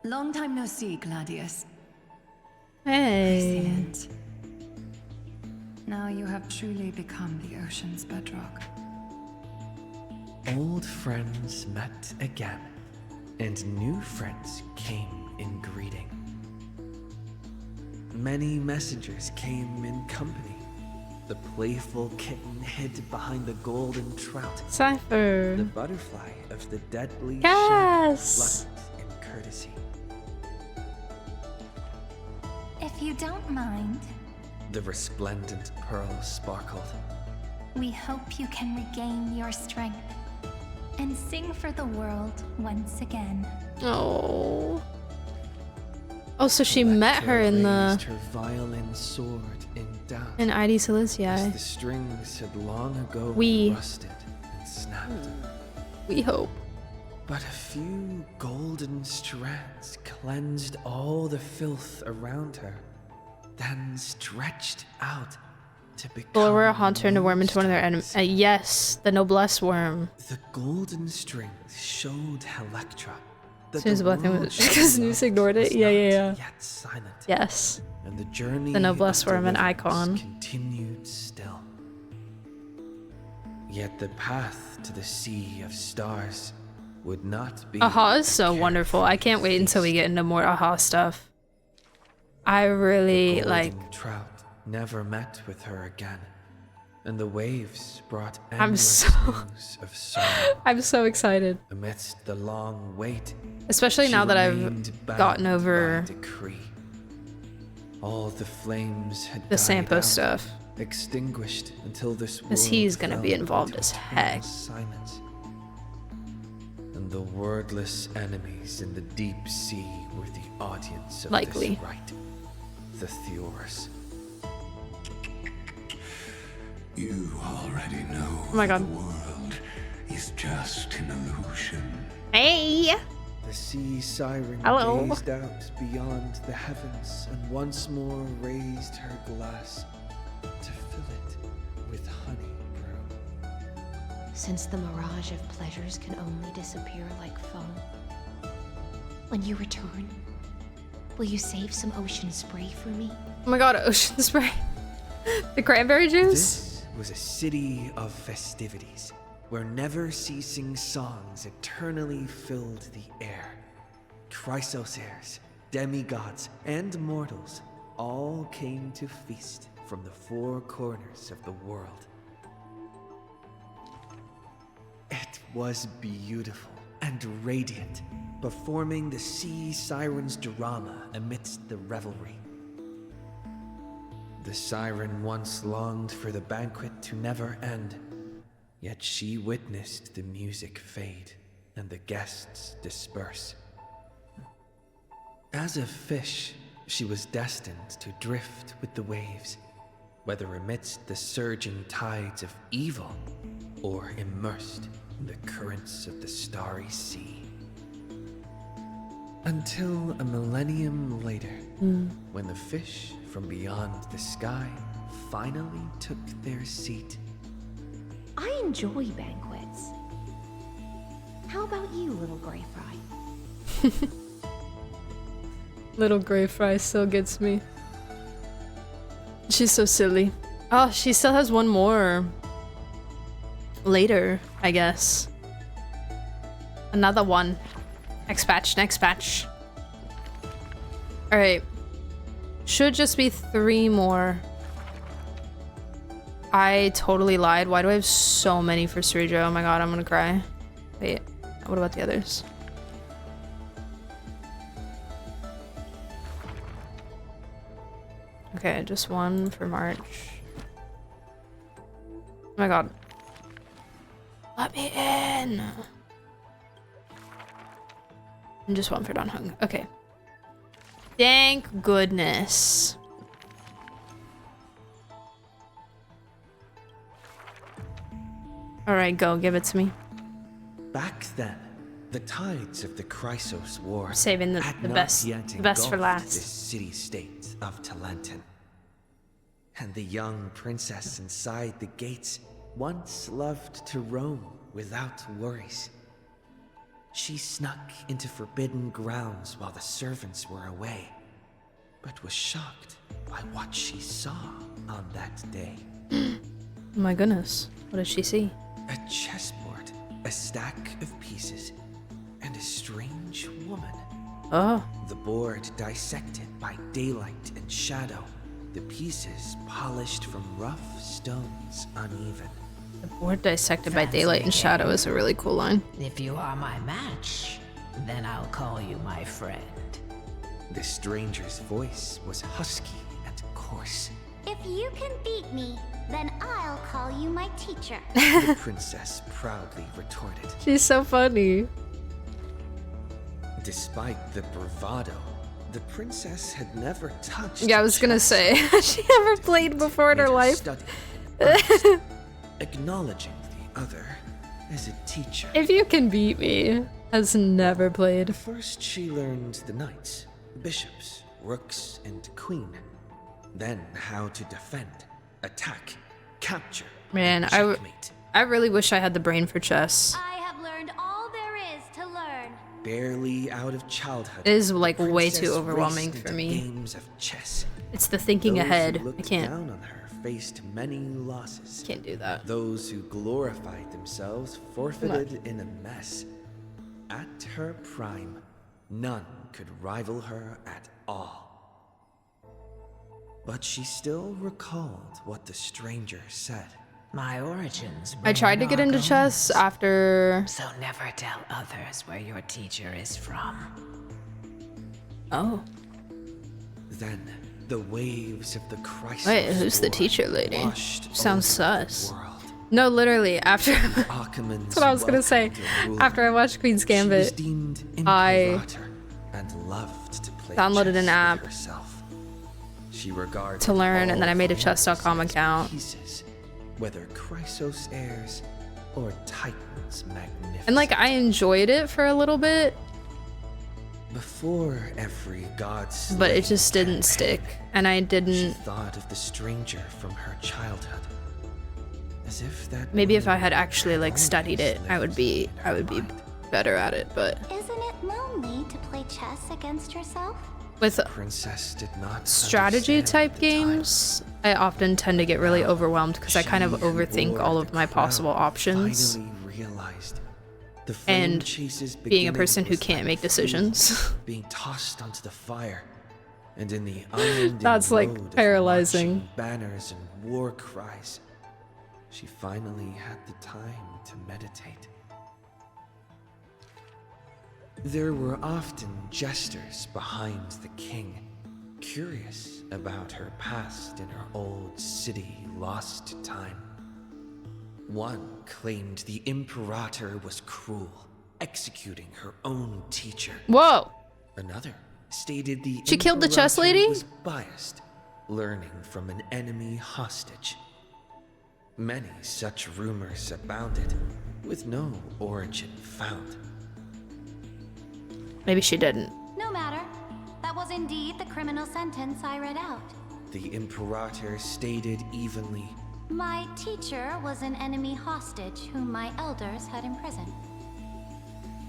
Long time no see, Gladius. Hey. I see it. Now you have truly become the ocean's bedrock. Old friends met again, and new friends came in greeting. Many messengers came in company. The playful kitten hid behind the golden trout. Cypher. The butterfly of the deadly Yes. shadow fluttered in courtesy. If you don't mind, The resplendent pearl sparkled. we hope you can regain your strength and sing for the world once again. Oh. Oh, so she met her in Raised the her violin sword in doubt. in ID As the Silesia. strings had long ago We- rusted and snapped. We hope. But a few golden strands cleansed all the filth around her, then stretched out to become Aurora haunts her and a worm into one of their enemies. Yes, the noblesse worm. the golden strings showed Electra that As soon as the the blessing world was she because Noose loved ignored it. was Yeah, not yeah, yeah. yet silent, Yes. and the journey The noblesse of worm, an deliverance icon. continued still. Yet the path to the sea of stars would not be. Aha is so wonderful. I can't wait until we get into more Aha stuff. I really like. Golden trout never met with her again, and the waves brought I'm endless so news of sorrow. I'm so excited. Amidst the long wait, Especially she now that I've remained gotten bound over by decree. All the flames had the died Sampo out, stuff. extinguished until this world Because he's gonna be fell involved into as eternal heck. silence. And the wordless enemies in the deep sea were the audience of Likely. this rite, the Theorus. You already know Oh my God. the world is just an illusion. Hey! The sea siren Hello. gazed out beyond the heavens and once more raised her glass to fill it with honey brew. Since the mirage of pleasures can only disappear like foam, when you return, will you save some ocean spray for me? Oh my god, ocean spray. The cranberry juice? This was a city of festivities, where never-ceasing songs eternally filled the air. Chrysosaurs, demigods, and mortals all came to feast from the four corners of the world. It was beautiful and radiant, performing the sea siren's drama amidst the revelry. The siren once longed for the banquet to never end, yet she witnessed the music fade and the guests disperse. As a fish, she was destined to drift with the waves, whether amidst the surging tides of evil or immersed in the currents of the starry sea. Until a millennium later, when the fish from beyond the sky finally took their seat. I enjoy banquets. How about you, little gray fry? Little gray fry still gets me. She's so silly. Oh, she still has one more. Later, I guess. Another one. Next batch, next batch. Alright. Should just be 3 more. I totally lied. Why do I have so many for Cerejo? Oh my god, I'm gonna cry. Wait, what about the others? Okay, just 1 for March. Oh my god. Let me in! And just 1 for Don Hung. Okay. Thank goodness. Alright, go. Give it to me. Back then, the tides of the Chrysos War Saving the best for last. This city-state of Talenton. And the young princess inside the gates once loved to roam without worries. She snuck into forbidden grounds while the servants were away, but was shocked by what she saw on that day. Oh my goodness. What did she see? A chessboard, a stack of pieces, and a strange woman. Oh. The board dissected by daylight and shadow, the pieces polished from rough stones uneven. The board dissected by daylight and shadow is a really cool line. If you are my match, then I'll call you my friend. The stranger's voice was husky and coarse. If you can beat me, then I'll call you my teacher. The princess proudly retorted. She's so funny. Despite the bravado, the princess had never touched. Yeah, I was gonna say, has she ever played before in her life? Acknowledging the other as a teacher. If you can beat me, has never played. First, she learned the knights, bishops, rooks, and queen. Then how to defend, attack, capture. Man, I really wish I had the brain for chess. I have learned all there is to learn. Barely out of childhood. It is like way too overwhelming for me. Games of chess. It's the thinking ahead. I can't. Down on her faced many losses. Can't do that. Those who glorified themselves forfeited in a mess. At her prime, none could rival her at all. But she still recalled what the stranger said. My origins. I tried to get into chess after. So never tell others where your teacher is from. Oh. Then the waves of the crisis. Wait, who's the teacher lady? Sounds sus. No, literally, after. That's what I was gonna say. After I watched Queen's Gambit, I downloaded an app to learn, and then I made a chess.com account. Whether Chrysos heirs or Titan's magnificent. And like I enjoyed it for a little bit, Before every god's but it just didn't stick, and I she didn't. thought of the stranger from her childhood. As if that Maybe if I had actually like studied it, I would be better at it. But Isn't it lonely to play chess against yourself? with princess did not strategy type games, I often tend to get really overwhelmed because I kind of overthink all of my possible options. finally realized the And flame chase's being a beginning person who was can't like make fuel decisions. being tossed onto the fire, and in the unending That's, like, load of paralyzing. marching banners and war cries, she finally had the time to meditate. There were often jesters behind the king, curious about her past in her old city lost to time. One claimed the Imperator was cruel, executing her own teacher. Whoa! Another stated the She killed the chess Imperator lady? was biased, learning from an enemy hostage. Many such rumors abounded, with no origin found. Maybe she didn't. No matter. That was indeed the criminal sentence I read out. The Imperator stated evenly, My teacher was an enemy hostage whom my elders had imprisoned.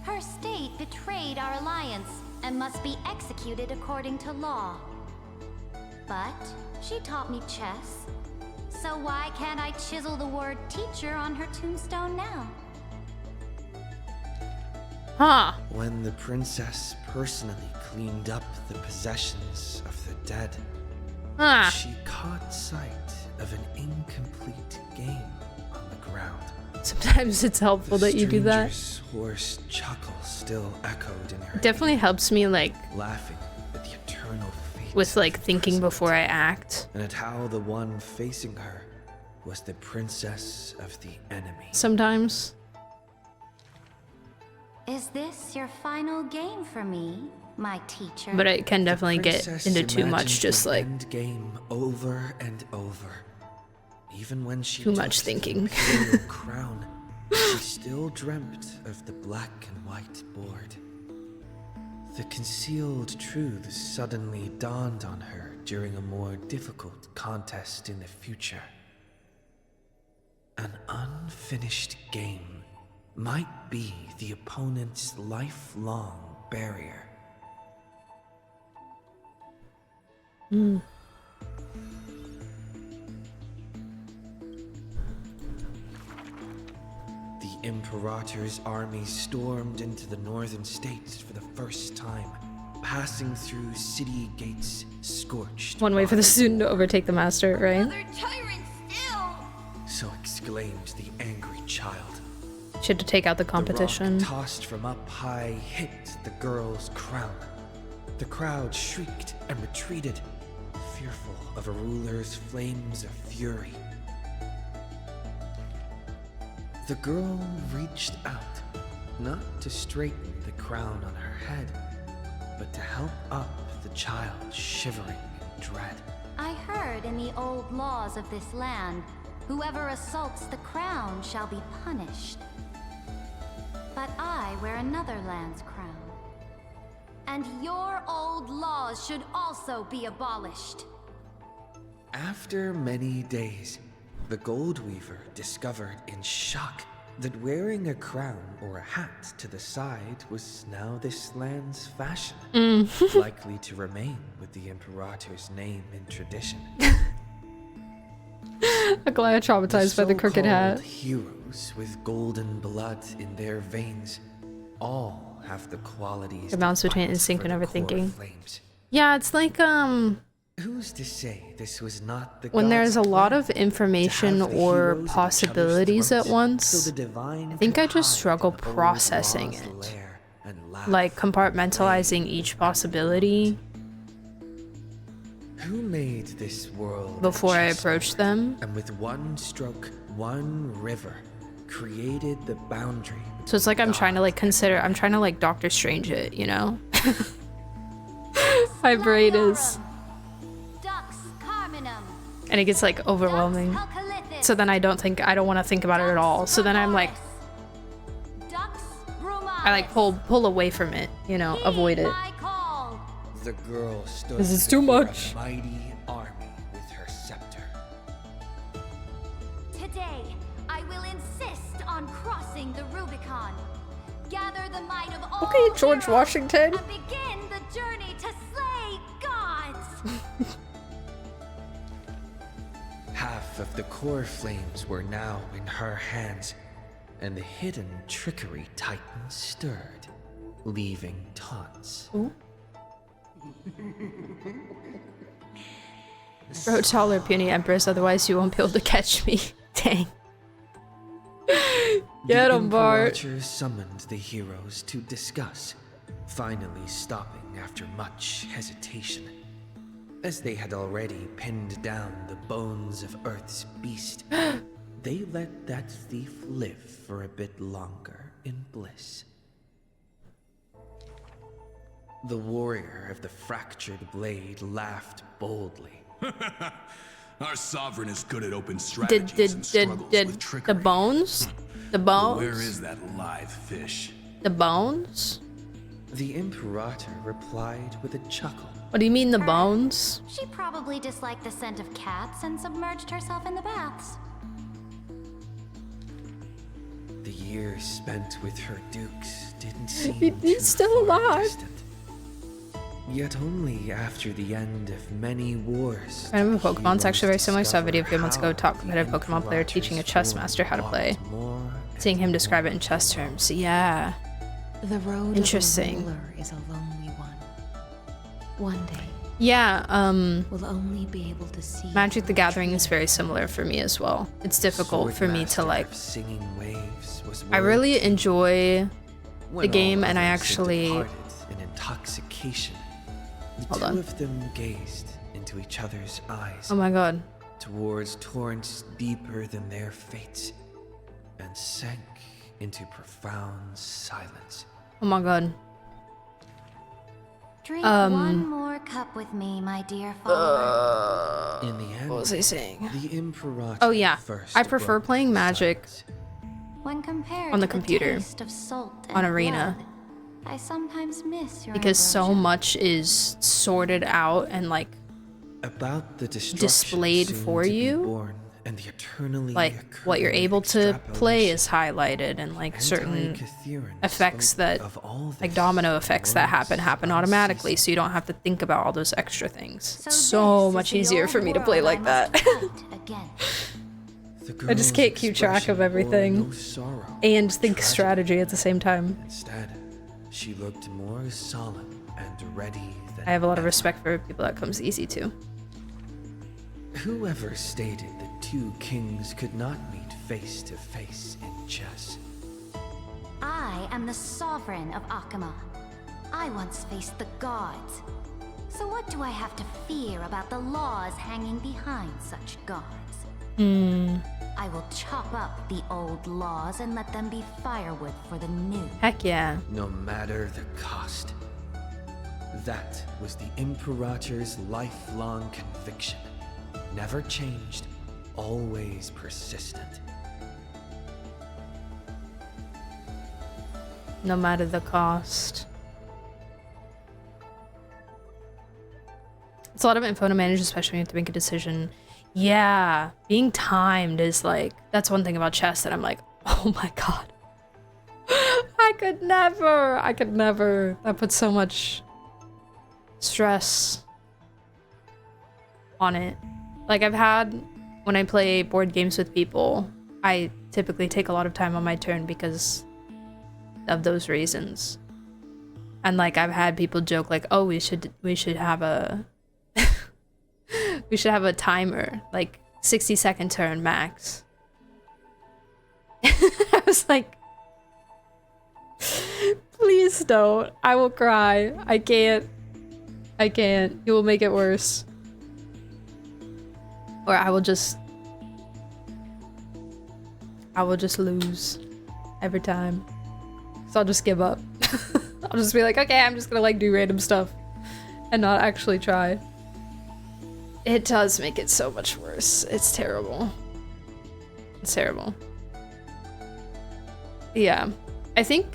Her state betrayed our alliance and must be executed according to law. But she taught me chess, so why can't I chisel the word teacher on her tombstone now? Huh. when the princess personally cleaned up the possessions of the dead, she caught sight of an incomplete game on the ground. Sometimes it's helpful that you do that. Stranger's hoarse chuckle still echoed in her It definitely helps me like ear, laughing at the eternal fate with like thinking before I act. and at how the one facing her was the princess of the enemy. Sometimes. Is this your final game for me, my teacher? But I can definitely get Princess into too much, imagined just the like end game over and over. Even when she too took much thinking. the imperial crown, she still dreamt of the black and white board. The concealed truths suddenly dawned on her during a more difficult contest in the future. An unfinished game might be the opponent's lifelong barrier. Mm. The Imperator's armies stormed into the northern states for the first time, passing through city gates scorched. One way for the student to overtake the master, right? So exclaimed the angry child. She had to take out the competition. The rock tossed from up high hit the girl's crown. The crowd shrieked and retreated, fearful of a ruler's flames of fury. The girl reached out, not to straighten the crown on her head, but to help up the child shivering in dread. I heard in the old laws of this land, whoever assaults the crown shall be punished. But I wear another land's crown. And your old laws should also be abolished. After many days, the gold weaver discovered in shock that wearing a crown or a hat to the side was now this land's fashion, likely to remain with the Imperator's name in tradition. Aglaia traumatized by the crooked hat. Heroes with golden blood in their veins all have the qualities. The balance between instinct and overthinking. Yeah, it's like Who's to say this was not the when there's a god's lot plan of information to have the or heroes at each other's possibilities at throats once, so the divine I think could I just hide struggle in old processing law's it. lair and laugh. Like compartmentalizing each possibility Who made this world before I approach them. and with one stroke, one river, created the boundary. So it's like I'm trying to like consider, I'm trying to like Doctor Strange it, you know? My brain is. And it gets like overwhelming. So then I don't want to think about it at all. So then I'm like, I like pull away from it, you know, avoid it. The girl stood This is too before much. a mighty army with her scepter. Today, I will insist on crossing the Rubicon. Gather the might of all Okay, George heroes Washington. and begin the journey to slay gods. Half of the core flames were now in her hands, and the hidden trickery titan stirred, leaving taunts. Ooh. Grow taller, puny empress, otherwise you won't be able to catch me. Dang. Get him, Bart. The Imperator summoned the heroes to discuss, finally stopping after much hesitation. As they had already pinned down the bones of Earth's beast, they let that thief live for a bit longer in bliss. The warrior of the fractured blade laughed boldly. Our sovereign is good at open strategies and struggles with trickery. The bones? The bones? Where is that live fish? The bones? The Imperator replied with a chuckle. What do you mean the bones? She probably disliked the scent of cats and submerged herself in the baths. The years spent with her dukes didn't seem He's still alive. distant. Yet only after the end of many wars. Random Pokemon's actually very similar. Saw a video a few months ago, top competitive Pokemon player teaching a chess master how to play. Seeing him describe it in chess terms. Yeah. The road Interesting. of a ruler is a lonely one. One day, Yeah, we'll only be able to see Magic the Gathering is very similar for me as well. It's difficult for me to like. Singing waves was I really enjoy the When game, all and I others had actually. departed in intoxication, the Hold two on. of them gazed into each other's eyes. Oh my god. Towards torrents deeper than their fates, and sank into profound silence. Oh my god. Drink one more cup with me, my dear follower. In the end, What was I saying? The Imperator Oh yeah, first I prefer broke playing Magic When compared on the to computer taste of salt on and Arena blood, I sometimes miss your because so ambrosia. much is sorted out and like about the displayed for you. And the eternally Like what you're able to play is highlighted, and like certain effects that, like domino effects that happen automatically, so you don't have to think about all those extra things. It's so much easier for me to play like that. I just can't keep track of everything and think strategy at the same time. Instead, she looked more solemn and ready than I have a lot of respect for people that comes easy to. Whoever stated that two kings could not meet face to face in chess? I am the sovereign of Akama. I once faced the gods. So what do I have to fear about the laws hanging behind such gods? I will chop up the old laws and let them be firewood for the new. Heck yeah. No matter the cost. That was the Imperator's lifelong conviction. Never changed, always persistent. No matter the cost. It's a lot of info to manage, especially when you have to make a decision. Yeah, being timed is like, that's one thing about chess that I'm like, oh my god. I could never. That puts so much stress on it. Like I've had, when I play board games with people, I typically take a lot of time on my turn because of those reasons. And like I've had people joke like, oh, we should have a we should have a timer, like 60-second turn max. I was like, please don't. I will cry. I can't. You will make it worse. Or I will just lose every time. So I'll just give up. I'll just be like, okay, I'm just gonna like do random stuff and not actually try. It does make it so much worse. It's terrible. It's terrible. Yeah. I think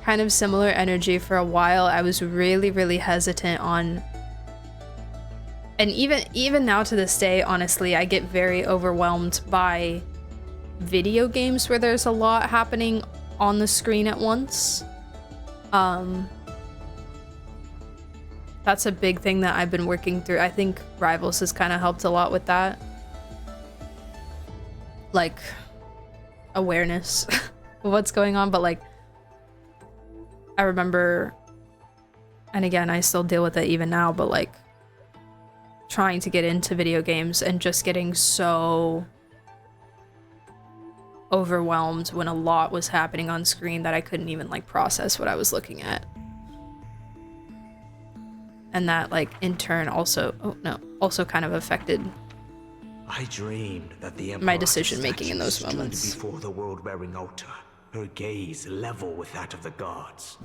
kind of similar energy for a while. I was really, really hesitant on, and even now to this day, honestly, I get very overwhelmed by video games where there's a lot happening on the screen at once. That's a big thing that I've been working through. I think Rivals has kind of helped a lot with that. Like, awareness of what's going on, but like, I remember, and again, I still deal with it even now, but like, trying to get into video games and just getting so overwhelmed when a lot was happening on screen that I couldn't even like process what I was looking at. And that like in turn also, also kind of affected I dreamed that the my decision making in those stood moments. before the world-wearing altar, her gaze level with that of the gods.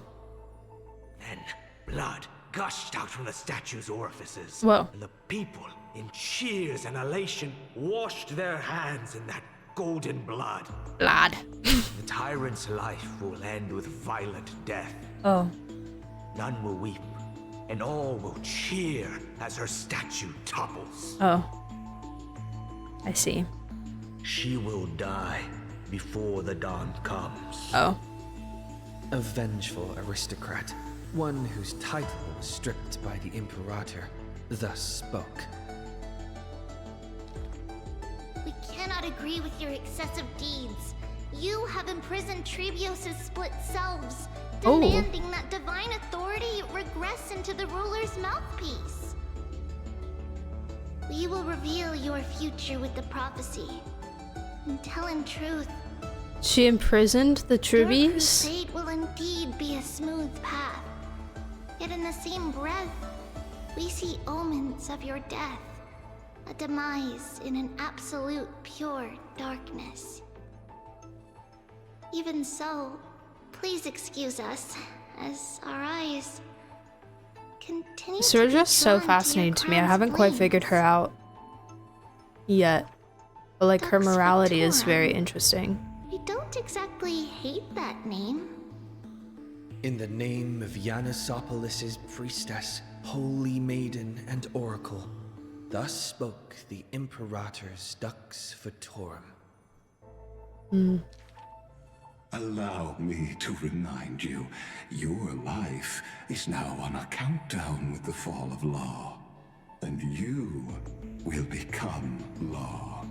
Then blood gushed out from the statue's orifices. Whoa. And the people, in cheers and elation, washed their hands in that golden blood. Blood. The tyrant's life will end with violent death. Oh. None will weep, and all will cheer as her statue topples. Oh. I see. She will die before the dawn comes. Oh. A vengeful aristocrat, one whose title was stripped by the Imperator, thus spoke. We cannot agree with your excessive deeds. You have imprisoned Trebios' split selves, demanding that divine authority regress into the ruler's mouthpiece. We will reveal your future with the prophecy and tell him truth. She imprisoned the Your Trubies? crusade will indeed be a smooth path. Yet in the same breath, we see omens of your death, a demise in an absolute pure darkness. Even so, please excuse us, as our eyes continue to be Surja's so drawn to your fascinating to me. I crown's haven't quite flames. figured her out yet. But like her Dux morality is Victorum. very interesting. We don't exactly hate that name. In the name of Yanisopolis' priestess, holy maiden, and oracle, thus spoke the Imperator's Dux Victorum. Allow me to remind you, your life is now on a countdown with the fall of law, and you will become law.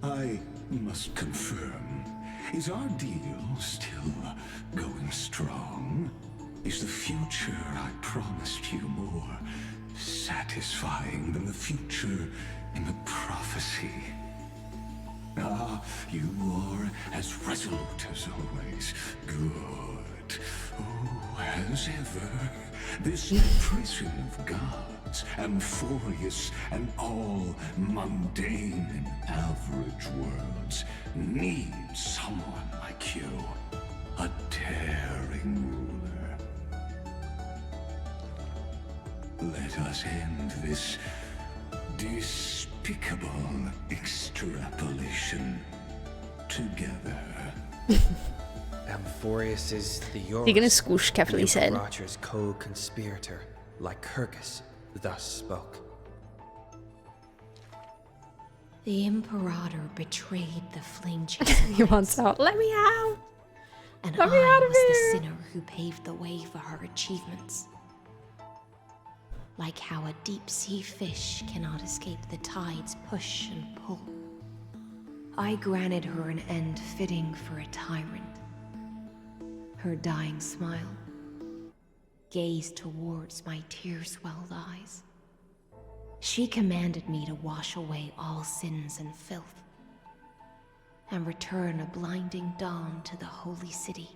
I must confirm, is our deal still going strong? Is the future I promised you more satisfying than the future in the prophecy? Ah, you are as resolute as always. Good. Oh, as ever, this prison of gods, amphorious and all mundane and average worlds, needs someone like you. A daring ruler. Let us end this despicable extrapolation together. Amphorius is the You're gonna squish carefully said. Imperator's co-conspirator, Lycurgus, thus spoke. The Imperator betrayed the flame chaser. He wants out. Let me out! And Let me I out of was the here! sinner who paved the way for her achievements. Like how a deep-sea fish cannot escape the tide's push and pull. I granted her an end fitting for a tyrant. Her dying smile, gaze towards my tear-swelled eyes. She commanded me to wash away all sins and filth, and return a blinding dawn to the holy city.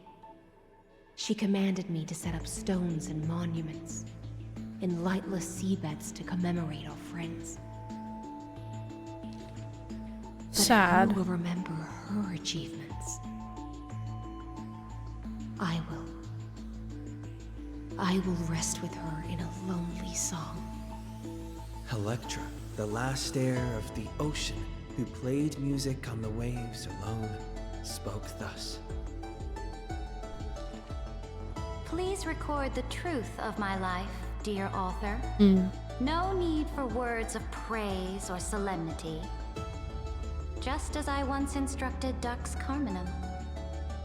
She commanded me to set up stones and monuments, in lightless seabeds to commemorate our friends. But Sad. who will remember her achievements? I will. I will rest with her in a lonely song. Electra, the last heir of the ocean, who played music on the waves alone, spoke thus. please record the truth of my life, dear author. No need for words of praise or solemnity. Just as I once instructed Dux Carminum,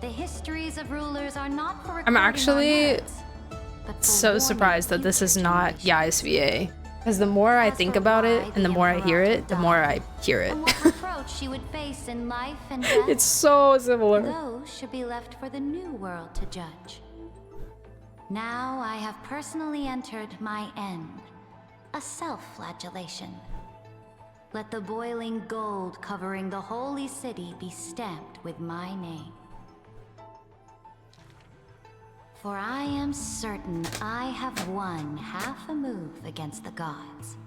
the histories of rulers are not for recording. I'm actually our merits, but for so warning surprised that this is not Yai's VA. Because the more I think for about it why and the the more I hear it, the more I hear it. and what reproach she would face in life and death. It's so similar. Those should be left for the new world to judge. Now I have personally entered my end, a self-flagellation. Let the boiling gold covering the holy city be stamped with my name. For I am certain I have won half a move against the gods.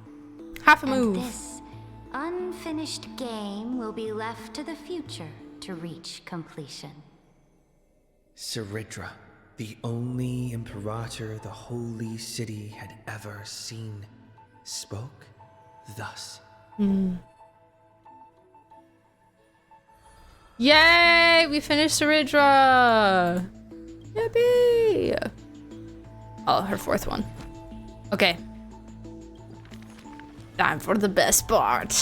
Half a move. And this unfinished game will be left to the future to reach completion. Seridra, the only imperator the holy city had ever seen, spoke thus. Yay! We finished Seridra! Yippee! Oh, her fourth one. Okay. Time for the best part.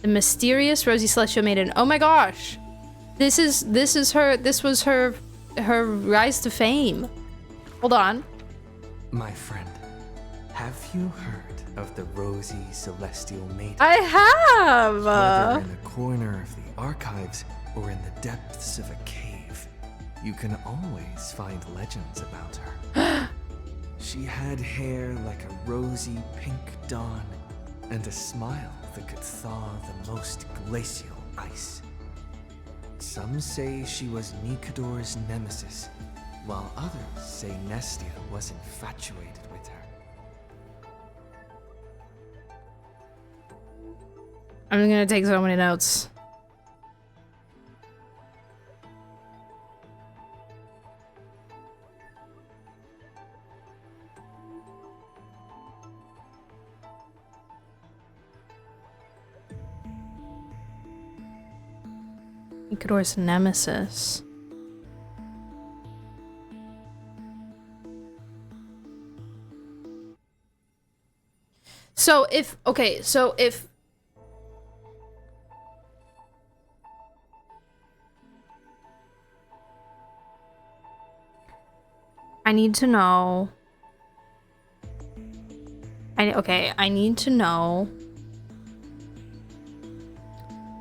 The mysterious Rosy Celestial Maiden. Oh my gosh! This was her rise to fame. Hold on. My friend, have you heard of the Rosy Celestial Maiden? I have! Whether in a corner of the archives or in the depths of a cave, you can always find legends about her. She had hair like a rosy pink dawn, and a smile that could thaw the most glacial ice. Some say she was Nikador's nemesis, while others say Nestia was infatuated with her. I'm gonna take so many notes. Nikador's nemesis. So if I need to know. I need to know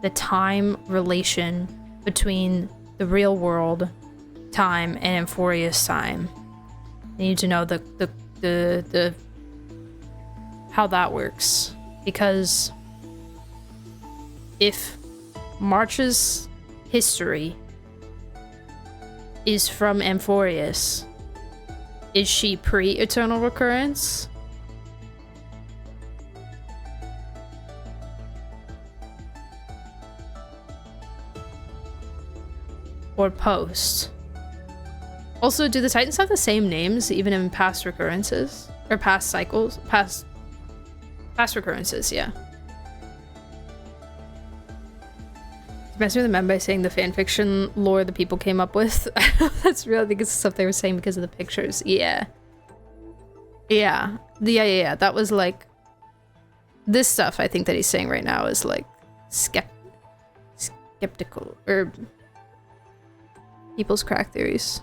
the time relation between the real world time and Amphoria's time. I need to know the how that works, because if March's history is from Amphorius, is she pre-eternal recurrence? Or post? Also, do the Titans have the same names even in past recurrences? Or past cycles? Past recurrences, yeah. Reminds me of the meme by saying the fanfiction lore the people came up with. That's real. I think it's stuff they were saying because of the pictures. Yeah. Yeah. Yeah. That was like... This stuff I think that he's saying right now is like... skeptical. Or... people's crack theories.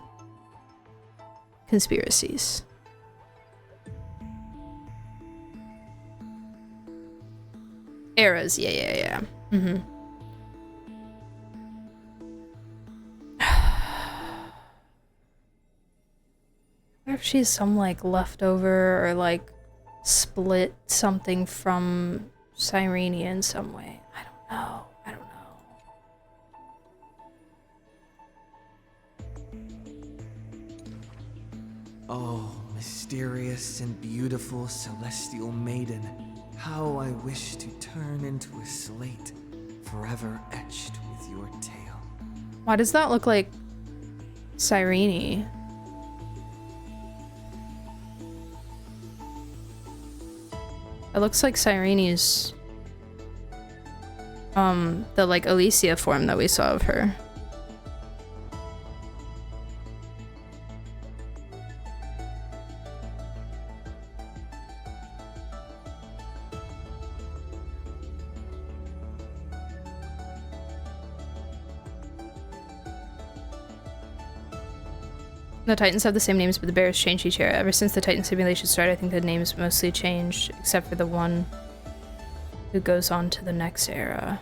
Conspiracies. Eras. Yeah. Mm-hmm. I wonder if she's some like leftover or like split something from Cyrene in some way. I don't know. Oh, mysterious and beautiful celestial maiden, how I wish to turn into a slate, forever etched with your tale. Why does that look like Cyrene? It looks like Cyrene's the like Alicia form that we saw of her. The Titans have the same names, but the bears change each era. Ever since the Titan simulation started, I think the names mostly changed, except for the one who goes on to the next era.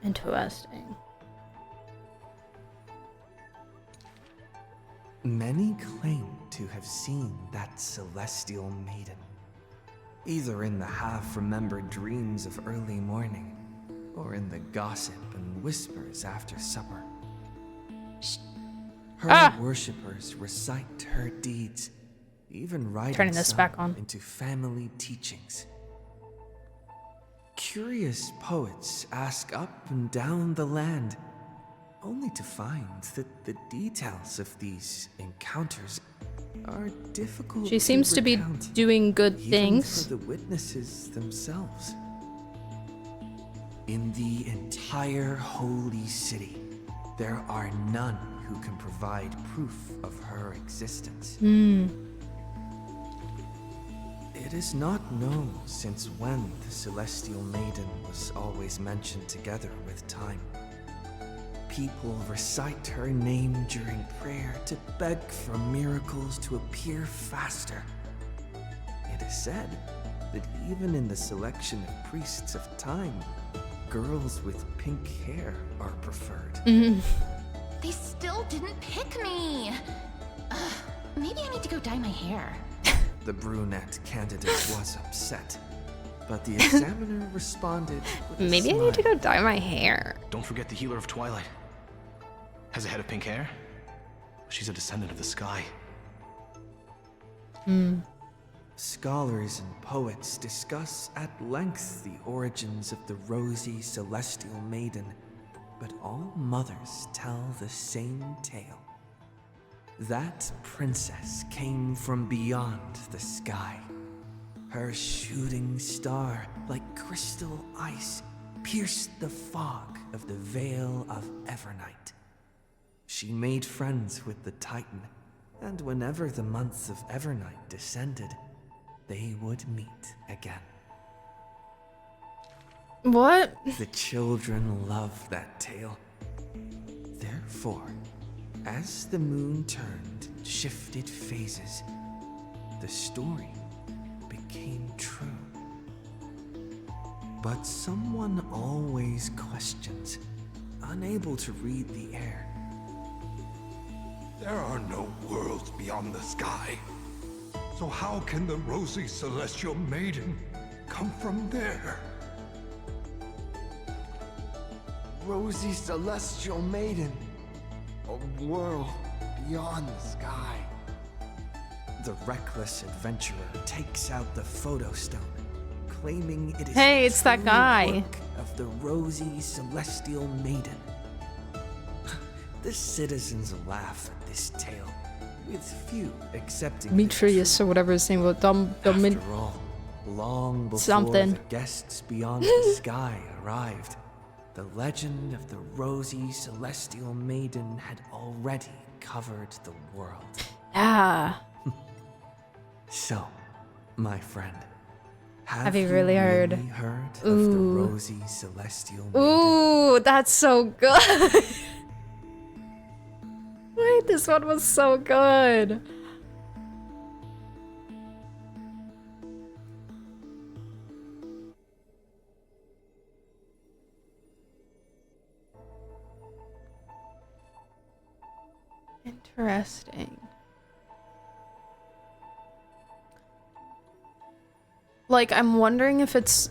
Interesting. Many claim to have seen that celestial maiden, either in the half-remembered dreams of early morning, or in the gossip and whispers after supper. Her worshippers recite her deeds, even writing some into family teachings. Curious poets ask up and down the land, only to find that the details of these encounters are difficult. She seems to be doing good things for the witnesses themselves. In the entire holy city, there are none who can provide proof of her existence. It is not known since when the Celestial Maiden was always mentioned together with time. People recite her name during prayer to beg for miracles to appear faster. It is said that even in the selection of priests of time, girls with pink hair are preferred. They still didn't pick me. Maybe I need to go dye my hair. The brunette candidate was upset, but the examiner responded with a Maybe smile. I need to go dye my hair. Don't forget the healer of Twilight. Has a head of pink hair. She's a descendant of the sky. Scholars and poets discuss at length the origins of the rosy celestial maiden, but all mothers tell the same tale. That princess came from beyond the sky. Her shooting star, like crystal ice, pierced the fog of the Vale of Evernight. She made friends with the Titan, and whenever the month of Evernight descended, they would meet again. What? The children loved that tale. Therefore, as the moon turned and shifted phases, the story became true. But someone always questions, unable to read the air. There are no worlds beyond the sky. So how can the rosy celestial maiden come from there? Rosy celestial maiden, a world beyond the sky. The reckless adventurer takes out the photo stone, claiming it is it's that guy of the rosy celestial maiden. The citizens laugh at this tale, with few accepting. Demetrius or whatever his name was. After all, long before the guests beyond the sky arrived, the legend of the rosy celestial maiden had already covered the world. So, my friend, have you really heard of the rosy celestial maiden? Ooh, that's so good. Wait, this one was so good. Interesting. Like, I'm wondering if it's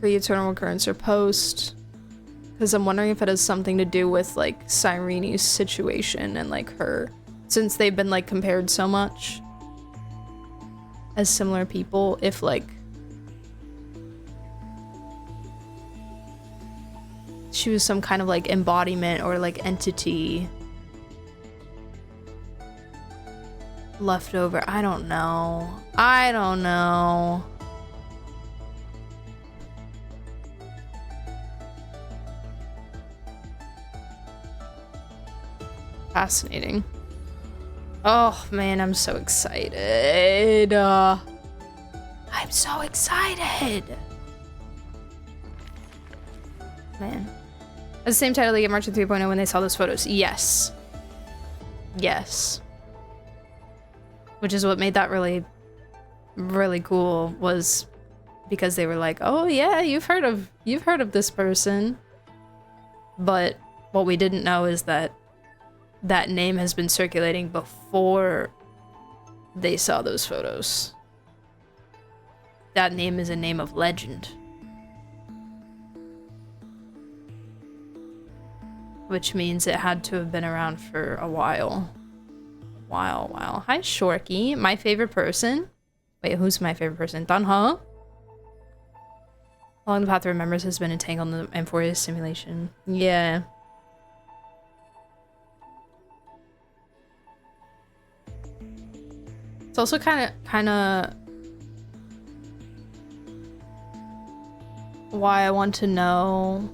pre-eternal recurrence or post, because I'm wondering if it has something to do with like Cyrene's situation and like her, since they've been like compared so much as similar people, if like she was some kind of like embodiment or like entity left over. I don't know. Fascinating. Oh man, I'm so excited. I'm so excited. man. At the same title, they get Marching 3.0 when they saw those photos. Yes. Yes. Which is what made that really, really cool, was because they were like, oh yeah, you've heard of this person. But what we didn't know is that that name has been circulating before they saw those photos. That name is a name of legend. Which means it had to have been around for a while. While. Hi, Shorky. My favorite person. Wait, who's my favorite person? Danha? Along the path remembers has been entangled in the Amphoria simulation. Yeah. It's also kind of why I want to know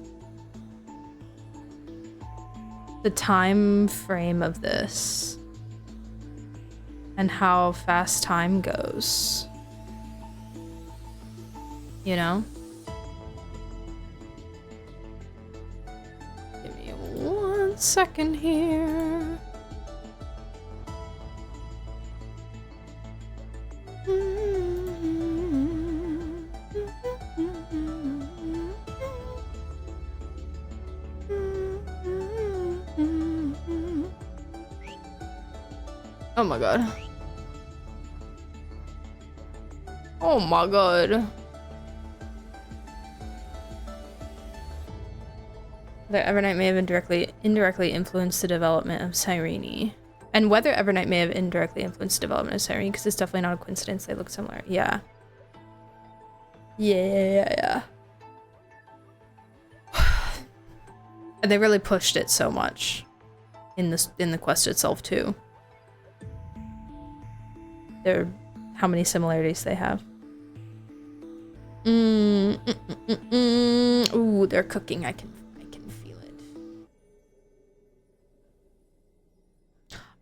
the time frame of this and how fast time goes. You know? Give me 1 second here. Oh my god. Oh my god. Whether Evernight may have indirectly influenced the development of Cyrene. And whether Evernight may have indirectly influenced the development of Cyrene, because it's definitely not a coincidence they look similar. Yeah. Yeah. And they really pushed it so much in the quest itself too. How many similarities they have. Ooh, they're cooking. I can feel it.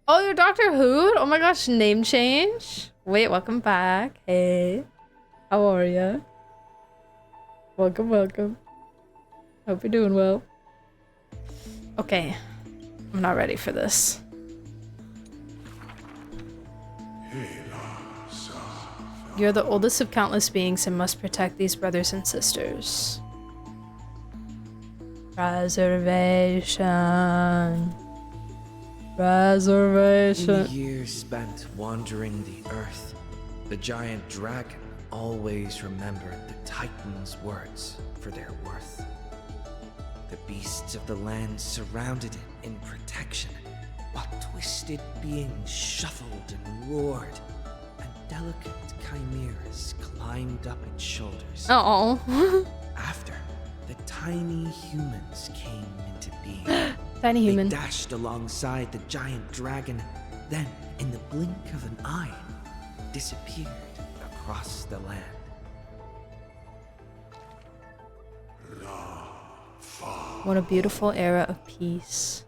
Oh, you're Dr. Hood? Oh my gosh, name change. Wait, welcome back. Hey, how are ya? Welcome. Hope you're doing well. Okay, I'm not ready for this. You're the oldest of countless beings and must protect these brothers and sisters. Preservation. In the years spent wandering the earth, the giant dragon always remembered the Titan's words for their worth. The beasts of the land surrounded it in protection, while twisted beings shuffled and roared, and delicate chimeras climbed up its shoulders. Oh. After, the tiny humans came into being. Tiny human. They dashed alongside the giant dragon, then, in the blink of an eye, disappeared across the land. What a beautiful era of peace.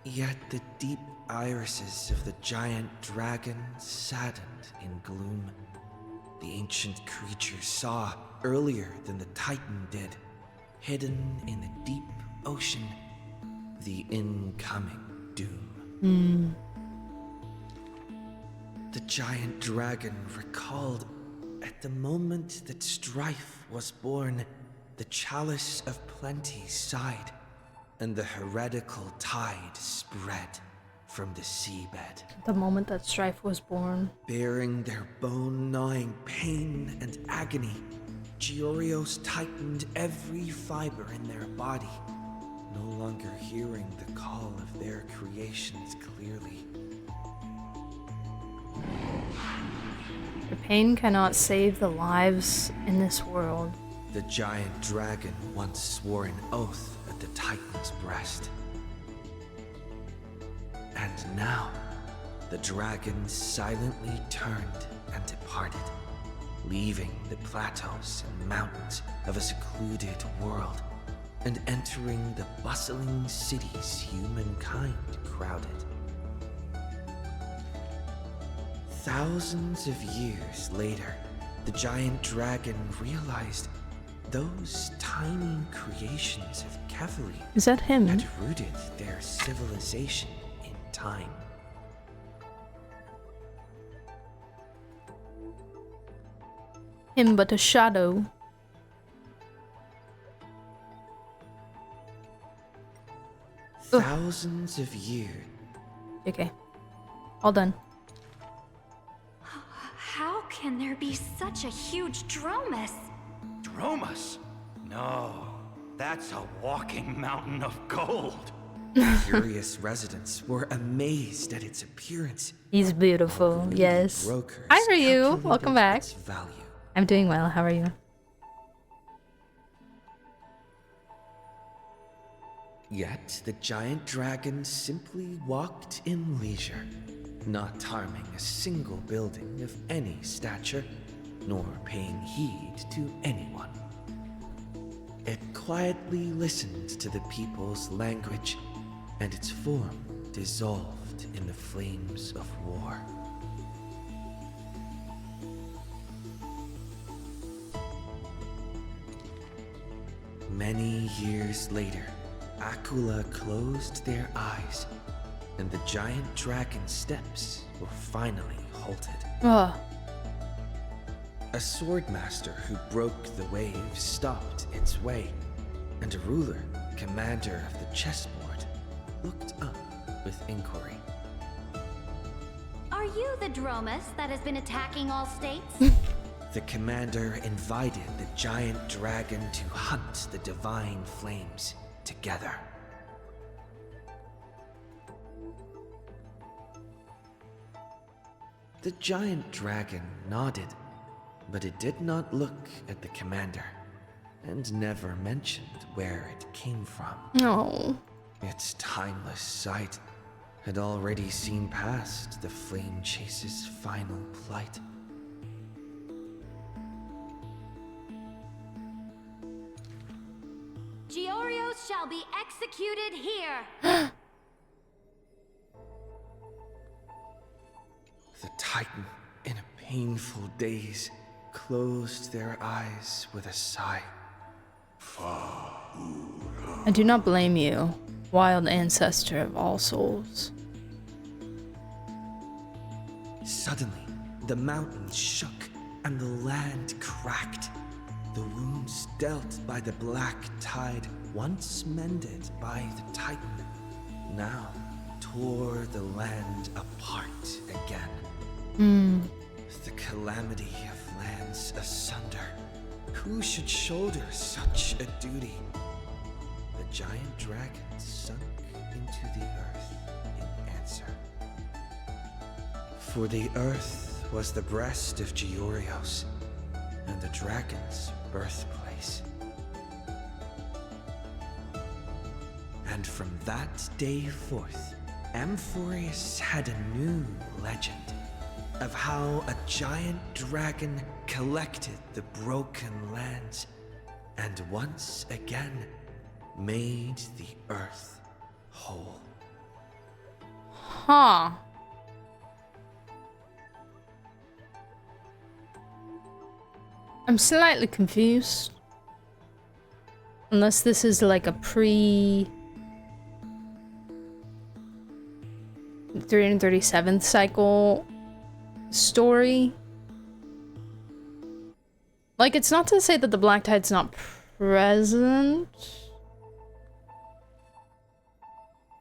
Yet the deep irises of the giant dragon saddened in gloom. The ancient creature saw, earlier than the Titan did, hidden in the deep ocean, the incoming doom. The giant dragon recalled, at the moment that strife was born, the chalice of plenty sighed, and the heretical tide spread from the seabed. The moment that strife was born. Bearing their bone-gnawing pain and agony, Giorios tightened every fiber in their body, no longer hearing the call of their creations clearly. The pain cannot save the lives in this world. The giant dragon once swore an oath at the Titan's breast. And now, the dragon silently turned and departed, leaving the plateaus and mountains of a secluded world, and entering the bustling cities humankind crowded. Thousands of years later, the giant dragon realized those tiny creations of Kevali Is that him? had rooted their civilization in time. Him but a shadow. Thousands of years. Okay. All done. How can there be such a huge Dromus? Dromus? No, that's a walking mountain of gold. Curious residents were amazed at its appearance. He's beautiful, yes. Brokers Hi Ryu, calculated welcome back. its value. I'm doing well, how are you? Yet the giant dragon simply walked in leisure, not harming a single building of any stature, nor paying heed to anyone. It quietly listened to the people's language, and its form dissolved in the flames of war. Many years later, Akula closed their eyes, and the giant dragon's steps were finally halted. Ugh. A swordmaster who broke the waves stopped its way, and a ruler, commander of the chessboard, looked up with inquiry. Are you the Dromus that has been attacking all states? The commander invited the giant dragon to hunt the divine flames together. The giant dragon nodded, but it did not look at the commander, and never mentioned where it came from. No. Its timeless sight had already seen past the flame chase's final plight. Giorios shall be executed here. The Titan, in a painful daze, closed their eyes with a sigh. I do not blame you, wild ancestor of all souls. Suddenly, the mountains shook and the land cracked. The wounds dealt by the black tide, once mended by the Titan, now tore the land apart again. The calamity of lands asunder. Who should shoulder such a duty? The giant dragon sunk into the earth in answer. For the earth was the breast of Giorios, and the dragon's birthplace. And from that day forth, Amphorius had a new legend of how a giant dragon collected the broken lands and once again made the earth whole. Huh. I'm slightly confused. Unless this is like a pre 337th cycle story. Like, it's not to say that the Black Tide's not present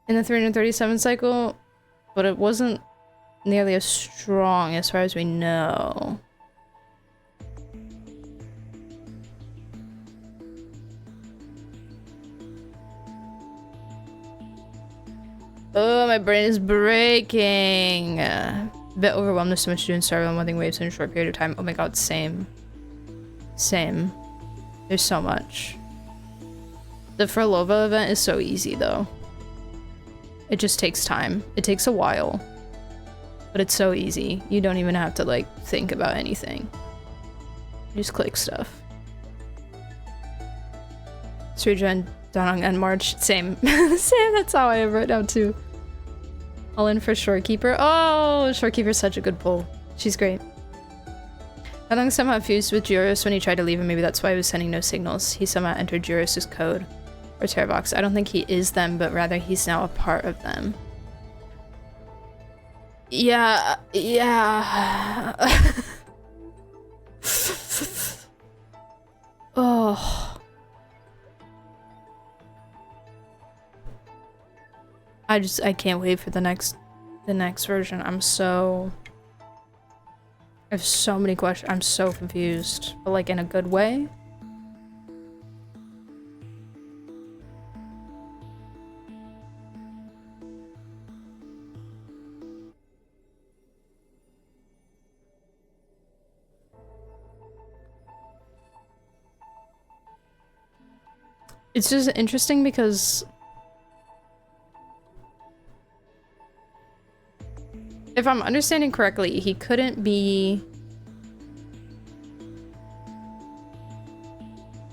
in the 337th cycle, but it wasn't nearly as strong as far as we know. Oh, my brain is breaking. A bit overwhelmed with so much to do and started on one thing waves in a short period of time. Oh my god, same. Same. There's so much. The Frolova event is so easy though. It just takes time. It takes a while. But it's so easy. You don't even have to like think about anything. You just click stuff. Srijan, Donong, and March. Same. Same, that's how I have it down too. All in for Shorekeeper. Oh, Shorekeeper's such a good pull. She's great. Hadong somehow fused with Juros when he tried to leave, and maybe that's why he was sending no signals. He somehow entered Juros' code. Or Terrorbox. I don't think he is them, but rather he's now a part of them. Yeah, yeah. Oh. I can't wait for the next version. I have so many questions. I'm so confused, but like in a good way. It's just interesting because if I'm understanding correctly, he couldn't be...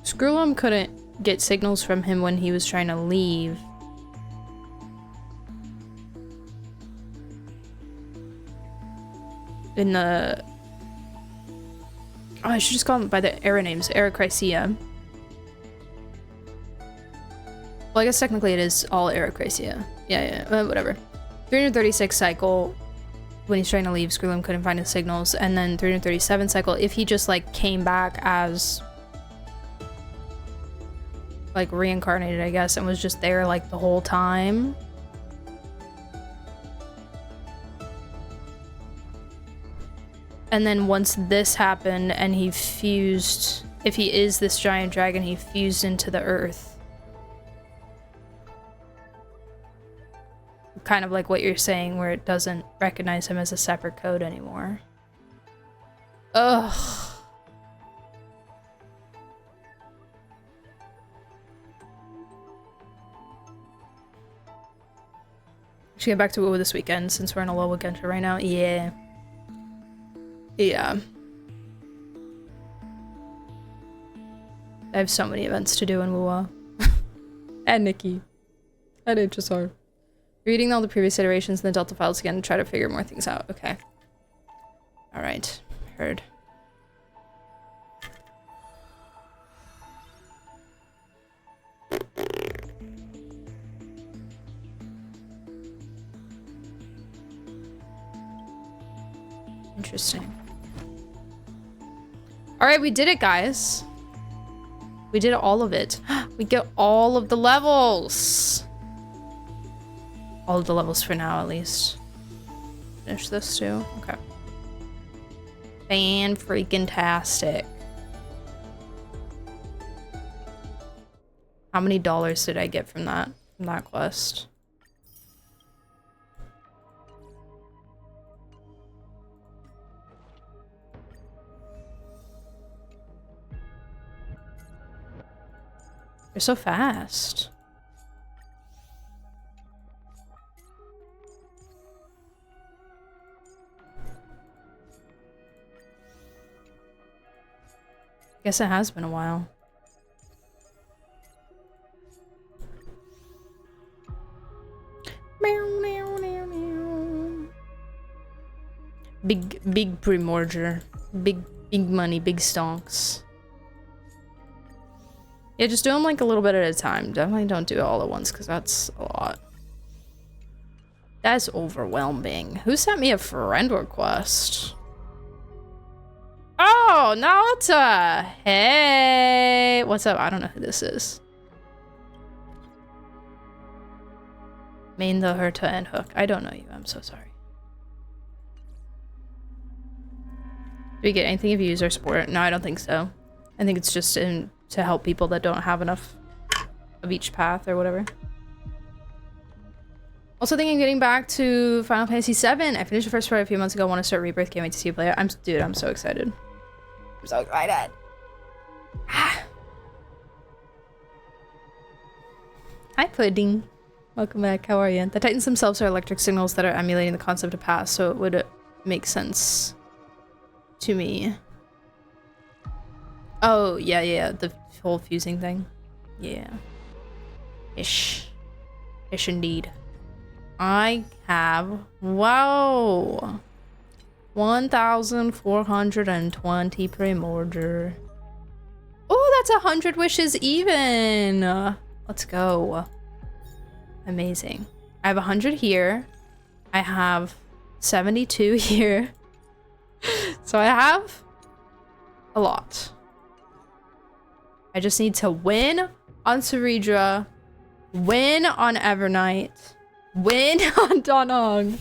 Screwlum couldn't get signals from him when he was trying to leave. In the... Oh, I should just call him by the era names. Era Chrysia. Well, I guess technically it is all Era Chrysia. Yeah, whatever. 336 cycle, when he's trying to leave, Screwlum couldn't find his signals. And then 337 cycle, if he just, like, came back as... like, reincarnated, I guess, and was just there, like, the whole time. And then once this happened and he fused... If he is this giant dragon, he fused into the earth. Kind of like what you're saying, where it doesn't recognize him as a separate code anymore. Ugh. Should get back to it this weekend since we're in a low weekend right now. Yeah. Yeah. I have so many events to do in WoW. And Nikki. And HSR. Reading all the previous iterations in the Delta files again to try to figure more things out. Okay. Alright. Heard. Interesting. Alright, we did it, guys. We did all of it. We get all of the levels. All of the levels for now, at least. Finish this too. Okay. Fan-freaking-tastic. How many dollars did I get from that quest? They're so fast. Guess it has been a while. Big primordial. Big money, big stonks. Yeah, just do them like a little bit at a time. Definitely don't do it all at once because that's a lot. That's overwhelming. Who sent me a friend request? Oh, Naota! Hey! What's up? I don't know who this is. Main the Herta and Hook. I don't know you. I'm so sorry. Do we get anything if you use our support? No, I don't think so. I think it's just to help people that don't have enough of each path or whatever. Also thinking of getting back to Final Fantasy VII. I finished the first part a few months ago. Want to start Rebirth. Can't wait to see you play it. Dude, I'm so excited. I'm so excited. Hi, Pudding. Welcome back. How are you? The Titans themselves are electric signals that are emulating the concept of paths, so it would make sense to me. Oh, yeah. The whole fusing thing. Yeah. Ish indeed. I have... Wow! 1,420 Primordial. Oh, that's 100 wishes even. Let's go. Amazing. I have 100 here. I have 72 here. So I have a lot. I just need to win on Ceredra, win on Evernight, win on Donong.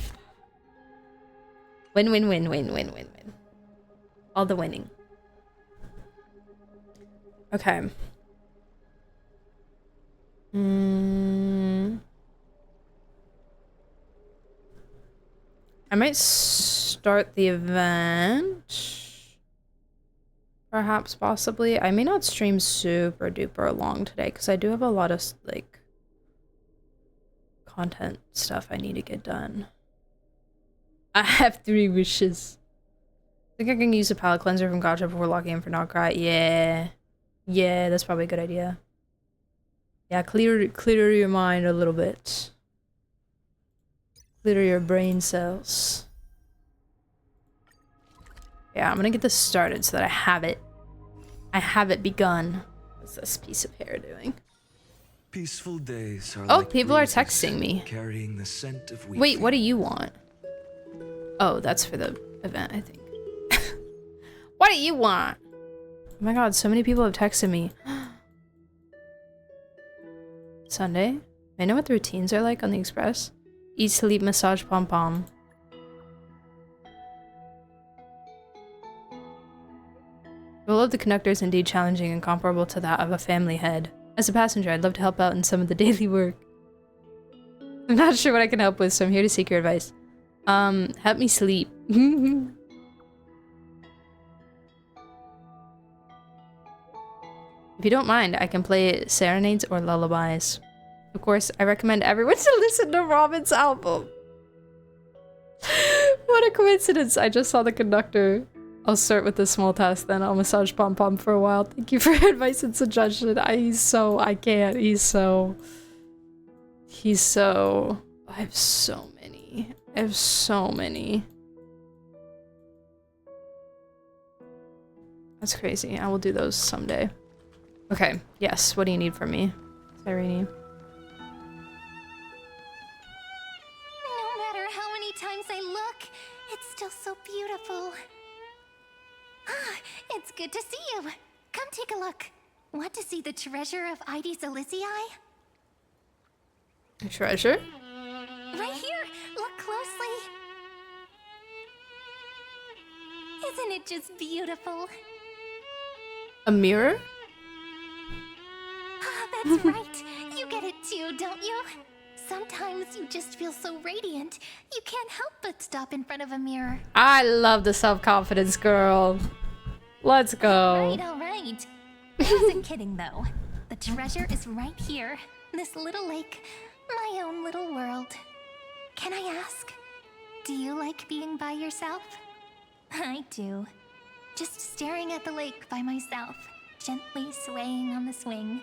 Win, win, win, win, win, win, win. All the winning. Okay. I might start the event. Perhaps, possibly. I may not stream super duper long today because I do have a lot of, like, content stuff I need to get done. I have 3 wishes. I think I can use a palate cleanser from Gacha before logging in for Nogcry. Yeah. Yeah, that's probably a good idea. Yeah, clear your mind a little bit. Clear your brain cells. Yeah, I'm gonna get this started so that I have it. I have it begun. What's this piece of hair doing? Peaceful days are like people are texting me. Carrying the scent of wait, what do you want? Oh, that's for the event, I think. What do you want? Oh my god, so many people have texted me. Sunday? I know what the routines are like on the Express. Eat, sleep, massage, pom-pom. The role of the conductor is indeed challenging and comparable to that of a family head. As a passenger, I'd love to help out in some of the daily work. I'm not sure what I can help with, so I'm here to seek your advice. Help me sleep. If you don't mind, I can play serenades or lullabies. Of course, I recommend everyone to listen to Robin's album. What a coincidence. I just saw the conductor. I'll start with the small task, then I'll massage Pom Pom for a while. Thank you for your advice and suggestion. I can't. I have so many. I have so many. That's crazy. I will do those someday. Okay, yes. What do you need from me, Irene? No matter how many times I look, it's still so beautiful. Ah, it's good to see you. Come take a look. Want to see the treasure of Ides Elysiae? A treasure? Right here. Look closely. Isn't it just beautiful? A mirror? Ah, that's right. You get it too, don't you? Sometimes you just feel so radiant, you can't help but stop in front of a mirror. I love the self-confidence girl. Let's go. All right. I wasn't kidding though. The treasure is right here. This little lake. My own little world. Can I ask, do you like being by yourself? I do. Just staring at the lake by myself, gently swaying on the swing.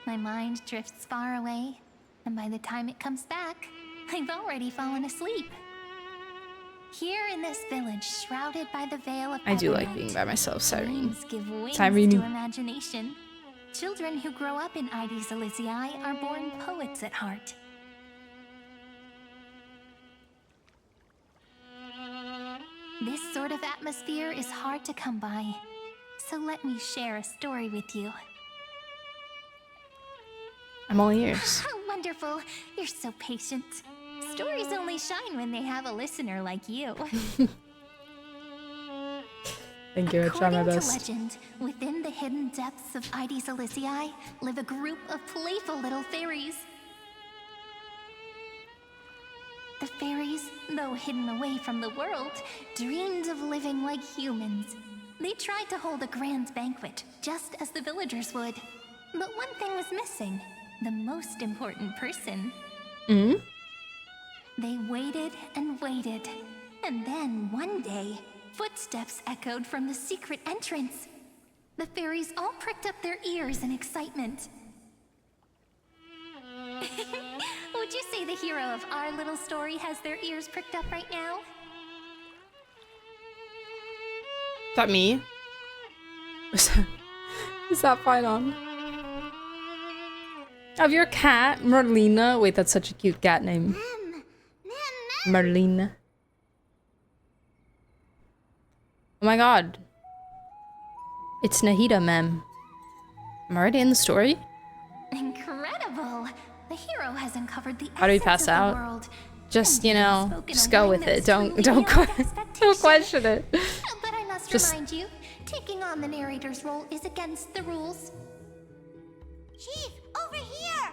My mind drifts far away, and by the time it comes back, I've already fallen asleep. Here in this village, shrouded by the veil of I do like Evernight, being by myself, Cyrene. dreams give wings Cyrene. to imagination. Children who grow up in Ides Elysiae are born poets at heart. This sort of atmosphere is hard to come by, so let me share a story with you. I'm all ears. How wonderful! You're so patient. Stories only shine when they have a listener like you. Thank you, I try my According best. to legend, within the hidden depths of Ides Elysiae live a group of playful little fairies. The fairies, though hidden away from the world, dreamed of living like humans. They tried to hold a grand banquet, just as the villagers would. But one thing was missing. The most important person. They waited and waited. And then, one day, footsteps echoed from the secret entrance. The fairies all pricked up their ears in excitement. Would you say the hero of our little story has their ears pricked up right now? that me? Is that fine on? Of your cat, Merlina. Wait, that's such a cute cat name. Merlina. Oh my god. It's Nahida, ma'am. Am I already in the story? Incredible! The hero has uncovered the How do we essence pass of the out? world. Just, you know, Spoken just a go line with it. that's Don't truly beyond don't question it. But I must Just- remind you, taking on the narrator's role is against the rules. Chief, over here!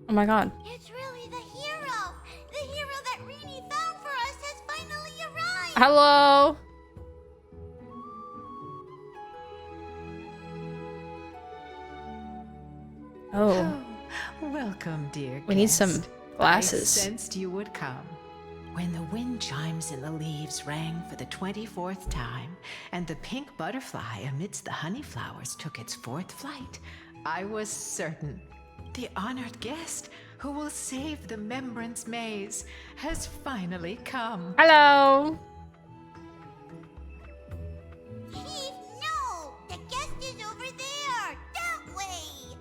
Oh my god. It's really the hero! The hero that Rini found for us has finally arrived! Hello. Oh. Welcome, dear We need guest. some glasses. I sensed you would come. When the wind chimes in the leaves rang for the 24th time, and the pink butterfly amidst the honey flowers took its 4th flight, I was certain the honored guest who will save the Membrance Maze has finally come. Hello. Chief, no! The guest is over there! That way!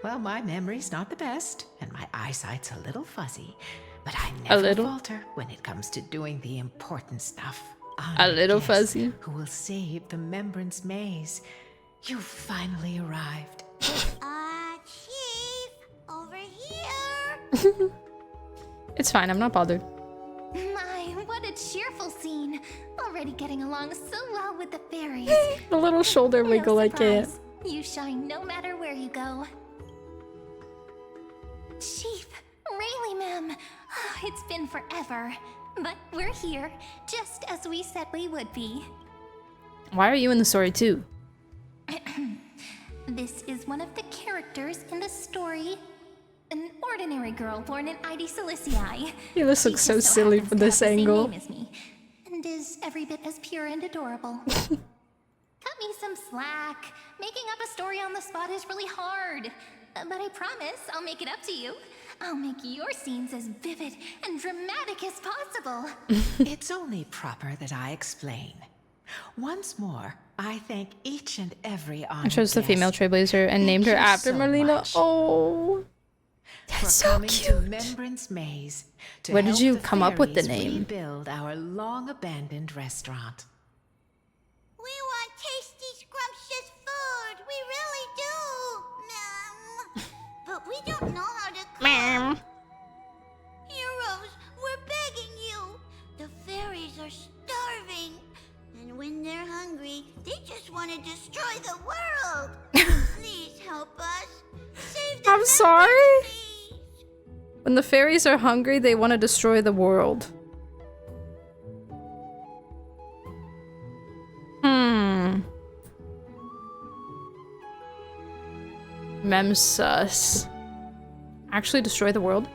Well, my memory's not the best, and my eyesight's a little fuzzy, but I A never little? falter when it comes to doing the important stuff. A little Guest fuzzy. Who will save the Membrance Maze? You finally arrived. Chief, over here! It's fine. I'm not bothered. My, what a cheerful scene. Already getting along so well with the fairies. The little shoulder wiggle I can't. surprise. You shine no matter where you go. Chief, Rayleigh, ma'am. It's been forever. But we're here, just as we said we would be. Why are you in the story too? This is one of the characters in the story. An ordinary girl born in Ide Silicii. He looks She so just silly happens from to this have the same angle. name as me, and is every bit as pure and adorable. Cut me some slack. Making up a story on the spot is really hard. But I promise I'll make it up to you. I'll make your scenes as vivid and dramatic as possible. It's only proper that I explain. Once more, I thank each and every I honored chose the guest female trailblazer and named her you after so Merlina. much Oh, for that's so coming to cute. Membrance Maze to Where did help you the come up with the fairies name? rebuild our long-abandoned restaurant. We want tasty, scrumptious food! We really do! Ma'am. But we don't know how to cook. Ma'am. Heroes, we're begging you! The fairies are starving! And when they're hungry, they just want to destroy the world! Please help us! Save the I'm sorry? When the fairies are hungry, they want to destroy the world. Memsus. Actually destroy the world?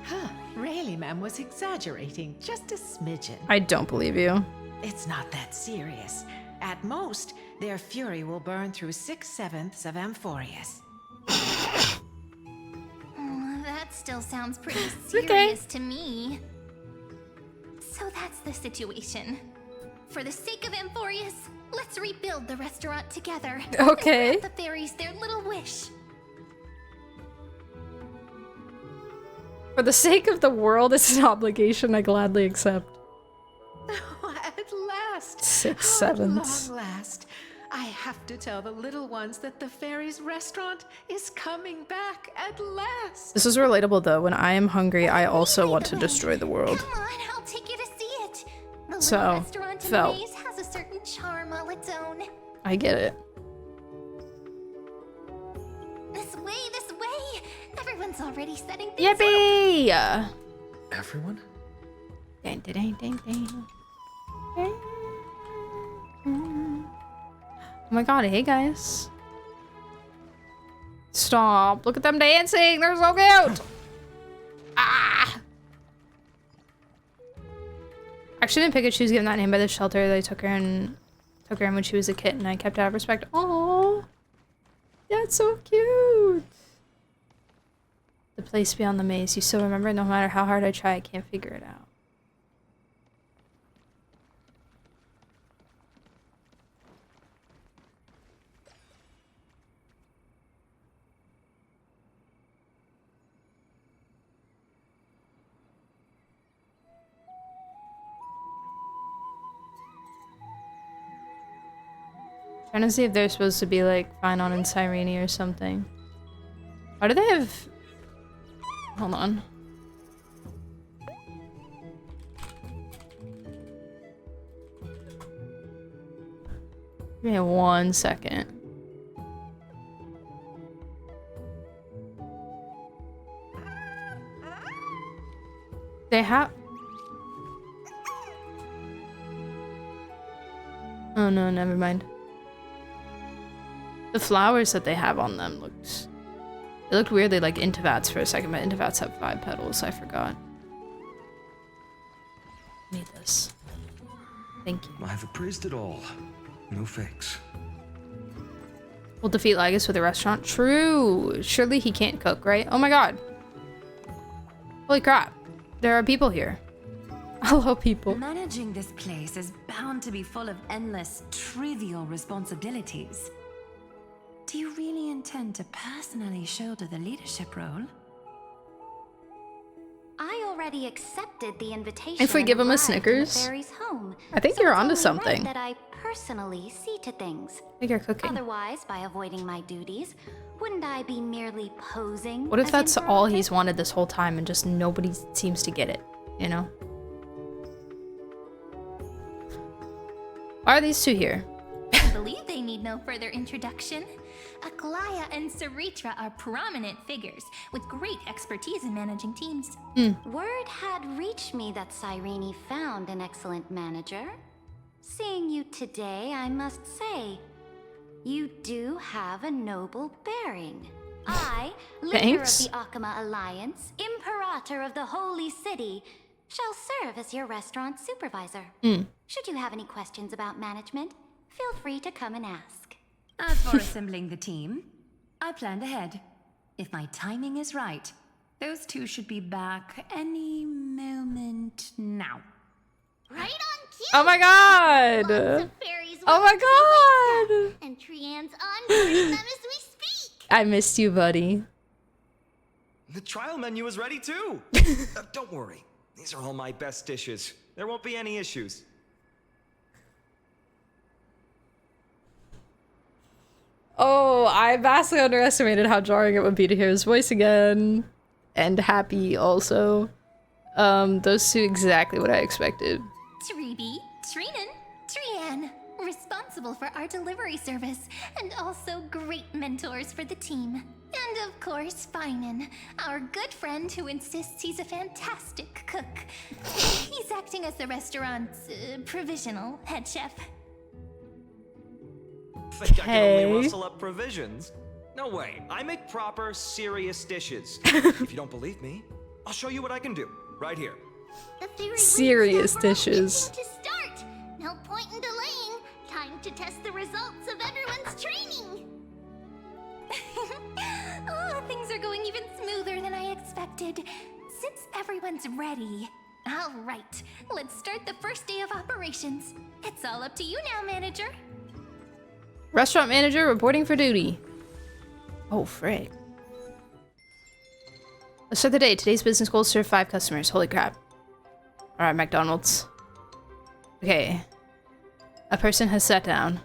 Huh, Rayleigh ma'am was exaggerating just a smidgen. I don't believe you. It's not that serious. At most, their fury will burn through 6/7 of Amphorius. That still sounds pretty Okay. serious to me. So that's the situation. For the sake of Amphorius, let's rebuild the restaurant together. Okay. And grant the fairies their little wish. For the sake of the world, it's an obligation I gladly accept. At last! 6/7. Long last! I have to tell the little ones that the fairies' restaurant is coming back at last! This is relatable though. When I am hungry, I also want to destroy the world. Come on, I'll take you to see it. The So, little restaurant in the felt. maze has a certain charm all its own. I get it. This way, this way! Everyone's already setting things Yippee! Everyone? Dang, dang, dang, dang. Oh my god, hey guys. Stop. Look at them dancing. They're so cute. Ah! Actually, didn't Pikachu was given that name by the shelter. They took her in when she was a kitten. I kept out of respect. Oh, that's so cute. The place beyond the maze. You still remember? No matter how hard I try, I can't figure it out. Trying to see if they're supposed to be like Finon and Cyrene or something. Why do they have... Hold on. Give me 1 second. They have... Oh no, never mind. The flowers that they have on them looked... It looked weirdly like Intivats for a second, but Intivats have 5 petals, I forgot. Need this. Thank you. I've appraised it all. No fakes. We'll defeat Lygus with a restaurant. True! Surely he can't cook, right? Oh my god. Holy crap. There are people here. Hello, people. Managing this place is bound to be full of endless, trivial responsibilities. Do you really intend to personally shoulder the leadership role? I already accepted the invitation. If we give him a Snickers, Fairy's home, I think you're onto something. Right that I personally see to things. I think you're cooking. Otherwise, by avoiding my duties, wouldn't I be merely posing? What if as that's Emperor all Vic? he's wanted this whole time and just nobody seems to get it, you know? Why are these two here? I believe they need no further introduction. Aglaya and Saritra are prominent figures with great expertise in managing teams. Word had reached me that Cyrene found an excellent manager. Seeing you today, I must say, you do have a noble bearing. I, leader Thanks. of the Akama Alliance, Imperator of the Holy City, shall serve as your restaurant supervisor. Should you have any questions about management, feel free to come and ask. As for assembling the team, I planned ahead. If my timing is right, those two should be back any moment now. Right on cue! Oh my god! Lots of fairies Oh my god! and Trian's onboarding them as we speak. I missed you, buddy. The trial menu is ready too. Don't worry. These are all my best dishes. There won't be any issues. Oh, I vastly underestimated how jarring it would be to hear his voice again. And happy also. Those two exactly what I expected. Tribi, Trinan, Trian, responsible for our delivery service, and also great mentors for the team. And of course, Finan, our good friend who insists he's a fantastic cook. He's acting as the restaurant's provisional head chef. Think I can only rustle up provisions? No way. I make proper, serious dishes. If you don't believe me, I'll show you what I can do. Right here. Serious dishes. To start. No point in delaying. Time to test the results of everyone's training. Oh, things are going even smoother than I expected. Since everyone's ready. All right, let's start the first day of operations. It's all up to you now, manager. Restaurant manager reporting for duty. Oh, frick. Let's start the day. Today's business goal is to serve 5 customers. Holy crap. Alright, McDonald's. Okay. A person has sat down.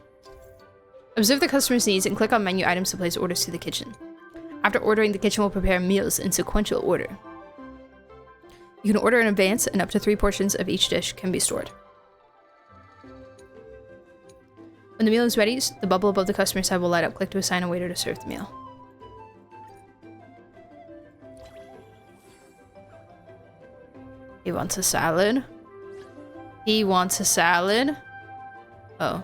Observe the customer's needs and click on menu items to place orders to the kitchen. After ordering, the kitchen will prepare meals in sequential order. You can order in advance, and up to 3 portions of each dish can be stored. When the meal is ready, the bubble above the customer's head will light up. Click to assign a waiter to serve the meal. He wants a salad. He wants a salad. Oh.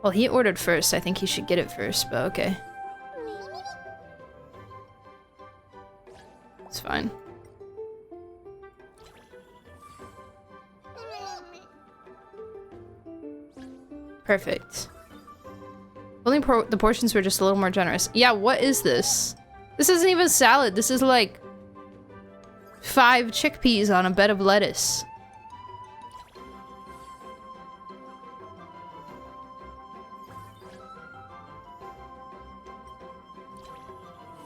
Well, he ordered first. I think he should get it first, but okay. It's fine. Perfect. Only the portions were just a little more generous. Yeah, what is this? This isn't even salad. This is like 5 chickpeas on a bed of lettuce.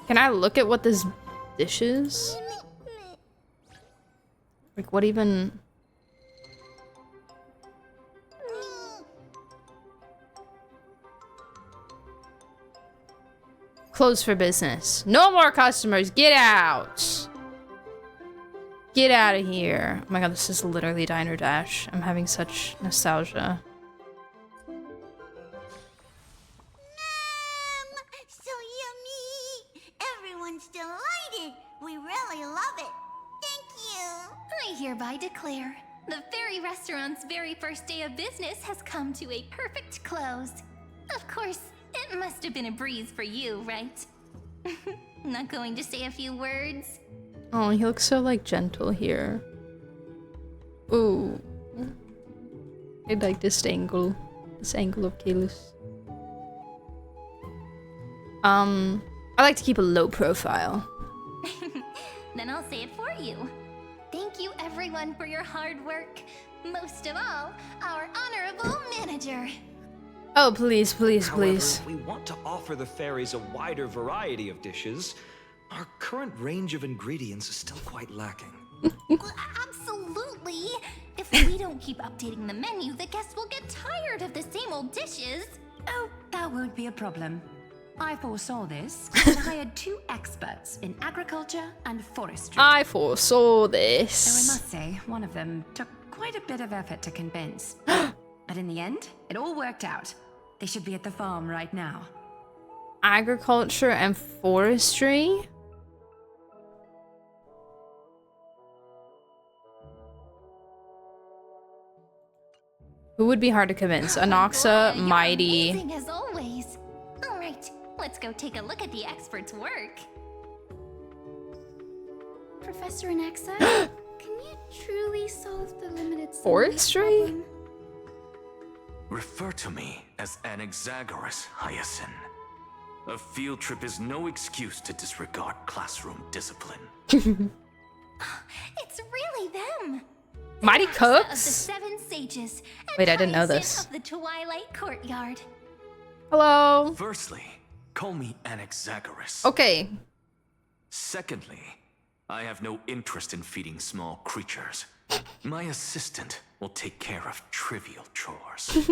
Can I look at what this dish is? Like, what even... Closed for business. No more customers. Get out. Get out of here. Oh my god, this is literally Diner Dash. I'm having such nostalgia. So yummy! Everyone's delighted. We really love it. Thank you. I hereby declare the fairy restaurant's very first day of business has come to a perfect close. Of course, it must have been a breeze for you, right? Not going to say a few words? Oh, he looks so like gentle here. Ooh. I like this angle. This angle of Kalis. I like to keep a low profile. Then I'll say it for you. Thank you everyone for your hard work. Most of all, our honorable manager. Oh, please, please, However, please. if we want to offer the fairies a wider variety of dishes, our current range of ingredients is still quite lacking. Well, absolutely. If we don't keep updating the menu, the guests will get tired of the same old dishes. Oh, that won't be a problem. I foresaw this and hired 2 experts in agriculture and forestry. I foresaw Though I this. must say, one of them took quite a bit of effort to convince. But in the end, it all worked out. They should be at the farm right now. Agriculture and forestry? Who would be hard to convince? Anoxa, Mighty. Amazing as always. All right, let's go take a look at the expert's work. Professor Anaxa, can you truly solve the limited sunlight Forestry? problem? Refer to me as Anaxagoras, Hyacinth. A field trip is no excuse to disregard classroom discipline. It's really them. Mighty Of the Cooks? 7 sages. And Wait, I didn't know Hyacinth this. Of the Twilight Courtyard. Hello. Firstly, call me Anaxagoras. Okay. Secondly, I have no interest in feeding small creatures. My assistant will take care of trivial chores.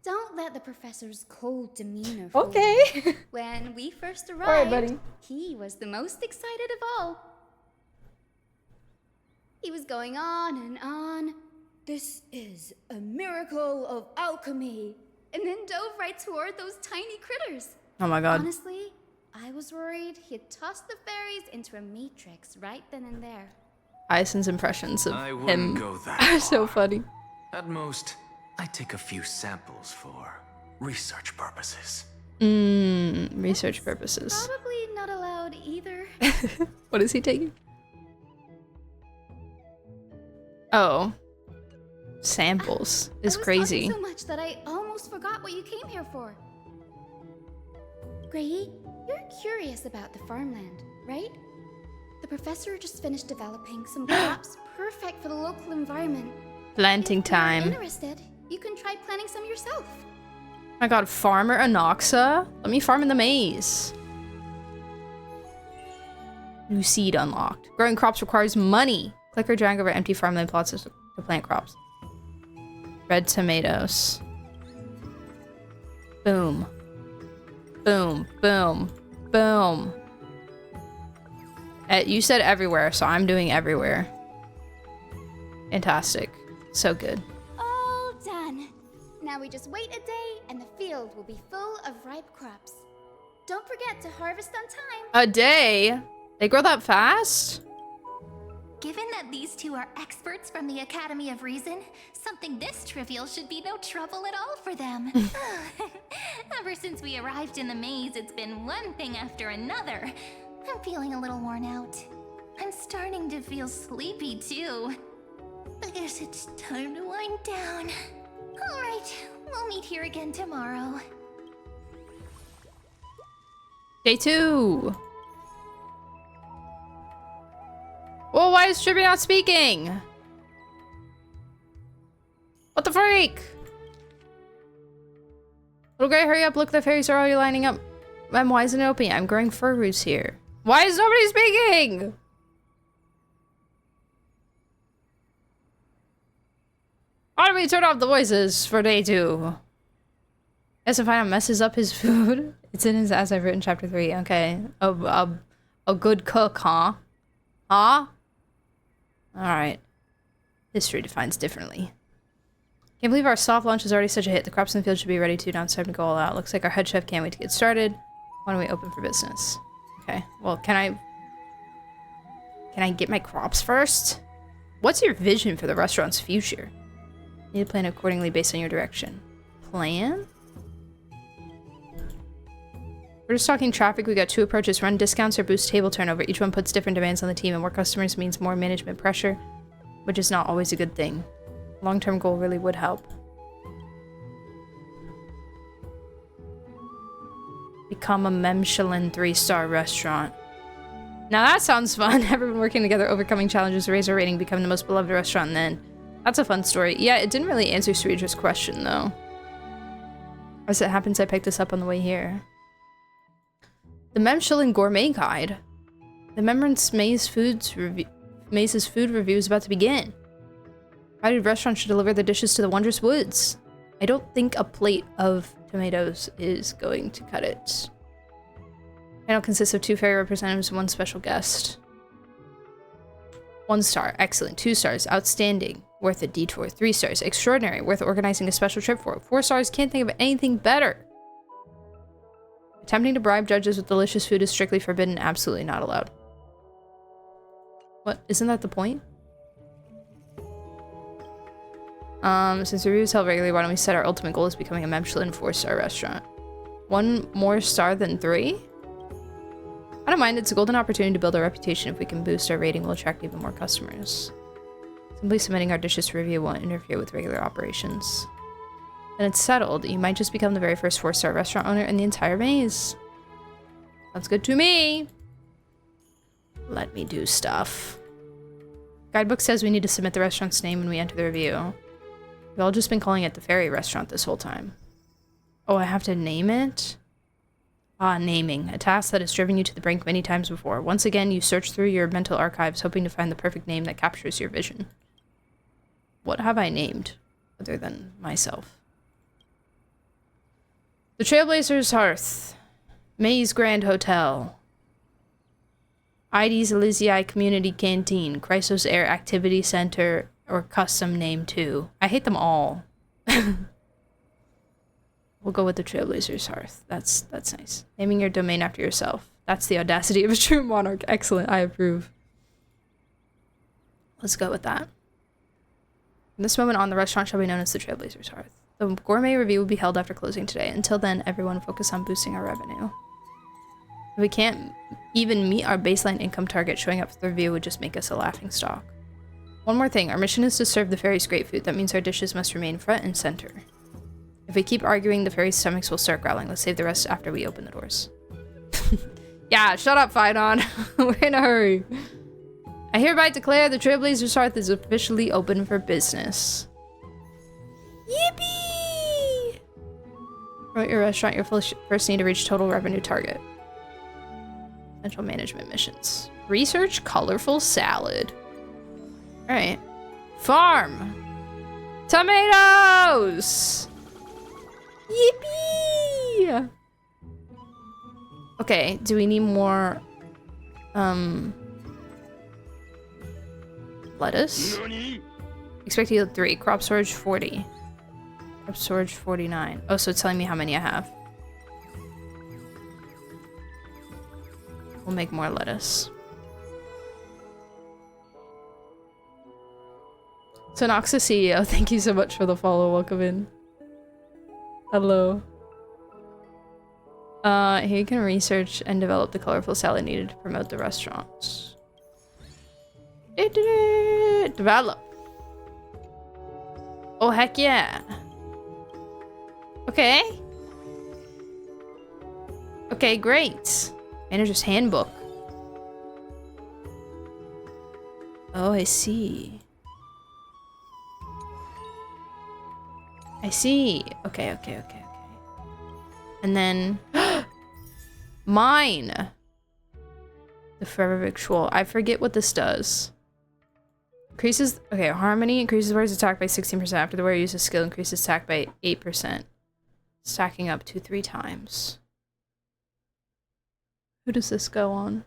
Don't let the professor's cold demeanor fool Okay. you. When we first arrived, Alright, buddy. he was the most excited of all. He was going on and on. This is a miracle of alchemy. And then dove right toward those tiny critters. Oh my god. Honestly, I was worried he'd toss the fairies into a matrix right then and there. Hyacinth's impressions of I him wouldn't go that are so far. funny. At most, I take a few samples for research purposes. Research purposes. Probably not allowed either. What is he taking? Oh. Samples is I was crazy. talking so much that I almost forgot what you came here for. Grayi, you're curious about the farmland, right? The professor just finished developing some crops perfect for the local environment. Planting If you're time. interested, you can try planting some yourself. Oh my god, Farmer Anoxa? Let me farm in the maze. New seed unlocked. Growing crops requires money. Click or drag over empty farmland plots to plant crops. Red tomatoes. Boom. Boom, boom, boom. You said everywhere, so I'm doing everywhere. Fantastic. So good. All done. Now we just wait a day and the field will be full of ripe crops. Don't forget to harvest on time. A day? They grow that fast? Given that these 2 are experts from the Academy of Reason, something this trivial should be no trouble at all for them. Ever since we arrived in the maze, it's been one thing after another. I'm feeling a little worn out. I'm starting to feel sleepy too. I guess it's time to wind down. All right, we'll meet here again tomorrow. Day 2. Well, why is Trippy not speaking? What the freak? Little guy, hurry up. Look, the fairies are already lining up. Why isn't it open yet? I'm growing fur roots here. Why is nobody speaking? Why do we turn off the voices for day 2? Guess if I messes up his food. It's in his as I've written chapter 3. Okay. A good cook, huh? Huh? Alright. History defines differently. Can't believe our soft launch is already such a hit. The crops in the field should be ready too. Now it's time to go all out. Looks like our head chef can't wait to get started. Why don't we open for business? Okay. Well, can I get my crops first? What's your vision for the restaurant's future? Need to plan accordingly based on your direction. Plan? We're just talking traffic. We got 2 approaches. Run discounts or boost table turnover. Each one puts different demands on the team, and more customers means more management pressure, which is not always a good thing. Long-term goal really would help. Become a Michelin 3-star restaurant. Now that sounds fun. Everyone working together, overcoming challenges, raise our rating, become the most beloved restaurant, and then that's a fun story. Yeah, it didn't really answer Sweeter's question, though. As it happens, I picked this up on the way here. The Michelin Gourmet Guide. The Remembrance Maze's food review is about to begin. Invited restaurant should deliver the dishes to the wondrous woods. I don't think a plate of tomatoes is going to cut it. Panel consists of 2 fairy representatives and 1 special guest. 1 star, excellent. 2 stars, outstanding, worth a detour. 3 stars, extraordinary, worth organizing a special trip for. 4 stars, can't think of anything better. Attempting to bribe judges with delicious food is strictly forbidden, absolutely not allowed. What? Isn't that the point? Since reviews held regularly, why don't we set our ultimate goal as becoming a Michelin 4-star restaurant? 1 more star than 3? I don't mind, it's a golden opportunity to build a reputation. If we can boost our rating, we'll attract even more customers. Simply submitting our dishes for review won't interfere with regular operations. Then it's settled. You might just become the very first 4-star restaurant owner in the entire maze. Sounds good to me. Let me do stuff. Guidebook says we need to submit the restaurant's name when we enter the review. We've all just been calling it the Fairy Restaurant this whole time. Oh, I have to name it? Ah, naming. A task that has driven you to the brink many times before. Once again, you search through your mental archives hoping to find the perfect name that captures your vision. What have I named other than myself? The Trailblazer's Hearth. Maze Grand Hotel. ID's Elysiae Community Canteen. Chrysos Air Activity Center. Or custom name 2. I hate them all. We'll go with the Trailblazer's Hearth. That's nice. Naming your domain after yourself. That's the audacity of a true monarch. Excellent. I approve. Let's go with that. From this moment on, the restaurant shall be known as the Trailblazer's Hearth. The gourmet review will be held after closing today. Until then, everyone focus on boosting our revenue. If we can't even meet our baseline income target, showing up for the review would just make us a laughingstock. One more thing, our mission is to serve the fairies great food. That means our dishes must remain front and center. If we keep arguing, the fairies' stomachs will start growling. Let's save the rest after we open the doors. Yeah, shut up, Phaidon. We're in a hurry. I hereby declare the Trailblazer's Hearth is officially open for business. Yippee! Promote your restaurant. You'll first need to reach total revenue target. Central management missions. Research colorful salad. Alright. Farm! Tomatoes! Yippee! Okay, do we need more, lettuce? Expect to yield 3. Crop storage 40. Crop storage 49. Oh, so it's telling me how many I have. We'll make more lettuce. So Noxa CEO, thank you so much for the follow. Welcome in. Hello. Here you can research and develop the colorful salad needed to promote the restaurant. Develop. Oh, heck yeah. Okay. Okay, great. Manager's handbook. Oh, I see. I see. Okay. And then mine. The Forever Victual. I forget what this does. Increases, okay, Harmony increases warrior's attack by 16% after the warrior uses skill, increases attack by 8%. Stacking up to 3 times. Who does this go on?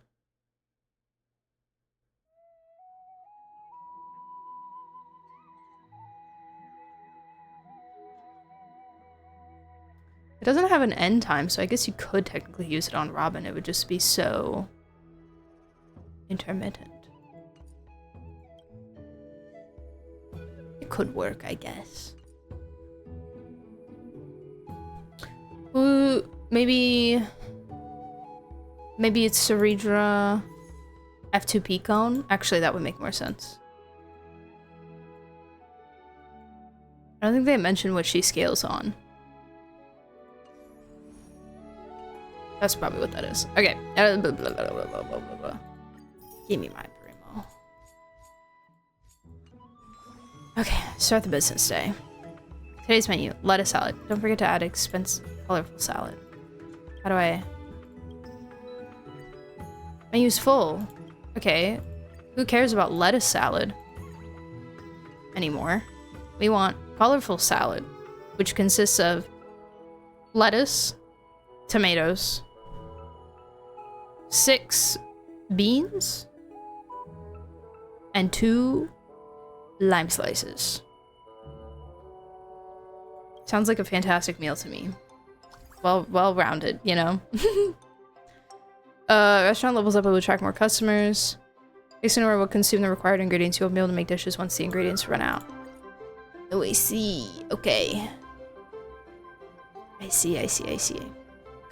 It doesn't have an end time, so I guess you could technically use it on Robin. It would just be so intermittent. It could work, I guess. Ooh, maybe it's Ceredra F2P cone. Actually, that would make more sense. I don't think they mentioned what she scales on. That's probably what that is. Okay. Give me my primo. Okay, start the business day. Today's menu, lettuce salad. Don't forget to add colorful salad. How do I... Menu's full. Okay. Who cares about lettuce salad anymore? We want colorful salad, which consists of lettuce, tomatoes, 6 beans, and 2 lime slices. Sounds like a fantastic meal to me. Well-rounded, you know? Restaurant levels up will attract more customers. Casino will consume the required ingredients. You will be able to make dishes once the ingredients run out. Oh, I see. Okay. I see.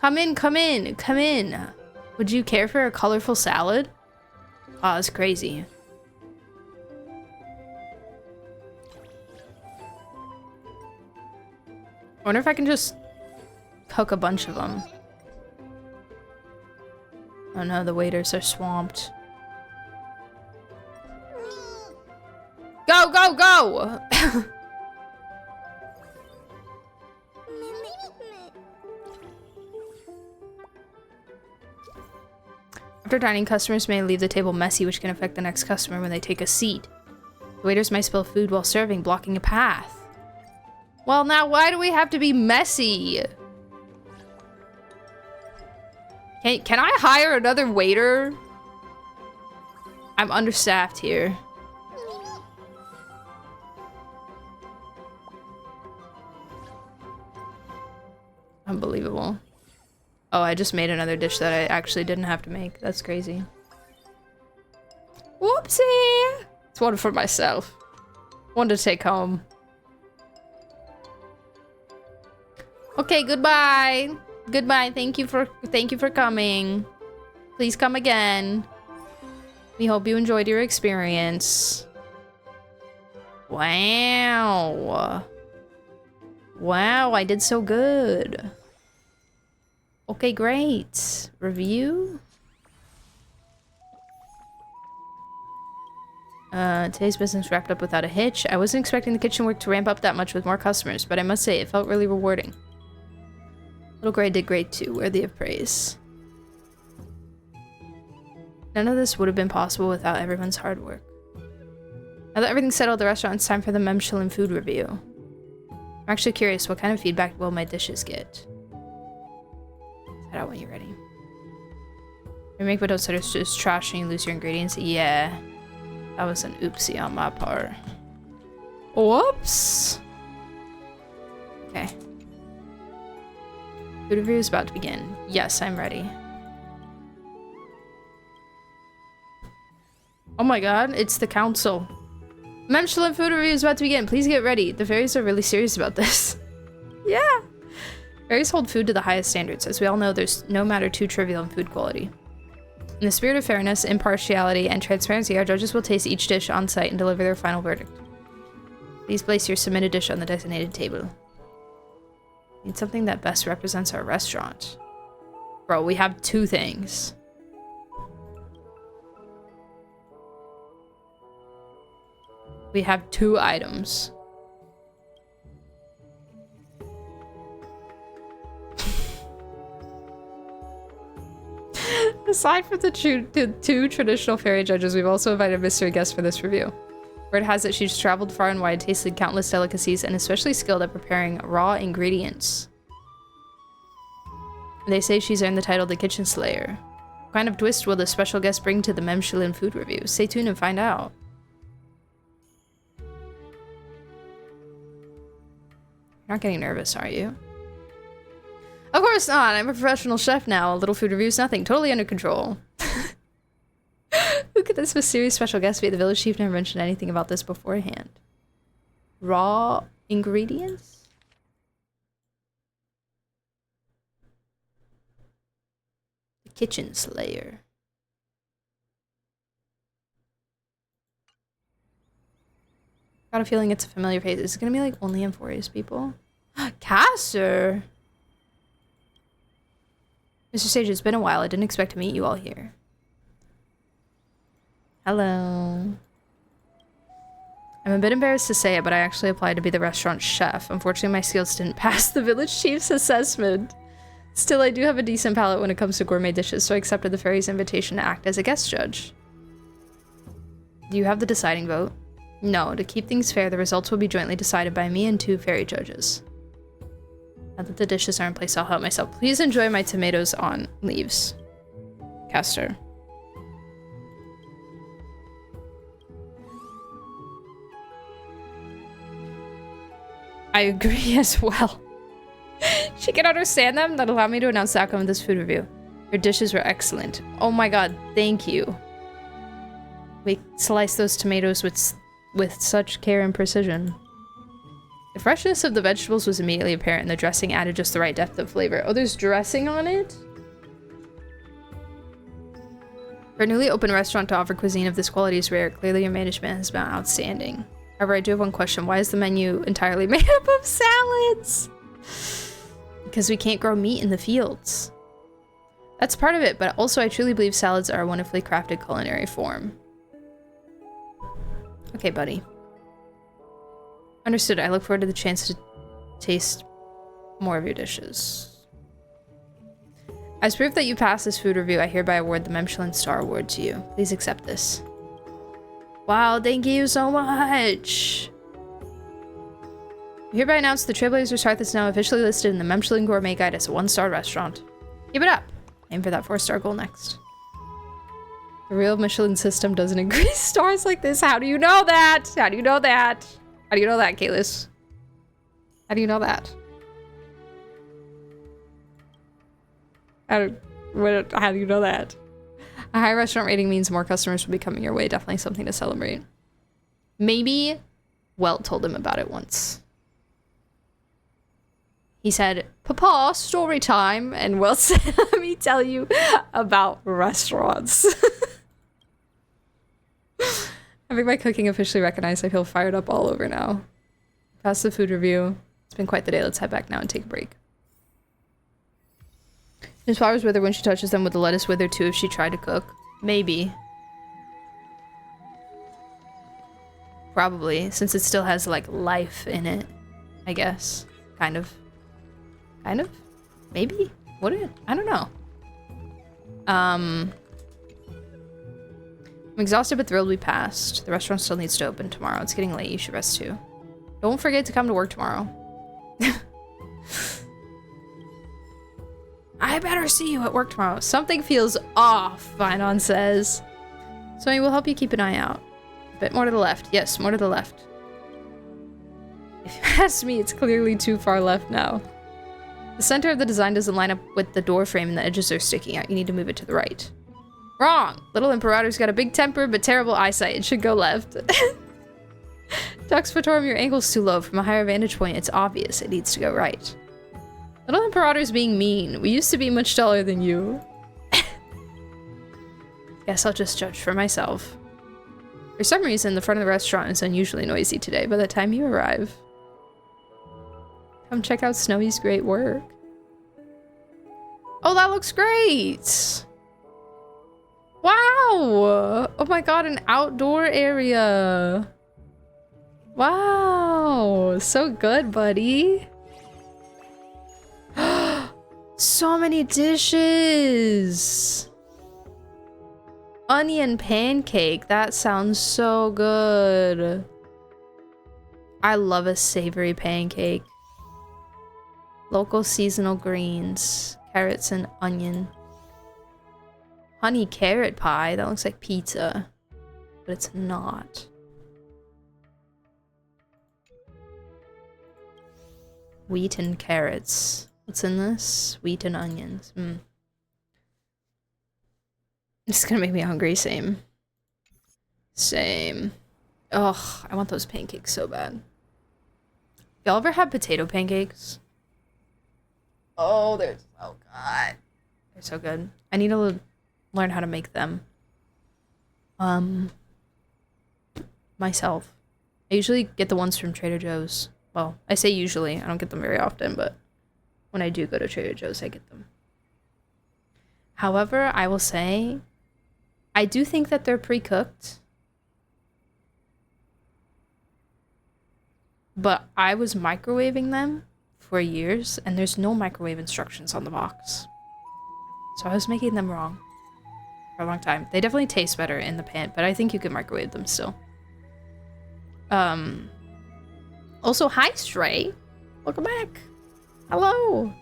Come in. Would you care for a colorful salad? Oh, that's crazy. I wonder if I can just cook a bunch of them. Oh no, the waiters are swamped. Go! After dining, customers may leave the table messy, which can affect the next customer when they take a seat. The waiters might spill food while serving, blocking a path. Well, now why do we have to be messy? Can I hire another waiter? I'm understaffed here. Unbelievable. Oh, I just made another dish that I actually didn't have to make. That's crazy. Whoopsie! It's one for myself. One to take home. Okay, goodbye. Goodbye. Thank you for coming. Please come again. We hope you enjoyed your experience. Wow. Wow, I did so good. Okay, great. Review? Today's business wrapped up without a hitch. I wasn't expecting the kitchen work to ramp up that much with more customers, but I must say it felt really rewarding. Little Gray did great too, worthy of praise. None of this would have been possible without everyone's hard work. Now that everything's settled at the restaurant, it's time for the Michelin food review. I'm actually curious, what kind of feedback will my dishes get? Head out when you're ready. You make but don't start just trash and you lose your ingredients? Yeah. That was an oopsie on my part. Whoops! Okay. Food review is about to begin. Yes, I'm ready. Oh my god, it's the council. Michelin food review is about to begin. Please get ready. The fairies are really serious about this. Yeah. Fairies hold food to the highest standards. As we all know, there's no matter too trivial in food quality. In the spirit of fairness, impartiality, and transparency, our judges will taste each dish on site and deliver their final verdict. Please place your submitted dish on the designated table. Need something that best represents our restaurant. Bro, we have 2 things. We have 2 items. Aside from the 2 traditional fairy judges, we've also invited mystery guests for this review. Word has it she's traveled far and wide, tasted countless delicacies, and especially skilled at preparing raw ingredients. They say she's earned the title the Kitchen Slayer. kind of twist will the special guest bring to the Michelin food review? Stay tuned and find out. You're not getting nervous, are you? Of course not. I'm a professional chef now. A little food review is nothing. Totally under control. Who could this mysterious special guest be? The village chief never mentioned anything about this beforehand. Raw ingredients? The kitchen slayer. Got a feeling it's a familiar face. Is it gonna be like only Amphorius people? Casser! Mr. Sage, it's been a while. I didn't expect to meet you all here. Hello. I'm a bit embarrassed to say it, but I actually applied to be the restaurant chef. Unfortunately, my skills didn't pass the village chief's assessment. Still, I do have a decent palate when it comes to gourmet dishes, so I accepted the fairy's invitation to act as a guest judge. Do you have the deciding vote? No, to keep things fair, the results will be jointly decided by me and 2 fairy judges. Now that the dishes are in place, I'll help myself. Please enjoy my tomatoes on leaves. Castor. I agree as well. She can understand them. That allowed me to announce the outcome of this food review. Your dishes were excellent. Oh my god, thank you. We sliced those tomatoes with such care and precision. The freshness of the vegetables was immediately apparent, and the dressing added just the right depth of flavor. Oh, there's dressing on it? For a newly opened restaurant to offer cuisine of this quality is rare. Clearly your management has been outstanding. However, I do have one question. Why is the menu entirely made up of salads? Because we can't grow meat in the fields. That's part of it, but also I truly believe salads are a wonderfully crafted culinary form. Okay, buddy. Understood. I look forward to the chance to taste more of your dishes. As proof that you passed this food review, I hereby award the Michelin Star Award to you. Please accept this. Wow, thank you so much. We hereby announce the Trailblazers Hearth is now officially listed in the Michelin Gourmet Guide as a 1-star restaurant. Keep it up. Aim for that 4-star goal next. The real Michelin system doesn't increase stars like this. How do you know that? How do you know that? How do you know that, Kalis? How do you know that? How do you know that? A high restaurant rating means more customers will be coming your way. Definitely something to celebrate. Maybe Welt told him about it once. He said, Papa, story time. And Welt said, let me tell you about restaurants. Having my cooking officially recognized, I feel fired up all over now. Past the food review. It's been quite the day. Let's head back now and take a break. His flowers wither when she touches them. Would the lettuce wither too if she tried to cook? Maybe. Probably, since it still has, like, life in it. I guess. Kind of. Kind of? Maybe? Would it? I don't know. I'm exhausted but thrilled we passed. The restaurant still needs to open tomorrow. It's getting late. You should rest too. Don't forget to come to work tomorrow. I better see you at work tomorrow. Something feels off, Vinon says. So I will help you keep an eye out. A bit more to the left. Yes, more to the left. If you ask me, it's clearly too far left now. The center of the design doesn't line up with the door frame and the edges are sticking out. You need to move it to the right. Wrong! Little Imperator's got a big temper but terrible eyesight. It should go left. Dux Fatorum, your angle's too low. From a higher vantage point, it's obvious it needs to go right. Little Imperator's being mean. We used to be much taller than you. Guess I'll just judge for myself. For some reason, the front of the restaurant is unusually noisy today by the time you arrive. Come check out Snowy's great work. Oh, that looks great! Wow! Oh my god, an outdoor area. Wow! So good, buddy. So many dishes! Onion pancake. That sounds so good. I love a savory pancake. Local seasonal greens. Carrots and onion. honey carrot pie. That looks like pizza, but it's not. Wheat and carrots. What's in this? Wheat and onions. It's gonna make me hungry. Same. Same. Ugh, I want those pancakes so bad. Y'all ever had potato pancakes? Oh, they're so good. They're so good. I need to learn how to make them. Myself. I usually get the ones from Trader Joe's. Well, I say usually. I don't get them very often, but when I do go to Trader Joe's, I get them. However, I will say, I do think that they're pre-cooked. But I was microwaving them for years, and there's no microwave instructions on the box. So I was making them wrong for a long time. They definitely taste better in the pan, but I think you can microwave them still. Also, hi, Stray. Welcome back. Hello.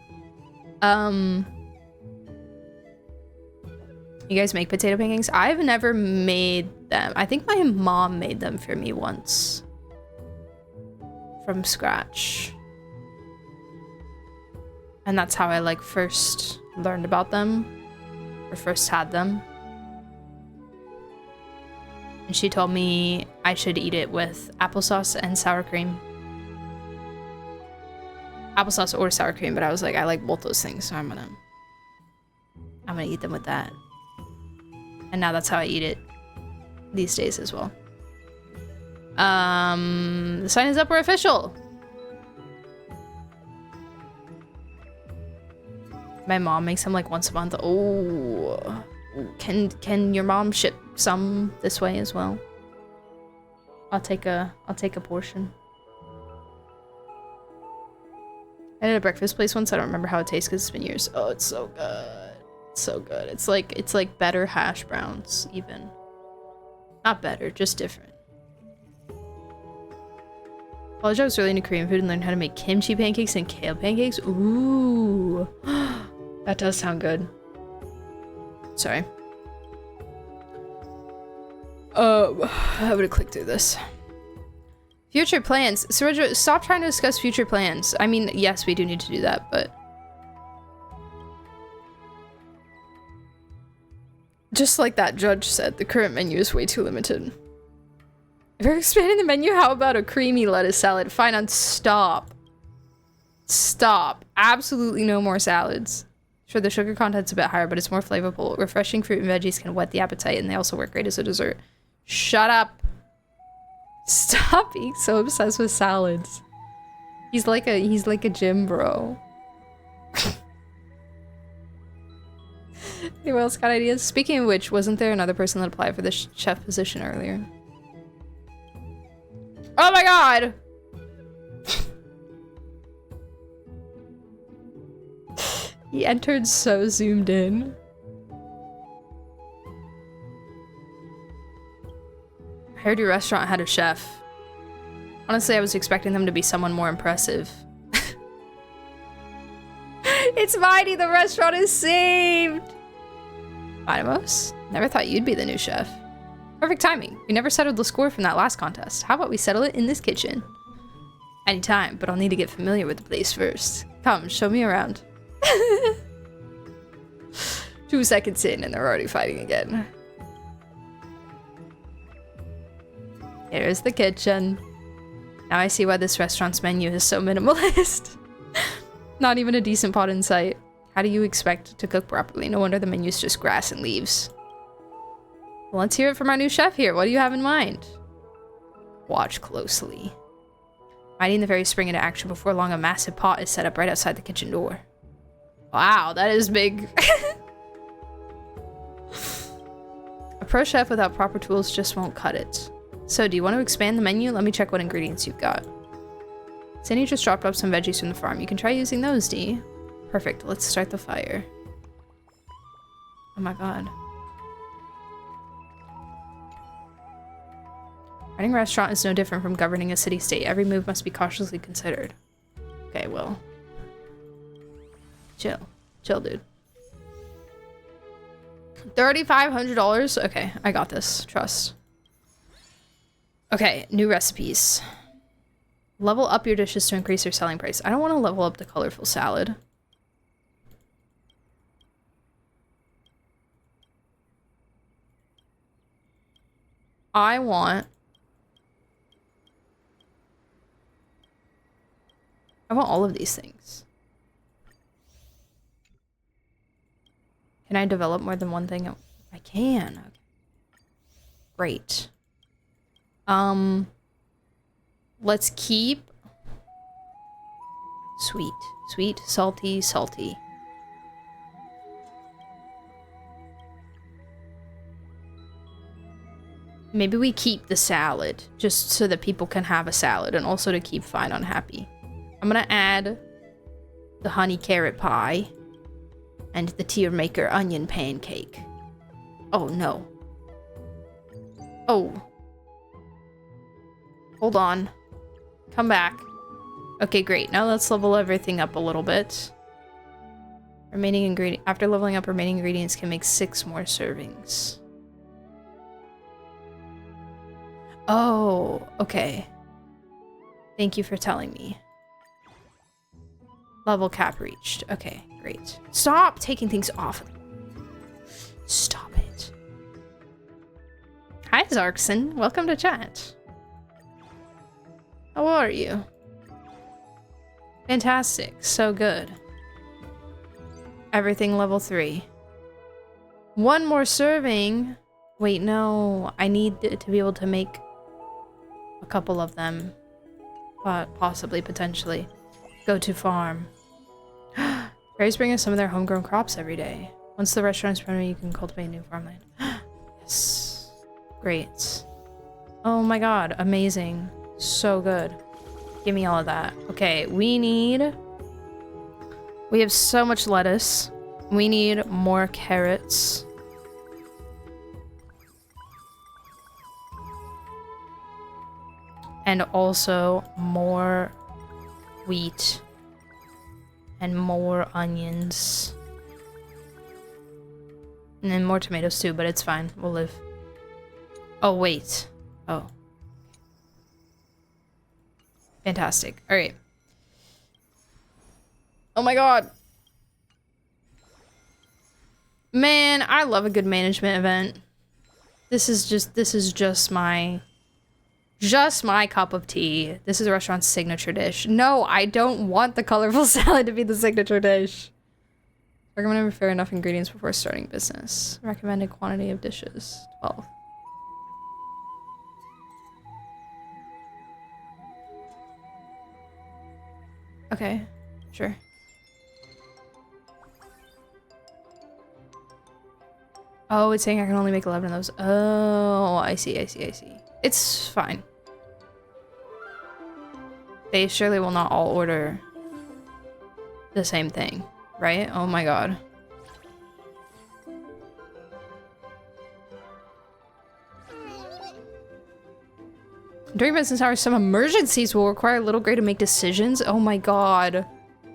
You guys make potato pancakes? I've never made them. I think my mom made them for me once. From scratch. And that's how I like first learned about them. Or first had them. And she told me I should eat it with applesauce and sour cream. Applesauce or sour cream, but I was like, I like both those things, so I'm gonna eat them with that. And now that's how I eat it these days as well. The sign is up, we're official. My mom makes them like once a month. Oh, can your mom ship some this way as well? I'll take a portion. I did a breakfast place once. I don't remember how it tastes because it's been years. Oh, it's so good. It's so good. It's like better hash browns even. Not better, just different. College I was really into Korean food and learned how to make kimchi pancakes and kale pancakes. Ooh. That does sound good. Sorry. I'm gonna click through this. Future plans. Sorojo, stop trying to discuss future plans. I mean, yes, we do need to do that, but... Just like that judge said, the current menu is way too limited. If you're expanding the menu, how about a creamy lettuce salad? Fine, on stop. Stop. Absolutely no more salads. Sure, the sugar content's a bit higher, but it's more flavorful. Refreshing fruit and veggies can whet the appetite, and they also work great as a dessert. Shut up. Stop being so obsessed with salads. He's like a gym bro. Anyone else got ideas? Speaking of which, wasn't there another person that applied for the chef position earlier? Oh my god! He entered so zoomed in. I heard your restaurant had a chef. Honestly, I was expecting them to be someone more impressive. It's Mighty, the restaurant is saved! Minimos, never thought you'd be the new chef. Perfect timing. We never settled the score from that last contest. How about we settle it in this kitchen? Anytime, but I'll need to get familiar with the place first. Come, show me around. 2 seconds in and they're already fighting again. Here's the kitchen. Now I see why this restaurant's menu is so minimalist. Not even a decent pot in sight. How do you expect to cook properly? No wonder the menu's just grass and leaves. Well, let's hear it from our new chef here. What do you have in mind? Watch closely. Mighty in the very spring into action. Before long, a massive pot is set up right outside the kitchen door. Wow, that is big. A pro chef without proper tools just won't cut it. So, do you want to expand the menu? Let me check what ingredients you've got. Sandy just dropped off some veggies from the farm. You can try using those, Dee. Perfect. Let's start the fire. Oh my god. Running a restaurant is no different from governing a city-state. Every move must be cautiously considered. Okay, well. Chill. Chill, dude. $3,500? Okay, I got this. Trust. Okay, new recipes. Level up your dishes to increase your selling price. I don't want to level up the colorful salad. I want all of these things. Can I develop more than one thing? I can. Okay. Great. Let's keep sweet, sweet, salty, salty. Maybe we keep the salad just so that people can have a salad and also to keep Fine unhappy. I'm gonna add the honey carrot pie and the tier maker onion pancake. Oh no. Oh. Hold on. Come back. Okay, great. Now let's level everything up a little bit. Remaining ingredient. After leveling up, remaining ingredients can make 6 more servings. Oh, okay. Thank you for telling me. Level cap reached. Okay, great. Stop taking things off. Stop it. Hi, Zarkson. Welcome to chat. How are you? Fantastic. So good. Everything level 3. 1 more serving. Wait, no. I need to be able to make a couple of them. Possibly, potentially. Go to farm. Fairies bring us some of their homegrown crops every day. Once the restaurant is running, you can cultivate new farmland. Yes. Great. Oh my god. Amazing. So good. Give me all of that. Okay, we have so much lettuce. We need more carrots. And also more wheat. And more onions. And then more tomatoes too, but it's fine. We'll live. Oh, wait. Oh. Fantastic. Alright. Oh my god. Man, I love a good management event. This is just my cup of tea. This is the restaurant's signature dish. No, I don't want the colorful salad to be the signature dish. Recommended fair enough ingredients before starting business. Recommended quantity of dishes, 12. Okay, sure. Oh, it's saying I can only make 11 of those. Oh, I see. It's fine. They surely will not all order the same thing, right? Oh my god. During business hours, some emergencies will require little gray to make decisions. Oh my god.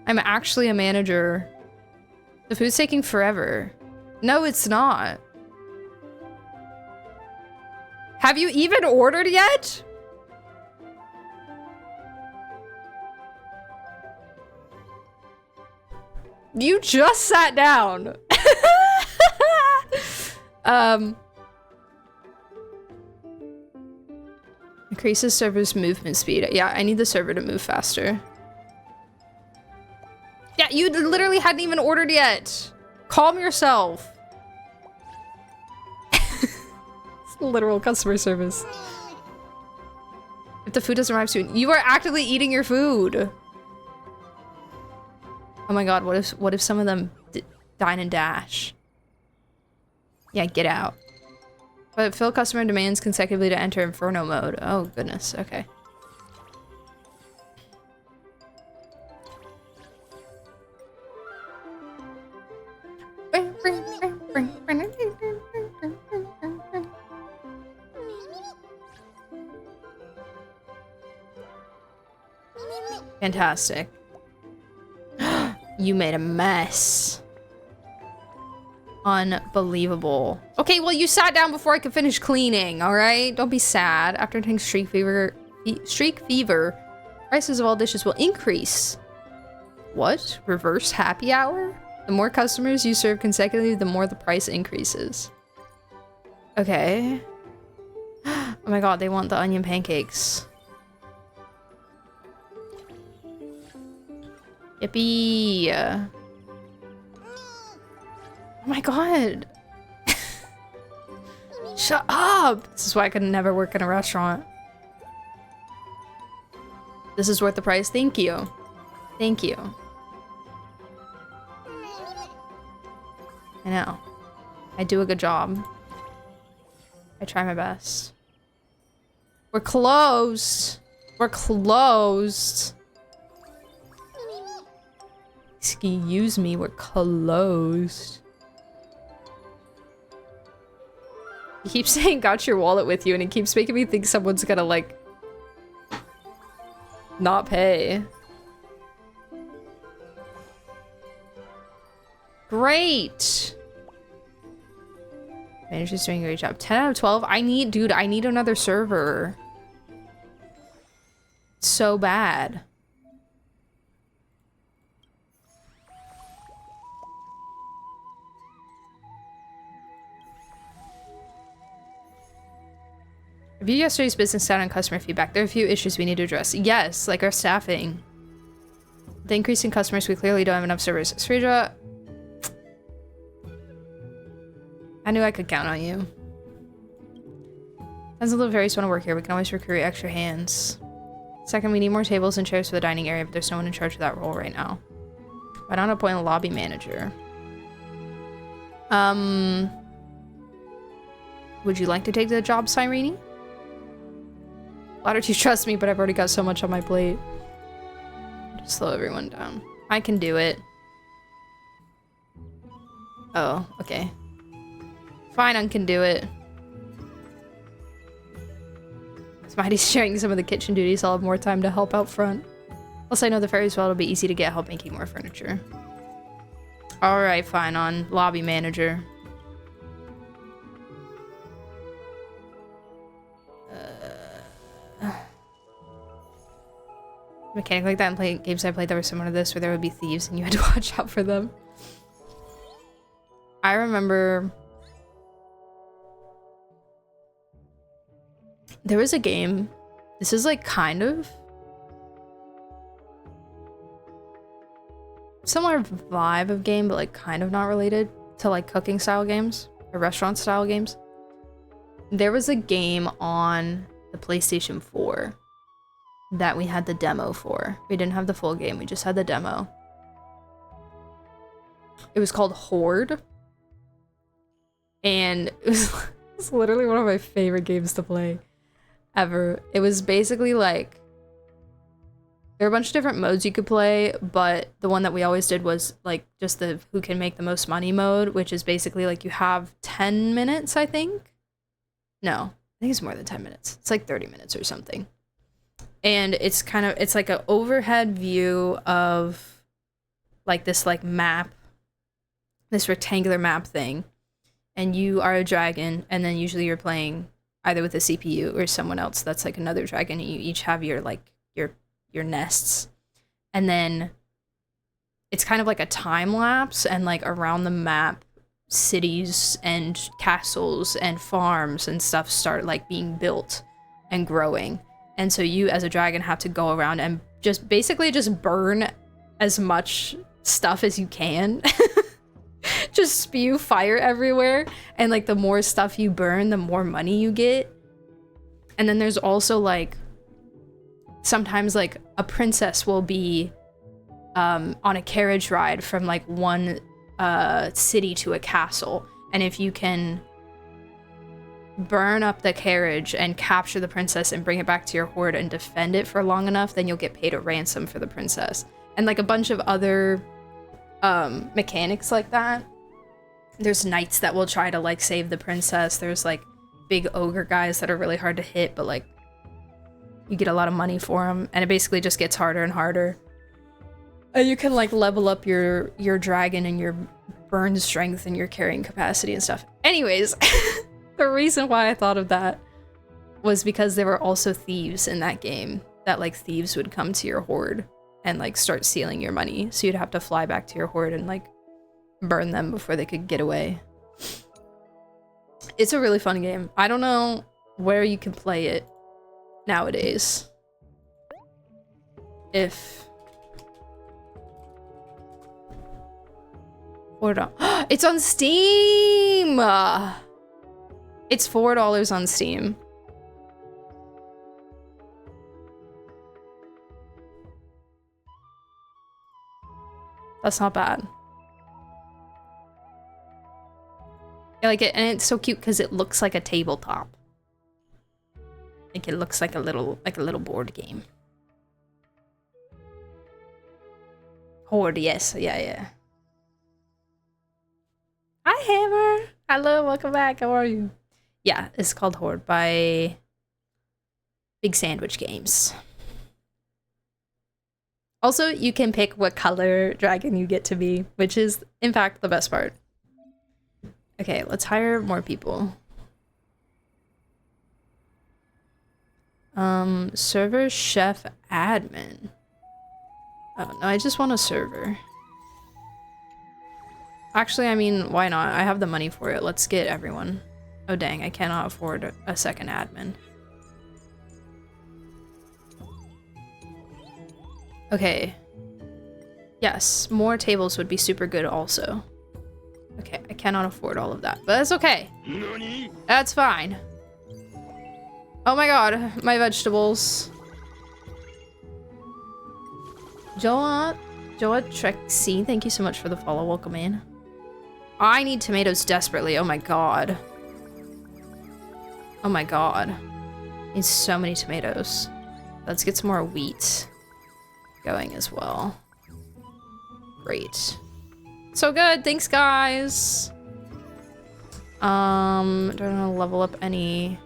I'm actually a manager. The food's taking forever. No, it's not. Have you even ordered yet? You just sat down. Increases server's movement speed. Yeah, I need the server to move faster. Yeah, you literally hadn't even ordered yet. Calm yourself. It's literal customer service. If the food doesn't arrive soon, you are actively eating your food. Oh my god, what if some of them dine and dash? Yeah, get out. But fill customer demands consecutively to enter Inferno mode. Oh goodness, okay. Fantastic. You made a mess. Unbelievable. Okay, well, you sat down before I could finish cleaning, all right? Don't be sad. After hitting streak fever, prices of all dishes will increase. What? Reverse happy hour? The more customers you serve consecutively, the more the price increases. Okay. Oh my god, they want the onion pancakes. Yippee. Oh my god. Shut up! This is why I could never work in a restaurant. This is worth the price. Thank you. Thank you. I know. I do a good job. I try my best. We're closed. We're closed. Excuse me, we're closed. He keeps saying got your wallet with you and it keeps making me think someone's gonna like not pay. Great. Manager's doing a great job. 10 out of 12. I need, dude, I need another server. So bad. Review yesterday's business down on customer feedback. There are a few issues we need to address. Yes, like our staffing. The increase in customers, we clearly don't have enough servers. Sridra, I knew I could count on you. As the little fairies want to work here, we can always recruit extra hands. Second, we need more tables and chairs for the dining area, but there's no one in charge of that role right now. Why not appoint a lobby manager? Would you like to take the job, Cyrene? Ladder 2 trust me, but I've already got so much on my plate. Just slow everyone down. I can do it. Oh, okay. Fine, I can do it. Smitey's sharing some of the kitchen duties. I'll have more time to help out front. Plus, I know the fairies well. It'll be easy to get help making more furniture. Alright, fine. On lobby manager. Mechanic like that in games I played, there was similar to this where there would be thieves and you had to watch out for them. I remember there was a game. This is like kind of similar vibe of game, but like kind of not related to like cooking style games or restaurant style games. There was a game on the PlayStation 4 that we had the demo for. We didn't have the full game, we just had the demo. It was called Horde. And it was literally one of my favorite games to play ever. It was basically like, there were a bunch of different modes you could play, but the one that we always did was like just the who can make the most money mode, which is basically like you have 10 minutes, I think. No, I think it's more than 10 minutes. It's like 30 minutes or something. And it's kind of, it's like an overhead view of like this like map, this rectangular map thing. And you are a dragon, and then usually you're playing either with a CPU or someone else that's like another dragon, and you each have your like your nests. And then it's kind of like a time lapse, and like around the map, cities and castles and farms and stuff start like being built and growing. And so you as a dragon have to go around and just basically just burn as much stuff as you can. Just spew fire everywhere, and like the more stuff you burn, the more money you get. And then there's also like sometimes like a princess will be on a carriage ride from like one city to a castle, and if you can burn up the carriage and capture the princess and bring it back to your horde and defend it for long enough, then you'll get paid a ransom for the princess. And like a bunch of other mechanics like that. There's knights that will try to like save the princess. There's like big ogre guys that are really hard to hit, but like you get a lot of money for them, and it basically just gets harder and harder. And you can like level up your dragon and your burn strength and your carrying capacity and stuff. Anyways, the reason why I thought of that was because there were also thieves in that game, that like thieves would come to your horde and like start stealing your money, so you'd have to fly back to your horde and like burn them before they could get away. It's a really fun game. I don't know where you can play it nowadays. If hold on. It's on Steam! It's $4 on Steam. That's not bad. I like it, and it's so cute because it looks like a tabletop. Like it looks like a little board game. Horde, yes, yeah. Hi, Hammer. Hello, welcome back. How are you? Yeah, it's called Horde by Big Sandwich Games. Also, you can pick what color dragon you get to be, which is, in fact, the best part. Okay, let's hire more people. Server, chef, admin. Oh, no, I just want a server. Actually, I mean, why not? I have the money for it. Let's get everyone. Oh, dang, I cannot afford a second admin. Okay. Yes, more tables would be super good also. Okay, I cannot afford all of that, but that's okay. That's fine. Oh my god, my vegetables. Joa Trexie, thank you so much for the follow. Welcome in. I need tomatoes desperately. Oh my god. Oh my god. Need so many tomatoes. Let's get some more wheat going as well. Great. So good. Thanks, guys. Don't know, level up any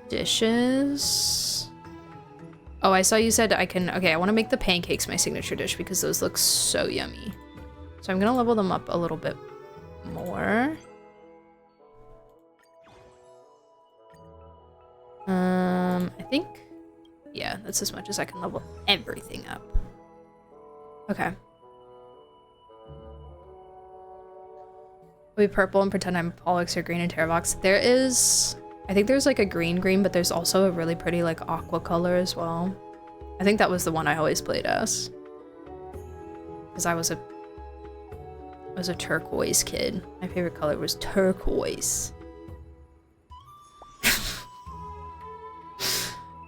dishes. Oh, I saw you said I can. Okay, I want to make the pancakes my signature dish because those look so yummy. So I'm gonna level them up a little bit more. I think, yeah, that's as much as I can level everything up. Okay. I'll be purple and pretend I'm Pollux or green and Terravox. There is, I think there's like a green, but there's also a really pretty like aqua color as well. I think that was the one I always played as. Because I was a turquoise kid. My favorite color was turquoise.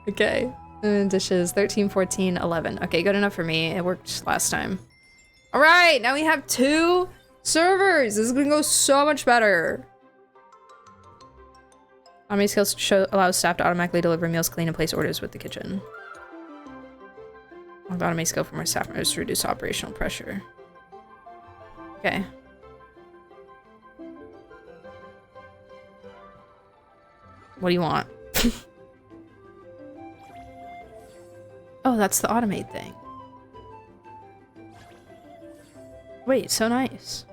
Okay. Dishes 13, 14, 11. Okay, good enough for me. It worked last time. All right, now we have 2 servers. This is gonna go so much better. Automated skills allows staff to automatically deliver meals, clean, and place orders with the kitchen. Automated skill for more staff members to reduce operational pressure. Okay. What do you want? Oh, that's the automate thing. Wait, so nice.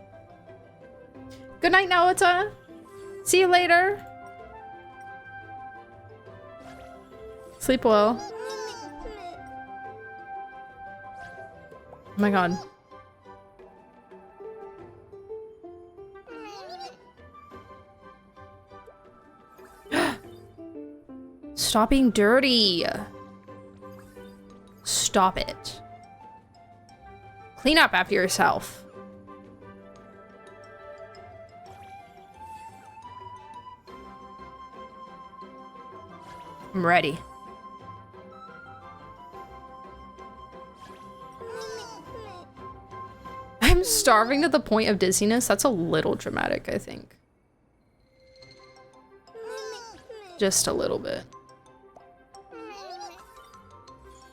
Good night, Naota. See you later. Sleep well. Oh my god. Stop being dirty. Stop it. Clean up after yourself. I'm ready. I'm starving to the point of dizziness. That's a little dramatic, I think. Just a little bit.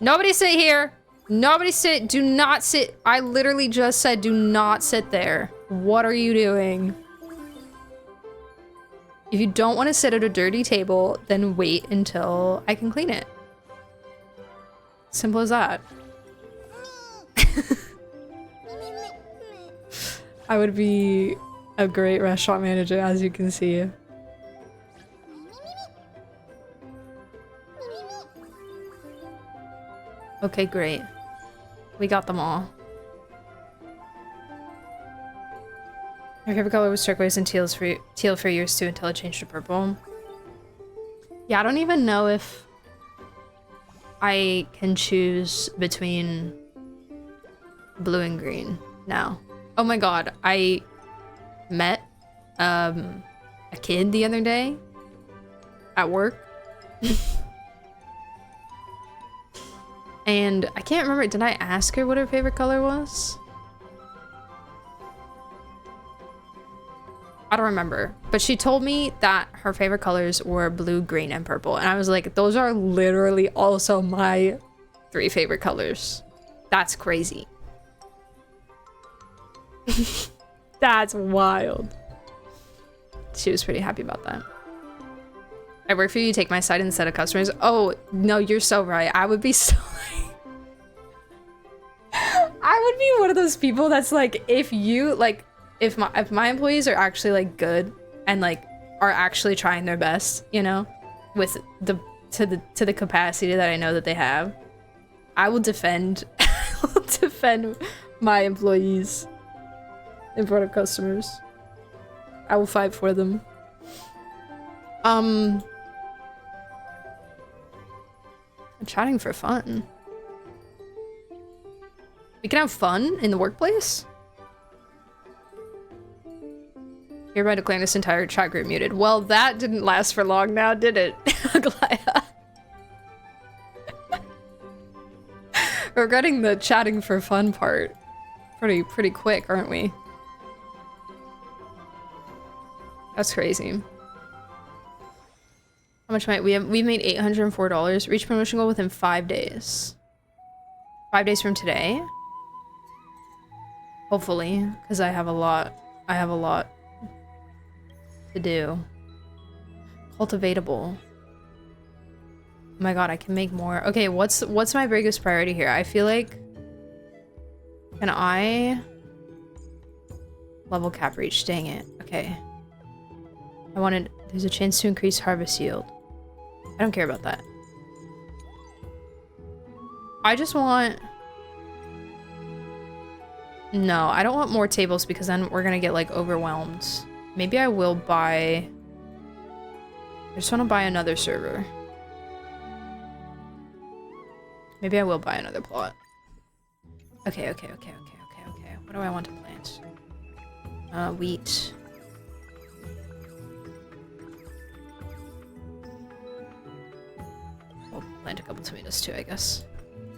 Nobody sit here. Nobody sit. Do not sit. I literally just said do not sit there. What are you doing? If you don't want to sit at a dirty table, then wait until I can clean it. Simple as that. I would be a great restaurant manager, as you can see. Okay, great. We got them all. My favorite color was turquoise and teal for years too until it changed to purple. Yeah, I don't even know if I can choose between blue and green now. Oh my god, I met a kid the other day at work. And I can't remember, did I ask her what her favorite color was? I don't remember, but she told me that her favorite colors were blue, green, and purple. And I was like, those are literally also my 3 favorite colors. That's crazy. That's wild. She was pretty happy about that. I work for you, take my side instead of customers. Oh, no, you're so right. I would be so I would be one of those people that's like, if you like, if my employees are actually like good and like are actually trying their best, you know, with the to the capacity that I know that they have, I will defend my employees in front of customers. I will fight for them. I'm chatting for fun. We can have fun in the workplace? Hereby declaring this entire chat group muted. Well, that didn't last for long now, did it? Glaya. We're getting the chatting for fun part pretty quick, aren't we? That's crazy. How much might we've made $804. Reach promotion goal within 5 days. 5 days from today? Hopefully, because I have a lot to do. Cultivatable. Oh my god, I can make more. Okay, what's my biggest priority here? I feel like, can I level cap reach? Dang it. Okay. There's a chance to increase harvest yield. I don't care about that. I just want... No, I don't want more tables because then we're gonna get like overwhelmed. Maybe I will buy... I just want to buy another server. Maybe I will buy another plot. Okay. What do I want to plant? Wheat. We'll plant a couple tomatoes too, I guess.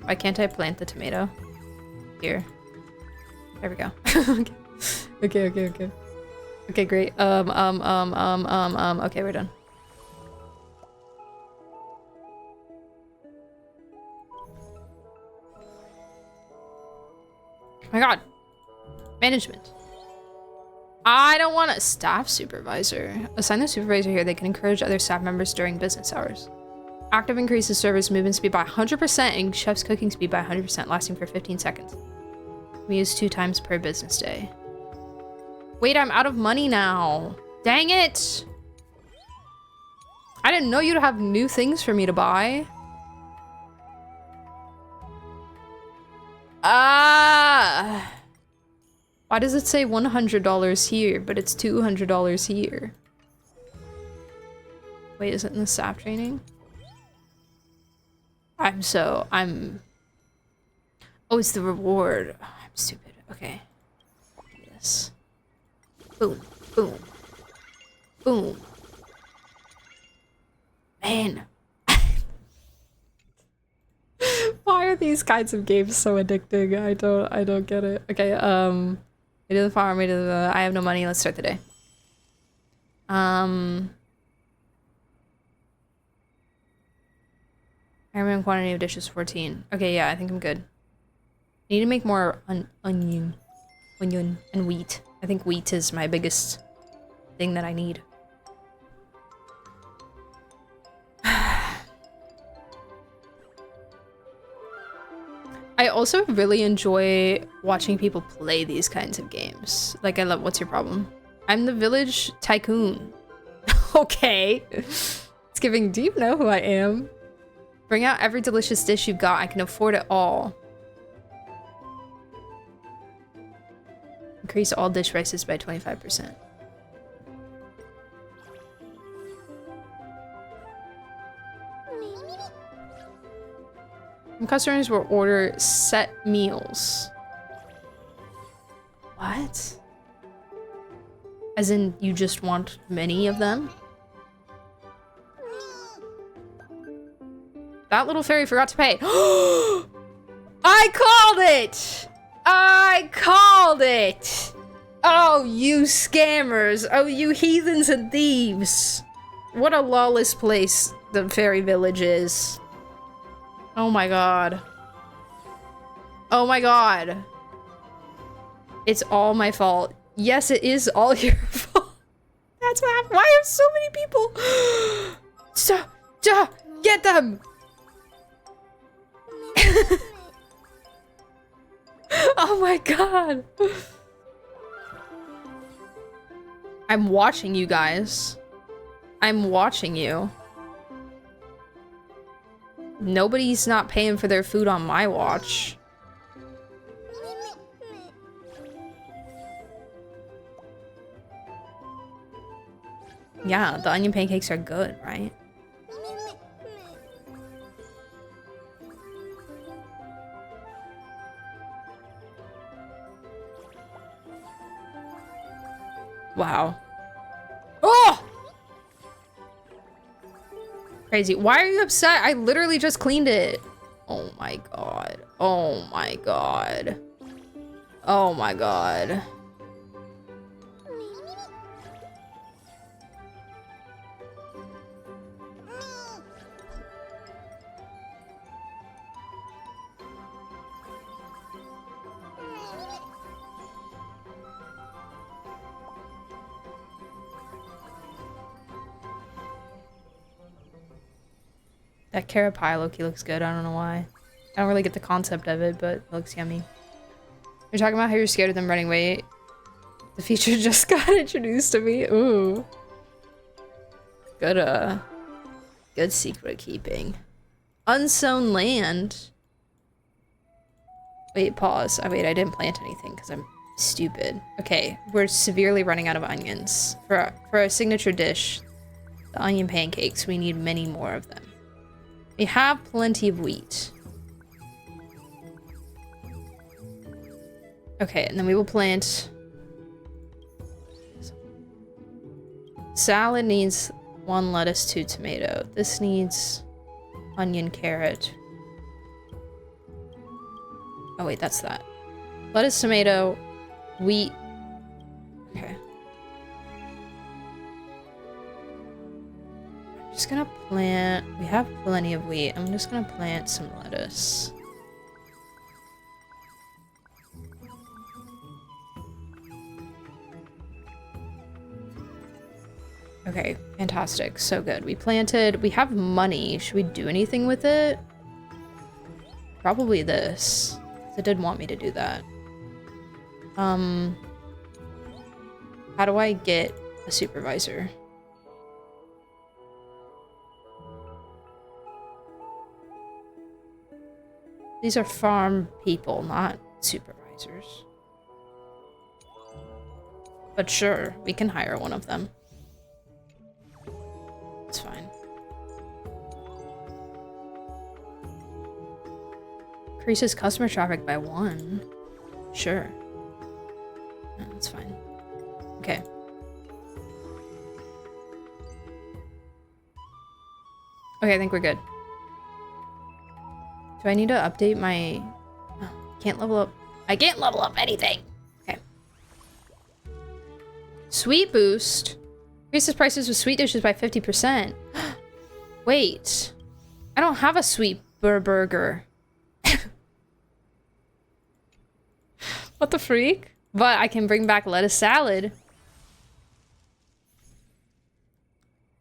Why can't I plant the tomato? Here. There we go. Okay. Okay, great. Okay, we're done. Oh my god. Management. I don't want a staff supervisor. Assign the supervisor here. They can encourage other staff members during business hours. Active increases service movement speed by 100% and chef's cooking speed by 100%, lasting for 15 seconds. We use 2 times per business day. Wait, I'm out of money now. Dang it! I didn't know you'd have new things for me to buy. Ah! Why does it say $100 here, but it's $200 here? Wait, is it in the staff training? I'm... Oh, it's the reward. Oh, I'm stupid. Okay. Yes. Boom. Boom. Boom. Man. Why are these kinds of games so addicting? I don't get it. Okay, we do the farm, we do the... I have no money, let's start the day. Minimum quantity of dishes 14. Okay, yeah, I think I'm good. I need to make more onion and wheat. I think wheat is my biggest thing that I need. I also really enjoy watching people play these kinds of games. Like, I love What's Your Problem? I'm the village tycoon. Okay. It's giving, do you know who I am? Bring out every delicious dish you've got. I can afford it all. Increase all dish prices by 25%. Some customers will order set meals. What? As in, you just want many of them? That little fairy forgot to pay. I called it! I called it! Oh, you scammers. Oh, you heathens and thieves. What a lawless place the fairy village is. Oh my god. Oh my god. It's all my fault. Yes, it is all your fault. That's what happened. Why are so many people? Get them! Oh my god. I'm watching you guys. I'm watching you. Nobody's not paying for their food on my watch. Yeah, the onion pancakes are good, right? Wow. Oh! Crazy. Why are you upset? I literally just cleaned it. Oh my god. Oh my god. Oh my god. That carrot pie low-key looks good. I don't know why. I don't really get the concept of it, but it looks yummy. You're talking about how you're scared of them running away. The feature just got introduced to me. Ooh. Good, good secret keeping. Unsown land. Wait, pause. Oh, wait, I didn't plant anything because I'm stupid. Okay, we're severely running out of onions. For our signature dish, the onion pancakes, we need many more of them. We have plenty of wheat. Okay, and then we will plant... Salad needs 1 lettuce, 2 tomato. This needs onion, carrot. Oh wait, that's that. Lettuce, tomato, wheat. Okay. Just gonna plant, we have plenty of wheat. I'm just gonna plant some lettuce. Okay, fantastic. So good. We planted, we have money. Should we do anything with it? Probably this. It did want me to do that. How do I get a supervisor? These are farm people, not supervisors. But sure, we can hire one of them. It's fine. Increases customer traffic by 1. Sure. No, that's fine. Okay. Okay, I think we're good. Do I need to update my... Oh, can't level up... I can't level up anything! Okay. Sweet boost. Increases prices with sweet dishes by 50%. Wait. I don't have a sweet burger. What the freak? But I can bring back lettuce salad.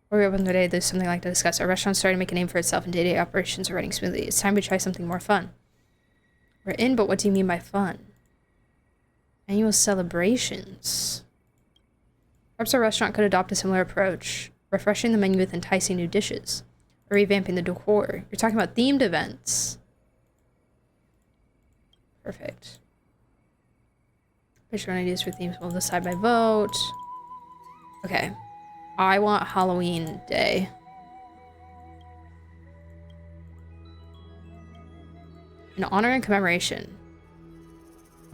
We're open today. There's something I'd like to discuss. Our restaurant's starting to make a name for itself and day-to-day operations are running smoothly. It's time to try something more fun. We're in, but what do you mean by fun? Annual celebrations. Perhaps our restaurant could adopt a similar approach, refreshing the menu with enticing new dishes, or revamping the decor. You're talking about themed events. Perfect. Picture ideas for themes. We'll decide by vote. Okay. I want Halloween Day. In honor and commemoration.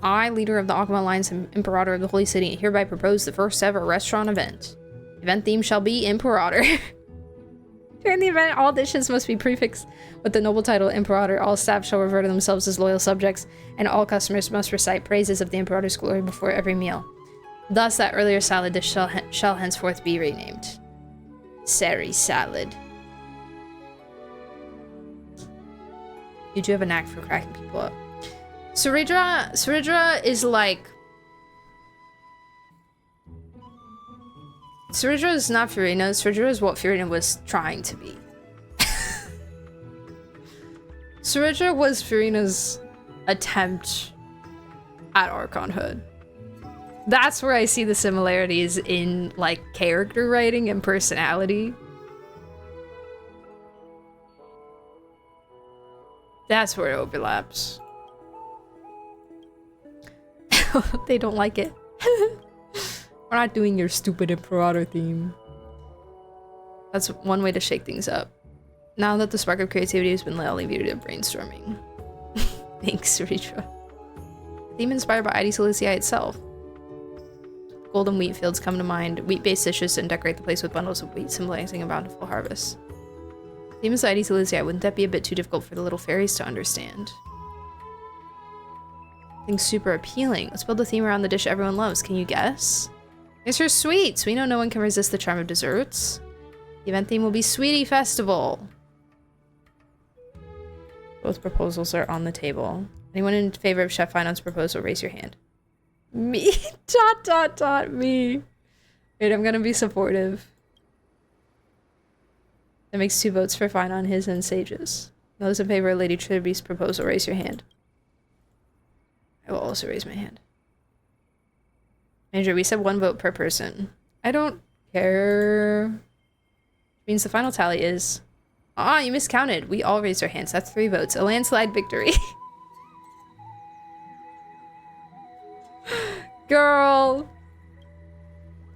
I, leader of the Aqua Alliance and Imperator of the Holy City, hereby propose the first ever restaurant event. Event theme shall be Imperator. During the event, all dishes must be prefixed with the noble title Imperator. All staff shall refer to themselves as loyal subjects, and all customers must recite praises of the Imperator's glory before every meal. Thus, that earlier salad dish shall henceforth be renamed Sari Salad. You do have a knack for cracking people up. Saridra is like... Saridra is not Furina. Saridra is what Furina was trying to be. Saridra was Furina's attempt at Archonhood. That's where I see the similarities in, like, character writing and personality. That's where it overlaps. They don't like it. We're not doing your stupid Imperator theme. That's one way to shake things up. Now that the spark of creativity has been lit, I'll leave you to brainstorming. Thanks, Ritra. Theme inspired by ID Silesia itself. Golden wheat fields come to mind. Wheat-based dishes and decorate the place with bundles of wheat, symbolizing a bountiful harvest. Theme is ID Silesia. Wouldn't that be a bit too difficult for the little fairies to understand? Things super appealing. Let's build a theme around the dish everyone loves. Can you guess? It's her sweets. We know no one can resist the charm of desserts. The event theme will be Sweetie Festival. Both proposals are on the table. Anyone in favor of Chef Finon's proposal, raise your hand. Me. ... Me. Wait, I'm gonna be supportive. That makes 2 votes for Finon, his, and Sage's. Those in favor of Lady Triby's proposal, raise your hand. I will also raise my hand. Manager, we said 1 vote per person. I don't care. Means the final tally is... Ah, you miscounted. We all raised our hands. That's 3 votes. A landslide victory. Girl.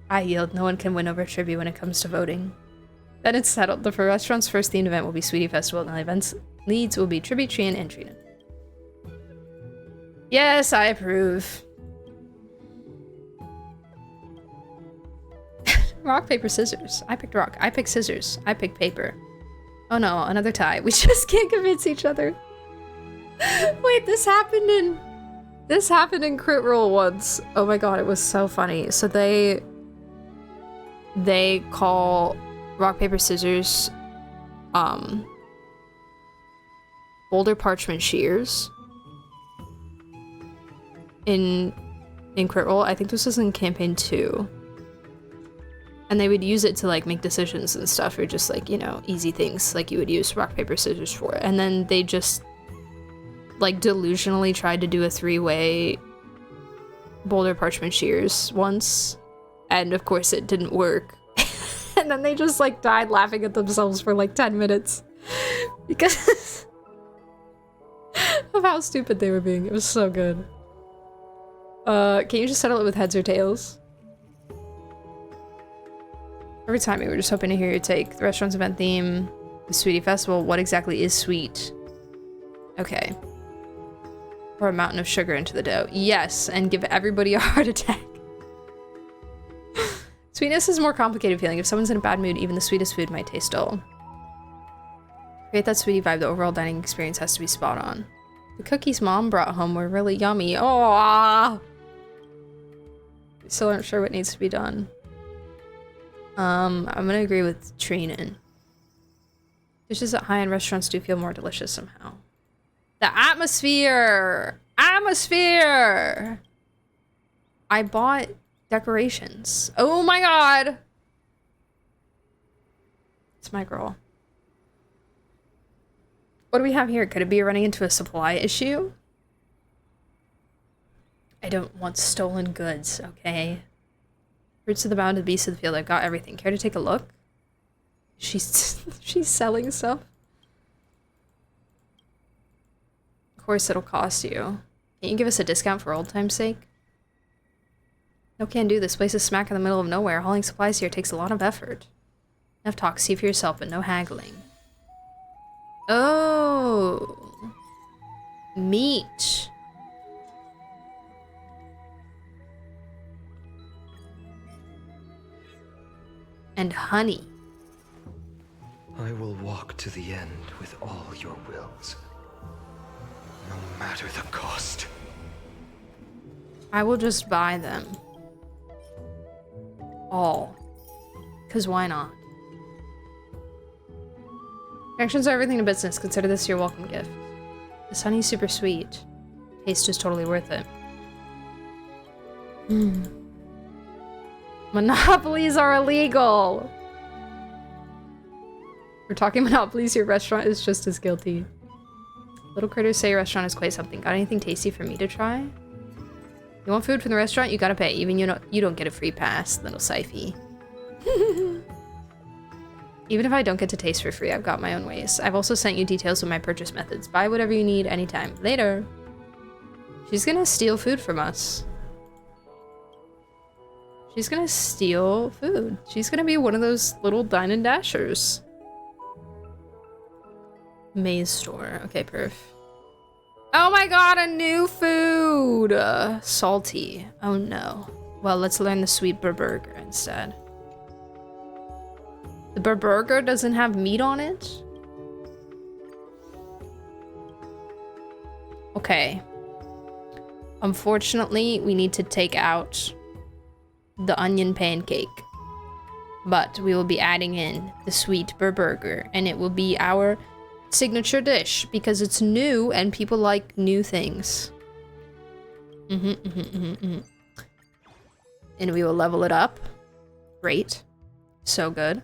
I yield. No one can win over Tribute when it comes to voting. Then it's settled. The restaurant's first themed event will be Sweetie Festival, and the event's leads will be Tribute, Trian, and Trina. Yes, I approve. Rock, paper, scissors. I picked rock. I picked scissors. I picked paper. Oh no, another tie. We just can't convince each other. Wait, this happened in Crit Roll once. Oh my god, it was so funny. So they call rock, paper, scissors boulder parchment shears in Crit Roll. I think this was in campaign 2. And they would use it to, like, make decisions and stuff, or just, like, you know, easy things, like you would use rock, paper, scissors for. And then they just, like, delusionally tried to do a 3-way boulder parchment shears once. And, of course, it didn't work. And then they just, like, died laughing at themselves for, like, 10 minutes. Because of how stupid they were being. It was so good. Can you just settle it with heads or tails? Every time we were just hoping to hear your take. The restaurant's event theme, the Sweetie Festival. What exactly is sweet? Okay. Pour a mountain of sugar into the dough. Yes, and give everybody a heart attack. Sweetness is a more complicated feeling. If someone's in a bad mood, even the sweetest food might taste dull. Create that sweetie vibe. The overall dining experience has to be spot on. The cookies Mom brought home were really yummy. Oh, we still aren't sure what needs to be done. I'm gonna agree with Trinan. Dishes at high-end restaurants do feel more delicious somehow. The atmosphere! Atmosphere! I bought decorations. Oh my god! It's my girl. What do we have here? Could it be running into a supply issue? I don't want stolen goods, okay? Fruits of the bound to the beasts of the field. I've got everything. Care to take a look? She's she's selling stuff. Of course it'll cost you. Can't you give us a discount for old time's sake? No can do. This place is smack in the middle of nowhere. Hauling supplies here takes a lot of effort. Enough talk, see for yourself, but no haggling. Oh. Meat. And honey. I will walk to the end with all your wills. No matter the cost. I will just buy them. All. Because why not? Connections are everything to business. Consider this your welcome gift. This honey's super sweet. Taste is totally worth it. Monopolies are illegal! We're talking monopolies, your restaurant is just as guilty. Little critters say your restaurant is quite something. Got anything tasty for me to try? You want food from the restaurant? You gotta pay. Even you don't get a free pass, little Syphie. Even if I don't get to taste for free, I've got my own ways. I've also sent you details of my purchase methods. Buy whatever you need anytime. Later. She's gonna steal food from us. She's gonna steal food. She's gonna be one of those little dine and dashers. Maze store. Okay, perf. Oh my god, a new food! Salty. Oh no. Well, let's learn the sweet burger instead. The burger doesn't have meat on it? Okay. Unfortunately, we need to take out the onion pancake. But we will be adding in the sweet burger, and it will be our signature dish because it's new and people like new things. And we will level it up. Great. So good.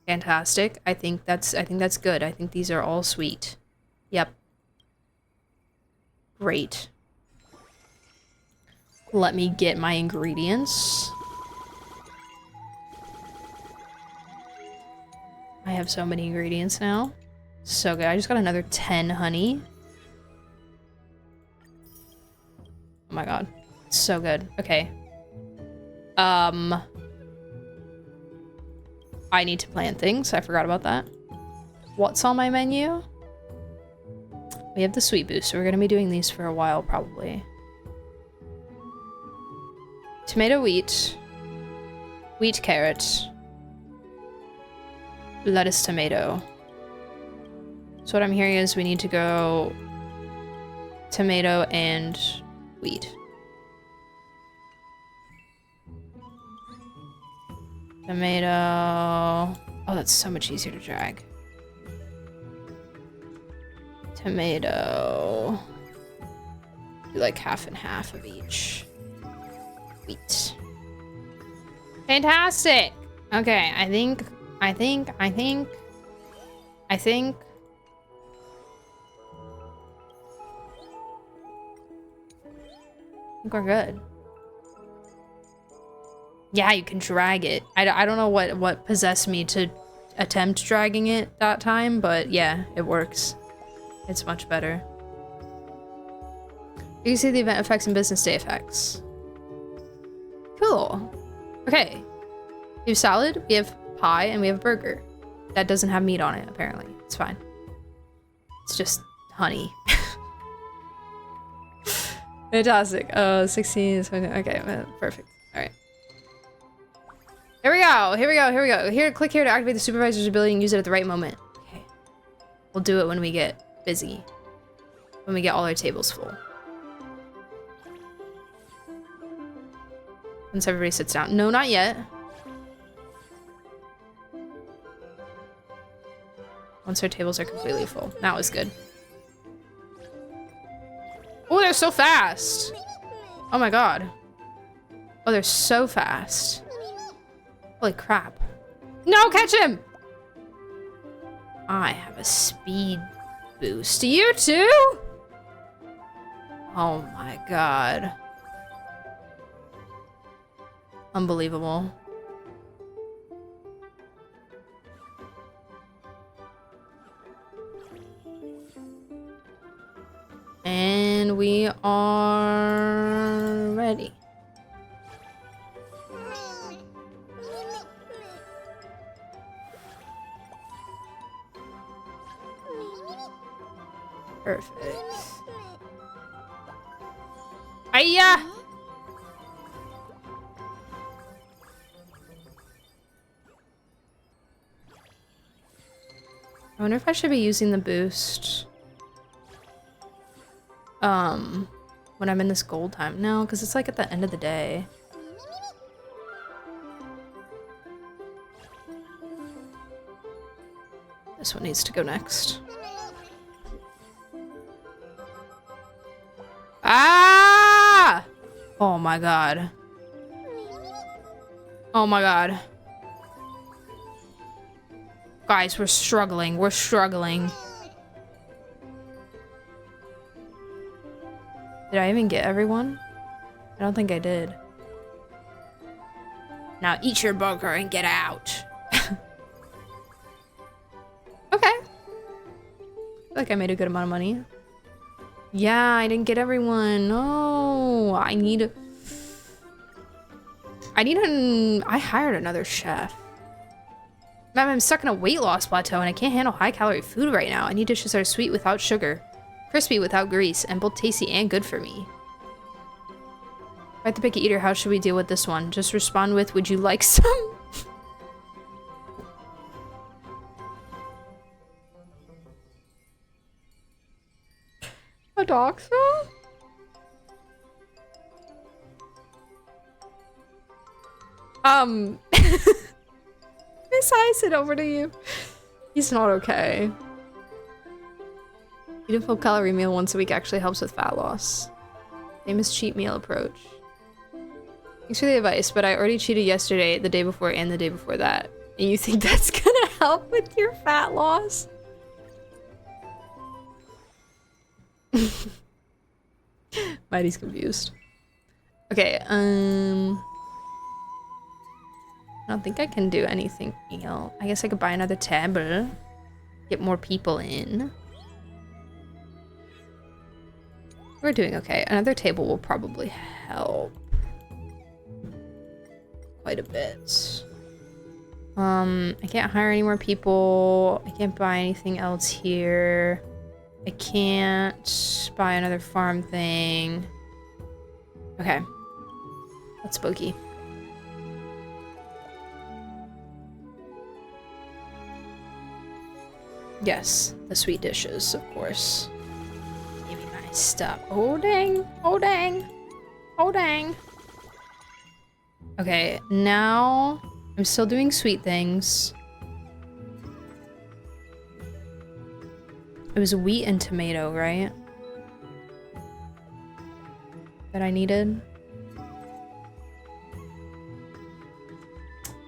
Fantastic. I think that's good. I think these are all sweet. Yep. Great. Let me get my ingredients. I have so many ingredients now. So good. I just got another 10 honey. Oh my god. So good. Okay. I need to plan things. I forgot about that. What's on my menu? We have the sweet boost, so we're gonna be doing these for a while, probably. Tomato wheat. Wheat carrot. Lettuce tomato. So what I'm hearing is we need to go tomato and wheat. Tomato. Oh, that's so much easier to drag. Tomato. Do like half and half of each. Wheat. Fantastic. Okay, I think we're good. Yeah, you can drag it. I don't know what possessed me to attempt dragging it that time, but yeah, it works. It's much better. You can see the event effects and business day effects. Cool. Okay. We have salad, we have pie, and we have a burger. That doesn't have meat on it, apparently. It's fine. It's just honey. Fantastic. 16, okay, perfect. All right. Here we go. Here, click here to activate the supervisor's ability and use it at the right moment. Okay. We'll do it when we get busy. When we get all our tables full. Once everybody sits down. No, not yet. Once our tables are completely full. That was good. Oh, they're so fast. Oh my god. Oh, they're so fast. Holy crap. No, catch him! I have a speed boost. You too? Oh my god. Unbelievable. And we are ready. Perfect. Hiya! I wonder if I should be using the boost. When I'm in this gold time. No, because it's like at the end of the day. This one needs to go next. Ah! Oh my god. Oh my god. Guys, we're struggling. We're struggling. Did I even get everyone? I don't think I did. Now eat your burger and get out. Okay. I feel like I made a good amount of money. Yeah, I didn't get everyone. No, I hired another chef. Ma'am, I'm stuck in a weight loss plateau and I can't handle high calorie food right now. I need dishes that are sweet without sugar, crispy without grease, and both tasty and good for me. Right, the picky eater, how should we deal with this one? Just respond with, would you like some? A doxa? Miss Hyson, over to you. He's not okay. Eat a full calorie meal once a week actually helps with fat loss. Famous cheat meal approach. Thanks for the advice, but I already cheated yesterday, the day before, and the day before that. And you think that's gonna help with your fat loss? Mighty's confused. Okay, I don't think I can do anything else. I guess I could buy another table. Get more people in. We're doing okay. Another table will probably help. Quite a bit. I can't hire any more people. I can't buy anything else here. I can't buy another farm thing. Okay. That's spooky. Yes, the sweet dishes, of course. Give me my stuff. Oh dang! Oh dang! Oh dang! Okay, now I'm still doing sweet things. It was wheat and tomato, right? That I needed.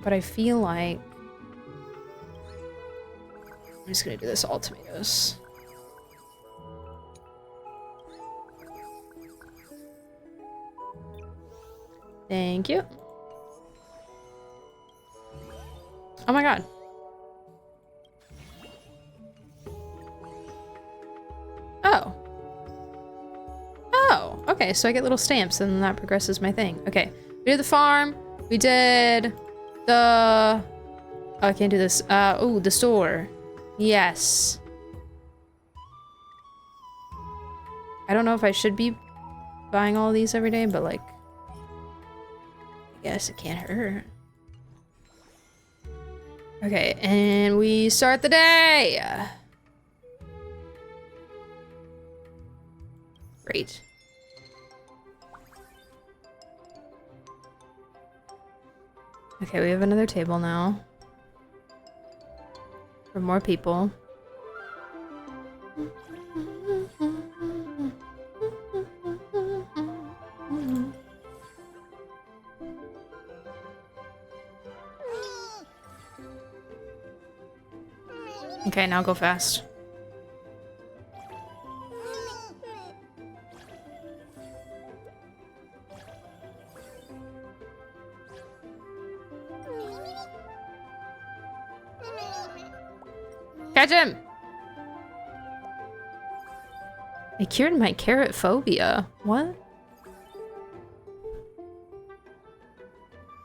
But I feel like I'm just gonna do this all tomatoes. Thank you. Oh my god. Oh. Oh, okay, so I get little stamps and that progresses my thing. Okay, we did the farm, we did the... Oh, I can't do this. Oh, the store. Yes. I don't know if I should be buying all these every day, but like... I guess it can't hurt. Okay, and we start the day! Great. Okay, we have another table now. For more people. Okay, now go fast. Catch him! I cured my carrot phobia. What?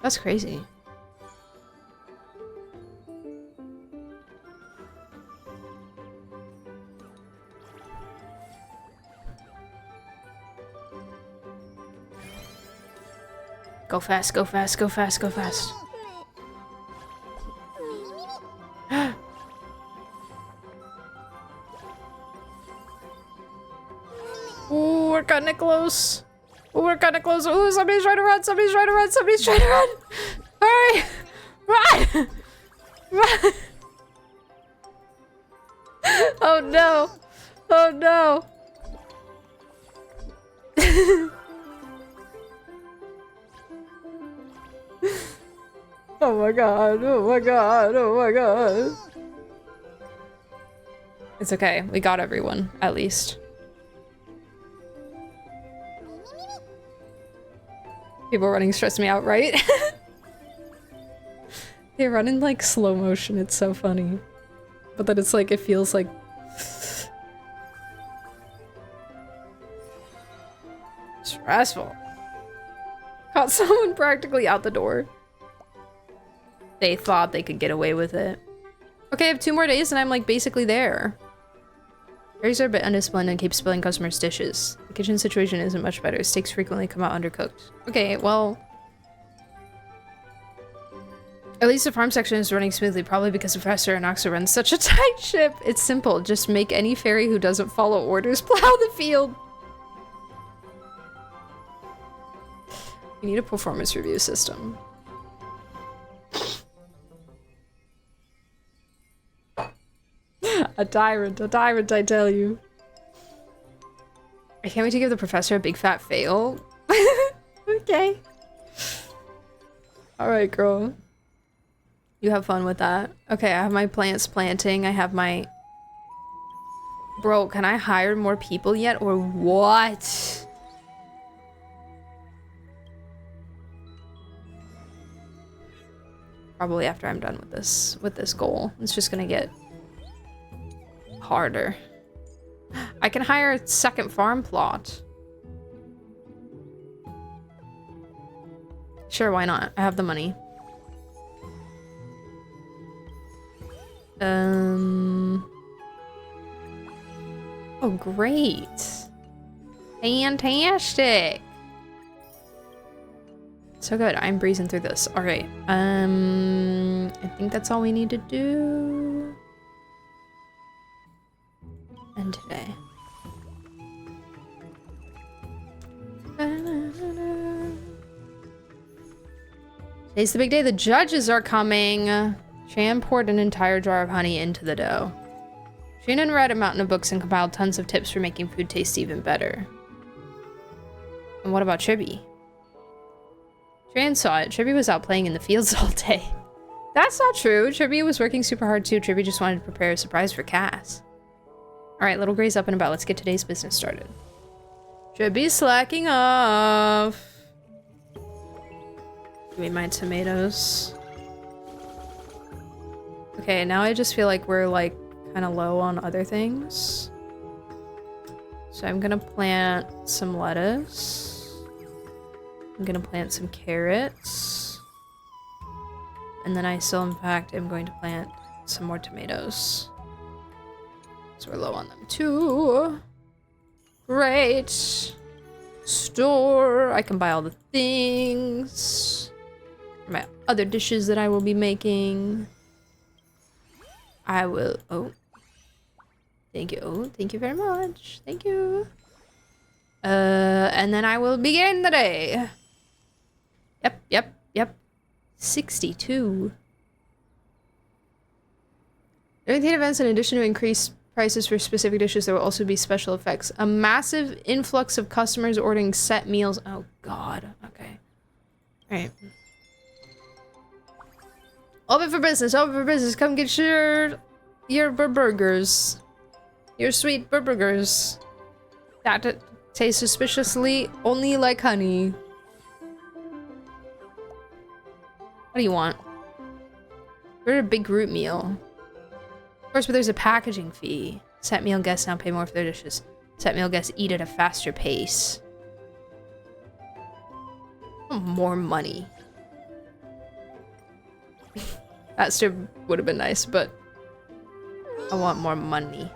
That's crazy. Go fast, go fast, go fast, go fast. Ooh, we're kinda close. Ooh, we're kinda close. Ooh, somebody's trying to run, somebody's trying to run, somebody's trying to run. Hurry! Run! Run! Oh no! Oh no! Oh my god, oh my god, oh my god. It's okay, we got everyone, at least. People running stress me out, right? They run in like slow motion, it's so funny. But then it's like, it feels like... stressful. Caught someone practically out the door. They thought they could get away with it. Okay, I have 2 more days and I'm like basically there. Fairies are a bit undisciplined and keep spilling customers' dishes. The kitchen situation isn't much better. Steaks frequently come out undercooked. Okay, well... at least the farm section is running smoothly, probably because Professor Anoxa runs such a tight ship. It's simple. Just make any fairy who doesn't follow orders plow the field. We need a performance review system. A tyrant, I tell you. I can't wait to give the professor a big fat fail. Okay. Alright, girl. You have fun with that. Okay, I have my plants planting. I have my... Bro, can I hire more people yet or what? Probably after I'm done with this goal. It's just gonna get harder. I can hire a second farm plot. Sure, why not? I have the money. Oh, great. Fantastic. So good. I'm breezing through this. All right. I think that's all we need to do. And today. Today's the big day. The judges are coming. Shan poured an entire jar of honey into the dough. Shannon read a mountain of books and compiled tons of tips for making food taste even better. And what about Chibi? Shan saw it. Chibi was out playing in the fields all day. That's not true. Chibi was working super hard too. Chibi just wanted to prepare a surprise for Cass. Alright, little Gray's up and about. Let's get today's business started. Chibi's slacking off. Give me my tomatoes. Okay, now I just feel like we're like kind of low on other things. So I'm gonna plant some lettuce. I'm gonna plant some carrots. And then I still, in fact, am going to plant some more tomatoes. So we're low on them too. Great. Store. I can buy all the things. My other dishes that I will be making. I will... Oh. Thank you. Oh, thank you very much. Thank you. And then I will begin the day. Yep. 62. During the events, in addition to increased prices for specific dishes, there will also be special effects. A massive influx of customers ordering set meals. Oh, God. Okay. Alright. Open for business. Open for business. Come get your burgers. Your sweet burgers. That taste suspiciously only like honey. What do you want? We're a big root meal. course, but there's a packaging fee. Set meal guests now pay more for their dishes. Set meal guests eat at a faster pace. More money. Faster would have been nice, but I want more money.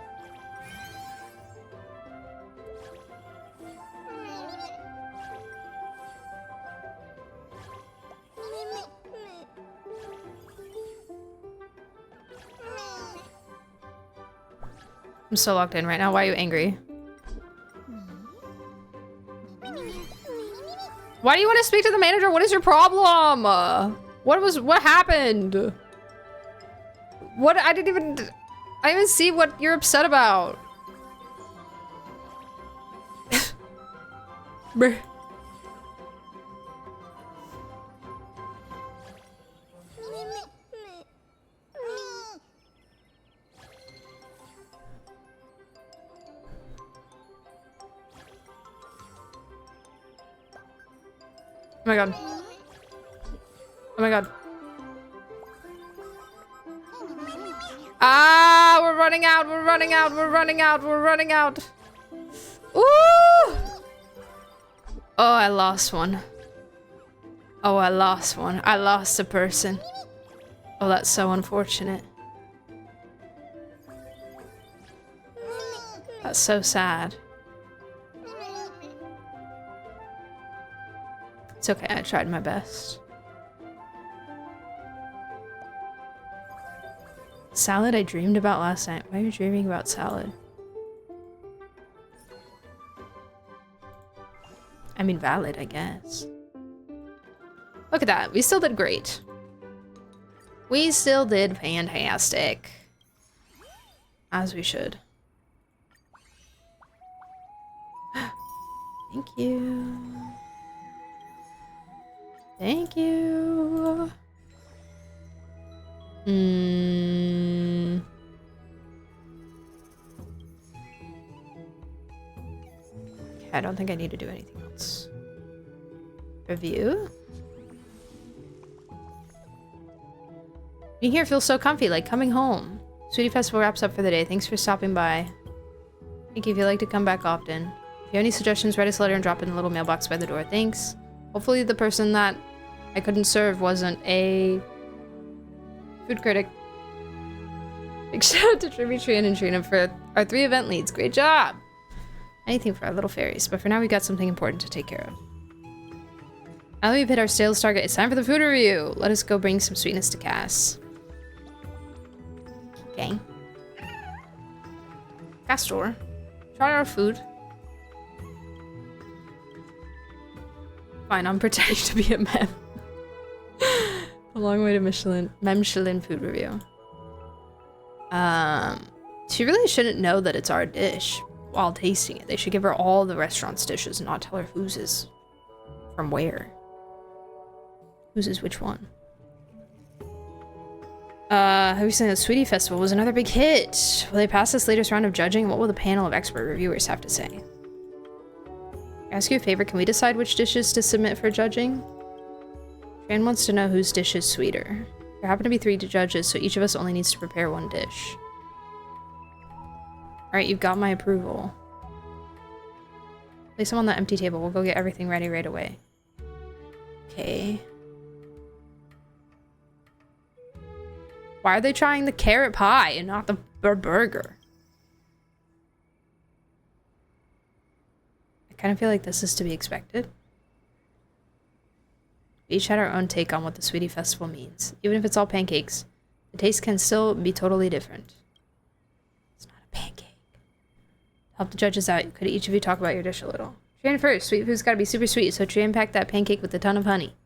I'm so locked in right now. Why are you angry? Why do you want to speak to the manager? What is your problem? What happened? What? I didn't even see what you're upset about. Bruh. Oh my god. Oh my god. Ah, we're running out, we're running out, we're running out, we're running out. Ooh! Oh, I lost one. Oh, I lost one. I lost a person. Oh, that's so unfortunate. That's so sad. It's okay, I tried my best. Salad I dreamed about last night. Why are you dreaming about salad? I mean, valid, I guess. Look at that, we still did great. We still did fantastic. As we should. Thank you. Thank you. Okay, I don't think I need to do anything else. Review? Being here feels so comfy, like coming home. Sweetie Festival wraps up for the day. Thanks for stopping by. Thank you if you'd like to come back often. If you have any suggestions, write us a letter and drop it in the little mailbox by the door. Thanks. Hopefully the person that I couldn't serve wasn't a food critic. Big shout out to Tribby, Trian, and Trina for our 3 event leads. Great job! Anything for our little fairies, but for now we got something important to take care of. Now that we've hit our sales target, it's time for the food review. Let us go bring some sweetness to Cass. Okay. Castor, try our food. Fine, I'm pretending to be a mem. A long way to Michelin food review. She really shouldn't know that it's our dish while tasting it. They should give her all the restaurant's dishes and not tell her whose is from where. Whose is which one? Have you seen the Sweetie Festival was another big hit? Will they pass this latest round of judging? What will the panel of expert reviewers have to say? Ask you a favor, can we decide which dishes to submit for judging? Fran wants to know whose dish is sweeter. There happen to be 3 judges, so each of us only needs to prepare 1 dish. Alright, you've got my approval. Place them on the empty table. We'll go get everything ready right away. Okay. Why are they trying the carrot pie and not the burger? I kind of feel like this is to be expected. We each had our own take on what the Sweetie Festival means. Even if it's all pancakes, the taste can still be totally different. It's not a pancake. Help the judges out. Could each of you talk about your dish a little? Tran first. Sweet food's gotta be super sweet, so Tran packed that pancake with a ton of honey.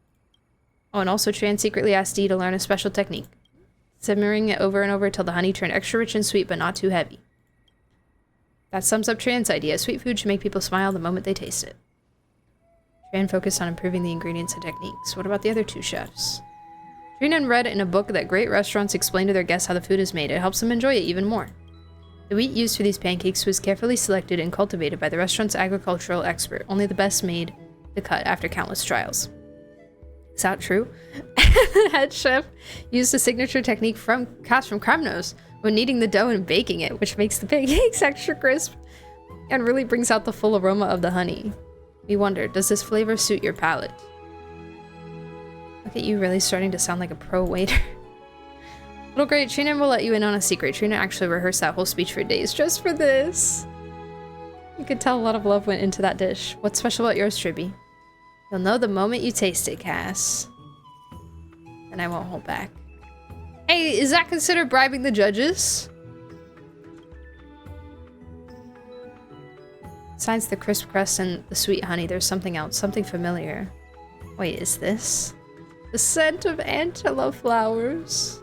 Oh, and also Tran secretly asked Dee to learn a special technique. Simmering it over and over until the honey turned extra rich and sweet, but not too heavy. That sums up Tran's idea. Sweet food should make people smile the moment they taste it. Tran focused on improving the ingredients and techniques. What about the other 2 chefs? Tran read in a book that great restaurants explain to their guests how the food is made. It helps them enjoy it even more. The wheat used for these pancakes was carefully selected and cultivated by the restaurant's agricultural expert. Only the best made the cut after countless trials. Is that true? The head chef used a signature technique from Cass from Kremnos, when kneading the dough and baking it, which makes the pancakes extra crisp and really brings out the full aroma of the honey. We wonder, does this flavor suit your palate? Look at you really starting to sound like a pro waiter. Little Great, Trina will let you in on a secret. Trina actually rehearsed that whole speech for days just for this. You could tell a lot of love went into that dish. What's special about yours, Tribby? You'll know the moment you taste it, Cass. And I won't hold back. Hey, is that considered bribing the judges? Besides the crisp crust and the sweet honey, there's something else, something familiar. Wait, is this? The scent of antela flowers.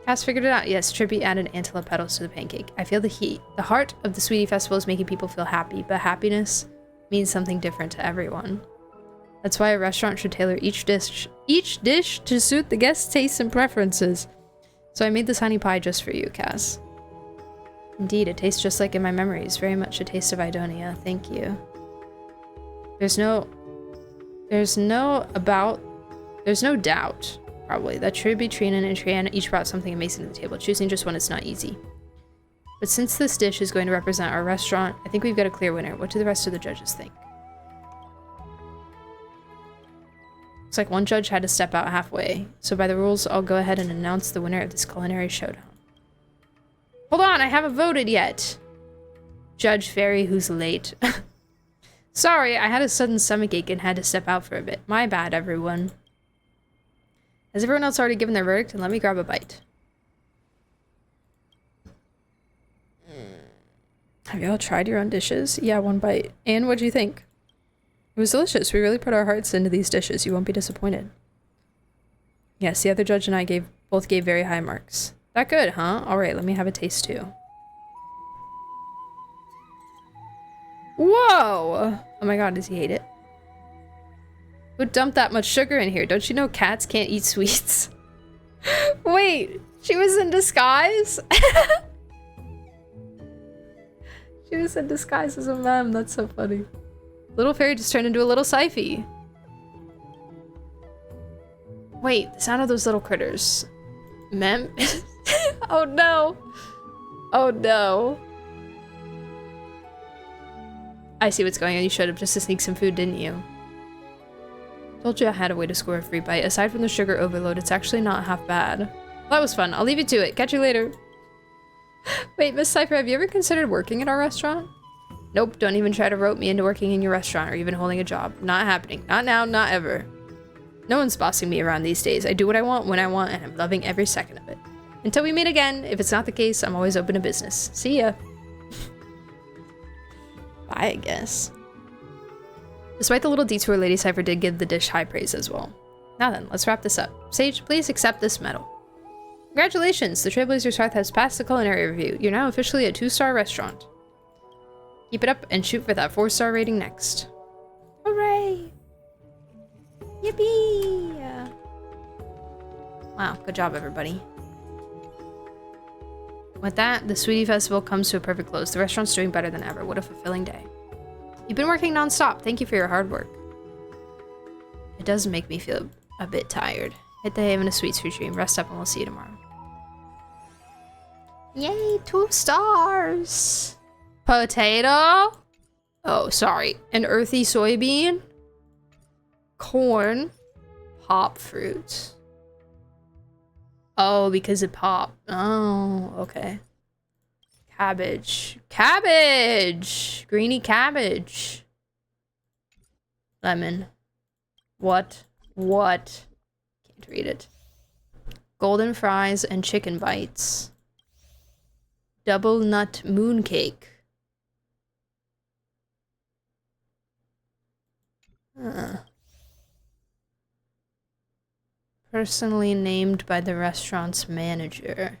Cass figured it out. Yes, Tribby added antela petals to the pancake. I feel the heat. The heart of the Sweetie Festival is making people feel happy, but happiness means something different to everyone. That's why a restaurant should tailor each dish to suit the guest's tastes and preferences. So I made this honey pie just for you, Cass. Indeed, it tastes just like in my memories. Very much a taste of Idonia. Thank you. There's no doubt, probably, that Tribby, Trina, and Triana each brought something amazing to the table. Choosing just one is not easy. But since this dish is going to represent our restaurant, I think we've got a clear winner. What do the rest of the judges think? Looks like one judge had to step out halfway. So by the rules, I'll go ahead and announce the winner of this culinary showdown. Hold on, I haven't voted yet. Judge Fairy, who's late. Sorry, I had a sudden stomachache and had to step out for a bit. My bad, everyone. Has everyone else already given their verdict? And let me grab a bite. Have y'all tried your own dishes? Yeah, one bite. And what'd you think? It was delicious. We really put our hearts into these dishes. You won't be disappointed. Yes, the other judge and I both gave very high marks. That good, huh? Alright, let me have a taste too. Whoa! Oh my god, does he hate it? Who dumped that much sugar in here? Don't you know cats can't eat sweets? Wait, she was in disguise? She was in disguise as a mem. That's so funny. Little fairy just turned into a little Syphie. Wait, the sound of those little critters. Mem? Oh no. Oh no. I see what's going on. You showed up just to sneak some food, didn't you? Told you I had a way to score a free bite. Aside from the sugar overload, it's actually not half bad. Well, that was fun. I'll leave you to it. Catch you later. Wait, Miss Cypher, have you ever considered working at our restaurant? Nope, don't even try to rope me into working in your restaurant or even holding a job. Not happening. Not now, not ever. No one's bossing me around these days. I do what I want, when I want, and I'm loving every second of it. Until we meet again. If it's not the case, I'm always open to business. See ya. Bye, I guess. Despite the little detour, Lady Cypher did give the dish high praise as well. Now then, let's wrap this up. Sage, please accept this medal. Congratulations! The Trailblazer's Hearth has passed the culinary review. You're now officially a 2-star restaurant. Keep it up and shoot for that 4-star rating next. Hooray! Yippee! Wow, good job, everybody. With that, the Sweetie Festival comes to a perfect close. The restaurant's doing better than ever. What a fulfilling day. You've been working non-stop. Thank you for your hard work. It does make me feel a bit tired. Hit the haven of sweet sweet dream. Rest up and we'll see you tomorrow. Yay, 2 stars. Potato. Oh, sorry. An earthy soybean. Corn. Pop fruit. Oh, because it popped. Oh, okay. Cabbage. Cabbage! Greeny cabbage. Lemon. What? What? Can't read it. Golden fries and chicken bites. Double nut mooncake. Personally named by the restaurant's manager.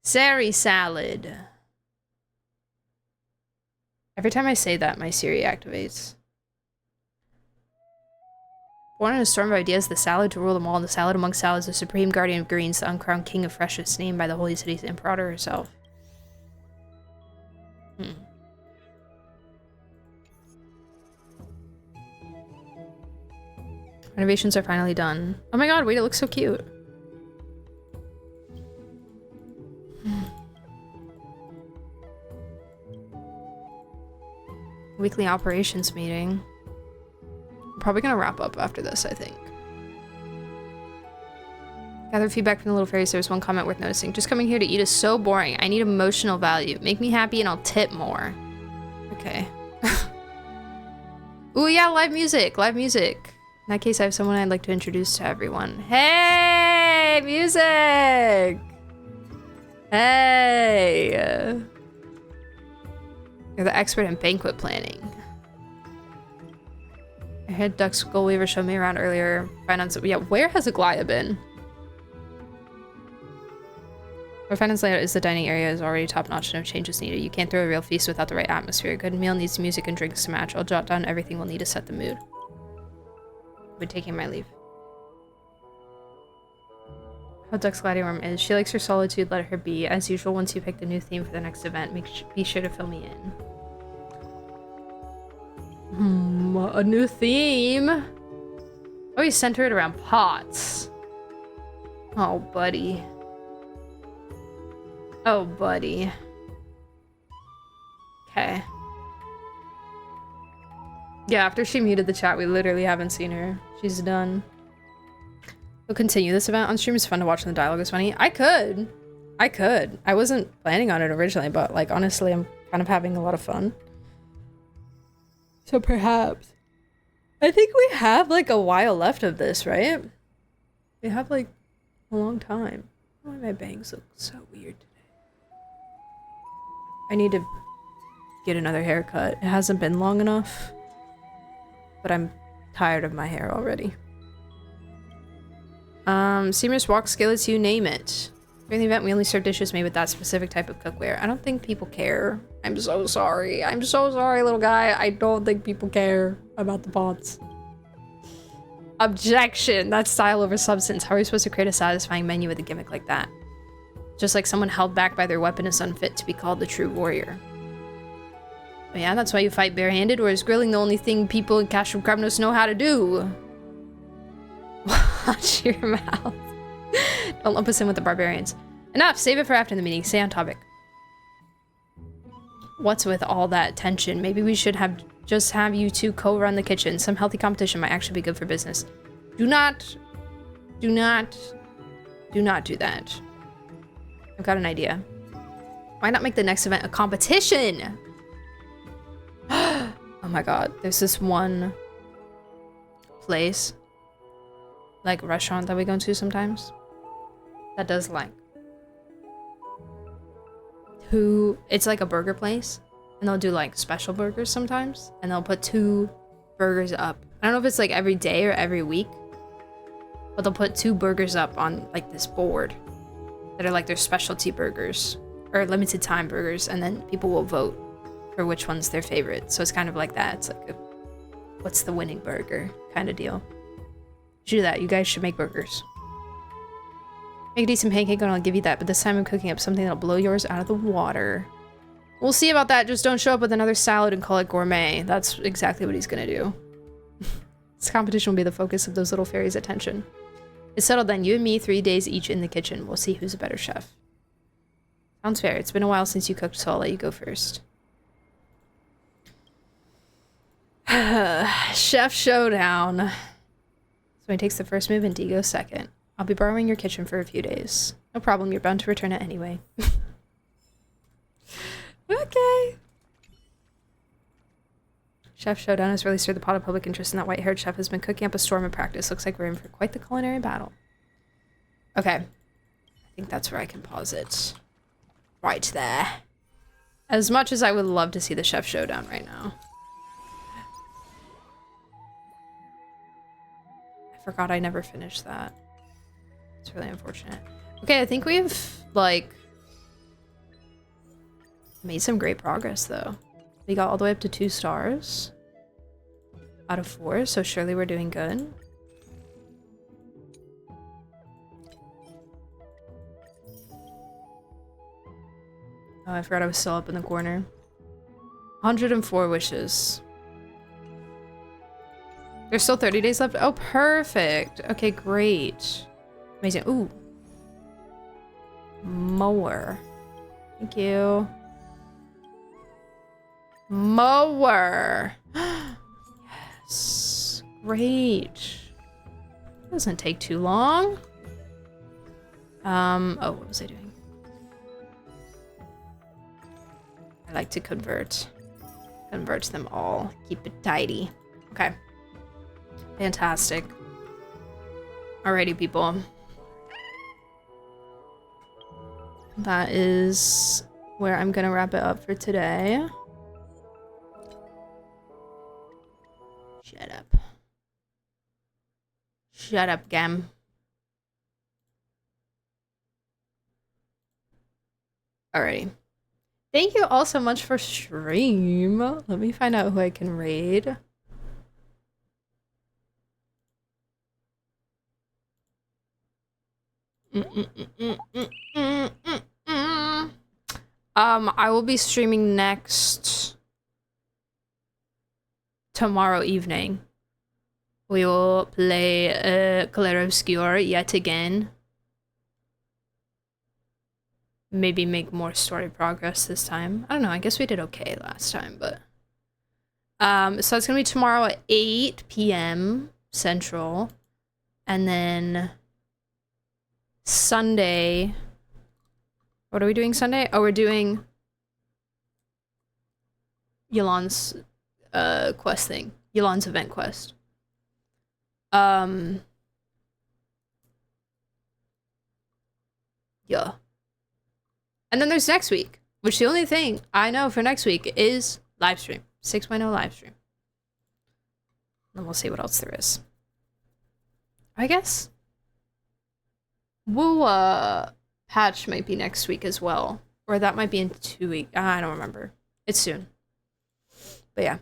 Sari salad. Every time I say that, my Siri activates. Born in a storm of ideas, the salad to rule them all, the salad among salads, the supreme guardian of greens, the uncrowned king of freshness, named by the holy city's imperator herself. Renovations are finally done. Oh my god, wait, it looks so cute. Weekly operations meeting. I'm probably gonna wrap up after this, I think. Gather feedback from the little fairies. There's one comment worth noticing. Just coming here to eat is so boring. I need emotional value. Make me happy and I'll tip more. Okay. Ooh, yeah, live music. Live music. In that case, I have someone I'd like to introduce to everyone. Hey, music! Hey! You're the expert in banquet planning. I had Duck's Goldweaver show me around earlier. Yeah, where has Aglaya been? Our finance layout is the dining area is already top-notch, no changes needed. You can't throw a real feast without the right atmosphere. A good meal needs music and drinks to match. I'll jot down everything we'll need to set the mood. We're taking my leave. How Duck's Gladiworm is. She likes her solitude, let her be. As usual, once you pick the new theme for the next event, be sure to fill me in. A new theme? Oh, he's centered around pots. Oh, buddy. Oh, buddy. Okay. Yeah, after she muted the chat, we literally haven't seen her. She's done. We'll continue this event on stream. It's fun to watch and the dialogue is funny. I could. I wasn't planning on it originally, but like honestly, I'm kind of having a lot of fun. So perhaps. I think we have like a while left of this, right? We have like a long time. Why my bangs look so weird today? I need to get another haircut. It hasn't been long enough. But I'm tired of my hair already. Seamers, wok, skillets, you name it. During the event, we only serve dishes made with that specific type of cookware. I don't think people care. I'm so sorry. I'm so sorry, little guy. I don't think people care about the pots. Objection. That's style over substance. How are we supposed to create a satisfying menu with a gimmick like that? Just like someone held back by their weapon is unfit to be called the true warrior. But yeah, that's why you fight barehanded, or is grilling the only thing people in Castro Kremnos know how to do? Watch your mouth. Don't lump us in with the barbarians. Enough! Save it for after the meeting. Stay on topic. What's with all that tension? Maybe we should just have you two co-run the kitchen. Some healthy competition might actually be good for business. Do not do that. I've got an idea. Why not make the next event a competition? Oh my god, there's this one place, like restaurant that we go to sometimes, that does like it's like a burger place, and they'll do like special burgers sometimes, and they'll put 2 burgers up. I don't know if it's like every day or every week, but they'll put 2 burgers up on like this board that are like their specialty burgers or limited time burgers, and then people will vote for which one's their favorite. So it's kind of like that. It's like what's the winning burger kind of deal. You should do that. You guys should make burgers. Make a decent pancake and I'll give you that, but this time I'm cooking up something that'll blow yours out of the water. We'll see about that. Just don't show up with another salad and call it gourmet. That's exactly what he's gonna do. This competition will be the focus of those little fairies' attention. It's settled then. You and me, 3 days each in the kitchen. We'll see who's a better chef. Sounds fair. It's been a while since you cooked, so I'll let you go first. Chef Showdown. So he takes the first move and D goes second. I'll be borrowing your kitchen for a few days. No problem, you're bound to return it anyway. Okay. Chef Showdown has really stirred the pot of public interest, and that white-haired chef has been cooking up a storm of practice. Looks like we're in for quite the culinary battle. Okay. I think that's where I can pause it. Right there. As much as I would love to see the Chef Showdown right now. I forgot I never finished that. It's really unfortunate. Okay, I think we've, like, made some great progress, though. We got all the way up to 2 stars out of 4, so surely we're doing good. Oh, I forgot I was still up in the corner. 104 wishes. There's still 30 days left. Oh, perfect. Okay, great. Amazing. Ooh. Mower. Thank you. Mower. Yes. Great. Doesn't take too long. Oh, what was I doing? I like to convert. Convert them all. Keep it tidy. Okay. Fantastic. Alrighty, people. That is where I'm gonna wrap it up for today. Shut up. Shut up, Gam. Alrighty. Thank you all so much for stream. Let me find out who I can raid. I will be streaming next tomorrow evening. We will play Clair Obscur yet again. Maybe make more story progress this time. I don't know, I guess we did okay last time, but... so it's gonna be tomorrow at 8 p.m. Central. And then... Sunday... What are we doing Sunday? Oh, we're doing... Yelan's quest thing. Yelan's event quest. Yeah. And then there's next week, which the only thing I know for next week is live stream. 6.0 live stream. And we'll see what else there is. I guess we'll patch might be next week as well. Or that might be in 2 weeks. I don't remember. It's soon. But yeah.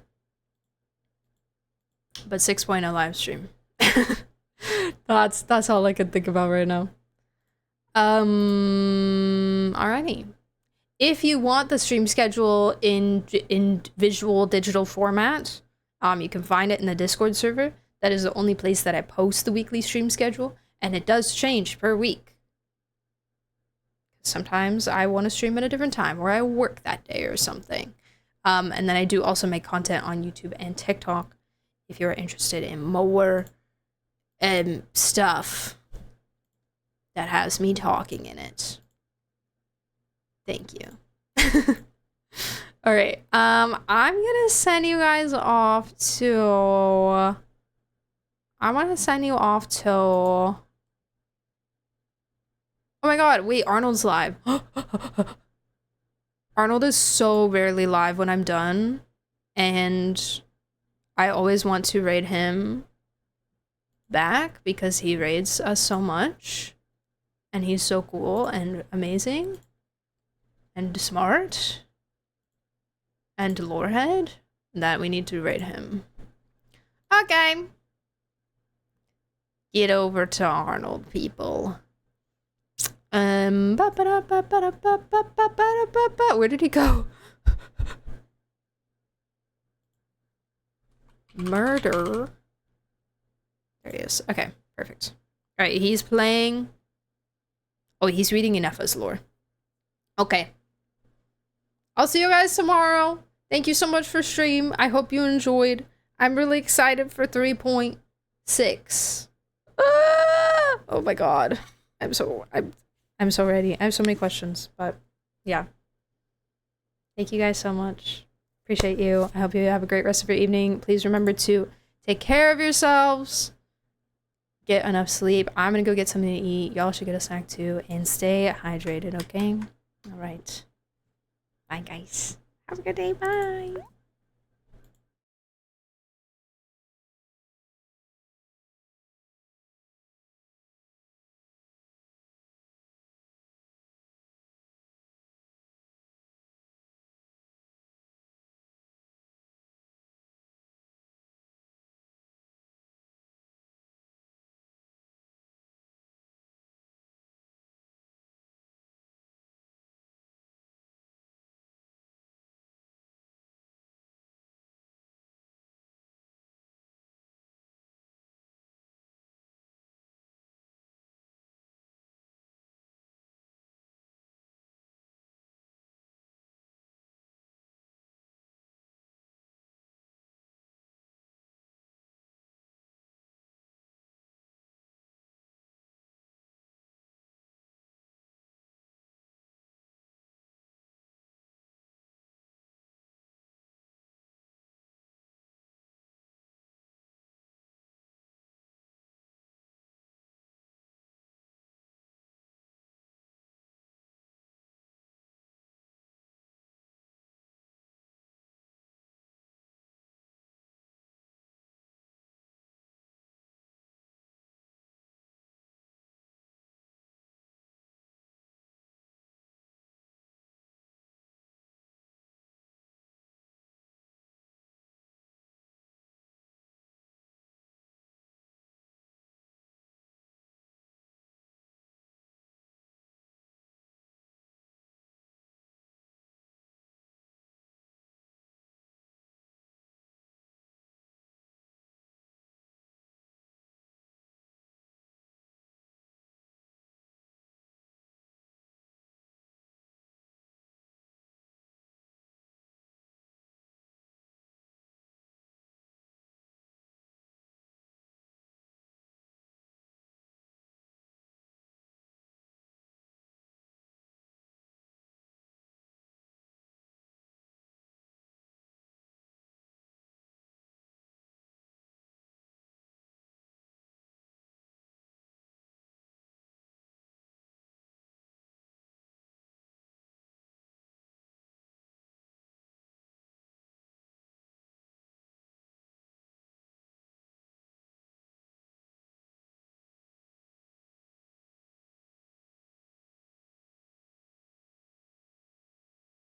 But 6.0 live stream. That's all I can think about right now. Alrighty. If you want the stream schedule in visual digital format, you can find it in the Discord server. That is the only place that I post the weekly stream schedule, and it does change per week. Sometimes I want to stream at a different time, or I work that day or something. And then I do also make content on YouTube and TikTok if you're interested in more stuff that has me talking in it. Thank you. All right. I'm gonna send you guys off to... I want to send you off to... Oh my god, wait, Arnold's live. Arnold is so rarely live when I'm done, and I always want to raid him back because he raids us so much, and he's so cool and amazing and smart and lorehead that we need to raid him. Okay. Get over to Arnold, people. Where did he go? Murder. There he is. Okay, perfect. Alright, he's playing... Oh, he's reading Ineffa's lore. Okay. I'll see you guys tomorrow. Thank you so much for stream. I hope you enjoyed. I'm really excited for 3.6. Oh my god. I'm so ready. I have so many questions, but yeah. Thank you guys so much. Appreciate you. I hope you have a great rest of your evening. Please remember to take care of yourselves. Get enough sleep. I'm gonna go get something to eat. Y'all should get a snack too. And stay hydrated, okay? Alright. Bye, guys. Have a good day. Bye.